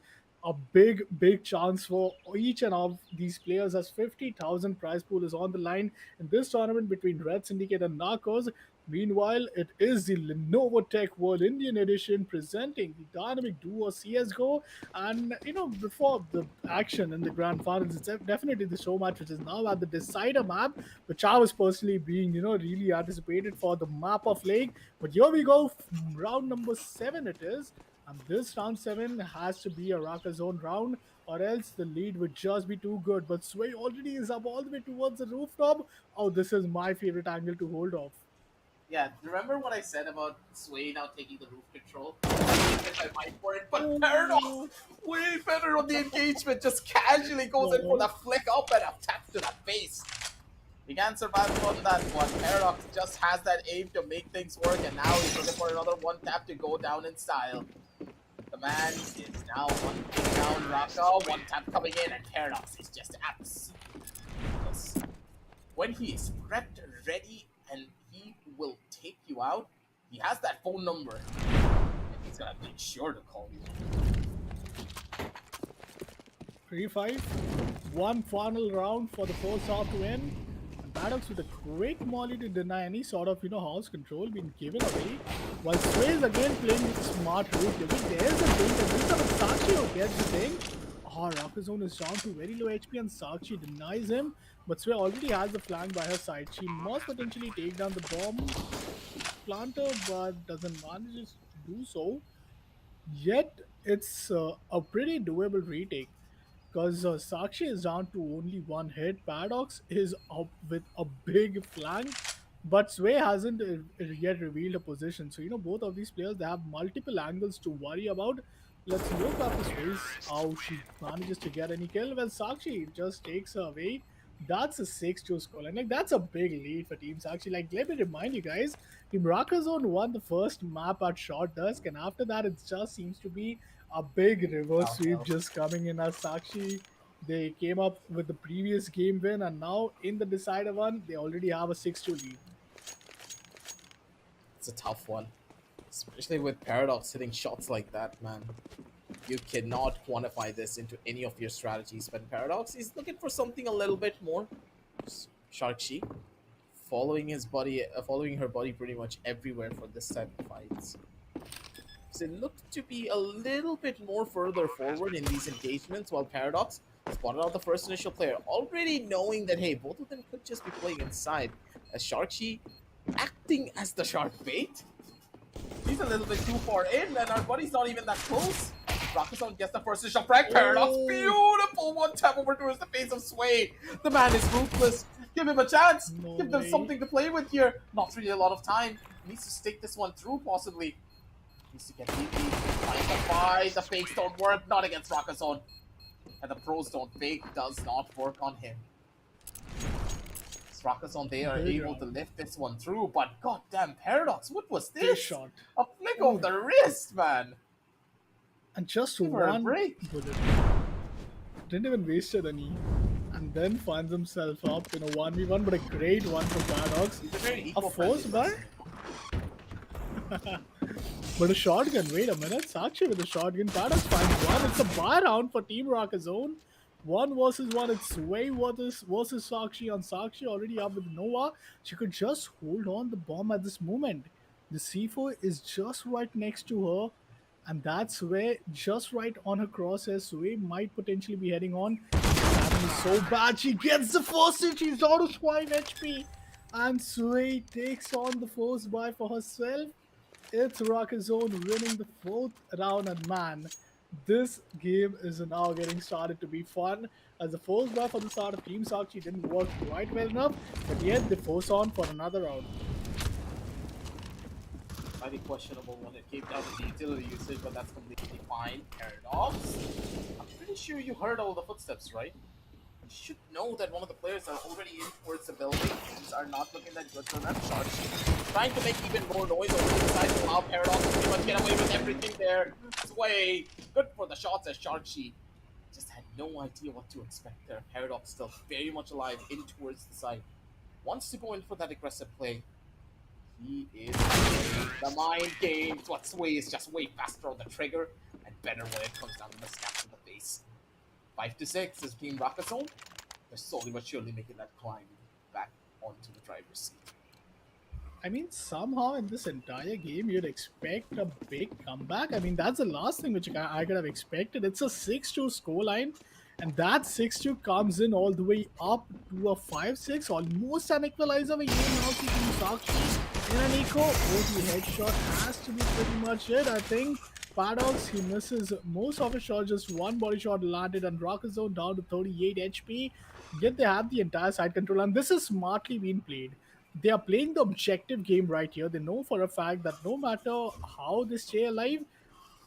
a big chance for each and of these players, as 50,000 prize pool is on the line in this tournament between Red Syndicate and Narcos. Meanwhile, it is the Lenovo Tech World Indian Edition presenting the dynamic duo CSGO. And before the action in the grand finals, it's definitely the show match, which is now at the decider map, which I was personally being really anticipated for, the map of Lake. But here we go, round number 7 it is. And this round 7 has to be a Raka zone round, or else the lead would just be too good. But Sway already is up all the way towards the rooftop. Oh, this is my favorite angle to hold off. Yeah, remember what I said about Sway now taking the roof control? I might for it, but Paradox Oh, way better on the engagement. Just casually goes in for the flick up and a tap to the face. He can't survive on that one. Paradox just has that aim to make things work, and now he's looking for another one tap to go down in style. The man is now one thing down, Raka, one tap coming in, and Paradox is just absolutely just when he is prepped, ready, and he will take you out. He has that phone number, and he's gonna make sure to call you. 3-5. One final round for the first half to end. And Paradox with a great molly to deny any sort of house control being given away. While Sway is again playing with smart route living. There's a thing, and this time it's Sakshi who gets the thing. Oh, Rocket Zone is down to very low HP and Sakshi denies him. But Sway already has the flank by her side. She must potentially take down the bomb planter, but doesn't manage to do so. Yet it's a pretty doable retake, because Sakshi is down to only one hit. Paradox is up with a big flank, but Sway hasn't yet revealed a position. So both of these players, they have multiple angles to worry about. Let's look after Sway's how she manages to get any kill. Well, Sakshi just takes her away. That's a 6-2 score, and that's a big lead for Team Sakshi. Let me remind you guys, Team Rakazone won the first map at Short Dusk, and after that, it just seems to be a big reverse sweep just coming in as Sakshi. They came up with the previous game win, and now in the decider one, they already have a 6-2 lead. It's a tough one, especially with Paradox hitting shots like that, man. You cannot quantify this into any of your strategies, but Paradox is looking for something a little bit more. Sharkshi following her body pretty much everywhere for this type of fights. So it looked to be a little bit more further forward in these engagements, while Paradox spotted out the first initial player, already knowing that hey, both of them could just be playing inside. As Sharkshi acting as the shark bait. He's a little bit too far in, and our buddy's not even that close. Rockazone gets the first initial frag. Paradox, beautiful one tap over towards the face of Sway. The man is ruthless. Give him a chance. Give them something to play with here. Not really a lot of time. Needs to stick this one through, possibly. Needs to get DP. Find the fight. The fakes don't work. Not against Rockazone. And the pros don't fake. Does not work on him. Rockazone, they are able to lift this one through, but goddamn Paradox, what was this? Shot. A flick of the wrist, man. And just Give her a one break. bullet. Didn't even waste the knee. And then finds himself up in a 1v1, but a great one for Paradox. He's a very A force bar? But a shotgun, wait a minute. Sakshi with a shotgun. Paradox finds one. It's a bar round for Team Rockazone. 1 versus 1. It's Sway versus Sakshi, and Sakshi already up with Nova. She could just hold on the bomb at this moment. The C4 is just right next to her, and that's where, just right on her crosshair, Sway might potentially be heading on. That is so bad. She gets the first hit. She's down to 5 HP. And Sway takes on the first buy for herself. It's Rockazone winning the 4th round, and man, this game is now getting started to be fun, as the first buy for the start of Team Sakshi didn't work quite well enough, but yet they force on for another round. Highly questionable when it came down to the utility usage, but that's completely fine. Paradox, I'm pretty sure you heard all the footsteps, right? You should know that one of the players are already in towards the building. Things are not looking that good for them. Sharkshi trying to make even more noise over the side to allow Paradox to pretty much get away with everything there. Sway, good for the shots as Sharkshi just had no idea what to expect there. Paradox still very much alive in towards the side. Wants to go in for that aggressive play. He is playing the mind games. What Sway is just way faster on the trigger and better when it comes down to the snaps in the face. 5-6 is Team Rocket Zone. They're slowly but surely making that climb back onto the driver's seat. I mean, somehow in this entire game, you'd expect a big comeback. I mean, that's the last thing which I could have expected. It's a 6-2 scoreline, and that 6-2 comes in all the way up to a 5-6, almost an equalizer. We now see Team Sakshi in an eco. Oh, the headshot has to be pretty much it. I think Paradox, he misses most of his shots, just one body shot landed, and Rocket Zone down to 38 HP. Yet they have the entire side control, and this is smartly being played. They are playing the objective game right here. They know for a fact that no matter how they stay alive,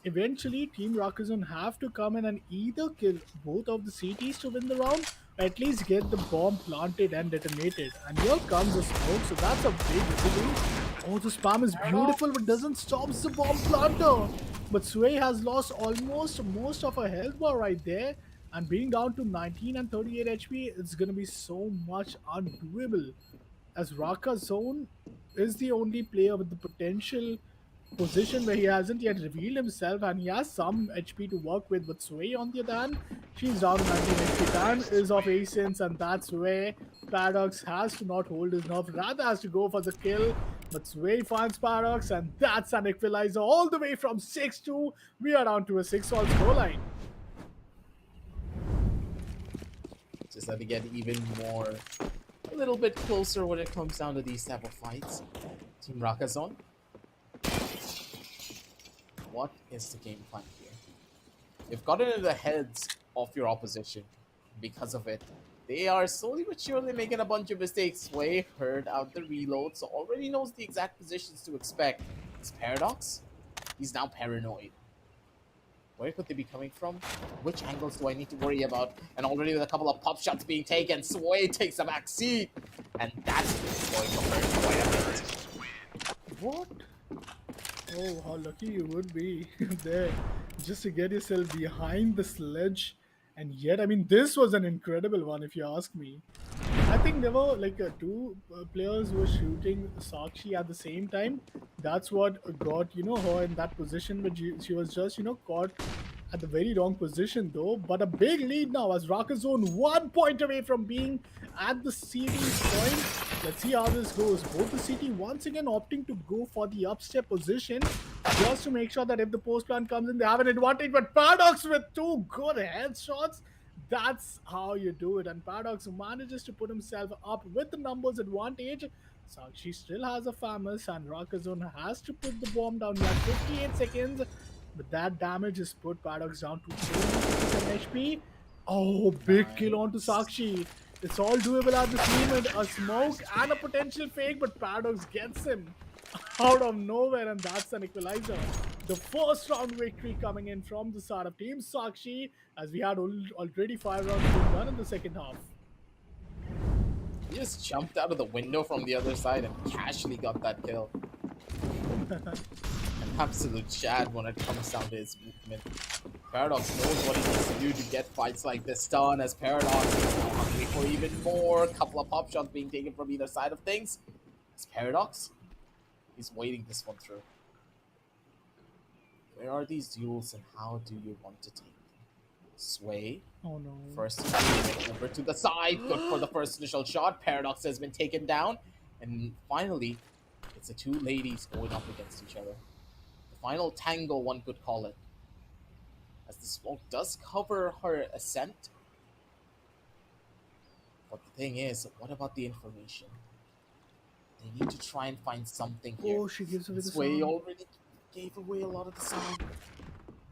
eventually Team Rocket Zone have to come in and either kill both of the CTs to win the round, or at least get the bomb planted and detonated. And here comes the smoke, so that's a big victory. Oh, the spam is beautiful, but doesn't stop the bomb planter. But Sway has lost almost most of her health bar right there, and being down to 19 and 38 HP, it's gonna be so much undoable, as Raka Zone is the only player with the potential position where he hasn't yet revealed himself, and he has some HP to work with. But Sway, on the other hand, she's down to 19 HP. Dan is of Ascens, and that's where Paradox has to not hold his nerve, rather has to go for the kill. But Sway finds Paradox, and that's an equalizer all the way from 6-2. We are down to a 6-all scoreline. Just have to get even more, a little bit closer when it comes down to these type of fights. Team Rocket Zone. What is the game plan here? You've gotten into the heads of your opposition. Because of it, they are slowly but surely making a bunch of mistakes. Sway heard out the reload, so already knows the exact positions to expect. It's Paradox. He's now paranoid. Where could they be coming from? Which angles do I need to worry about? And already with a couple of pop shots being taken, Sway takes a back seat. And that's going to hurt quite a bit. What? Oh, how lucky you would be there just to get yourself behind the sledge. And yet, I mean, this was an incredible one if you ask me. I think there were like two players who were shooting Sakshi at the same time. That's what got, her in that position, but she was just, caught at the very wrong position though. But a big lead now as Rocket Zone 1 point away from being at the CT point. Let's see how this goes. Both the CT once again opting to go for the upstep position just to make sure that if the post plant comes in, they have an advantage. But Paradox with two good headshots. That's how you do it. And Paradox manages to put himself up with the numbers advantage. Sakshi still has a famous, and Rocket Zone has to put the bomb down. He has 58 seconds. But that damage has put Paradox down to 47 HP. Oh, big kill onto Sakshi. It's all doable at this moment. A smoke and a potential fake, but Paradox gets him out of nowhere, and that's an equalizer. The first round victory coming in from the side of Team Sakshi, as we had already 5 rounds being done in the second half. He just jumped out of the window from the other side and casually got that kill. An absolute Chad when it comes down to his movement. Paradox knows what he needs to do to get fights like this done, as Paradox is now hungry for even more. A couple of pop shots being taken from either side of things. As Paradox, he's waiting this one through. Where are these duels and how do you want to take them? Sway. Oh no. First over to the side. Good for the first initial shot. Paradox has been taken down. And finally, it's the two ladies going up against each other. The final tango, one could call it. As the smoke does cover her ascent. But the thing is, what about the information? They need to try and find something here. Oh, she gives away the Sway sound. already gave away a lot of the sound.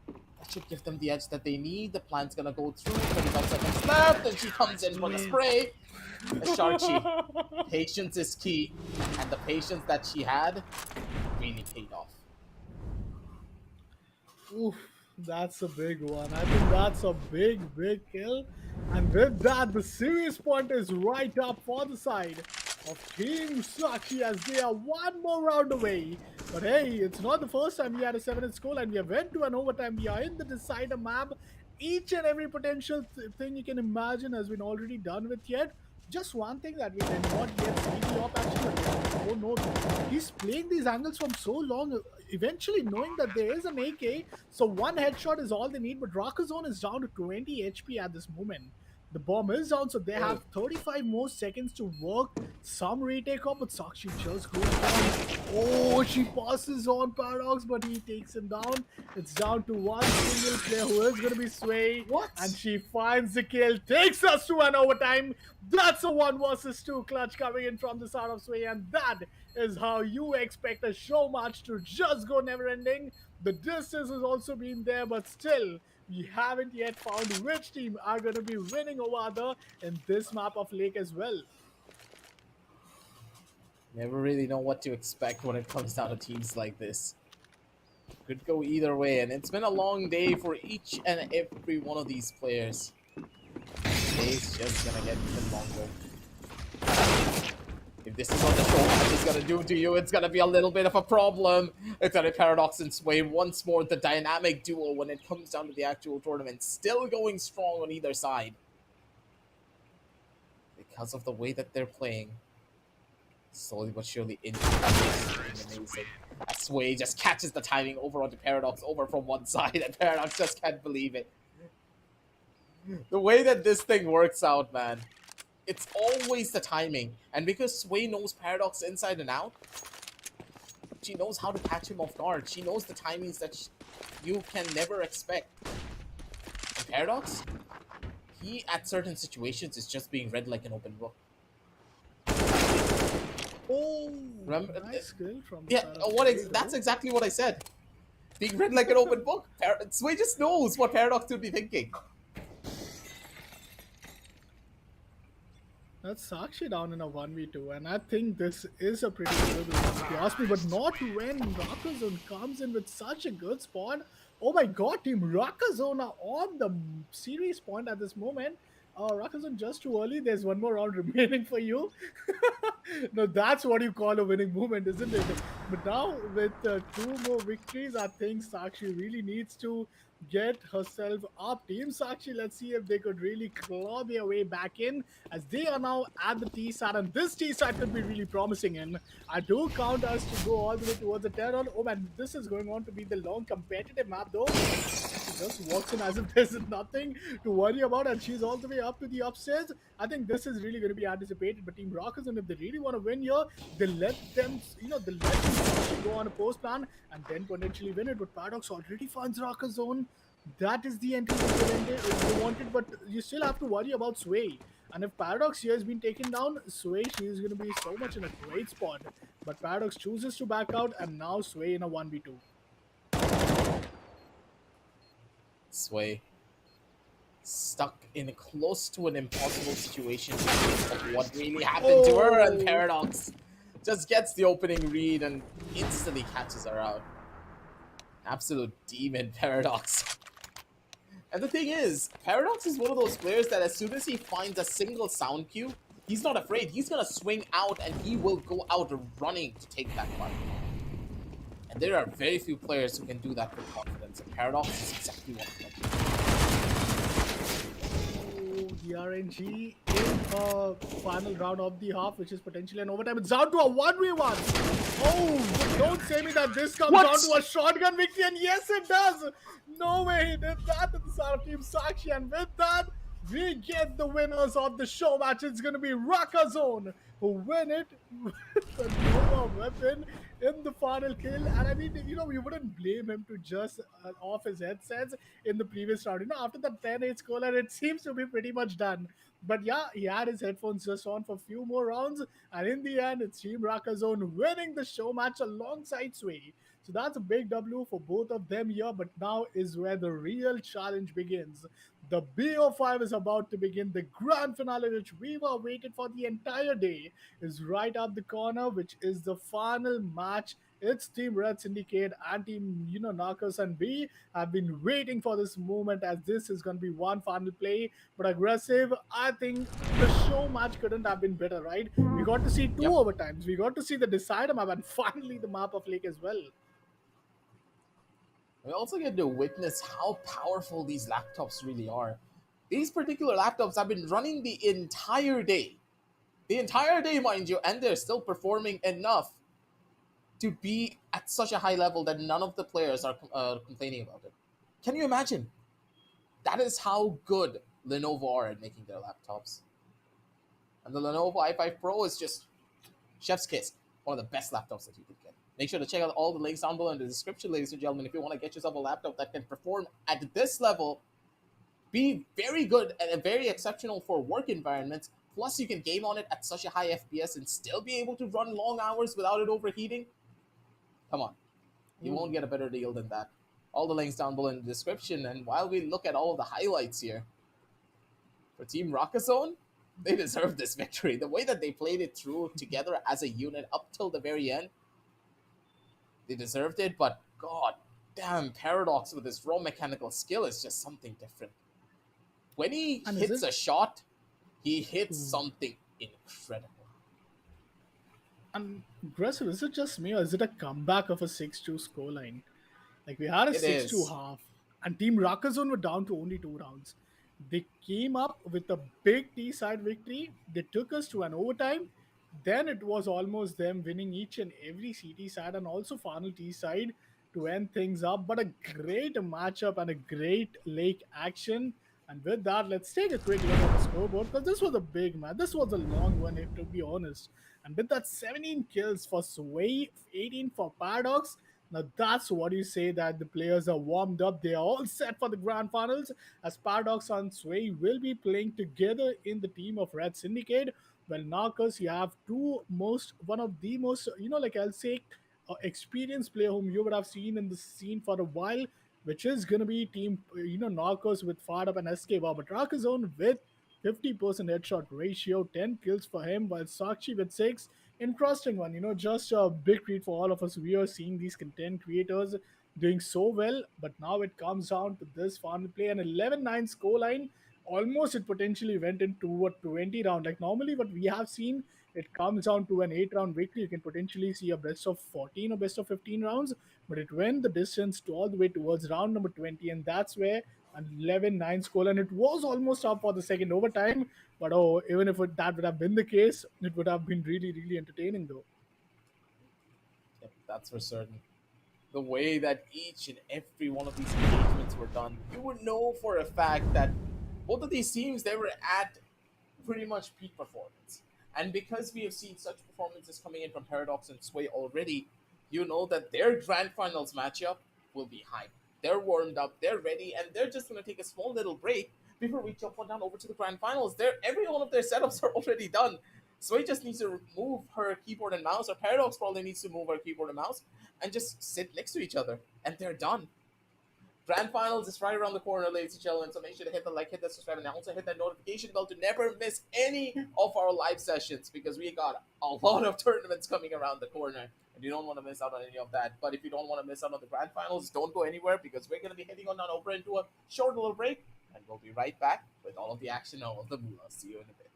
That should give them the edge that they need. The plan's gonna go through. 25 seconds left, and she comes in for the spray. Sharchi. Patience is key, and the patience that she had really paid off. Oof, that's a big one. I think that's a big kill. And with that, the series point is right up for the side of Team Sakshi, as they are one more round away. But hey, it's not the first time we had a 7-hit score, and we have went to an overtime. We are in the decider map. Each and every potential thing you can imagine has been already done with yet. Just one thing that we did not yet see the op action, but oh no, he's playing these angles from so long, eventually knowing that there is an AK, so one headshot is all they need, but Rockazone is down to 20 HP at this moment. The bomb is down, so they have 35 more seconds to work some retake up, but Sakshi just goes down. Oh, she passes on Paradox, but he takes him down. It's down to one single player who is going to be Sway. What? And she finds the kill, takes us to an overtime. That's a 1 versus 2 clutch coming in from the side of Sway, and that is how you expect a show match to just go never ending. The distance has also been there, but still, we haven't yet found which team are going to be winning over other in this map of Lake as well. Never really know what to expect when it comes down to teams like this. Could go either way, and it's been a long day for each and every one of these players. Today's just gonna get even longer. If this is what the show match is gonna do to you, it's gonna be a little bit of a problem. It's gonna be Paradox and Sway once more, the dynamic duo when it comes down to the actual tournament. Still going strong on either side. Because of the way that they're playing. Slowly but surely into amazing. Sway just catches the timing over onto Paradox over from one side, and Paradox just can't believe it. The way that this thing works out, man. It's always the timing. And because Sway knows Paradox inside and out, she knows how to catch him off guard. She knows the timings that you can never expect. And Paradox, he at certain situations is just being read like an open book. Oh, Remember, nice skill from yeah, that's exactly what I said. Being read like an open book. Sway just knows what Paradox would be thinking. That's Sakshi down in a 1v2, and I think this is a pretty good one if you ask me, but not when Rockazone comes in with such a good spot. Oh my god, Team Rockazone are on the series point at this moment. Rockazone just too early, there's one more round remaining for you. No, that's what you call a winning moment, isn't it? But now with 2 more victories, I think Sakshi really needs to get herself up. Team Sakshi, let's see if they could really claw their way back in, as they are now at the T side, and this T side could be really promising. And I do count us to go all the way towards the Terran. Oh man, this is going on to be the long competitive map though. She just walks in as if there's nothing to worry about, and she's all the way up to the upstairs. I think this is really going to be anticipated. But Team Rockers, and if they really want to win here, they let them, they let them go on a post plan and then potentially win it. But Paradox already finds Rocker Zone. That is the entry they wanted, but you still have to worry about Sway. And if Paradox here has been taken down, Sway, she is going to be so much in a great spot. But Paradox chooses to back out, and now Sway in a 1v2. Sway stuck in close to an impossible situation of what really happened to her, and Paradox just gets the opening read and instantly catches her out. Absolute demon, Paradox. And the thing is, Paradox is one of those players that as soon as he finds a single sound cue, he's not afraid. He's gonna swing out and he will go out running to take that fight. And there are very few players who can do that with confidence, and Paradox is exactly one of them. The RNG in a final round of the half, which is potentially an overtime. It's down to a 1v1. Oh, don't say me that this comes down to a shotgun victory, and yes, it does. No way he did that at the start of Team Sakshi, and with that, we get the winners of the show match. It's going to be Rockazone who win it with the Nova weapon in the final kill. And I mean, you wouldn't blame him to just off his headsets in the previous round. After the 10-8 scorer, it seems to be pretty much done. But yeah, he had his headphones just on for a few more rounds. And in the end, it's Team Rockazone winning the show match alongside Sway. So that's a big W for both of them here. But now is where the real challenge begins. The BO5 is about to begin. The grand finale, which we were waiting for the entire day, is right up the corner, which is the final match. It's Team Red Syndicate and Team, Narcos and B have been waiting for this moment, as this is going to be one final play. But aggressive, I think the show match couldn't have been better, right? We got to see 2 overtimes. We got to see the decider map and finally the map of Lake as well. We also get to witness how powerful these laptops really are. These particular laptops have been running the entire day. The entire day, mind you, and they're still performing enough to be at such a high level that none of the players are complaining about it. Can you imagine? That is how good Lenovo are at making their laptops. And the Lenovo i5 Pro is just chef's kiss. One of the best laptops that you could get. Make sure to check out all the links down below in the description, ladies and gentlemen, if you want to get yourself a laptop that can perform at this level, be very good and very exceptional for work environments. Plus, you can game on it at such a high FPS and still be able to run long hours without it overheating. Come on, you won't get a better deal than that. All the links down below in the description. And while we look at all the highlights here, for Team Rockazone, they deserve this victory. The way that they played it through together as a unit up till the very end, they deserved it. But god damn, Paradox with his raw mechanical skill is just something different. When he hits a shot, he hits something incredible. And aggressive, is it just me or is it a comeback of a 6-2 scoreline? Like we had a 6-2 half, and Team Rockazone were down to only 2 rounds. They came up with a big T-side victory. They took us to an overtime. Then it was almost them winning each and every CT side and also final T side to end things up. But a great matchup and a great lake action. And with that, let's take a quick look at the scoreboard because this was a big match. This was a long one, if to be honest. And with that, 17 kills for Sway, 18 for Paradox. Now that's what you say that the players are warmed up. They are all set for the grand finals as Paradox and Sway will be playing together in the team of Red Syndicate. Well, Narcos, you have one of the most, like I'll say, experienced player whom you would have seen in the scene for a while, which is going to be team, Narcos with Fired Up and SK. Wow, but Rakazone with 50% headshot ratio, 10 kills for him, while Sakshi with 6. Interesting one, just a big treat for all of us. We are seeing these content creators doing so well, but now it comes down to this final play, an 11-9 scoreline. Almost it potentially went into a 20 round. Like normally what we have seen, it comes down to an 8-round victory. You can potentially see a best of 14 or best of 15 rounds, but it went the distance to all the way towards round number 20, and that's where an 11-9 score, and it was almost up for the second overtime. But even if that would have been the case, it would have been really, really entertaining though. Yep, that's for certain. The way that each and every one of these engagements were done, you would know for a fact that both of these teams, they were at pretty much peak performance. And because we have seen such performances coming in from Paradox and Sway already, you know that their grand finals matchup will be hype. They're warmed up, they're ready, and they're just going to take a small little break before we jump on down over to the grand finals. Every one of their setups are already done. Sway just needs to move her keyboard and mouse, or Paradox probably needs to move her keyboard and mouse, and just sit next to each other, and they're done. Grand finals is right around the corner, ladies and gentlemen, so make sure to hit the like, hit the subscribe, and also hit that notification bell to never miss any of our live sessions, because we got a lot of tournaments coming around the corner, and you don't want to miss out on any of that. But if you don't want to miss out on the grand finals, don't go anywhere, because we're going to be heading on down over into a short little break, and we'll be right back with all of the action and all of the moolah. See you in a bit.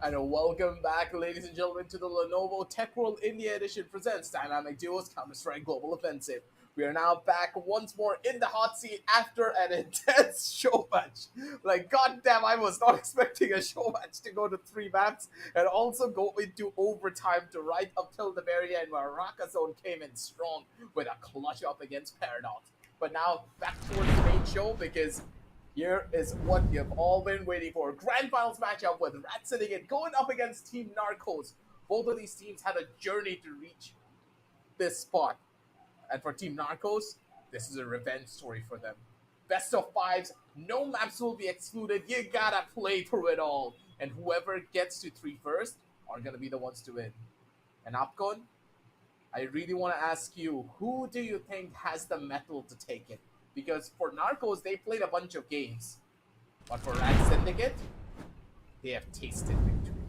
And welcome back, ladies and gentlemen, to the Lenovo Tech World India Edition presents Dynamic Duos Counter-Strike Global Offensive. We are now back once more in the hot seat after an intense show match. Like, goddamn, I was not expecting a show match to go to 3 maps and also go into overtime to right up till the very end where Zone came in strong with a clutch up against Paradox. But now, back towards the main show because here is what you've all been waiting for. Grand Finals matchup with Rat Syndicate going up against Team Narcos. Both of these teams had a journey to reach this spot. And for Team Narcos, this is a revenge story for them. Best of 5s, no maps will be excluded. You gotta play through it all. And whoever gets to 3 first are gonna be the ones to win. And Upcon, I really want to ask you, who do you think has the mettle to take it? Because for Narcos, they played a bunch of games. But for Rat Syndicate, they have tasted victory.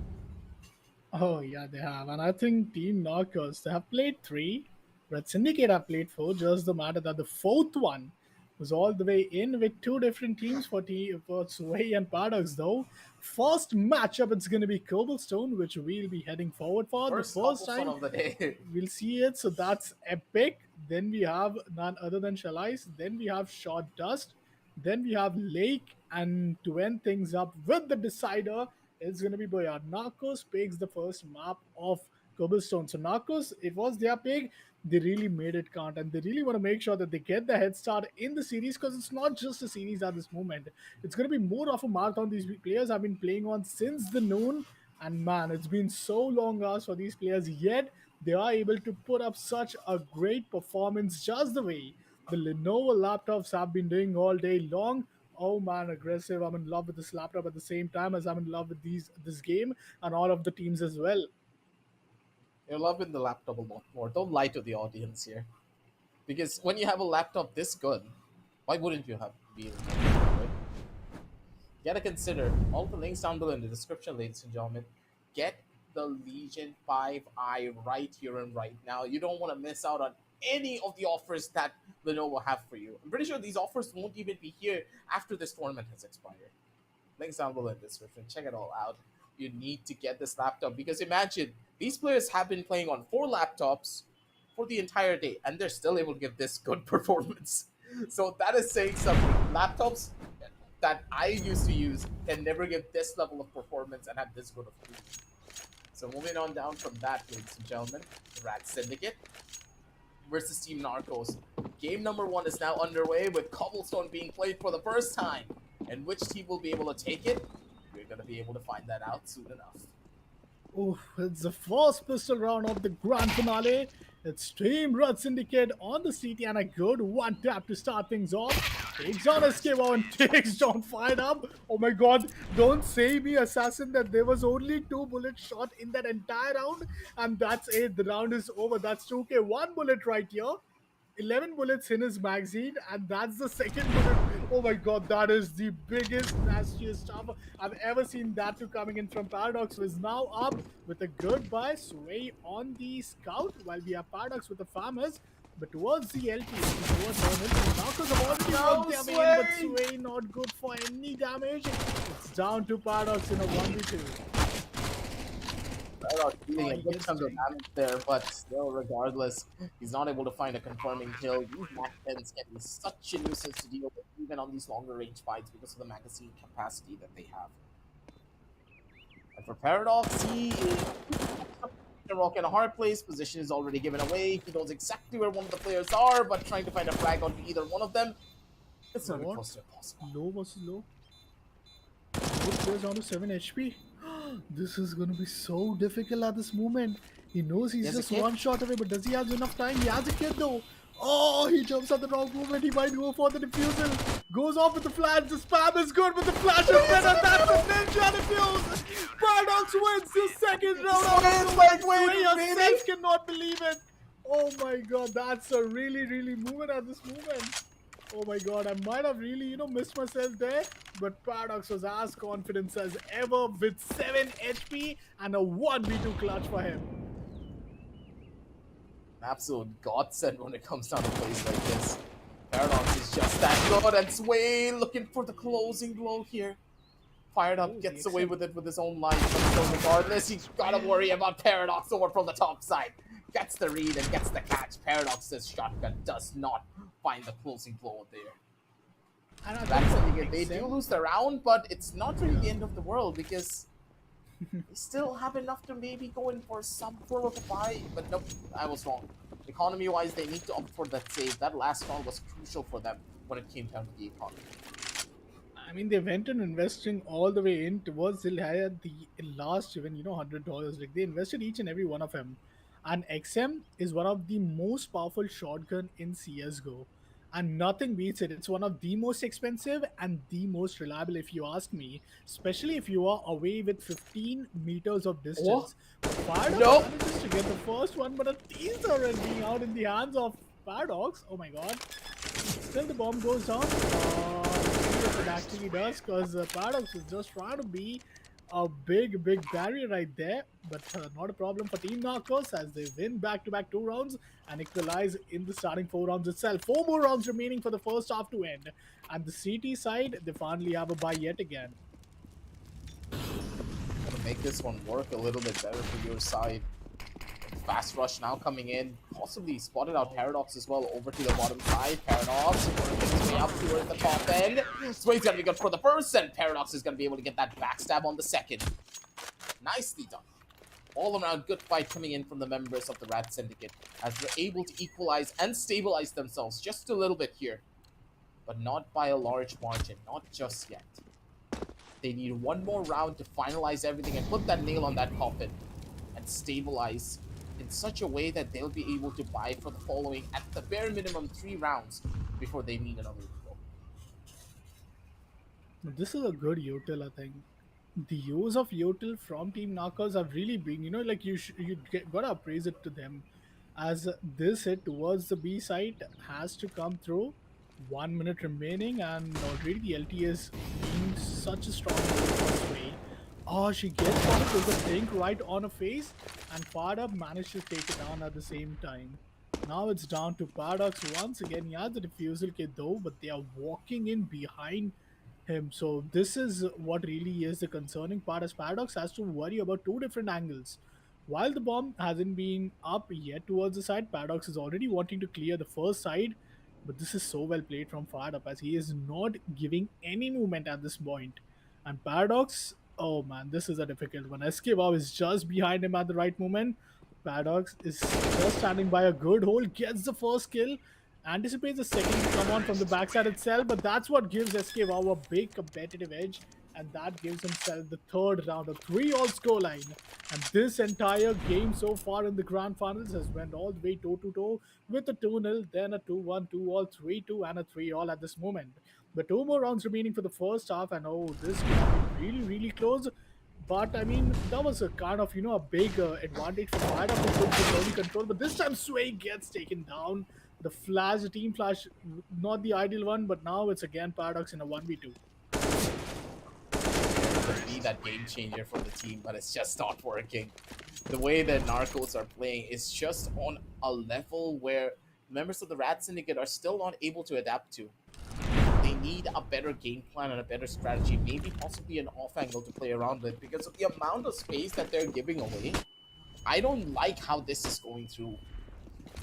Oh yeah, they have, and I think Team Narcos they have played 3. Red Syndicate have played 4. Just the matter that the 4th one was all the way in with 2 different teams for Sway and Paradox. Though first matchup, it's going to be Cobblestone, which we'll be heading forward for First the first Cobblestone time. of the day. We'll see it. So that's epic. Then we have none other than Chalice. Then we have Short Dust. Then we have Lake. And to end things up with the decider, it's going to be Boyard. Narcos picks the first map of Cobblestone. So Narcos, it was their pick. They really made it count. And they really want to make sure that they get the head start in the series because it's not just a series at this moment. It's going to be more of a marathon these players have been playing on since the noon. And man, it's been so long hours for these players, yet they are able to put up such a great performance just the way the Lenovo laptops have been doing all day long. Oh man, aggressive. I'm in love with this laptop at the same time as I'm in love with this game and all of the teams as well. You're loving the laptop a lot more. Don't lie to the audience here. Because when you have a laptop this good, why wouldn't you have be able to, right? You gotta consider all the links down below in the description, ladies and gentlemen. Get the Legion 5i right here and right now. You don't want to miss out on any of the offers that Lenovo have for you. I'm pretty sure these offers won't even be here after this tournament has expired. Links down below in the description. Check it all out. You need to get this laptop because imagine these players have been playing on 4 laptops for the entire day and they're still able to give this good performance. So that is saying something. Laptops that I used to use can never give this level of performance and have this good of food. So moving on down from that, ladies and gentlemen, Rat Syndicate versus Team Narcos. Game number 1 is now underway with Cobblestone being played for the first time. And which team will be able to take it? We're going to be able to find that out soon enough. Oh, it's the first pistol round of the grand finale. It's Team Red Syndicate on the CT and a good one tap to start things off. Takes on SKO and takes down Fired Up. Oh my god, don't say me, Assassin, that there was only 2 bullets shot in that entire round. And that's it, the round is over. That's 2K, 1 bullet right here. 11 bullets in his magazine, and that's the second bullet. Oh my god, that is the biggest, nastiest stuff I've ever seen. That too coming in from Paradox, who is now up with a goodbye Sway on the scout, while we have Paradox with the farmers. But towards the LT, towards Narcos have already worked their way in, but Sway not good for any damage. It's down to Paradox in a 1v2. Paradox dealing a good chunk of damage there, but still, regardless, he's not able to find a confirming kill. These Mac 10s can be such a nuisance to deal with, even on these longer range fights, because of the magazine capacity that they have. And for Paradox, he is a rock in a hard place. Position is already given away. He knows exactly where one of the players are, but trying to find a frag onto either one of them, it's not even close to impossible. Low versus low. Both players down to 7 HP. This is going to be so difficult at this moment. He knows he's just one shot away, but does he have enough time? He has a kid though. Oh, he jumps at the wrong moment. He might go for the defusal. Goes off with the flash. The spam is good, but the flash is better. That's a ninja defuse. Paradox wins the second round. Wait, yourself cannot believe it. Oh my god, that's a really movement at this moment. Oh my god, I might have really, missed myself there. But Paradox was as confident as ever with 7 HP and a 1v2 clutch for him. An absolute godsend when it comes down to plays like this. Paradox is just that good, and Sway looking for the closing blow here. Fired Oh, Up the gets away XM. with it with his own life, but still regardless, he's gotta worry about Paradox over from the top side. Gets the read and gets the catch. Paradox's shotgun does not find the closing blow there. And I That's think it. They do XM, lose the round, but it's not really the yeah. end of the world because they still have enough to maybe go in for some form of a buy. But nope, I was wrong. Economy-wise, they need to opt for that save. That last round was crucial for them when it came down to the economy. I mean, they went and investing all the way in towards they'll had the last even $100. Like they invested each and every one of them, and XM is one of the most powerful shotgun in CS:GO, and nothing beats it. It's one of the most expensive and the most reliable, if you ask me. Especially if you are away with 15 meters of Oh, distance. But Paradox no! manages to get the first one, but a teaser and being out in the hands of Paradox. Oh my god! Still, the bomb goes down. See if it actually does, because Paradox is just trying to be a big, big barrier right there. But not a problem for Team Narcos as they win back-to-back 2 rounds and equalize in the starting 4 rounds itself. 4 more rounds remaining for the first half to end. And the CT side, they finally have a bye yet again. Gonna make this one work a little bit better for your side. Fast rush now coming in. Possibly spotted out Paradox as well over to the bottom side. Paradox working his way up towards the top end. Sway's gonna be good for the first, and Paradox is gonna be able to get that backstab on the second. Nicely done. All around good fight coming in from the members of the Rat Syndicate as they're able to equalize and stabilize themselves just a little bit here. But not by a large margin, not just yet. They need one more round to finalize everything and put that nail on that coffin and stabilize in such a way that they'll be able to buy for the following, at the bare minimum, 3 rounds before they need another refill. This is a good util, I think. The use of util from Team Narcos have really been, like gotta appraise it to them, as this hit towards the B site has to come through. 1 minute remaining, and already the LT is being such a strong way. Oh, she gets one with the blink right on her face, and Fired Up managed to take it down at the same time. Now it's down to Paradox once again. He has the defusal kit though, but they are walking in behind him. So this is what really is the concerning part, as Paradox has to worry about 2 different angles. While the bomb hasn't been up yet towards the side, Paradox is already wanting to clear the first side, but this is so well played from Fired Up as he is not giving any movement at this point. And Paradox, oh man, this is a difficult one. SK Wow is just behind him at the right moment. Paradox is just standing by a good hole, gets the first kill, anticipates the second to come on from the backside itself, but that's what gives SK Wow a big competitive edge, and that gives himself the third round, a 3-all scoreline. And this entire game so far in the grand finals has went all the way toe to toe with a 2-0, then a 2-1, 2-all, 3-2, and a 3-all at this moment. But 2 more rounds remaining for the first half, and oh, this could have been really, really close. But I mean, that was a kind of a big advantage for Fired Up who took the early control. But this time, Sway gets taken down. The flash, the team flash, not the ideal one, but now it's again Paradox in a 1v2. Could be that game changer for the team, but it's just not working. The way that Narcos are playing is just on a level where members of the Rat Syndicate are still not able to adapt to. They need a better game plan and a better strategy, maybe possibly an off angle to play around with, because of the amount of space that they're giving away. I don't like how this is going through.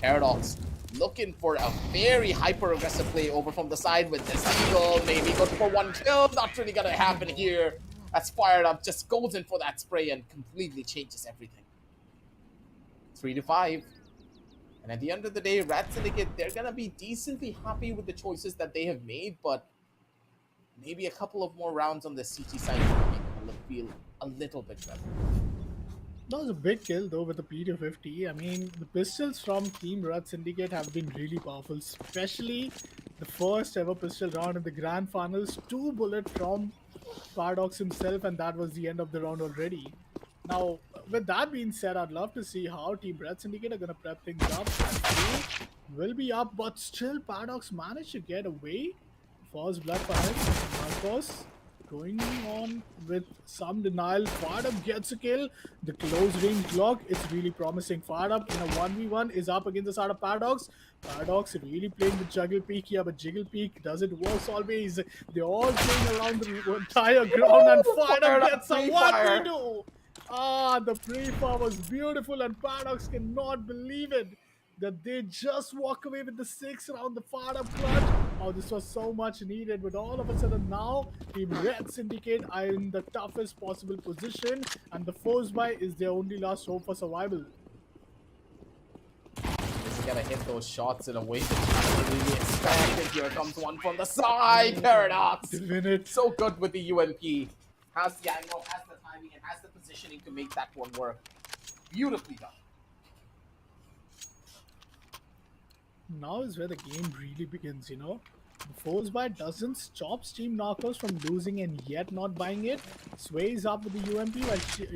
Paradox looking for a very hyper aggressive play over from the side with this eagle, maybe good for 1 kill. Not really gonna happen here. That's Fired Up, just goes in for that spray and completely changes everything. 3-5. And at the end of the day, Rat Syndicate, they're gonna be decently happy with the choices that they have made, but maybe a couple of more rounds on the CT side will make them feel a little bit better. That was a big kill though with the P250. I mean, the pistols from Team Rat Syndicate have been really powerful, especially the first ever pistol round in the grand finals. 2 bullets from Paradox himself, and that was the end of the round already. Now, with that being said, I'd love to see how Team Red Syndicate are going to prep things up. And two will be up, but still Paradox managed to get away. First blood for him. Marcos going on with some denial. Fired Up gets a kill. The close range block, it's really promising. Fired Up in a 1v1 is up against the side of Paradox. Paradox really playing the juggle peek here, but jiggle peek doesn't work always. They're all playing around the entire ground, and Fired Up gets a 1v2. Ah, the pre-fire was beautiful, and Paradox cannot believe it that they just walk away with the 6 round, the Fired Up clutch. Oh, this was so much needed, but all of a sudden now, Team Red Syndicate are in the toughest possible position, and the force buy is their only last hope for survival. He's gonna hit those shots in a way that you really expected. Here comes one from the side. Paradox. So good with the UMP. Has the angle, has the timing, and has the positioning to make that one work. Beautifully done. Now is where the game really begins, you know. The force buy doesn't stop Team Narcos from losing and yet not buying it. Sways up with the UMP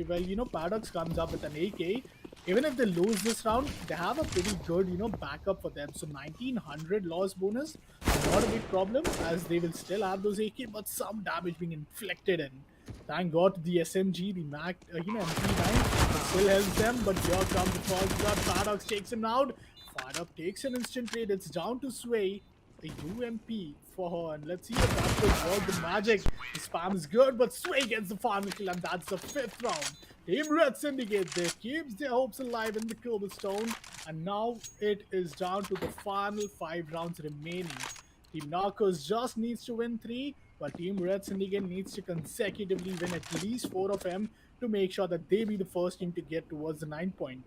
while you know, Paradox comes up with an AK. Even if they lose this round, they have a pretty good, you know, backup for them. So 1900 loss bonus, not a big problem, as they will still have those AK, but some damage being inflicted. And thank God the SMG, the Mac, you know, MP9 still helps them. But here comes the false blood. Paradox takes him out. Fired Up takes an instant trade. It's down to Sway. The UMP for her. And let's see if that could work the magic. The spam is good, but Sway gets the final kill, and that's the 5th round. Team Red Syndicate, they keeps their hopes alive in the Cobblestone. And now it is down to the final 5 rounds remaining. Team Narcos just needs to win 3, while Team Red Syndicate needs to consecutively win at least 4 of them to make sure that they be the first team to get towards the 9 point.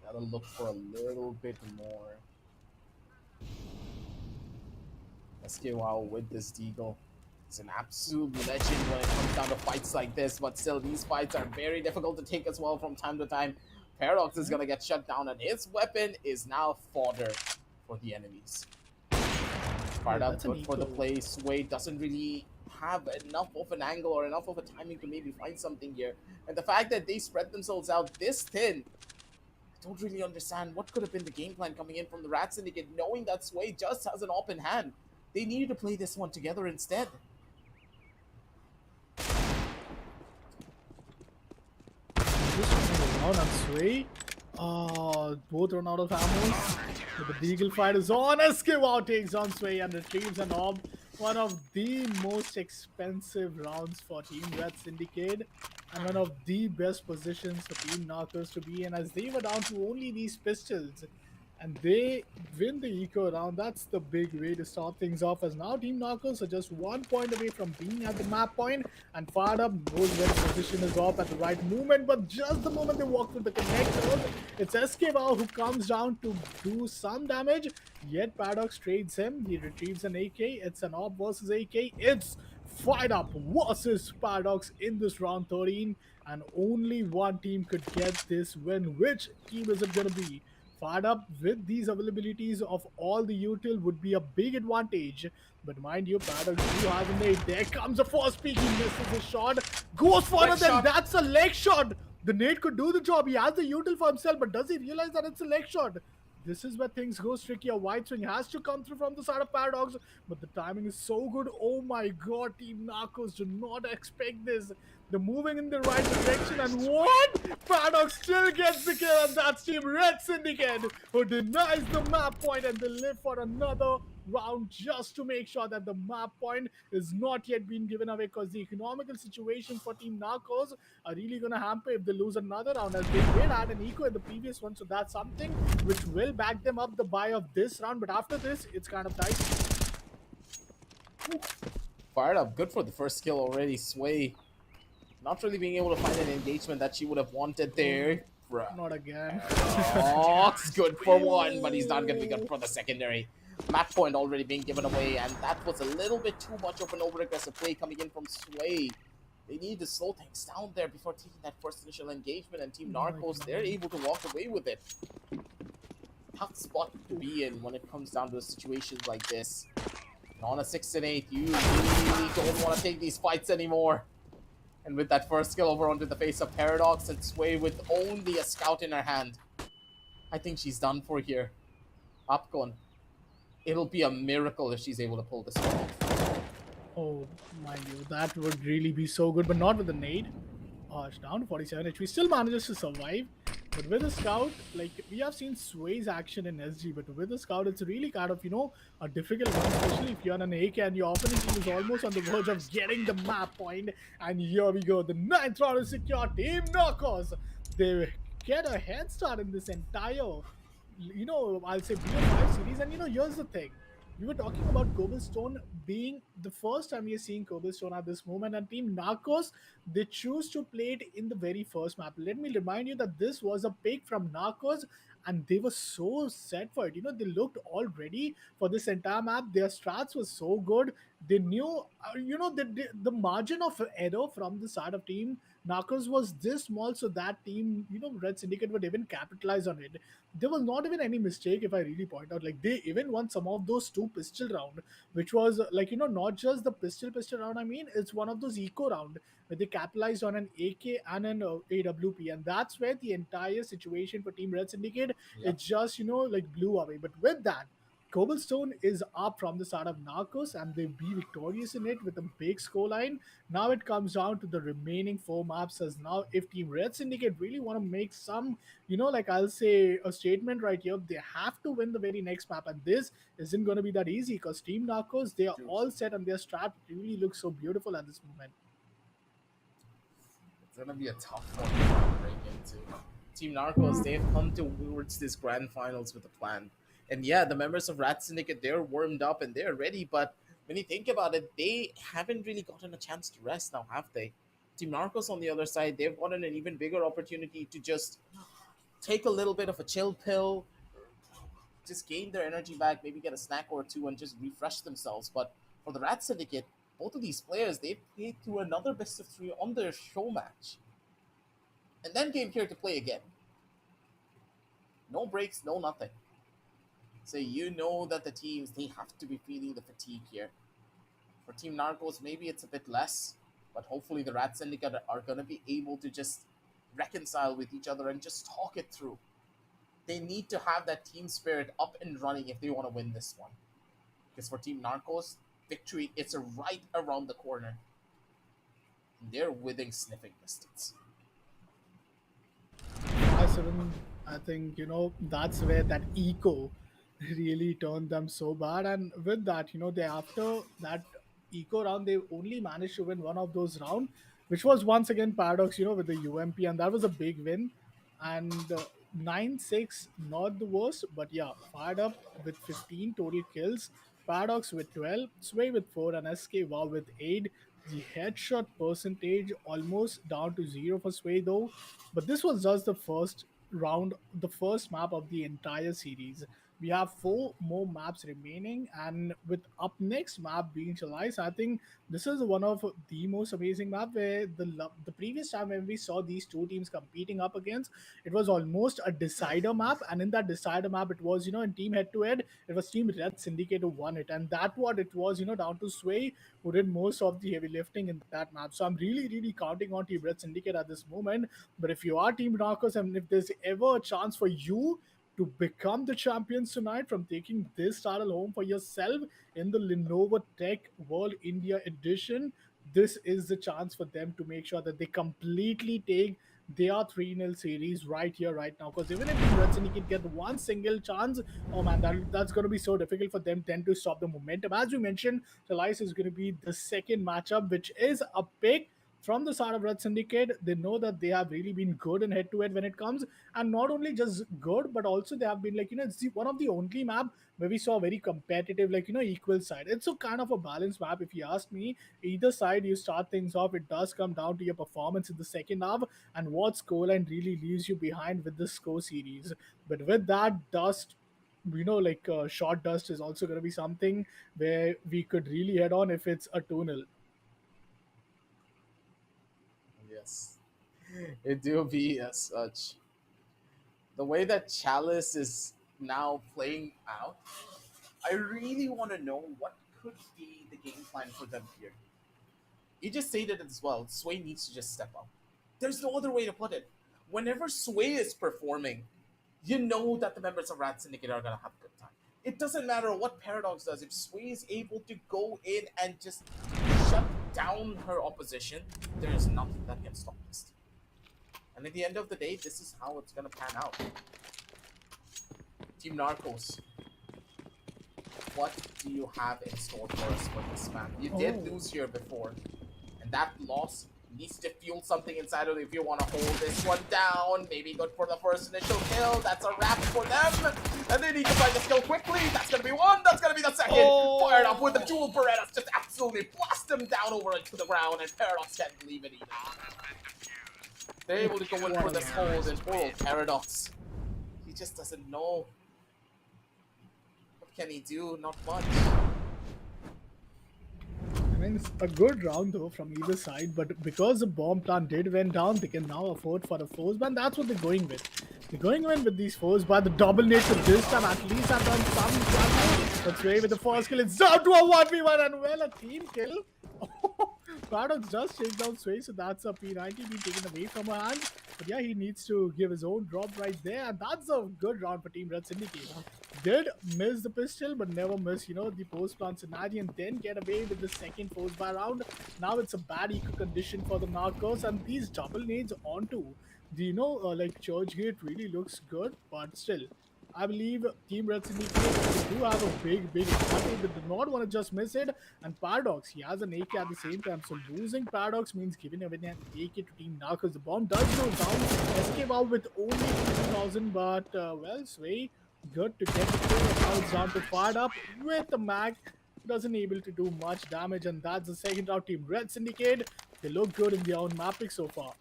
Gotta look for a little bit more. SKY with this Deagle. It's an absolute legend when it comes down to fights like this, but still these fights are very difficult to take as well from time to time. Paradox is gonna get shut down, and his weapon is now fodder for the enemies. Fired Up, good for the play. Sway doesn't really have enough of an angle or enough of a timing to maybe find something here. And the fact that they spread themselves out this thin, I don't really understand what could have been the game plan coming in from the Rat Syndicate, knowing that Sway just has an op in hand. They needed to play this one together instead. Just running around on Sway. Both run out of ammo. But the Deagle fight is on. SKY takes on Sway and retrieves an orb. One of the most expensive rounds for Team Red Syndicate, and one of the best positions for Team Narcos to be in, as they were down to only these pistols. And they win the eco round. That's the big way to start things off, as now Team Narcos are just 1 point away from being at the map point, and Fired Up knows where the position is off at the right moment, but just the moment they walk through the connectors, it's SKY who comes down to do some damage, yet Paradox trades him. He retrieves an AK. It's an AWP versus AK. It's Fired Up versus Paradox in this round 13, and only one team could get this win. Which team is it going to be? Fired Up with these availabilities of all the util would be a big advantage. But mind you, Paradox do have a nade. There comes a first peek. He misses his shot. Goes for it, then that's a leg shot. The nade could do the job. He has the util for himself, but does he realize that it's a leg shot? This is where things go tricky. A wide swing has to come through from the side of Paradox, but the timing is so good. Oh my god, Team Narcos do not expect this. They're moving in the right direction, and what? Paradox still gets the kill, and that's Team Red Syndicate, who denies the map point, and they live for another round just to make sure that the map point is not yet being given away, because the economical situation for Team Narcos are really going to hamper if they lose another round, as they did add an eco in the previous one, so that's something which will back them up the buy of this round. But after this, it's kind of dicey. Fired Up, good for the first kill already. Sway not really being able to find an engagement that she would have wanted there. Not again. Paradox, good for one, but he's not going to be good for the secondary. Map point already being given away, and that was a little bit too much of an over-aggressive play coming in from Sway. They need to slow things down there before taking that first initial engagement, and Team Narcos, they're able to walk away with it. Tough spot to be in when it comes down to situations like this. And on a 6 and 8, you really don't want to take these fights anymore. And with that first kill over onto the face of Paradox, and Sway with only a scout in her hand, I think she's done for here. Popcorn. it'll be a miracle if she's able to pull this off. Oh, mind you, that would really be so good, but not with the nade. It's down to 47 HP. Still manages to survive. But with a scout, like we have seen Sway's action in SG, but with a scout, it's really kind of, a difficult one, especially if you're on an AK and your opponent team is almost on the verge of getting the map point. And here we go. The ninth round is secure. Team Narcos. They get a head start in this entire, I'll say BO5 series. And, here's the thing. We were talking about Cobblestone being the first time we are seeing Cobblestone at this moment, and Team Narcos, they choose to play it in the very first map. Let me remind you that this was a pick from Narcos, and they were so set for it. They looked all ready for this entire map. Their strats were so good. They knew, the margin of error from the side of Team Narcos was this small, so that team, Red Syndicate would even capitalize on it. There was not even any mistake, if I really point out. Like, they even won some of those two pistol round, which was like, not just the pistol round. I mean, it's one of those eco round where they capitalized on an AK and an AWP, and that's where the entire situation for Team Red Syndicate, it Yep. just, like blew away. But with that, Cobblestone is up from the start of Narcos, and they be victorious in it with a big scoreline. Now it comes down to the remaining four maps. As now, if Team Red Syndicate really want to make some, like I'll say a statement right here, they have to win the very next map, and this isn't going to be that easy because Team Narcos, they are True. all set and their strat really looks so beautiful at this moment. It's gonna be a tough one to break into. Team Narcos, they've come towards this grand finals with a plan. And yeah, the members of Rat Syndicate, they're warmed up and they're ready, but when you think about it, they haven't really gotten a chance to rest now, have they? Team Narcos on the other side, they've gotten an even bigger opportunity to just take a little bit of a chill pill, just gain their energy back, maybe get a snack or two and just refresh themselves. But for the Rat Syndicate, both of these players, they've played through another best of three on their show match and then came here to play again. No breaks, no nothing. So you know that the teams, they have to be feeling the fatigue here. For Team Narcos, maybe it's a bit less, but hopefully the Rat Syndicate are going to be able to just reconcile with each other and just talk it through. They need to have that team spirit up and running if they want to win this one. Because for Team Narcos, victory, it's right around the corner. They're within sniffing distance. I think, that's where that eco really turned them so bad. And with that, they after that eco round, they only managed to win one of those round, which was once again Paradox, with the UMP, and that was a big win. And 9-6, not the worst, but yeah, fired up with 15 total kills. Paradox with 12, Sway with 4, and SK Wow with 8. The headshot percentage almost down to 0 for Sway though. But this was just the first round, the first map of the entire series. We have four more maps remaining, and with up next map being Chalice, I think this is one of the most amazing map where the previous time when we saw these two teams competing up against, it was almost a decider map, and in that decider map, it was in team head to head, it was Team Red Syndicate who won it, and that what it was down to Sway who did most of the heavy lifting in that map. So I'm really counting on Team Red Syndicate at this moment. But if you are Team Narcos and if there's ever a chance for you to become the champions tonight from taking this title home for yourself in the Lenovo Tech World India Edition, this is the chance for them to make sure that they completely take their 3-0 series right here, right now. Because even if Team Red Syndicate get one single chance, oh man, that's going to be so difficult for them then to stop the momentum. As we mentioned, Chalice is going to be the second matchup, which is a pick from the side of Red Syndicate. They know that they have really been good in head to head when it comes, and not only just good, but also they have been like it's one of the only map where we saw very competitive, like equal side. It's a kind of a balanced map, if you ask me. Either side you start things off, it does come down to your performance in the second half and what scoreline really leaves you behind with the score series. But with that dust, like short dust is also going to be something where we could really head on if it's a tunnel. Yes, it do be as such. The way that Chalice is now playing out, I really want to know what could be the game plan for them here. You just stated it as well. Sway needs to just step up. There's no other way to put it. Whenever Sway is performing, you know that the members of Rat Syndicate are gonna have a good time. It doesn't matter what Paradox does. If Sway is able to go in and just shut down her opposition, there is nothing that can stop this team. And at the end of the day, this is how it's gonna pan out. Team Narcos, what do you have in store for us for this map? You did lose here before, and that loss needs to fuel something inside of you if you want to hold this one down. Maybe good for the first initial kill. That's a wrap for them. And they need to find the skill quickly. That's going to be one. That's going to be the second. Fired up with the dual Berettas. Just absolutely blast them down over into the ground. And Paradox can't believe it either. They're able to go in for this hold. And poor Paradox, he just doesn't know. What can he do? Not much. I mean, it's a good round though from either side, but because the bomb plant did went down, they can now afford for a force ban. That's what they're going with. They're going in with these force ban. The double nature this time at least have done some damage. But Sway with the first kill, it's down to a 1v1 and well, a team kill. Paradox does take down Sway, so that's a P90 being taken away from her hands. But yeah, he needs to give his own drop right there, and that's a good round for Team Red Syndicate. Did miss the pistol, but never miss, you know, the post-plant scenario, and then get away with the second force by round. Now it's a bad eco condition for the Narcos, and these double nades onto the, you know, like Churchgate really looks good, but still, I believe Team Red Syndicate do have a big advantage. They do not want to just miss it. And Paradox, he has an AK at the same time. So losing Paradox means giving away an AK to Team Narcos. The bomb does go down. Escape out with only 2,000, but well, Sway, good to get the kill. Now it's down to Fired Up with the mag. Doesn't able to do much damage, and that's the second round. Team Red Syndicate, they look good in their own mapping so far.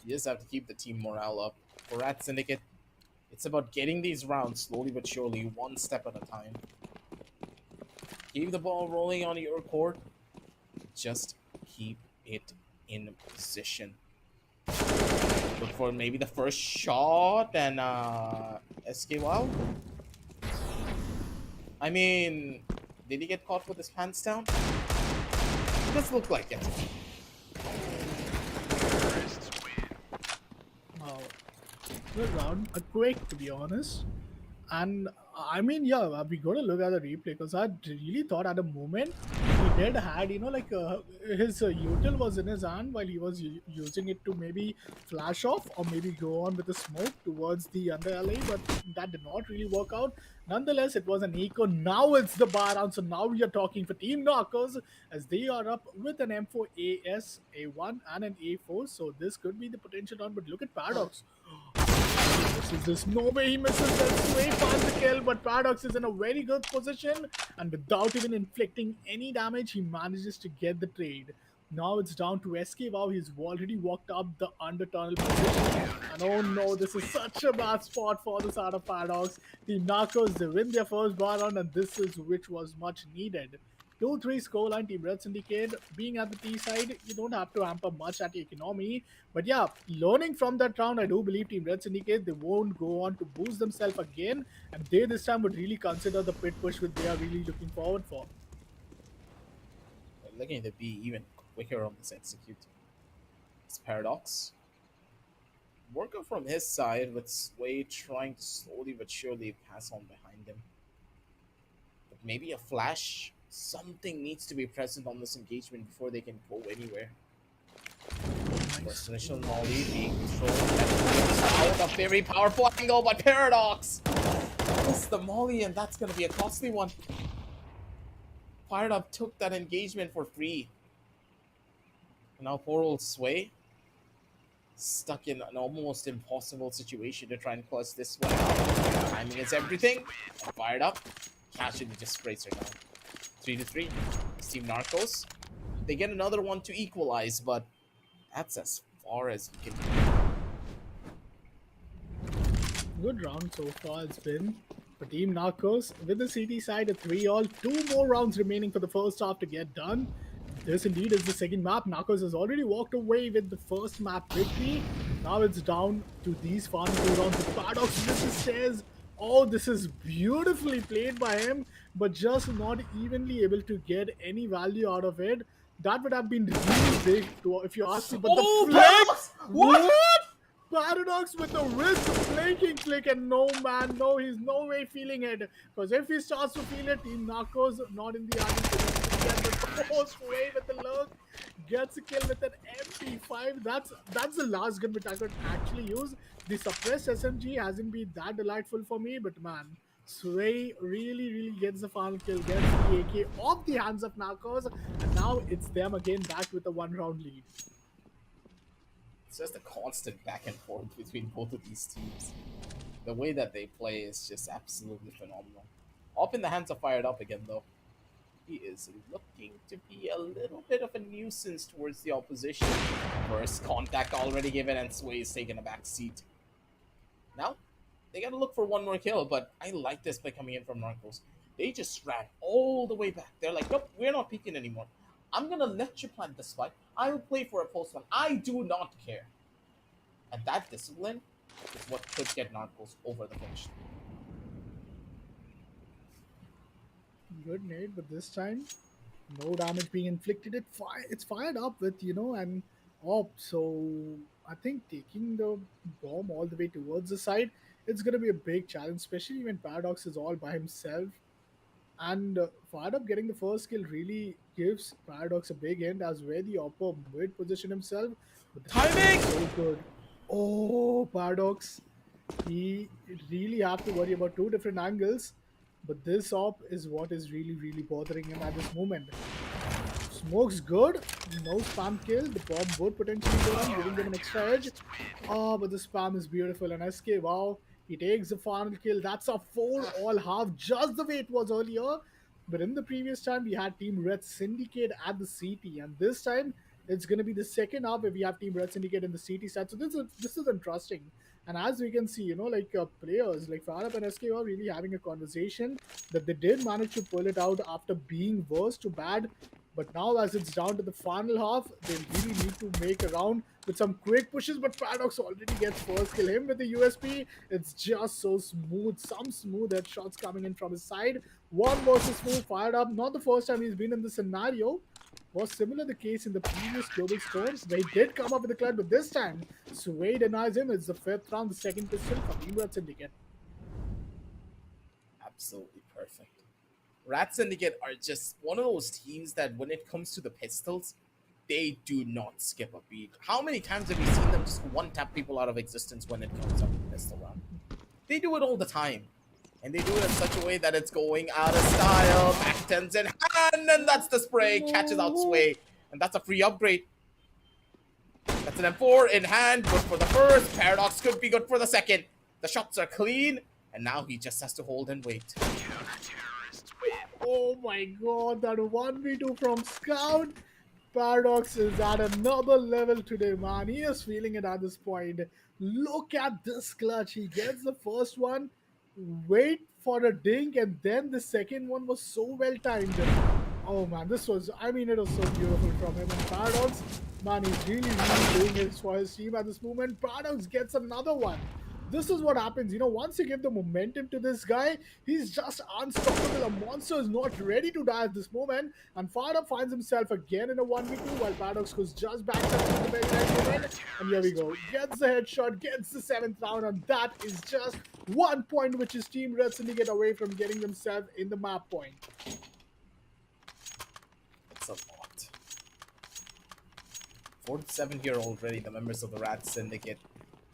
You just have to keep the team morale up. For Red Syndicate, it's about getting these rounds slowly but surely, one step at a time. Keep the ball rolling on your court. Just keep it in position. Look for maybe the first shot and escape out. I mean, did he get caught with his pants down? It does look like it. Good round, a quick to be honest, and I mean, yeah, we gotta look at the replay because I really thought at a moment he did had, you know, like his util was in his hand while he was using it to maybe flash off or maybe go on with the smoke towards the under LA, but that did not really work out. Nonetheless, it was an eco. Now it's the bar round, so now we are talking for Team Knockers as they are up with an M4 AS, A1 and an A4, so this could be the potential round, but look at Paradox. This no way he misses that. Sway finds the kill, but Paradox is in a very good position, and without even inflicting any damage, he manages to get the trade. Now it's down to SK. Wow, he's already walked up the under tunnel position. And oh no, this is such a bad spot for the side of Paradox. Team Narcos, they win their first bar round, and this is which was much needed. 2-3 scoreline. Team Red Syndicate being at the T side, you don't have to amp up much at the economy. But yeah, learning from that round, I do believe Team Red Syndicate, they won't go on to boost themselves again. And they this time would really consider the pit push which they are really looking forward for. They're looking to be even quicker on this execute. It's Paradox. Worker from his side with Sway trying to slowly but surely pass on behind him. But maybe a flash. Something needs to be present on this engagement before they can go anywhere. First initial Molly being controlled. Out a very powerful angle, but Paradox! It's the Molly, and that's going to be a costly one. Fired Up took that engagement for free. Now poor old Sway, stuck in an almost impossible situation to try and clutch this one out. Timing is everything. And Fired Up casually just sprays her down. 3-3. Team Narcos, they get another one to equalize, but that's as far as you can go. Good round so far it's been for Team Narcos. With the CT side, a 3-all. 2 more rounds remaining for the first half to get done. This indeed is the second map. Narcos has already walked away with the first map victory. Now it's down to these final 2 rounds. The Paradox with the stairs. Oh, this is beautifully played by him, but just not evenly able to get any value out of it. That would have been really big, if you ask me. But oh, the flex! What? Paradox with the wrist flanking click, and no man, no, he's no way feeling it. Because if he starts to feel it, Team Narcos not in the ideal position to get the post way with the lurk. Gets a kill with an MP5. That's the last gun which I could actually use. The suppressed SMG hasn't been that delightful for me, but man, Sway really gets the final kill, gets the AK off the hands of Narcos, and now it's them again back with a 1-round lead. It's just a constant back and forth between both of these teams. The way that they play is just absolutely phenomenal. Up in the hands of Fired Up again, though. He is looking to be a little bit of a nuisance towards the opposition. First contact already given, and Sway is taking a back seat. Now, they gotta look for one more kill, but I like this play coming in from Narcos. They just ran all the way back. They're like, nope, we're not peeking anymore. I'm gonna let you plant the spike. I will play for a post one. I do not care. And that discipline is what could get Narcos over the finish. Good nade, but this time no damage being inflicted. It's fired up with an op. So I think taking the bomb all the way towards the side, it's gonna be a big challenge, especially when Paradox is all by himself. And Fired Up getting the first kill really gives Paradox a big hint as where the upper mid position himself. But the Timing! is so good. Oh, Paradox. He really have to worry about two different angles. But this op is what is really bothering him at this moment. Smoke's good. No spam kill. The bomb would potentially go on, giving them an extra edge. Oh, but the spam is beautiful. And SK, wow, he takes the final kill. That's a 4-all half, just the way it was earlier. But in the previous time, we had Team Red Syndicate at the CT. And this time, it's going to be the second half where we have Team Red Syndicate in the CT side. So this is interesting. And as we can see, players like Farab and SK are really having a conversation that they did manage to pull it out after being worse to bad. But now, as it's down to the final half, they really need to make a round with some quick pushes. But Paradox already gets first kill. Him with the USP, it's just so smooth. Some smooth headshots coming in from his side. 1 versus 4 Fired Up. Not the first time he's been in this scenario. Was similar the case in the previous Cobblestone. They did come up with the clutch, but this time Sway denies him. It's the 5th round, the second pistol from Team Red Syndicate. Absolutely perfect. Rat Syndicate are just one of those teams that when it comes to the pistols, they do not skip a beat. How many times have we seen them just one-tap people out of existence when it comes up to the pistol round? They do it all the time. And they do it in such a way that it's going out of style. Back 10s in hand, and that's the spray. Catches out Sway. And that's a free upgrade. That's an M4 in hand. Good for the first. Paradox could be good for the second. The shots are clean. And now he just has to hold and wait. Oh my god, that 1v2 from Scout. Paradox is at another level today, man. He is feeling it at this point. Look at this clutch. He gets the first one. Wait for a dink, and then the second one was so well timed. Oh man, it was so beautiful from him. And Paradox, man, he's really doing it for his team at this moment. Paradox gets another one. This is what happens, once you give the momentum to this guy, he's just unstoppable. A monster is not ready to die at this moment. And Fired Up finds himself again in a 1v2 while Paradox goes just back up to the very right moment. And here we go. Gets the headshot, gets the 7th round, and that is just 1 point which is Team Red Syndicate away from getting themselves in the map point. It's a lot. 4-7 here already, the members of the Rat Syndicate.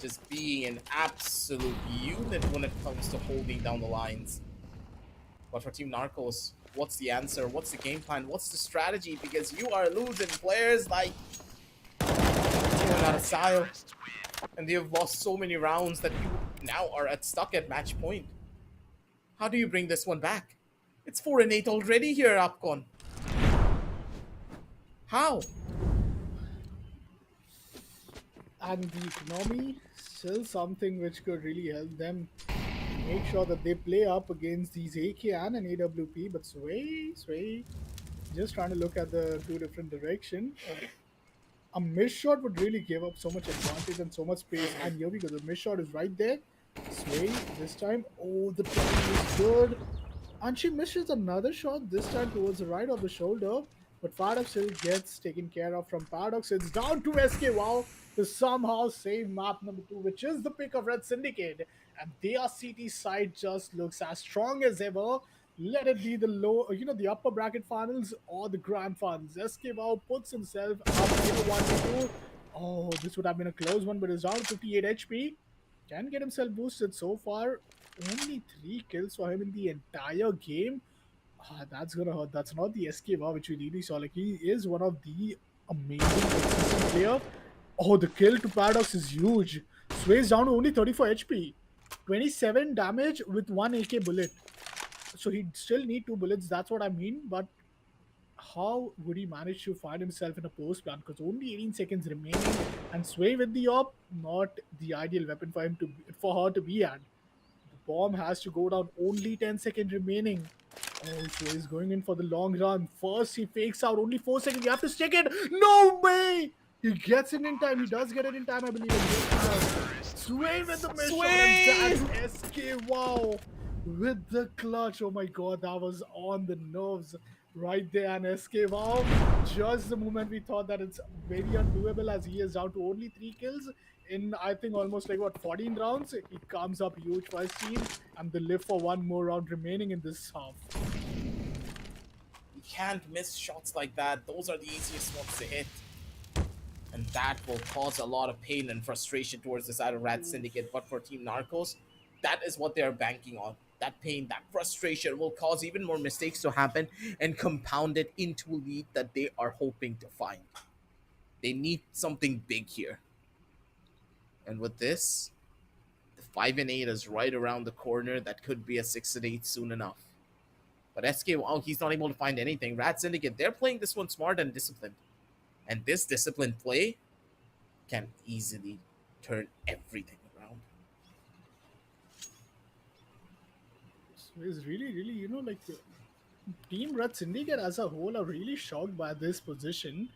Just being an absolute unit when it comes to holding down the lines. But for Team Narcos, what's the answer? What's the game plan? What's the strategy? Because you are losing players like out of style. And they have lost so many rounds that you now are stuck at match point. How do you bring this one back? It's 4-8 already here, Upcon. How? And the economy, still something which could really help them make sure that they play up against these AK and an AWP. But Sway, just trying to look at the two different directions. A miss shot would really give up so much advantage and so much space. And here we go, the miss shot is right there. Sway, this time, oh, the timing is good. And she misses another shot, this time towards the right of the shoulder. but Paradox still gets taken care of from Paradox. It's down to SK Wow to somehow save map number 2, which is the pick of Red Syndicate. And their CT side just looks as strong as ever. Let it be the the upper bracket finals or the grand finals. SK Wow puts himself up, 1 to 2. Oh, this would have been a close one, but it's down to 58 HP. Can get himself boosted so far. Only 3 kills for him in the entire game. That's gonna hurt. That's not the SK bar which we really saw. Like, he is one of the amazing consistent player. Oh, the kill to Paradox is huge. Sways down to only 34 HP. 27 damage with 1 AK bullet. So he'd still need 2 bullets. That's what I mean. But how would he manage to find himself in a post plant? Because only 18 seconds remaining, and Sway with the op, not the ideal weapon for him to for her to be at. The bomb has to go down. Only 10 seconds remaining. Oh, so he's going in for the long run. First, he fakes out. Only 4 seconds. You have to stick it. No way! He gets it in time. He does get it in time, I believe. Sway with the miss shot, and that's SK. Wow. With the clutch. Oh my god, that was on the nerves right there. And SK. Wow. Just the moment we thought that it's very undoable, as he is down to only 3 kills in, I think, almost like what, 14 rounds. He comes up huge for his team, and they live for one more round remaining in this half. You can't miss shots like that. Those are the easiest ones to hit. And that will cause a lot of pain and frustration towards the side of Rat Syndicate. But for Team Narcos, that is what they're banking on. That pain, that frustration will cause even more mistakes to happen and compound it into a lead that they are hoping to find. They need something big here. And with this, the 5-8 is right around the corner. That could be a 6-8 soon enough. But SK, wow, he's not able to find anything. Rat Syndicate, they're playing this one smart and disciplined. And this disciplined play can easily turn everything around. So it's really, really, like Team Red Syndicate as a whole are really shocked by this position.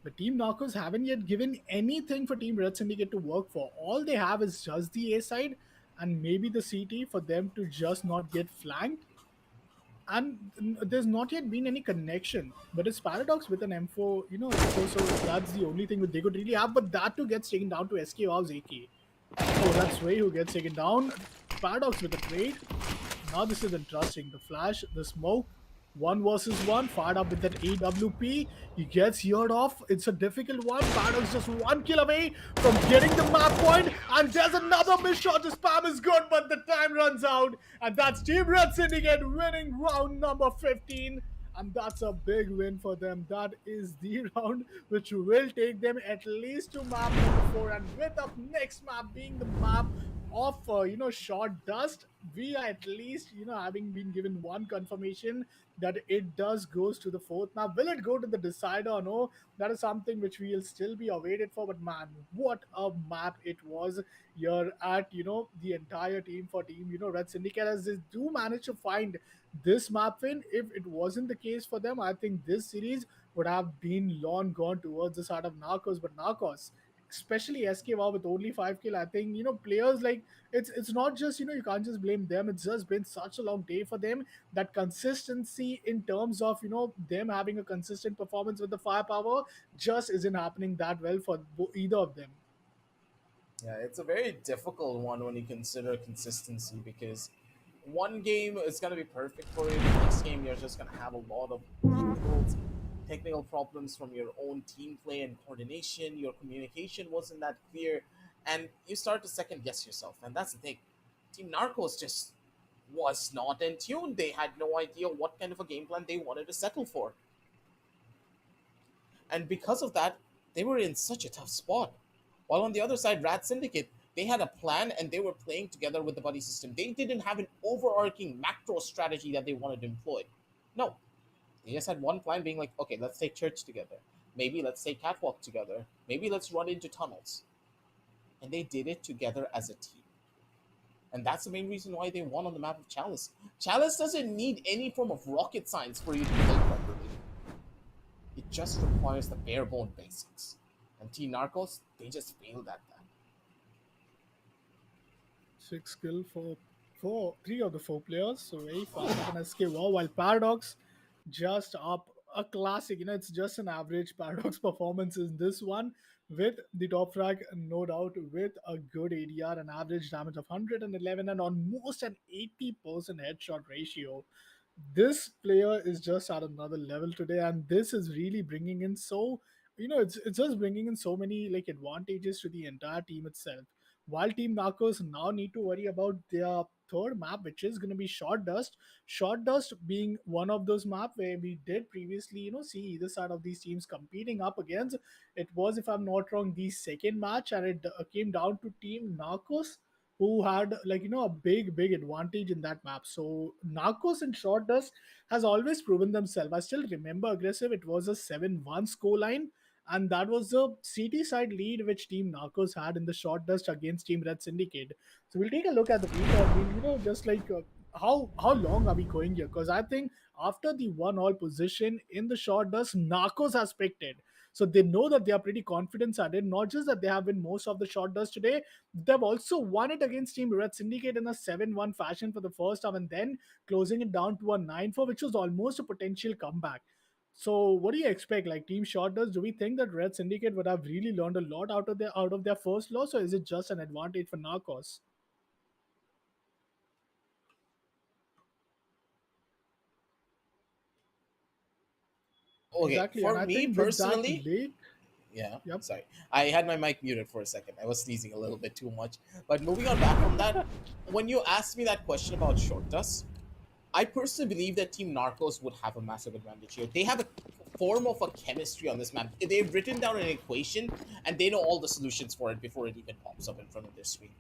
The Team Narcos haven't yet given anything for Team Red Syndicate to work for. All they have is just the A side and maybe the CT for them to just not get flanked. And there's not yet been any connection. But it's Paradox with an M4, M4, so that's the only thing that they could really have. But that too gets taken down to SK Wow's AK. Oh, that's Ray who gets taken down. Paradox with the trade. Now this is interesting. The flash, the smoke, 1 versus 1, fired up with that AWP. He gets heard off. It's a difficult one. Paradox just 1 kill away from getting the map point. And there's another miss shot. The spam is good, but the time runs out. And that's Team Red Syndicate winning round number 15. And that's a big win for them. That is the round which will take them at least to map number 4. And with up next map being the map of short dust, we are at least having been given one confirmation that it does goes to the 4th map. Will it go to the decider or no? That is something which we will still be awaited for. But man, what a map it was here at the entire team for Team Red Syndicate, as they do manage to find this map win. If it wasn't the case for them, I think this series would have been long gone towards the side of Narcos. But Narcos, especially SK Wow with only 5 kill, I think players like it's not just you can't just blame them. It's just been such a long day for them. That consistency in terms of them having a consistent performance with the firepower just isn't happening that well for either of them. Yeah, it's a very difficult one when you consider consistency because one game is going to be perfect for you. The next game, you're just going to have a lot of technical problems from your own team play and coordination. Your communication wasn't that clear, and you start to second guess yourself. And that's the thing. Team Narcos just was not in tune. They had no idea what kind of a game plan they wanted to settle for. And because of that, they were in such a tough spot. While on the other side, Rat Syndicate, they had a plan and they were playing together with the buddy system. They didn't have an overarching macro strategy that they wanted to employ. No, they just had one plan being like, okay, let's take church together. Maybe let's take catwalk together. Maybe let's run into tunnels. And they did it together as a team. And that's the main reason why they won on the map of Chalice. Chalice doesn't need any form of rocket science for you to play properly. It just requires the bare bone basics. And Team Narcos, they just failed at that. 6 kill for 3 of the 4 players. So very fast on SK Wow, while Paradox just up a classic. It's just an average Paradox performance in this one with the top frag, no doubt, with a good ADR, an average damage of 111, and almost an 80% headshot ratio. This player is just at another level today, and this is really bringing in it's just bringing in so many like advantages to the entire team itself. While Team Narcos now need to worry about their third map, which is going to be Short Dust being one of those maps where we did previously see either side of these teams competing up against. It was, if I'm not wrong, the second match, and it came down to Team Narcos, who had a big advantage in that map. So Narcos and Short Dust has always proven themselves. I still remember aggressive. It was a 7-1 scoreline, and that was the CT side lead which Team Narcos had in the Short Dust against Team Red Syndicate. So we'll take a look at the video. I mean, just like how long are we going here? Because I think after the 1-all position in the Short Dust, Narcos has picked it. So they know that they are pretty confident at it. Not just that they have won most of the Short Dust today, they've also won it against Team Red Syndicate in a 7-1 fashion for the first time, and then closing it down to a 9-4, which was almost a potential comeback. So what do you expect? Like Team Short Dust, do we think that Red Syndicate would have really learned a lot out of their first loss, or is it just an advantage for Narcos? Okay, Exactly, and for I me think with that personally, late, yeah, yep. sorry. I had my mic muted for a second. I was sneezing a little bit too much. But moving on back from that, when you asked me that question about Short Dust, I personally believe that Team Narcos would have a massive advantage here. They have a form of a chemistry on this map. They've written down an equation and they know all the solutions for it before it even pops up in front of their screen.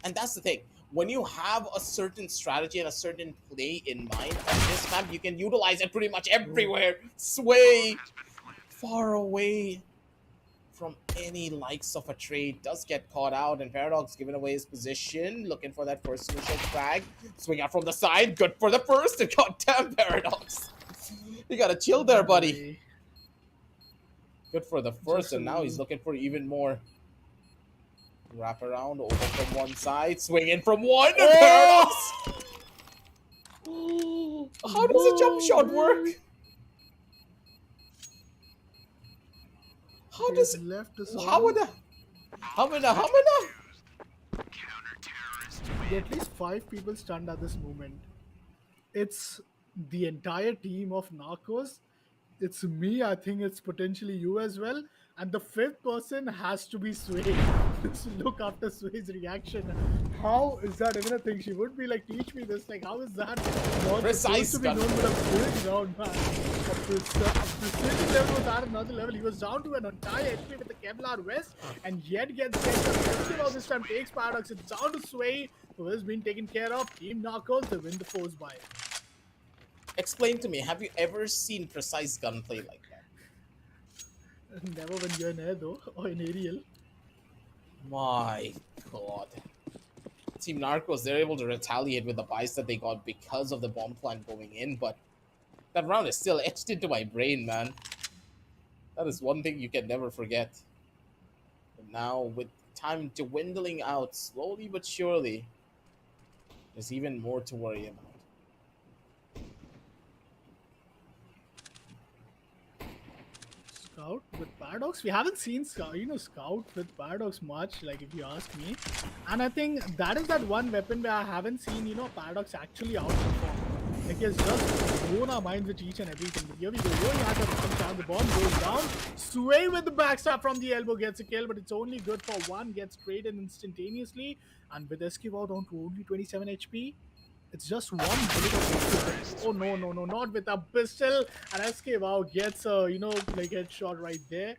And that's the thing. When you have a certain strategy and a certain play in mind on this map, you can utilize it pretty much everywhere. Sway far away from any likes of a trade, does get caught out, and Paradox giving away his position, looking for that first initial frag. Swing out from the side, good for the first, and goddamn Paradox. You gotta chill there, buddy. Good for the first, and now he's looking for even more. Wrap around, over from one side, swing in from one, and Paradox! How does a jump shot work? How does it? How would At least 5 people stunned at this moment. It's the entire team of Narcos. It's me. I think it's potentially you as well. And the fifth person has to be Sway. Just look after Sway's reaction. How is that even a thing? She would be like, teach me this. Like, how is that not Precise supposed to be known but a good round, man? Precision level was at another level. He was down to an entire HP with the Kevlar West, and yet gets Still this time takes Paradox. It's down to Sway, who has been taken care of. Team Narcos, they win the force by. Explain to me, have you ever seen precise gunplay like that? Never when you're in air though, or in aerial. My god. Team Narcos, they're able to retaliate with the buys that they got because of the bomb plant going in, but that round is still etched into my brain, man. That is one thing you can never forget. And now, with time dwindling out slowly but surely, there's even more to worry about. Scout with Paradox. We haven't seen Scout with Paradox much, like if you ask me. And I think that is that one weapon where I haven't seen, Paradox actually outperform. Like it's just blown our minds with each and everything. But here we go. Going at the bomb goes down. Sway with the backstab from the elbow gets a kill, but it's only good for one. Gets traded instantaneously. And with Esquiva down to only 27 HP. It's just one bullet of oh no, not with a pistol. And Esquiva gets a, headshot right there.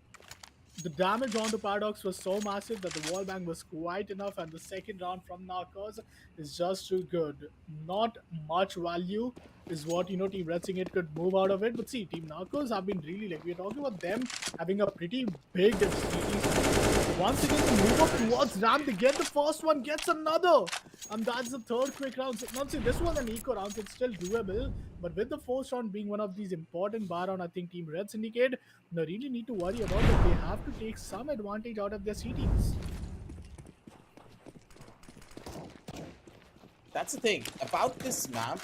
The damage on the Paradox was so massive that the wallbang was quite enough, and the second round from Narcos is just too good. Not much value is what Team Red Syndicate could move out of it. But see, Team Narcos have been really we're talking about them having a pretty big CT. Once again, they move up towards Ram. They get the first one, gets another, and that's the third quick round. So, not see, this was an eco round, so it's still doable. But with the first round being one of these important bar round, I think Team Red Syndicate they really need to worry about that. They have to take some advantage out of their CTs. That's the thing about this map.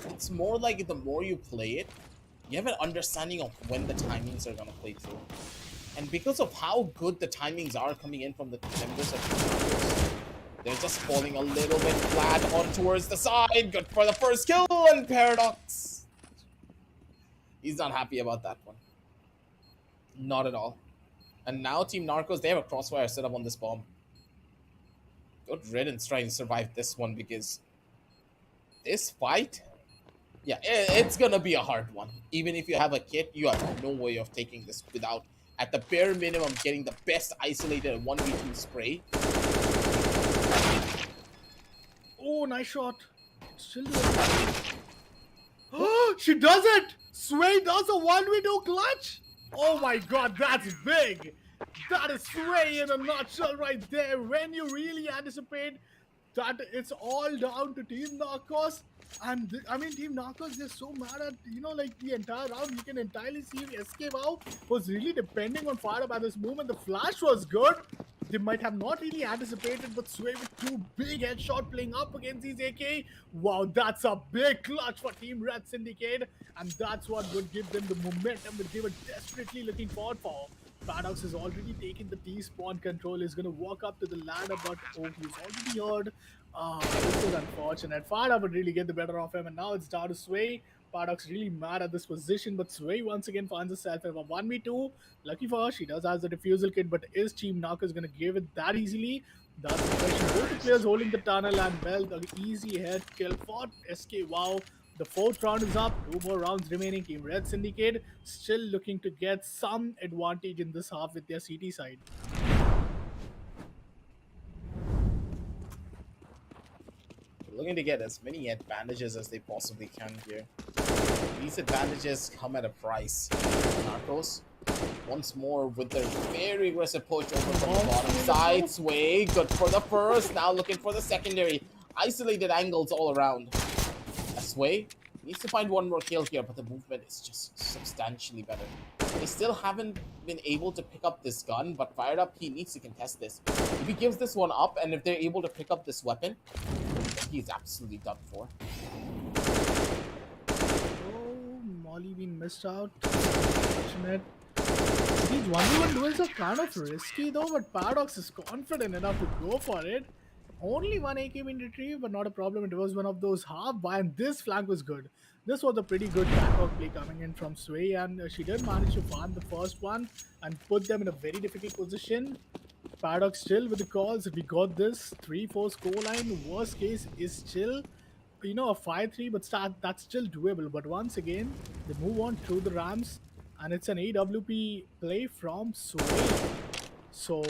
It's more like the more you play it, You have an understanding of when the timings are gonna play through. And because of how good the timings are coming in from the members of Team Narcos, they're just falling a little bit flat on towards the side. Good for the first kill, and Paradox. He's not happy about that one. Not at all. And now Team Narcos, they have a crossfire set up on this bomb. Good riddance trying to survive this one, because this fight, yeah, it's gonna be a hard one. Even if you have a kit, you have no way of taking this without, at the bare minimum, getting the best isolated 1v2 spray. Oh, nice shot. Still doing she does it! Sway does a 1v2 clutch! Oh my god, that's big! That is Sway in a nutshell right there. When you really anticipate that it's all down to Team Narcos. And I mean, Team Narcos, they're so mad at, like the entire round. You can entirely see SK Wow was really depending on Fire Up at this moment. The flash was good. They might have not really anticipated, but Sway with two big headshot playing up against these AK. Wow, that's a big clutch for Team Red Syndicate. And that's what would give them the momentum that they were desperately looking forward for. Paradox has already taken the T-spawn control. He's going to walk up to the ladder, but oh, he's already heard. This is unfortunate. Fire would really get the better of him, and now it's down to Sway. Paradox really mad at this position, but Sway once again finds herself in a 1v2. Lucky for her, she does have the defusal kit, but is Team Narcos going to give it that easily? That's the question. Both the players holding the tunnel, and well, the easy head kill for SK Wow. The fourth round is up, 2 more rounds remaining. Team Red Syndicate still looking to get some advantage in this half with their CT side. Looking to get as many advantages as they possibly can here. These advantages come at a price. Narcos, once more with their very aggressive push over from the bottom side. Sway, good for the first, now looking for the secondary. Isolated angles all around. Sway needs to find one more kill here, but the movement is just substantially better. They still haven't been able to pick up this gun, but Fired Up, he needs to contest this. If he gives this one up, and if they're able to pick up this weapon, he's absolutely done for. Oh, Molly being missed out. Unfortunate. These 1v1 duels are kind of risky though, but Paradox is confident enough to go for it. Only one AK being retrieved, but not a problem. It was one of those half by, and this flank was good. This was a pretty good catwalk play coming in from Sway, and she did manage to farm the first one and put them in a very difficult position. Paradox still with the calls. We got this 3-4 scoreline. Worst case is still, a 5-3, but that's still doable. But once again, they move on through the ramps, and it's an AWP play from Sway. So,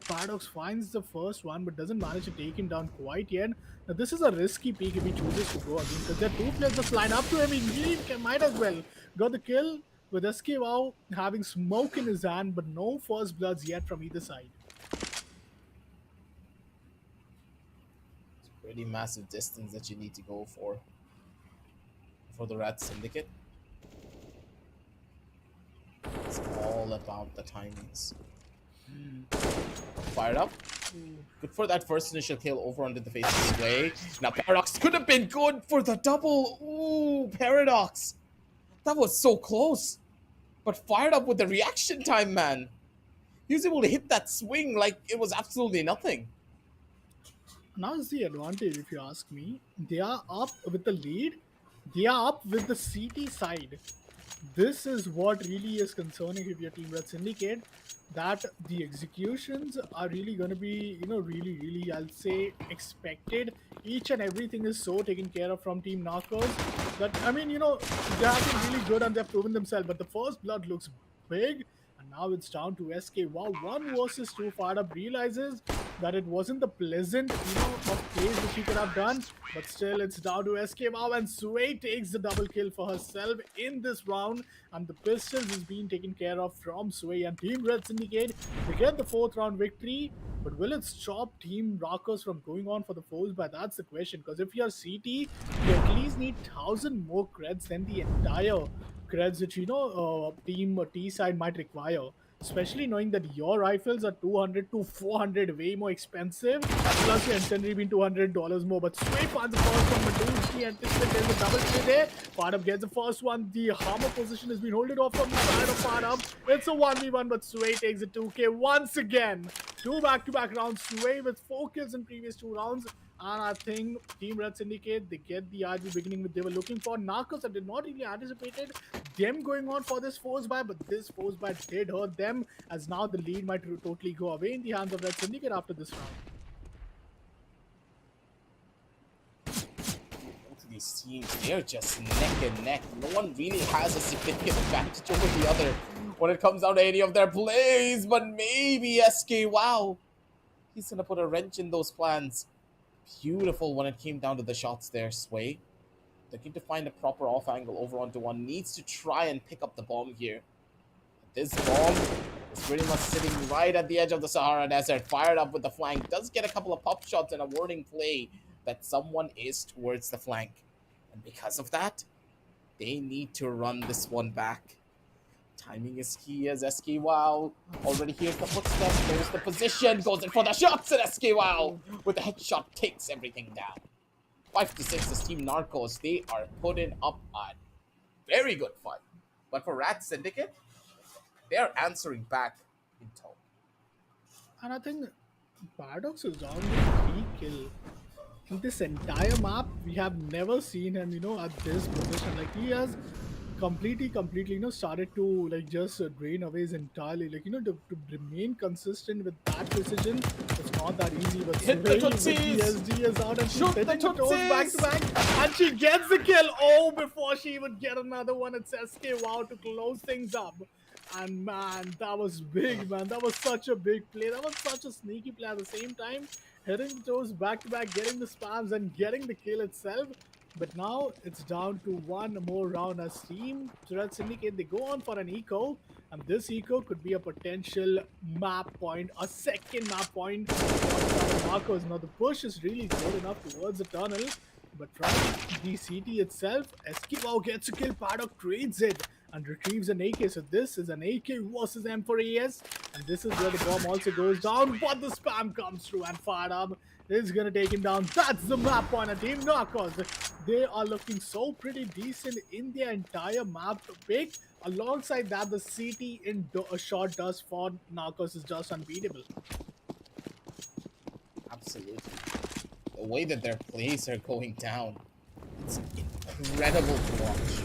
Paradox finds the first one, but doesn't manage to take him down quite yet. Now, this is a risky peak if he chooses to go again, because there are two players just line up to him. He might as well. Got the kill with SK Wow having smoke in his hand, but no first bloods yet from either side. It's a pretty massive distance that you need to go for the Red Syndicate. It's all about the timings. Fired Up. Good for that first initial kill over under the face of Sway. Now Paradox could have been good for the double. Ooh, Paradox. That was so close. But Fired Up with the reaction time, man. He was able to hit that swing like it was absolutely nothing. Now is the advantage, if you ask me. They are up with the lead. They are up with the CT side. This is what really is concerning if you're Team Red Syndicate, that the executions are really going to be, really, I'll say, expected. Each and everything is so taken care of from Team Narcos that, they have been really good and they've proven themselves. But the first blood looks big, and now it's down to SK. Wow, 1 versus 2. Fired Up realizes that it wasn't the pleasant, of plays that she could have done, but still it's down to SK Wow, and Sway takes the double kill for herself in this round, and the pistols is being taken care of from Sway, and Team Red Syndicate, they get the 4th round victory. But will it stop Team Rockers from going on for the fourth? But that's the question, because if you're CT, you at least need 1,000 more creds than the entire creds that Team T side might require. especially knowing that your rifles are 200 to 400 way more expensive, plus your incendiary being $200 more. But Sway finds the first one, but he anticipates there's a double kill there. Fardab gets the first one. The hammer position has been holding off from the side of Fardab. It's a 1v1, but Sway takes a 2k once again. Two back-to-back rounds. Sway with 4 kills in previous 2 rounds. And I think Team Red Syndicate, they get the RB beginning with they were looking for. Narcos, I did not really anticipated them going on for this force buy, but this force buy did hurt them, as now the lead might totally go away in the hands of Red Syndicate after this round. Both of these teams, they're just neck and neck. No one really has a significant advantage over the other when it comes down to any of their plays, but maybe SK, wow, he's gonna put a wrench in those plans. Beautiful when it came down to the shots there, Sway. Looking to find a proper off angle over onto one. Needs to try and pick up the bomb here. This bomb is pretty much sitting right at the edge of the Sahara Desert. Fired up with the flank. Does get a couple of pop shots and a warning play that someone is towards the flank. And because of that, they need to run this one back. Timing is key as SK Wow already hears the footsteps. There's the position. Goes in for the shots, and SK Wow with the headshot takes everything down. 5-6 is Team Narcos. They are putting up a very good fight. But for Rat Syndicate, they are answering back in tone. And I think Paradox is down with 3 kills. In this entire map, we have never seen him, at this position. Like, he has completely, started to, like, just drain away his entirely. Like, to remain consistent with that precision, it's not that easy. But Hit the Sway with tootsies! the SD is out, and she's Shoot the hitting the toes back to tootsies! back. And she gets the kill. Oh, before she would get another one, it's SK Wow to close things up. And man, that was big, man. That was such a big play. That was such a sneaky play at the same time. Hitting the toes back to back, getting the spams and getting the kill itself. But now it's down to one more round as Team Red Syndicate. They go on for an eco, and this eco could be a potential map point, a second map point for Marcos. Now the push is really good enough towards the tunnel, but from the CT itself, SK gets a kill. Paddock trades it and retrieves an AK. So this is an AK versus M4AS, and this is where the bomb also goes down, but the spam comes through and Fardab is gonna take him down. That's the map point of Team Narcos. They are looking so pretty decent in their entire map pick. Alongside that, the CT in short dust for Narcos is just unbeatable. Absolutely. The way that their plays are going down, it's incredible to watch.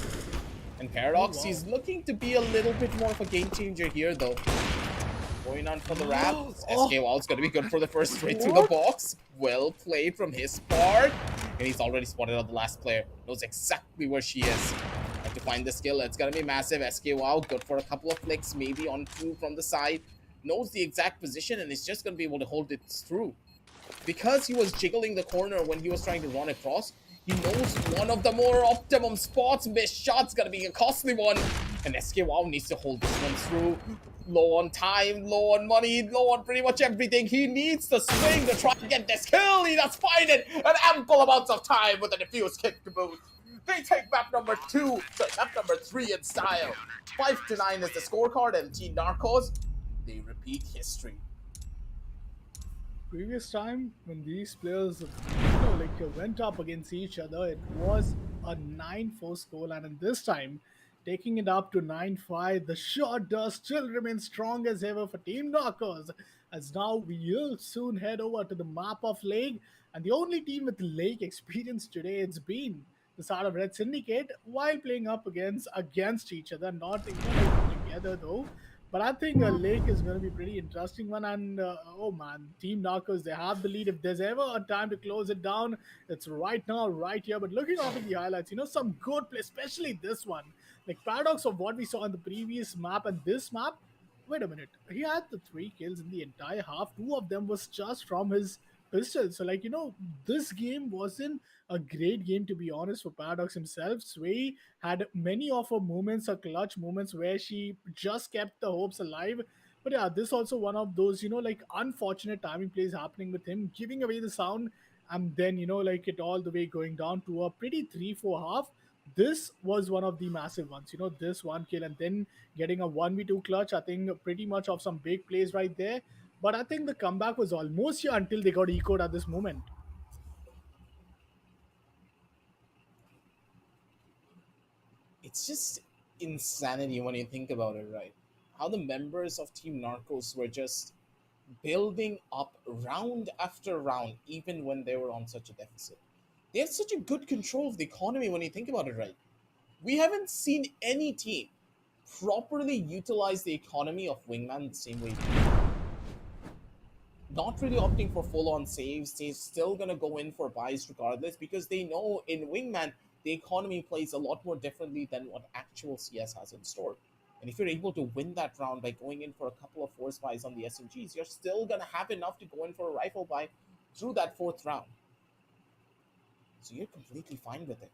And Paradox, he's looking to be a little bit more of a game changer here, though. Going on for the wraps. SK Wild's going to be good for the first straight through the box. Well played from his part. And he's already spotted out the last player. Knows exactly where she is. And to find the skill, it's going to be massive. SK Wild, good for a couple of flicks, maybe on two from the side. Knows the exact position and is just going to be able to hold it through. Because he was jiggling the corner when he was trying to run across, he knows one of the more optimum spots. Missed shot's gonna be a costly one. And SK Wow needs to hold this one through. Low on time, low on money, low on pretty much everything. He needs to swing to try to get this kill. He does find it. And ample amounts of time with a defuse kick to boot. They take map number 3 in style. 5-9 is the scorecard, and Team Narcos, they repeat history. Previous time when these players went up against each other, it was a 9-4 scoreline, and this time taking it up to 9-5, the shot does still remain strong as ever for Team Knockers, as now we will soon head over to the map of Lake, and the only team with Lake experience today, it's been the side of Red Syndicate, while playing up against each other, not together though. But I think Lake is going to be pretty interesting one. And oh man, Team Narcos, they have the lead. If there's ever a time to close it down, it's right now, right here. But looking off at the highlights, some good play, especially this one. Like paradox of what we saw in the previous map and this map. Wait a minute. He had the 3 kills in the entire half. 2 of them was just from his pistol. So this game wasn't a great game, to be honest, for Paradox himself. Sway had many of her moments, her clutch moments, where she just kept the hopes alive. But yeah, this also one of those, unfortunate timing plays happening with him, giving away the sound, and then, it all the way going down to a pretty 3-4 half. this was one of the massive ones. This one kill and then getting a 1v2 clutch. I think pretty much of some big plays right there. But I think the comeback was almost here until they got echoed at this moment. It's just insanity when you think about it, right? How the members of Team Narcos were just building up round after round, even when they were on such a deficit. They have such a good control of the economy when you think about it, right? We haven't seen any team properly utilize the economy of Wingman the same way. Not really opting for full-on saves. They're still gonna go in for buys regardless because they know in Wingman the economy plays a lot more differently than what actual CS has in store. And if you're able to win that round by going in for a couple of force buys on the SMGs, you're still gonna have enough to go in for a rifle buy through that fourth round. So you're completely fine with it.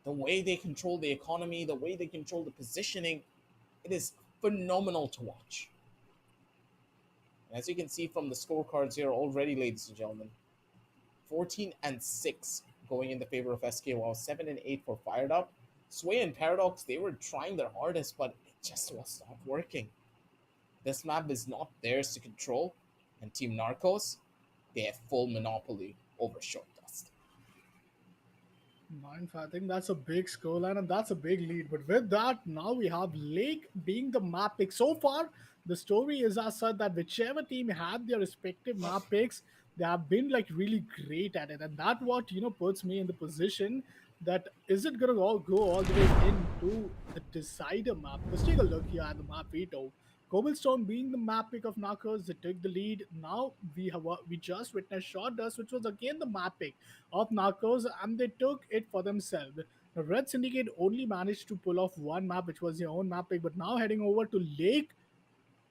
The way they control the economy, the way they control the positioning, it is phenomenal to watch. And as you can see from the scorecards here already, ladies and gentlemen, 14-6 going in the favor of SK, while 7-8 for Fired Up. Sway and Paradox, they were trying their hardest, but it just was not working. This map is not theirs to control, and Team Narcos, they have full monopoly over Short Dust. I think that's a big scoreline and that's a big lead. But with that, now we have Lake being the map pick. So far, the story is as such that whichever team had their respective map picks, they have been like really great at it. And that what puts me in the position that is it gonna all go all the way into the decider map? Let's take a look here at the map veto. Cobblestone being the map pick of Narcos, they took the lead. Now we just witnessed Short Dust, which was again the map pick of Narcos, and they took it for themselves. The Red Syndicate only managed to pull off one map, which was their own map pick, but now heading over to Lake,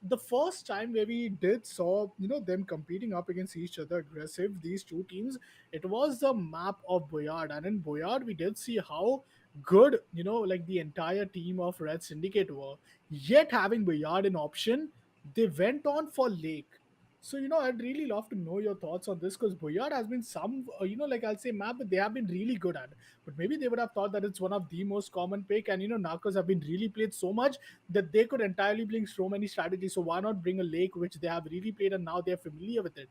the first time where we did saw them competing up against each other aggressive, these two teams, it was the map of Boyard. And in Boyard we did see how good like the entire team of Red Syndicate were, yet having Boyard in option, they went on for Lake. So I'd really love to know your thoughts on this, because Boyard has been some like I'll say map that they have been really good at, but maybe they would have thought that it's one of the most common pick, and Narcos have been really played so much that they could entirely bring so many strategies. So why not bring a Lake which they have really played and now they're familiar with it?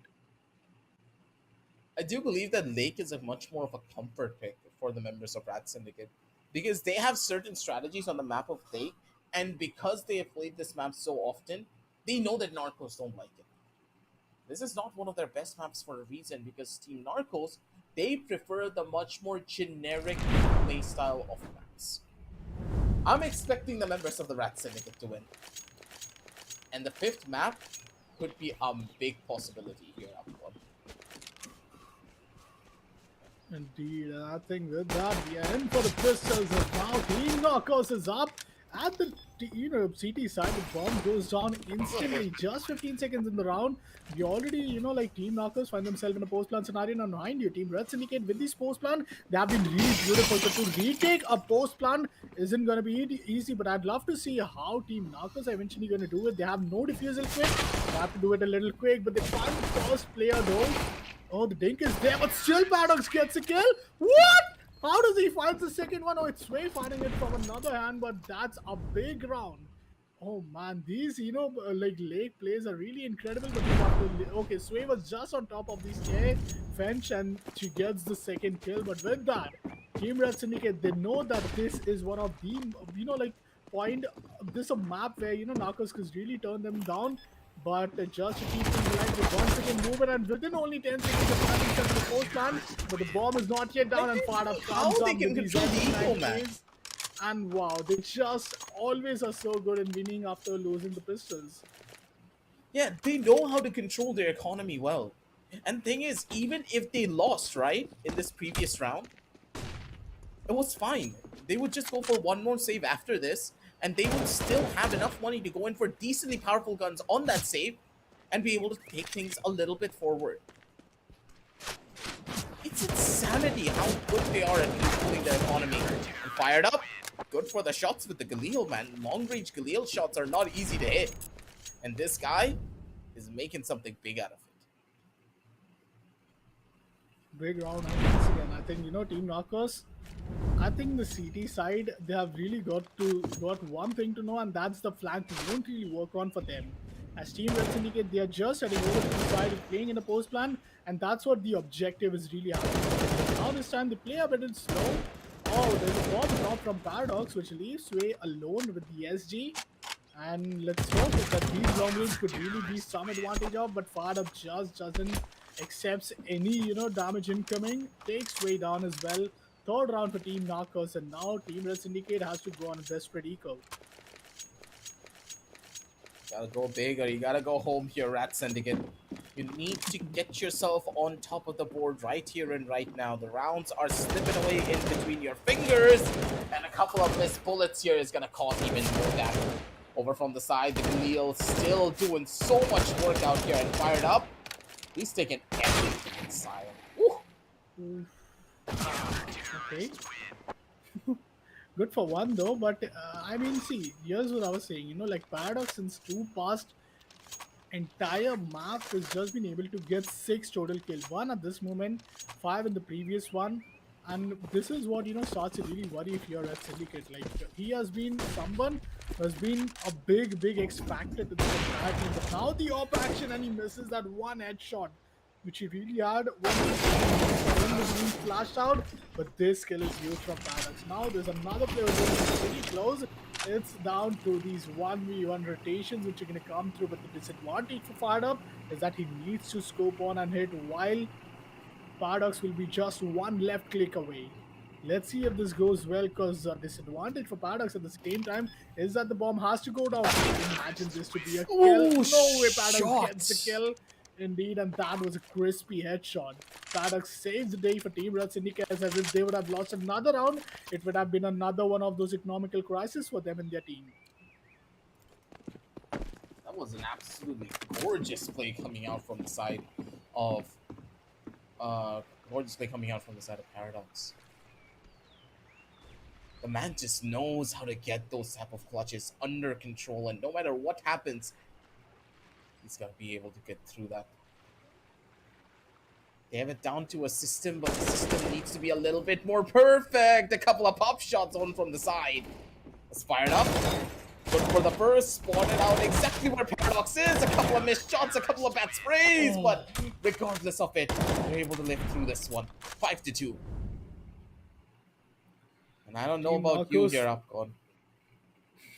I do believe that Lake is a much more of a comfort pick for the members of Rat Syndicate because they have certain strategies on the map of Lake, and because they have played this map so often, they know that Narcos don't like it. This is not one of their best maps for a reason, because Team Narcos, they prefer the much more generic playstyle of maps. I'm expecting the members of the Rat Syndicate to win. And the fifth map could be a big possibility here up front. Indeed, and I think with that, we are in for the pistols as now. Team Narcos is up at the CT side. The bomb goes down instantly, just 15 seconds in the round. We already, like Team Narcos find themselves in a post plan scenario. Now behind you, Team Red Syndicate with this post plan, they have been really beautiful. So to retake a post plan isn't going to be easy, but I'd love to see how Team Narcos are eventually going to do it. They have no defusal quick. They have to do it a little quick, but they find the first player though. Oh, the Dink is there, but still Paradox gets a kill. What? How does he find the second one? Oh, it's Sway finding it from another hand, but that's a big round. Oh man, these like Lake plays are really incredible. But okay, Sway was just on top of the stair fence and she gets the second kill. But with that, Team Red Syndicate, they know that this is one of the like point. This a map where Narcos could really turn them down. But just to keep things alive, they once again move it, and within only 10 seconds of planning set the post plan, but the bomb is not yet down, and Fired Up comes up with these plays. And wow, they just always are so good in winning after losing the pistols. Yeah, they know how to control their economy well. And thing is, even if they lost, right, in this previous round, it was fine. They would just go for one more save after this, and they would still have enough money to go in for decently powerful guns on that save and be able to take things a little bit forward. It's insanity how good they are at controlling their economy. And Fired Up, good for the shots with the Galil, man. Long-range Galil shots are not easy to hit. And this guy is making something big out of it. Big round once again. I think Team Knockers. I think the CT side they have really got one thing to know, and that's the flank won't really work on for them. As Team Red Syndicate, they are just heading over to the side and playing in a post plan, and that's what the objective is really happening. Now this time they play a bit slow. Oh, there's a bomb drop from Paradox, which leaves Sway alone with the SG. And let's hope that these long range could really be some advantage of, but Fardab just doesn't accepts any damage incoming, takes way down as well. Third round for Team Narcos, and now Team Red Syndicate has to go on a desperate eco. Gotta go big or you gotta go home here, Rat Syndicate. You need to get yourself on top of the board right here and right now. The rounds are slipping away in between your fingers, and a couple of missed bullets here is gonna cause even more damage. Over from the side, the Galil still doing so much work out here and fired up. He's taking everything inside. Woo. Okay. Good for one though, but I mean, see, here's what I was saying. Like Paradox since two past entire map has just been able to get 6 total kills. 1 at this moment, 5 in the previous one. And this is what starts to really worry if you're at Syndicate. Like he has been someone who has been a big X factor to this entire team. But now the op action and he misses that one headshot, which he really had when was being flashed out. But this skill is huge from Paradox. Now there's another player who's pretty close. It's down to these 1v1 rotations which are going to come through, but the disadvantage for Fired Up is that he needs to scope on and hit while Paradox will be just one left click away. Let's see if this goes well, because the disadvantage for Paradox at the same time is that the bomb has to go down. Imagine this to be a kill. Ooh, no way Paradox shot. gets the kill. Indeed, and that was a crispy headshot. Paradox saves the day for Team Red Syndicate, as if they would have lost another round, it would have been another one of those economical crises for them and their team. That was an absolutely gorgeous play coming out from the side of Paradox. The man just knows how to get those type of clutches under control, and no matter what happens, he's gonna be able to get through that. They have it down to a system, but the system needs to be a little bit more perfect. A couple of pop shots on from the side. It's fired up. Good for the first. Spotted out exactly where Paradox is. A couple of missed shots, a couple of bad sprays, but regardless of it, they're able to live through this one. 5-2. And I don't know about you here, Upcon.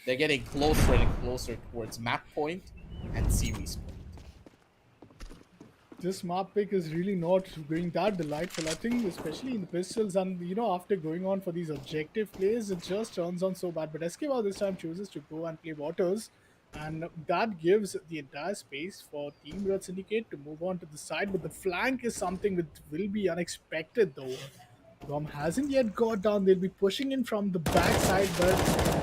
They're getting closer and closer towards map point and series point. This map pick is really not going that delightful. I think especially in the pistols, and after going on for these objective plays, it just turns on so bad. But Escobar this time chooses to go and play Waters, and that gives the entire space for Team Red Syndicate to move on to the side. But the flank is something that will be unexpected though. Bomb hasn't yet got down. They'll be pushing in from the backside, but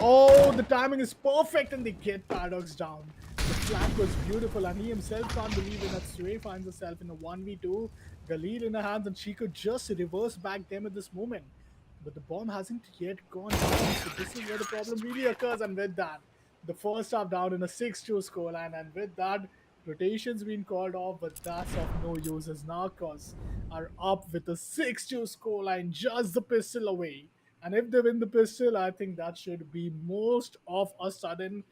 oh, the timing is perfect and they get Paradox down. The flank was beautiful, and he himself can't believe it that Sway finds herself in a 1v2. Galil in her hands, and she could just reverse back them at this moment. But the bomb hasn't yet gone down, so this is where the problem really occurs. And with that, the first half down in a 6-2 scoreline, and with that, rotations being called off, but that's of no use as Narcos are up with a 6-2 scoreline, just the pistol away. And if they win the pistol, I think that should be most of a sudden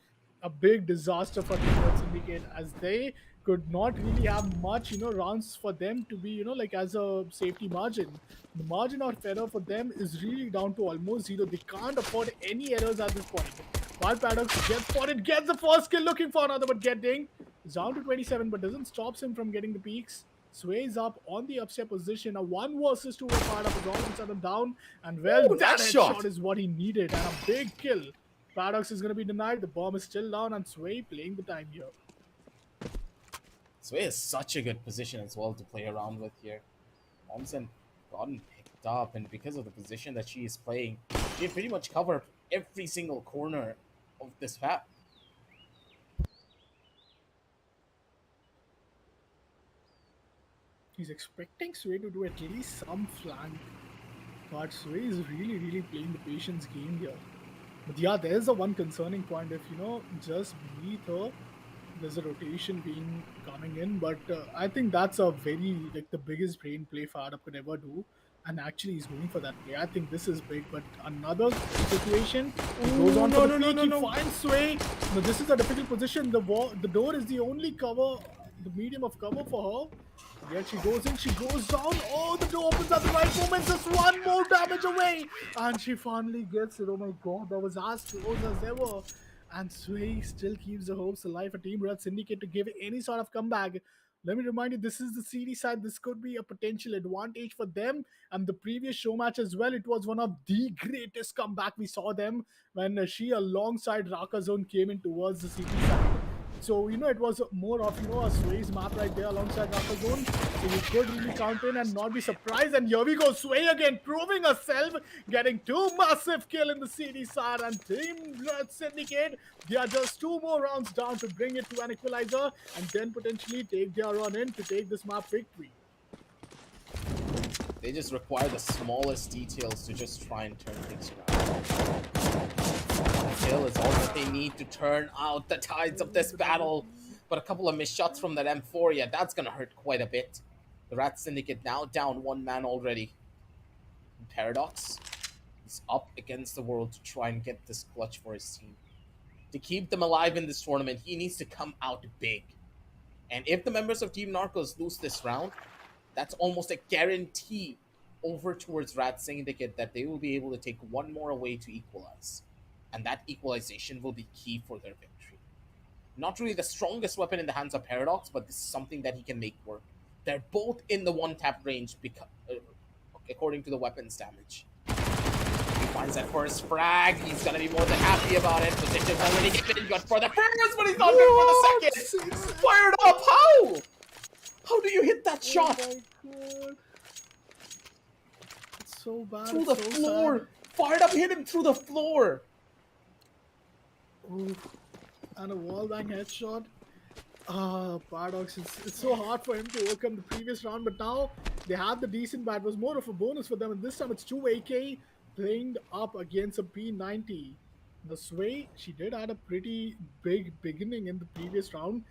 a big disaster for Team Red Syndicate, as they could not really have much, rounds for them to be, like as a safety margin. The margin of error for them is really down to almost zero. They can't afford any errors at this point. While Paradox gets spotted, gets the first kill, looking for another, but getting down to 27, but doesn't stop him from getting the peaks. Sways up on the upset position. A 1 versus 2 with Paradox is all of a sudden down, and well, that headshot is what he needed, and a big kill. Paradox is going to be denied. The bomb is still down, and Sway playing the time here. Sway is such a good position as well to play around with here. Bombs and gotten picked up, and because of the position that she is playing, she pretty much covered every single corner of this map. He's expecting Sway to do at least some flank, but Sway is really playing the patience game here. But yeah, there's the one concerning point. If just beneath her, there's a rotation being coming in, but I think that's a very like the biggest brain play Fardab could ever do. And actually, he's going for that play. I think this is big, but another situation. He goes Ooh, on for no, the no, no, peek. no, He no. finds Sway. But this is a difficult position. The door is the only cover, the medium of cover for her. Yet she goes in, she goes down. Oh, the door opens at the right moment. Just one more damage away, and she finally gets it. Oh my god, that was as close as ever. And Sway still keeps the hopes alive for Team Red Syndicate to give any sort of comeback. Let me remind you, this is the series side. This could be a potential advantage for them. And the previous show match as well, it was one of the greatest comeback we saw them when she alongside Raka Zone came in towards the city side. So, it was more of, a Sway's map right there alongside Raka Zone. So you could really count in and not be surprised. And here we go, Sway again, proving herself, getting two massive kill in the CD side. And Team Red Syndicate, they are just two more rounds down to bring it to an equalizer and then potentially take their run in to take this map victory. They just require the smallest details to just try and turn things around. The kill is all that they need to turn out the tides of this battle. But a couple of missed shots from that M4, yeah, that's gonna hurt quite a bit. The Rat Syndicate now down one man already. Paradox is up against the world to try and get this clutch for his team. To keep them alive in this tournament, he needs to come out big. And if the members of Team Narcos lose this round, that's almost a guarantee over towards Rat Syndicate that they will be able to take one more away to equalize. And that equalization will be key for their victory. Not really the strongest weapon in the hands of Paradox, but this is something that he can make work. They're both in the one-tap range according to the weapons damage. He finds that first frag. He's going to be more than happy about it. Position's already given. Good for the first, but he's not good for the second. Fired up. How? How do you hit that shot? Oh my god. It's so bad. Through the so floor. Sad. Fired up, hit him through the floor. Ooh. And a wall bang headshot. Paradox. It's so hard for him to overcome the previous round, but now they have the decent bat. It was more of a bonus for them, and this time it's 2 AK playing up against a P90. The Sway, she did had a pretty big beginning in the previous round.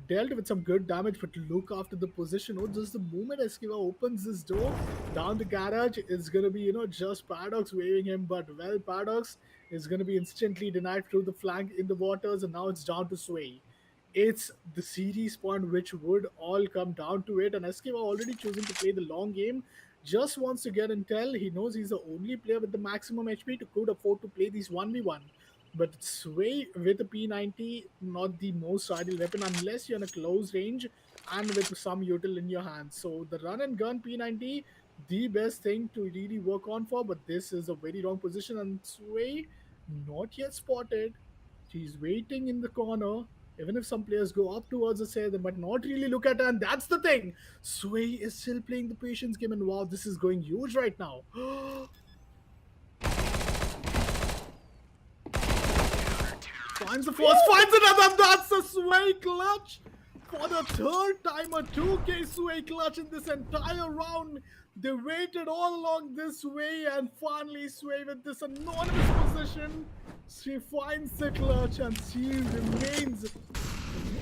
Dealt with some good damage, but look after the position. Oh, just the moment Esquiva opens this door down the garage, it's gonna be just Paradox waving him. But well, Paradox is gonna be instantly denied through the flank in the waters, and now it's down to Sway. It's the series point which would all come down to it, and Esquiva already choosing to play the long game. Just wants to get intel. He knows he's the only player with the maximum HP to could afford to play these 1v1. But Sway with a P90, not the most ideal weapon unless you're in a close range and with some util in your hands. So the run and gun P90, the best thing to really work on for, but this is a very wrong position, and Sway not yet spotted. She's waiting in the corner. Even if some players go up towards the say, they might not really look at her, and that's the thing. Sway is still playing the patience game, and wow, this is going huge right now. Finds the first, finds another, that's a Sway clutch! For the third time, a 2K Sway clutch in this entire round. They waited all along this way, and finally Sway with this anonymous position. She finds the clutch, and she remains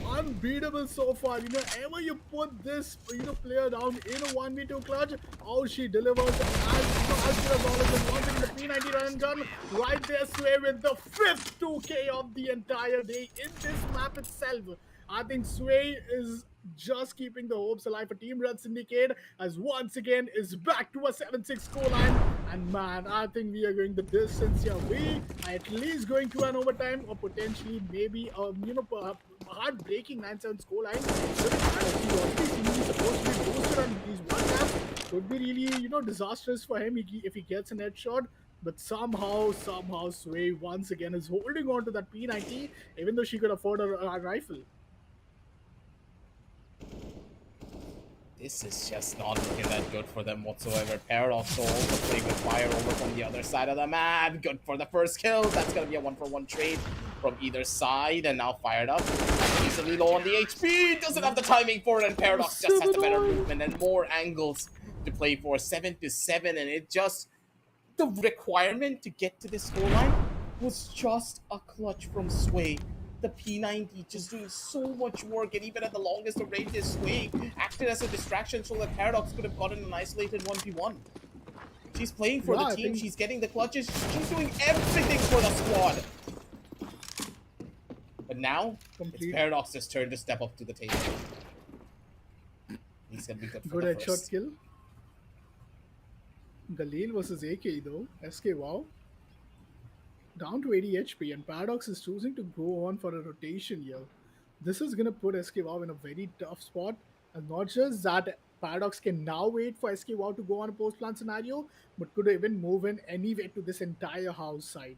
unbeatable so far. Ever you put this player down in a 1v2 clutch, how she delivers as good as all of them. Once in the P90 run and gun, right there, Sway with the 5th 2K of the entire day in this map itself. I think Sway is just keeping the hopes alive for Team Red Syndicate, as once again is back to a 7-6 scoreline. And man, I think we are going the distance here. We are at least going to an overtime, or potentially maybe a heartbreaking 9-7 scoreline. He's supposed to be boosted on these one taps. Could be really disastrous for him if he gets an headshot. But somehow Sway once again is holding on to that P90, even though she could afford a rifle. This is just not looking that good for them whatsoever. Paradox also playing with fire over from the other side of the map. Good for the first kill. That's going to be a 1-for-1 trade from either side. And now fired up. Easily low on the HP. Doesn't have the timing for it. And Paradox just has the better movement and more angles to play for. 7-7. And it just... the requirement to get to this scoreline was just a clutch from Sway. The P90 just doing so much work, and even at the longest of ranges, Sway acted as a distraction so that Paradox could have gotten an isolated 1v1. She's playing for Yeah, the I team, think she's getting the clutches, she's doing everything for the squad. But now, it's complete Paradox's turn to step up to the table. He's gonna be good for good the headshot first. kill. Galil versus AK though. SK wow. Down to 80 HP, and Paradox is choosing to go on for a rotation here. This is gonna put SK wow in a very tough spot, and not just that, Paradox can now wait for SK wow to go on a post plant scenario, but could even move in anyway to this entire house side.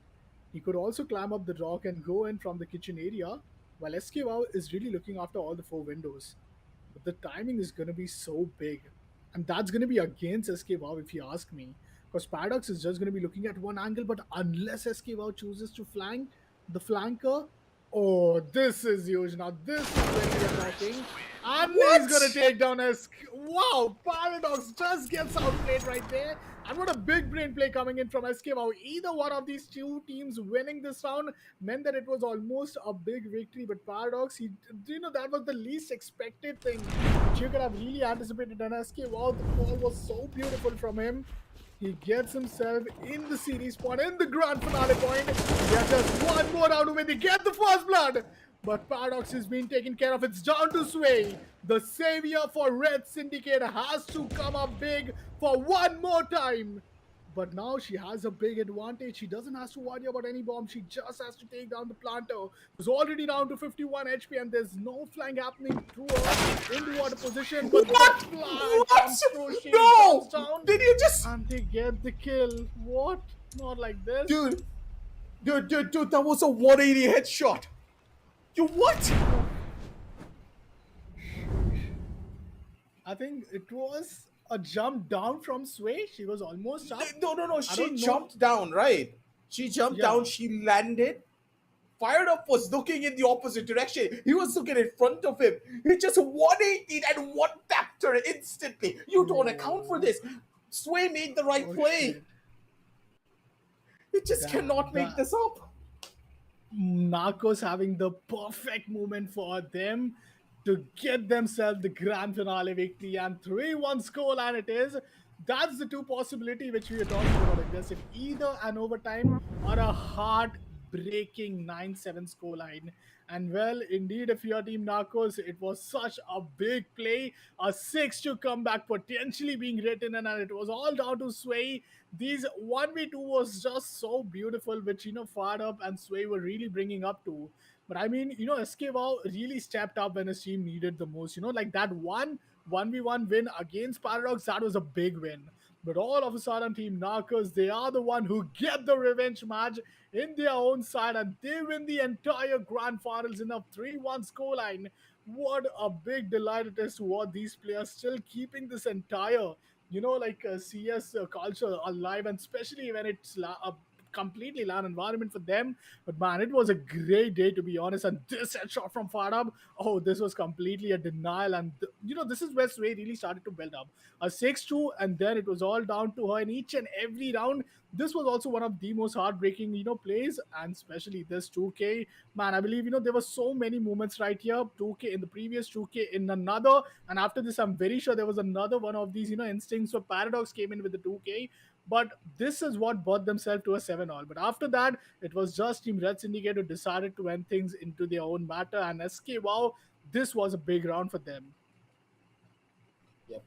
He could also climb up the rock and go in from the kitchen area, while SK wow is really looking after all the four windows. But the timing is going to be so big. And that's going to be against SK Wow, if you ask me. Because Paradox is just going to be looking at one angle, but unless SK Wow chooses to flank the flanker, oh, this is huge. Now, this is when we're talking. And he's What? going to take down SK. Wow, Paradox just gets outplayed right there. And what a big brain play coming in from SK Wow. Either one of these two teams winning this round meant that it was almost a big victory. But Paradox, that was the least expected thing which you could have really anticipated. And SK Wow, the call was so beautiful from him. He gets himself in the series point, in the grand finale point. There's just one more round away. They get the first blood. But Paradox is being taken care of. It's down to Sway. The savior for Red Syndicate has to come up big for one more time. But now she has a big advantage. She doesn't have to worry about any bomb. She just has to take down the planter, who's already down to 51 HP, and there's no flank happening through her into her position. But What? the flank What? comes through. She No! comes down, Did you just... and they get the kill. What? Not like this. Dude, that was a 180 headshot. You what? I think it was a jump down from Sway. She was almost up. No. I She don't know. jumped down, right? She jumped Yeah. down, she landed. Fired Up was looking in the opposite direction. He was looking in front of him. He just 180 and one tapped her instantly. You don't account for this. Sway made the right Oh, play. shit. You just cannot make this up. Narcos having the perfect moment for them to get themselves the grand finale victory, and 3-1 scoreline it is. That's the two possibility which we are talking about. Aggressive, either an overtime or a heart-breaking 9-7 scoreline. And well, indeed, if you're Team Narcos, it was such a big play, a 6-2 comeback potentially being written, and it was all down to Sway. These 1v2 was just so beautiful, which, Fired Up and Sway were really bringing up to. But I mean, SK Wow really stepped up when his team needed the most. Like that 1v1 win against Paradox, that was a big win. But all of a sudden, Team Narcos, they are the one who get the revenge match in their own side, and they win the entire grand finals in a 3-1 scoreline. What a big delight it is to watch these players still keeping this entire, CS culture alive, and especially when it's a completely LAN environment for them. But man, it was a great day, to be honest. And this headshot from Farab, oh, this was completely a denial. And this is where Sway really started to build up a 6-2, and then it was all down to her in each and every round. This was also one of the most heartbreaking, plays, and especially this 2K. Man, I believe, there were so many moments right here. 2K in the previous, 2K in another, and after this, I'm very sure there was another one of these, instincts. So Paradox came in with the 2K. But this is what brought themselves to a 7-all. But after that, it was just Team Red Syndicate who decided to end things into their own matter. And SK, wow, this was a big round for them. Yep.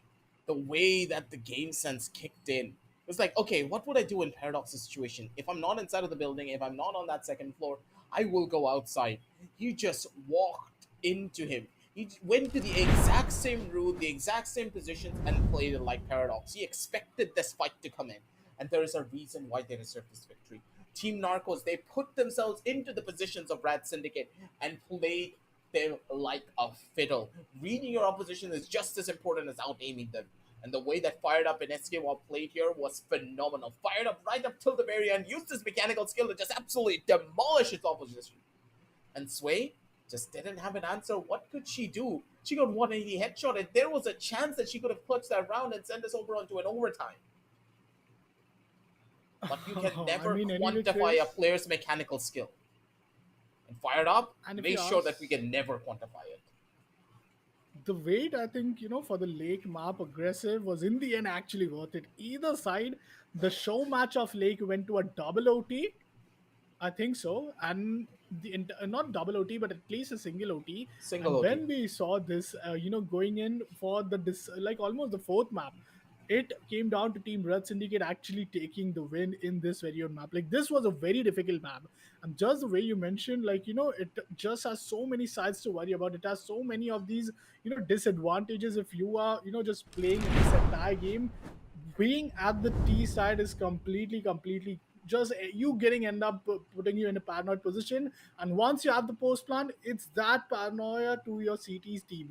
The way that the game sense kicked in, it was like, okay, what would I do in Paradox's situation? If I'm not inside of the building, if I'm not on that second floor, I will go outside. He just walked into him. He went to the exact same route, the exact same positions, and played it like Paradox. He expected this fight to come in, and there is a reason why they deserve this victory. Team Narcos, they put themselves into the positions of Red Syndicate and played them like a fiddle. Reading your opposition is just as important as out-aiming them. And the way that Fired Up and SK1 played here was phenomenal. Fired Up right up till the very end, used his mechanical skill to just absolutely demolish his opposition. And Sway just didn't have an answer. What could she do? She got 180 headshot, and there was a chance that she could have clutched that round and sent us over onto an overtime. But you can never quantify a player's mechanical skill. And Fired Up And if you make sure that we ask, can never quantify it. the wait, I think, for the Lake map aggressive was in the end actually worth it. Either side, the show match of Lake went to a double OT. I think so, and not double OT, but at least a single OT. Single And OT. when we saw this, going in for the like almost the fourth map, it came down to Team Red Syndicate actually taking the win in this very own map. Like this was a very difficult map, and just the way you mentioned, like it just has so many sides to worry about. It has so many of these disadvantages if you are just playing in this entire game. Being at the T side is completely just you getting end up putting you in a paranoid position. And once you have the post plan, it's that paranoia to your CT's team.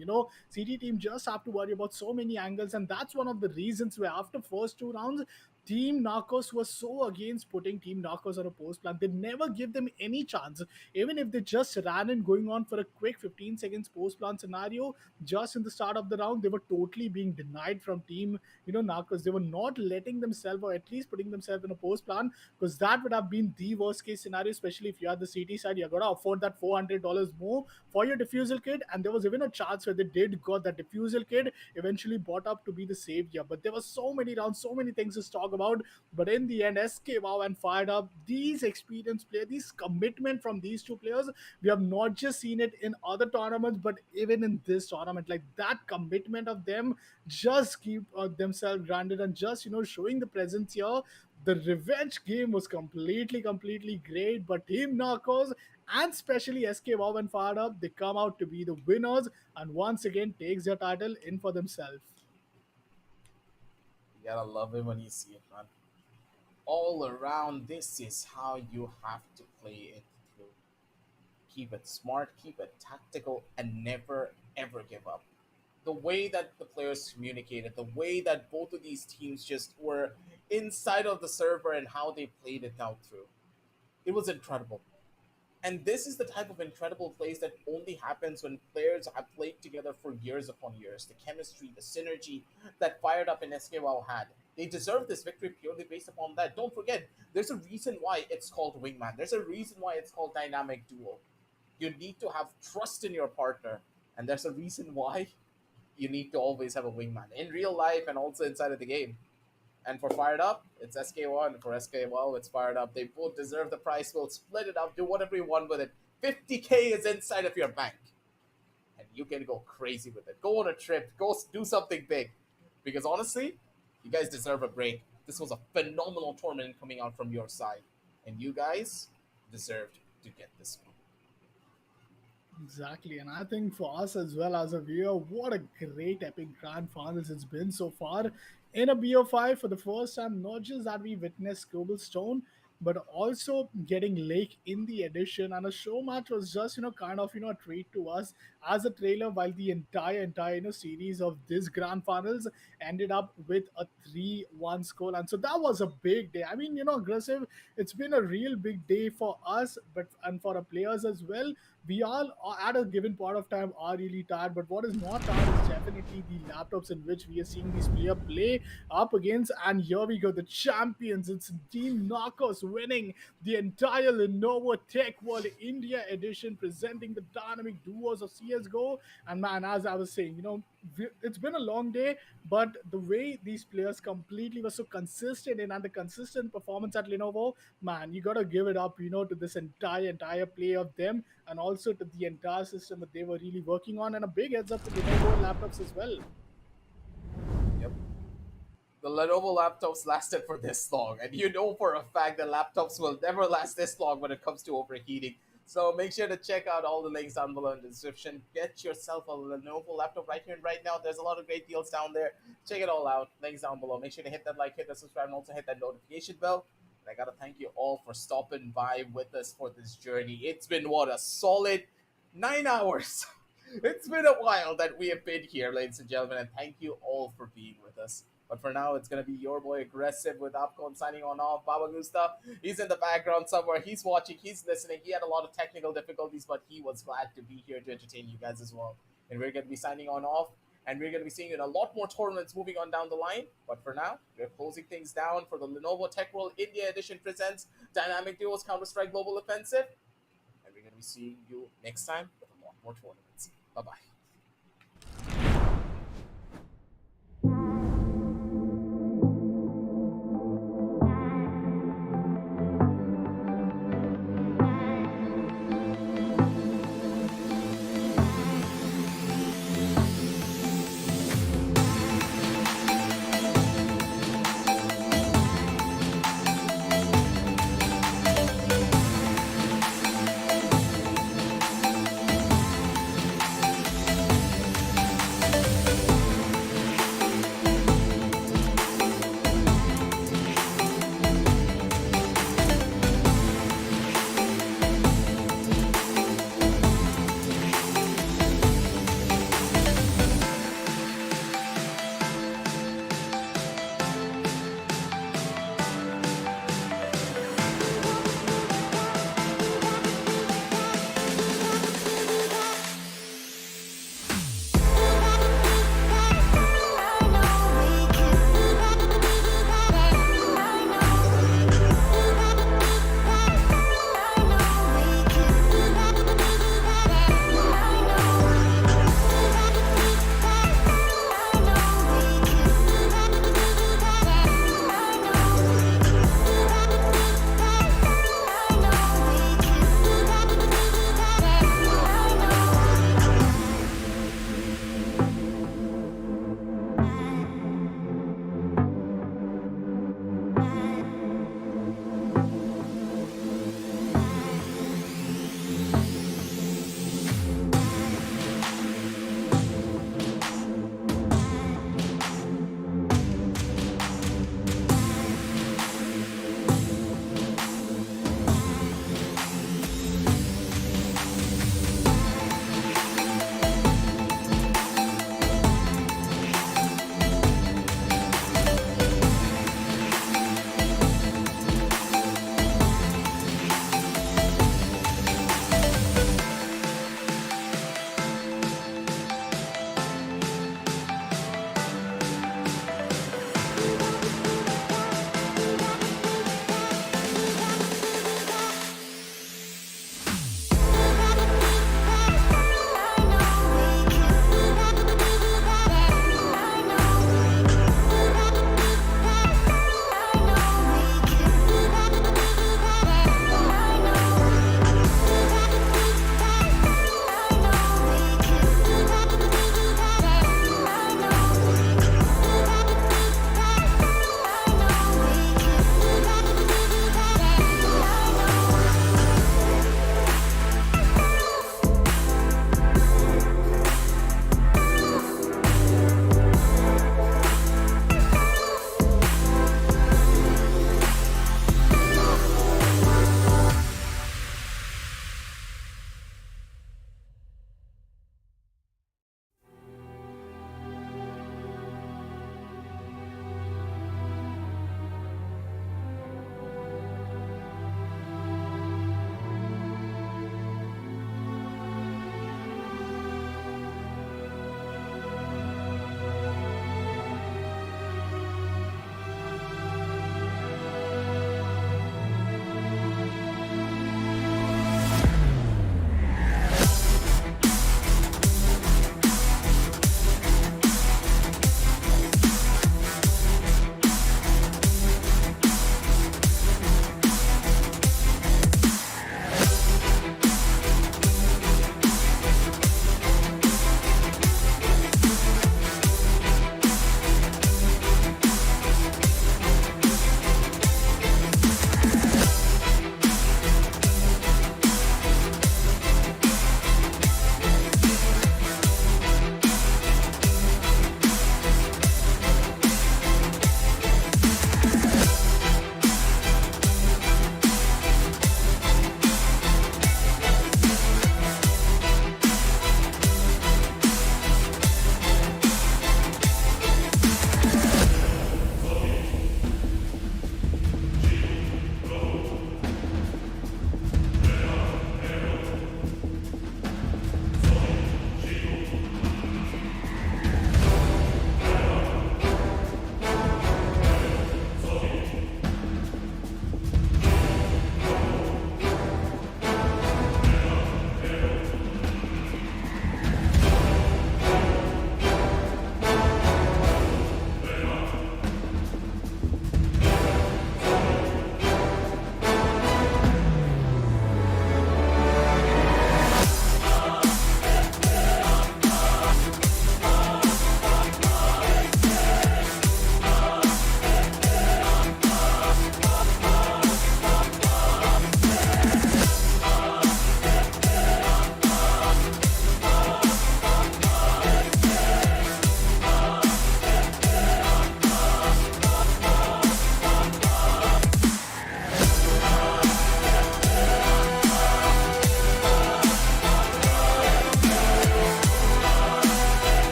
CT team just have to worry about so many angles, and that's one of the reasons where after first two rounds, Team Narcos was so against putting Team Narcos on a post plan. They never give them any chance. Even if they just ran in going on for a quick 15 seconds post plan scenario, just in the start of the round, they were totally being denied from Team, Narcos. They were not letting themselves, or at least putting themselves in a post plan, because that would have been the worst case scenario, especially if you're at the CT side. You're going to afford that $400 more for your diffusal kit. And there was even a chance where they did got that diffusal kit eventually bought up to be the savior. But there were so many rounds, so many things to talk about. But in the end, SK Wow and Fired Up, these experienced players, this commitment from these two players, we have not just seen it in other tournaments, but even in this tournament. Like that commitment of them just keep themselves grounded and just showing the presence here. The revenge game was completely great, but Team Narcos and especially SK Wow and Fired Up, they come out to be the winners and once again takes their title in for themselves. You gotta love it when you see it, man. All around, this is how you have to play it through. Keep it smart, keep it tactical, and never ever give up. The way that the players communicated, the way that both of these teams just were inside of the server and how they played it out through. It was incredible. And this is the type of incredible plays that only happens when players have played together for years upon years. The chemistry, the synergy that Fired Up and SKWOW had. They deserve this victory purely based upon that. Don't forget, there's a reason why it's called Wingman. There's a reason why it's called Dynamic Duo. You need to have trust in your partner. And there's a reason why you need to always have a wingman in real life and also inside of the game. And for Fired Up, it's SK1. For SK1, it's Fired Up. They both deserve the prize. We'll split it up, do whatever you want with it. 50K is inside of your bank. And you can go crazy with it. Go on a trip. Go do something big. Because honestly, you guys deserve a break. This was a phenomenal tournament coming out from your side. And you guys deserved to get this one. Exactly, and I think for us as well as a viewer, what a great epic grand finals it's been so far in a BO5 for the first time. Not just that we witnessed Cobblestone, but also getting Lake in the edition, and a show match was just kind of a treat to us as a trailer. While the entire series of this grand finals ended up with a 3-1 score, and so that was a big day. I mean, aggressive. It's been a real big day for us, but and for our players as well. We all at a given point of time are really tired, but what is not tired is definitely the laptops in which we are seeing these players play up against. And here we go, the champions. It's Team Narcos winning the entire Lenovo Tech World India edition, presenting the dynamic duos of CSGO. And man, as I was saying, it's been a long day, but the way these players completely were so consistent in and the consistent performance at Lenovo, man, you gotta give it up, to this entire play of them, and also to the entire system that they were really working on. And a big heads up to Lenovo laptops as well. Yep. The Lenovo laptops lasted for this long, and you know for a fact that laptops will never last this long when it comes to overheating. So make sure to check out all the links down below in the description. Get yourself a Lenovo laptop right here and right now. There's a lot of great deals down there. Check it all out. Links down below. Make sure to hit that like, hit that subscribe, and also hit that notification bell. And I gotta thank you all for stopping by with us for this journey. It's been what, a solid 9 hours. It's been a while that we have been here, ladies and gentlemen, and thank you all for being with us. But for now, it's going to be your boy Aggressive with Upcon signing on off. Baba Gusta, he's in the background somewhere. He's watching, he's listening. He had a lot of technical difficulties, but he was glad to be here to entertain you guys as well. And we're going to be signing on off, and we're going to be seeing in a lot more tournaments moving on down the line. But for now, we're closing things down for the Lenovo Tech World India Edition presents Dynamic Duos Counter-Strike Global Offensive. And we're going to be be seeing you next time with a lot more tournaments. Bye bye.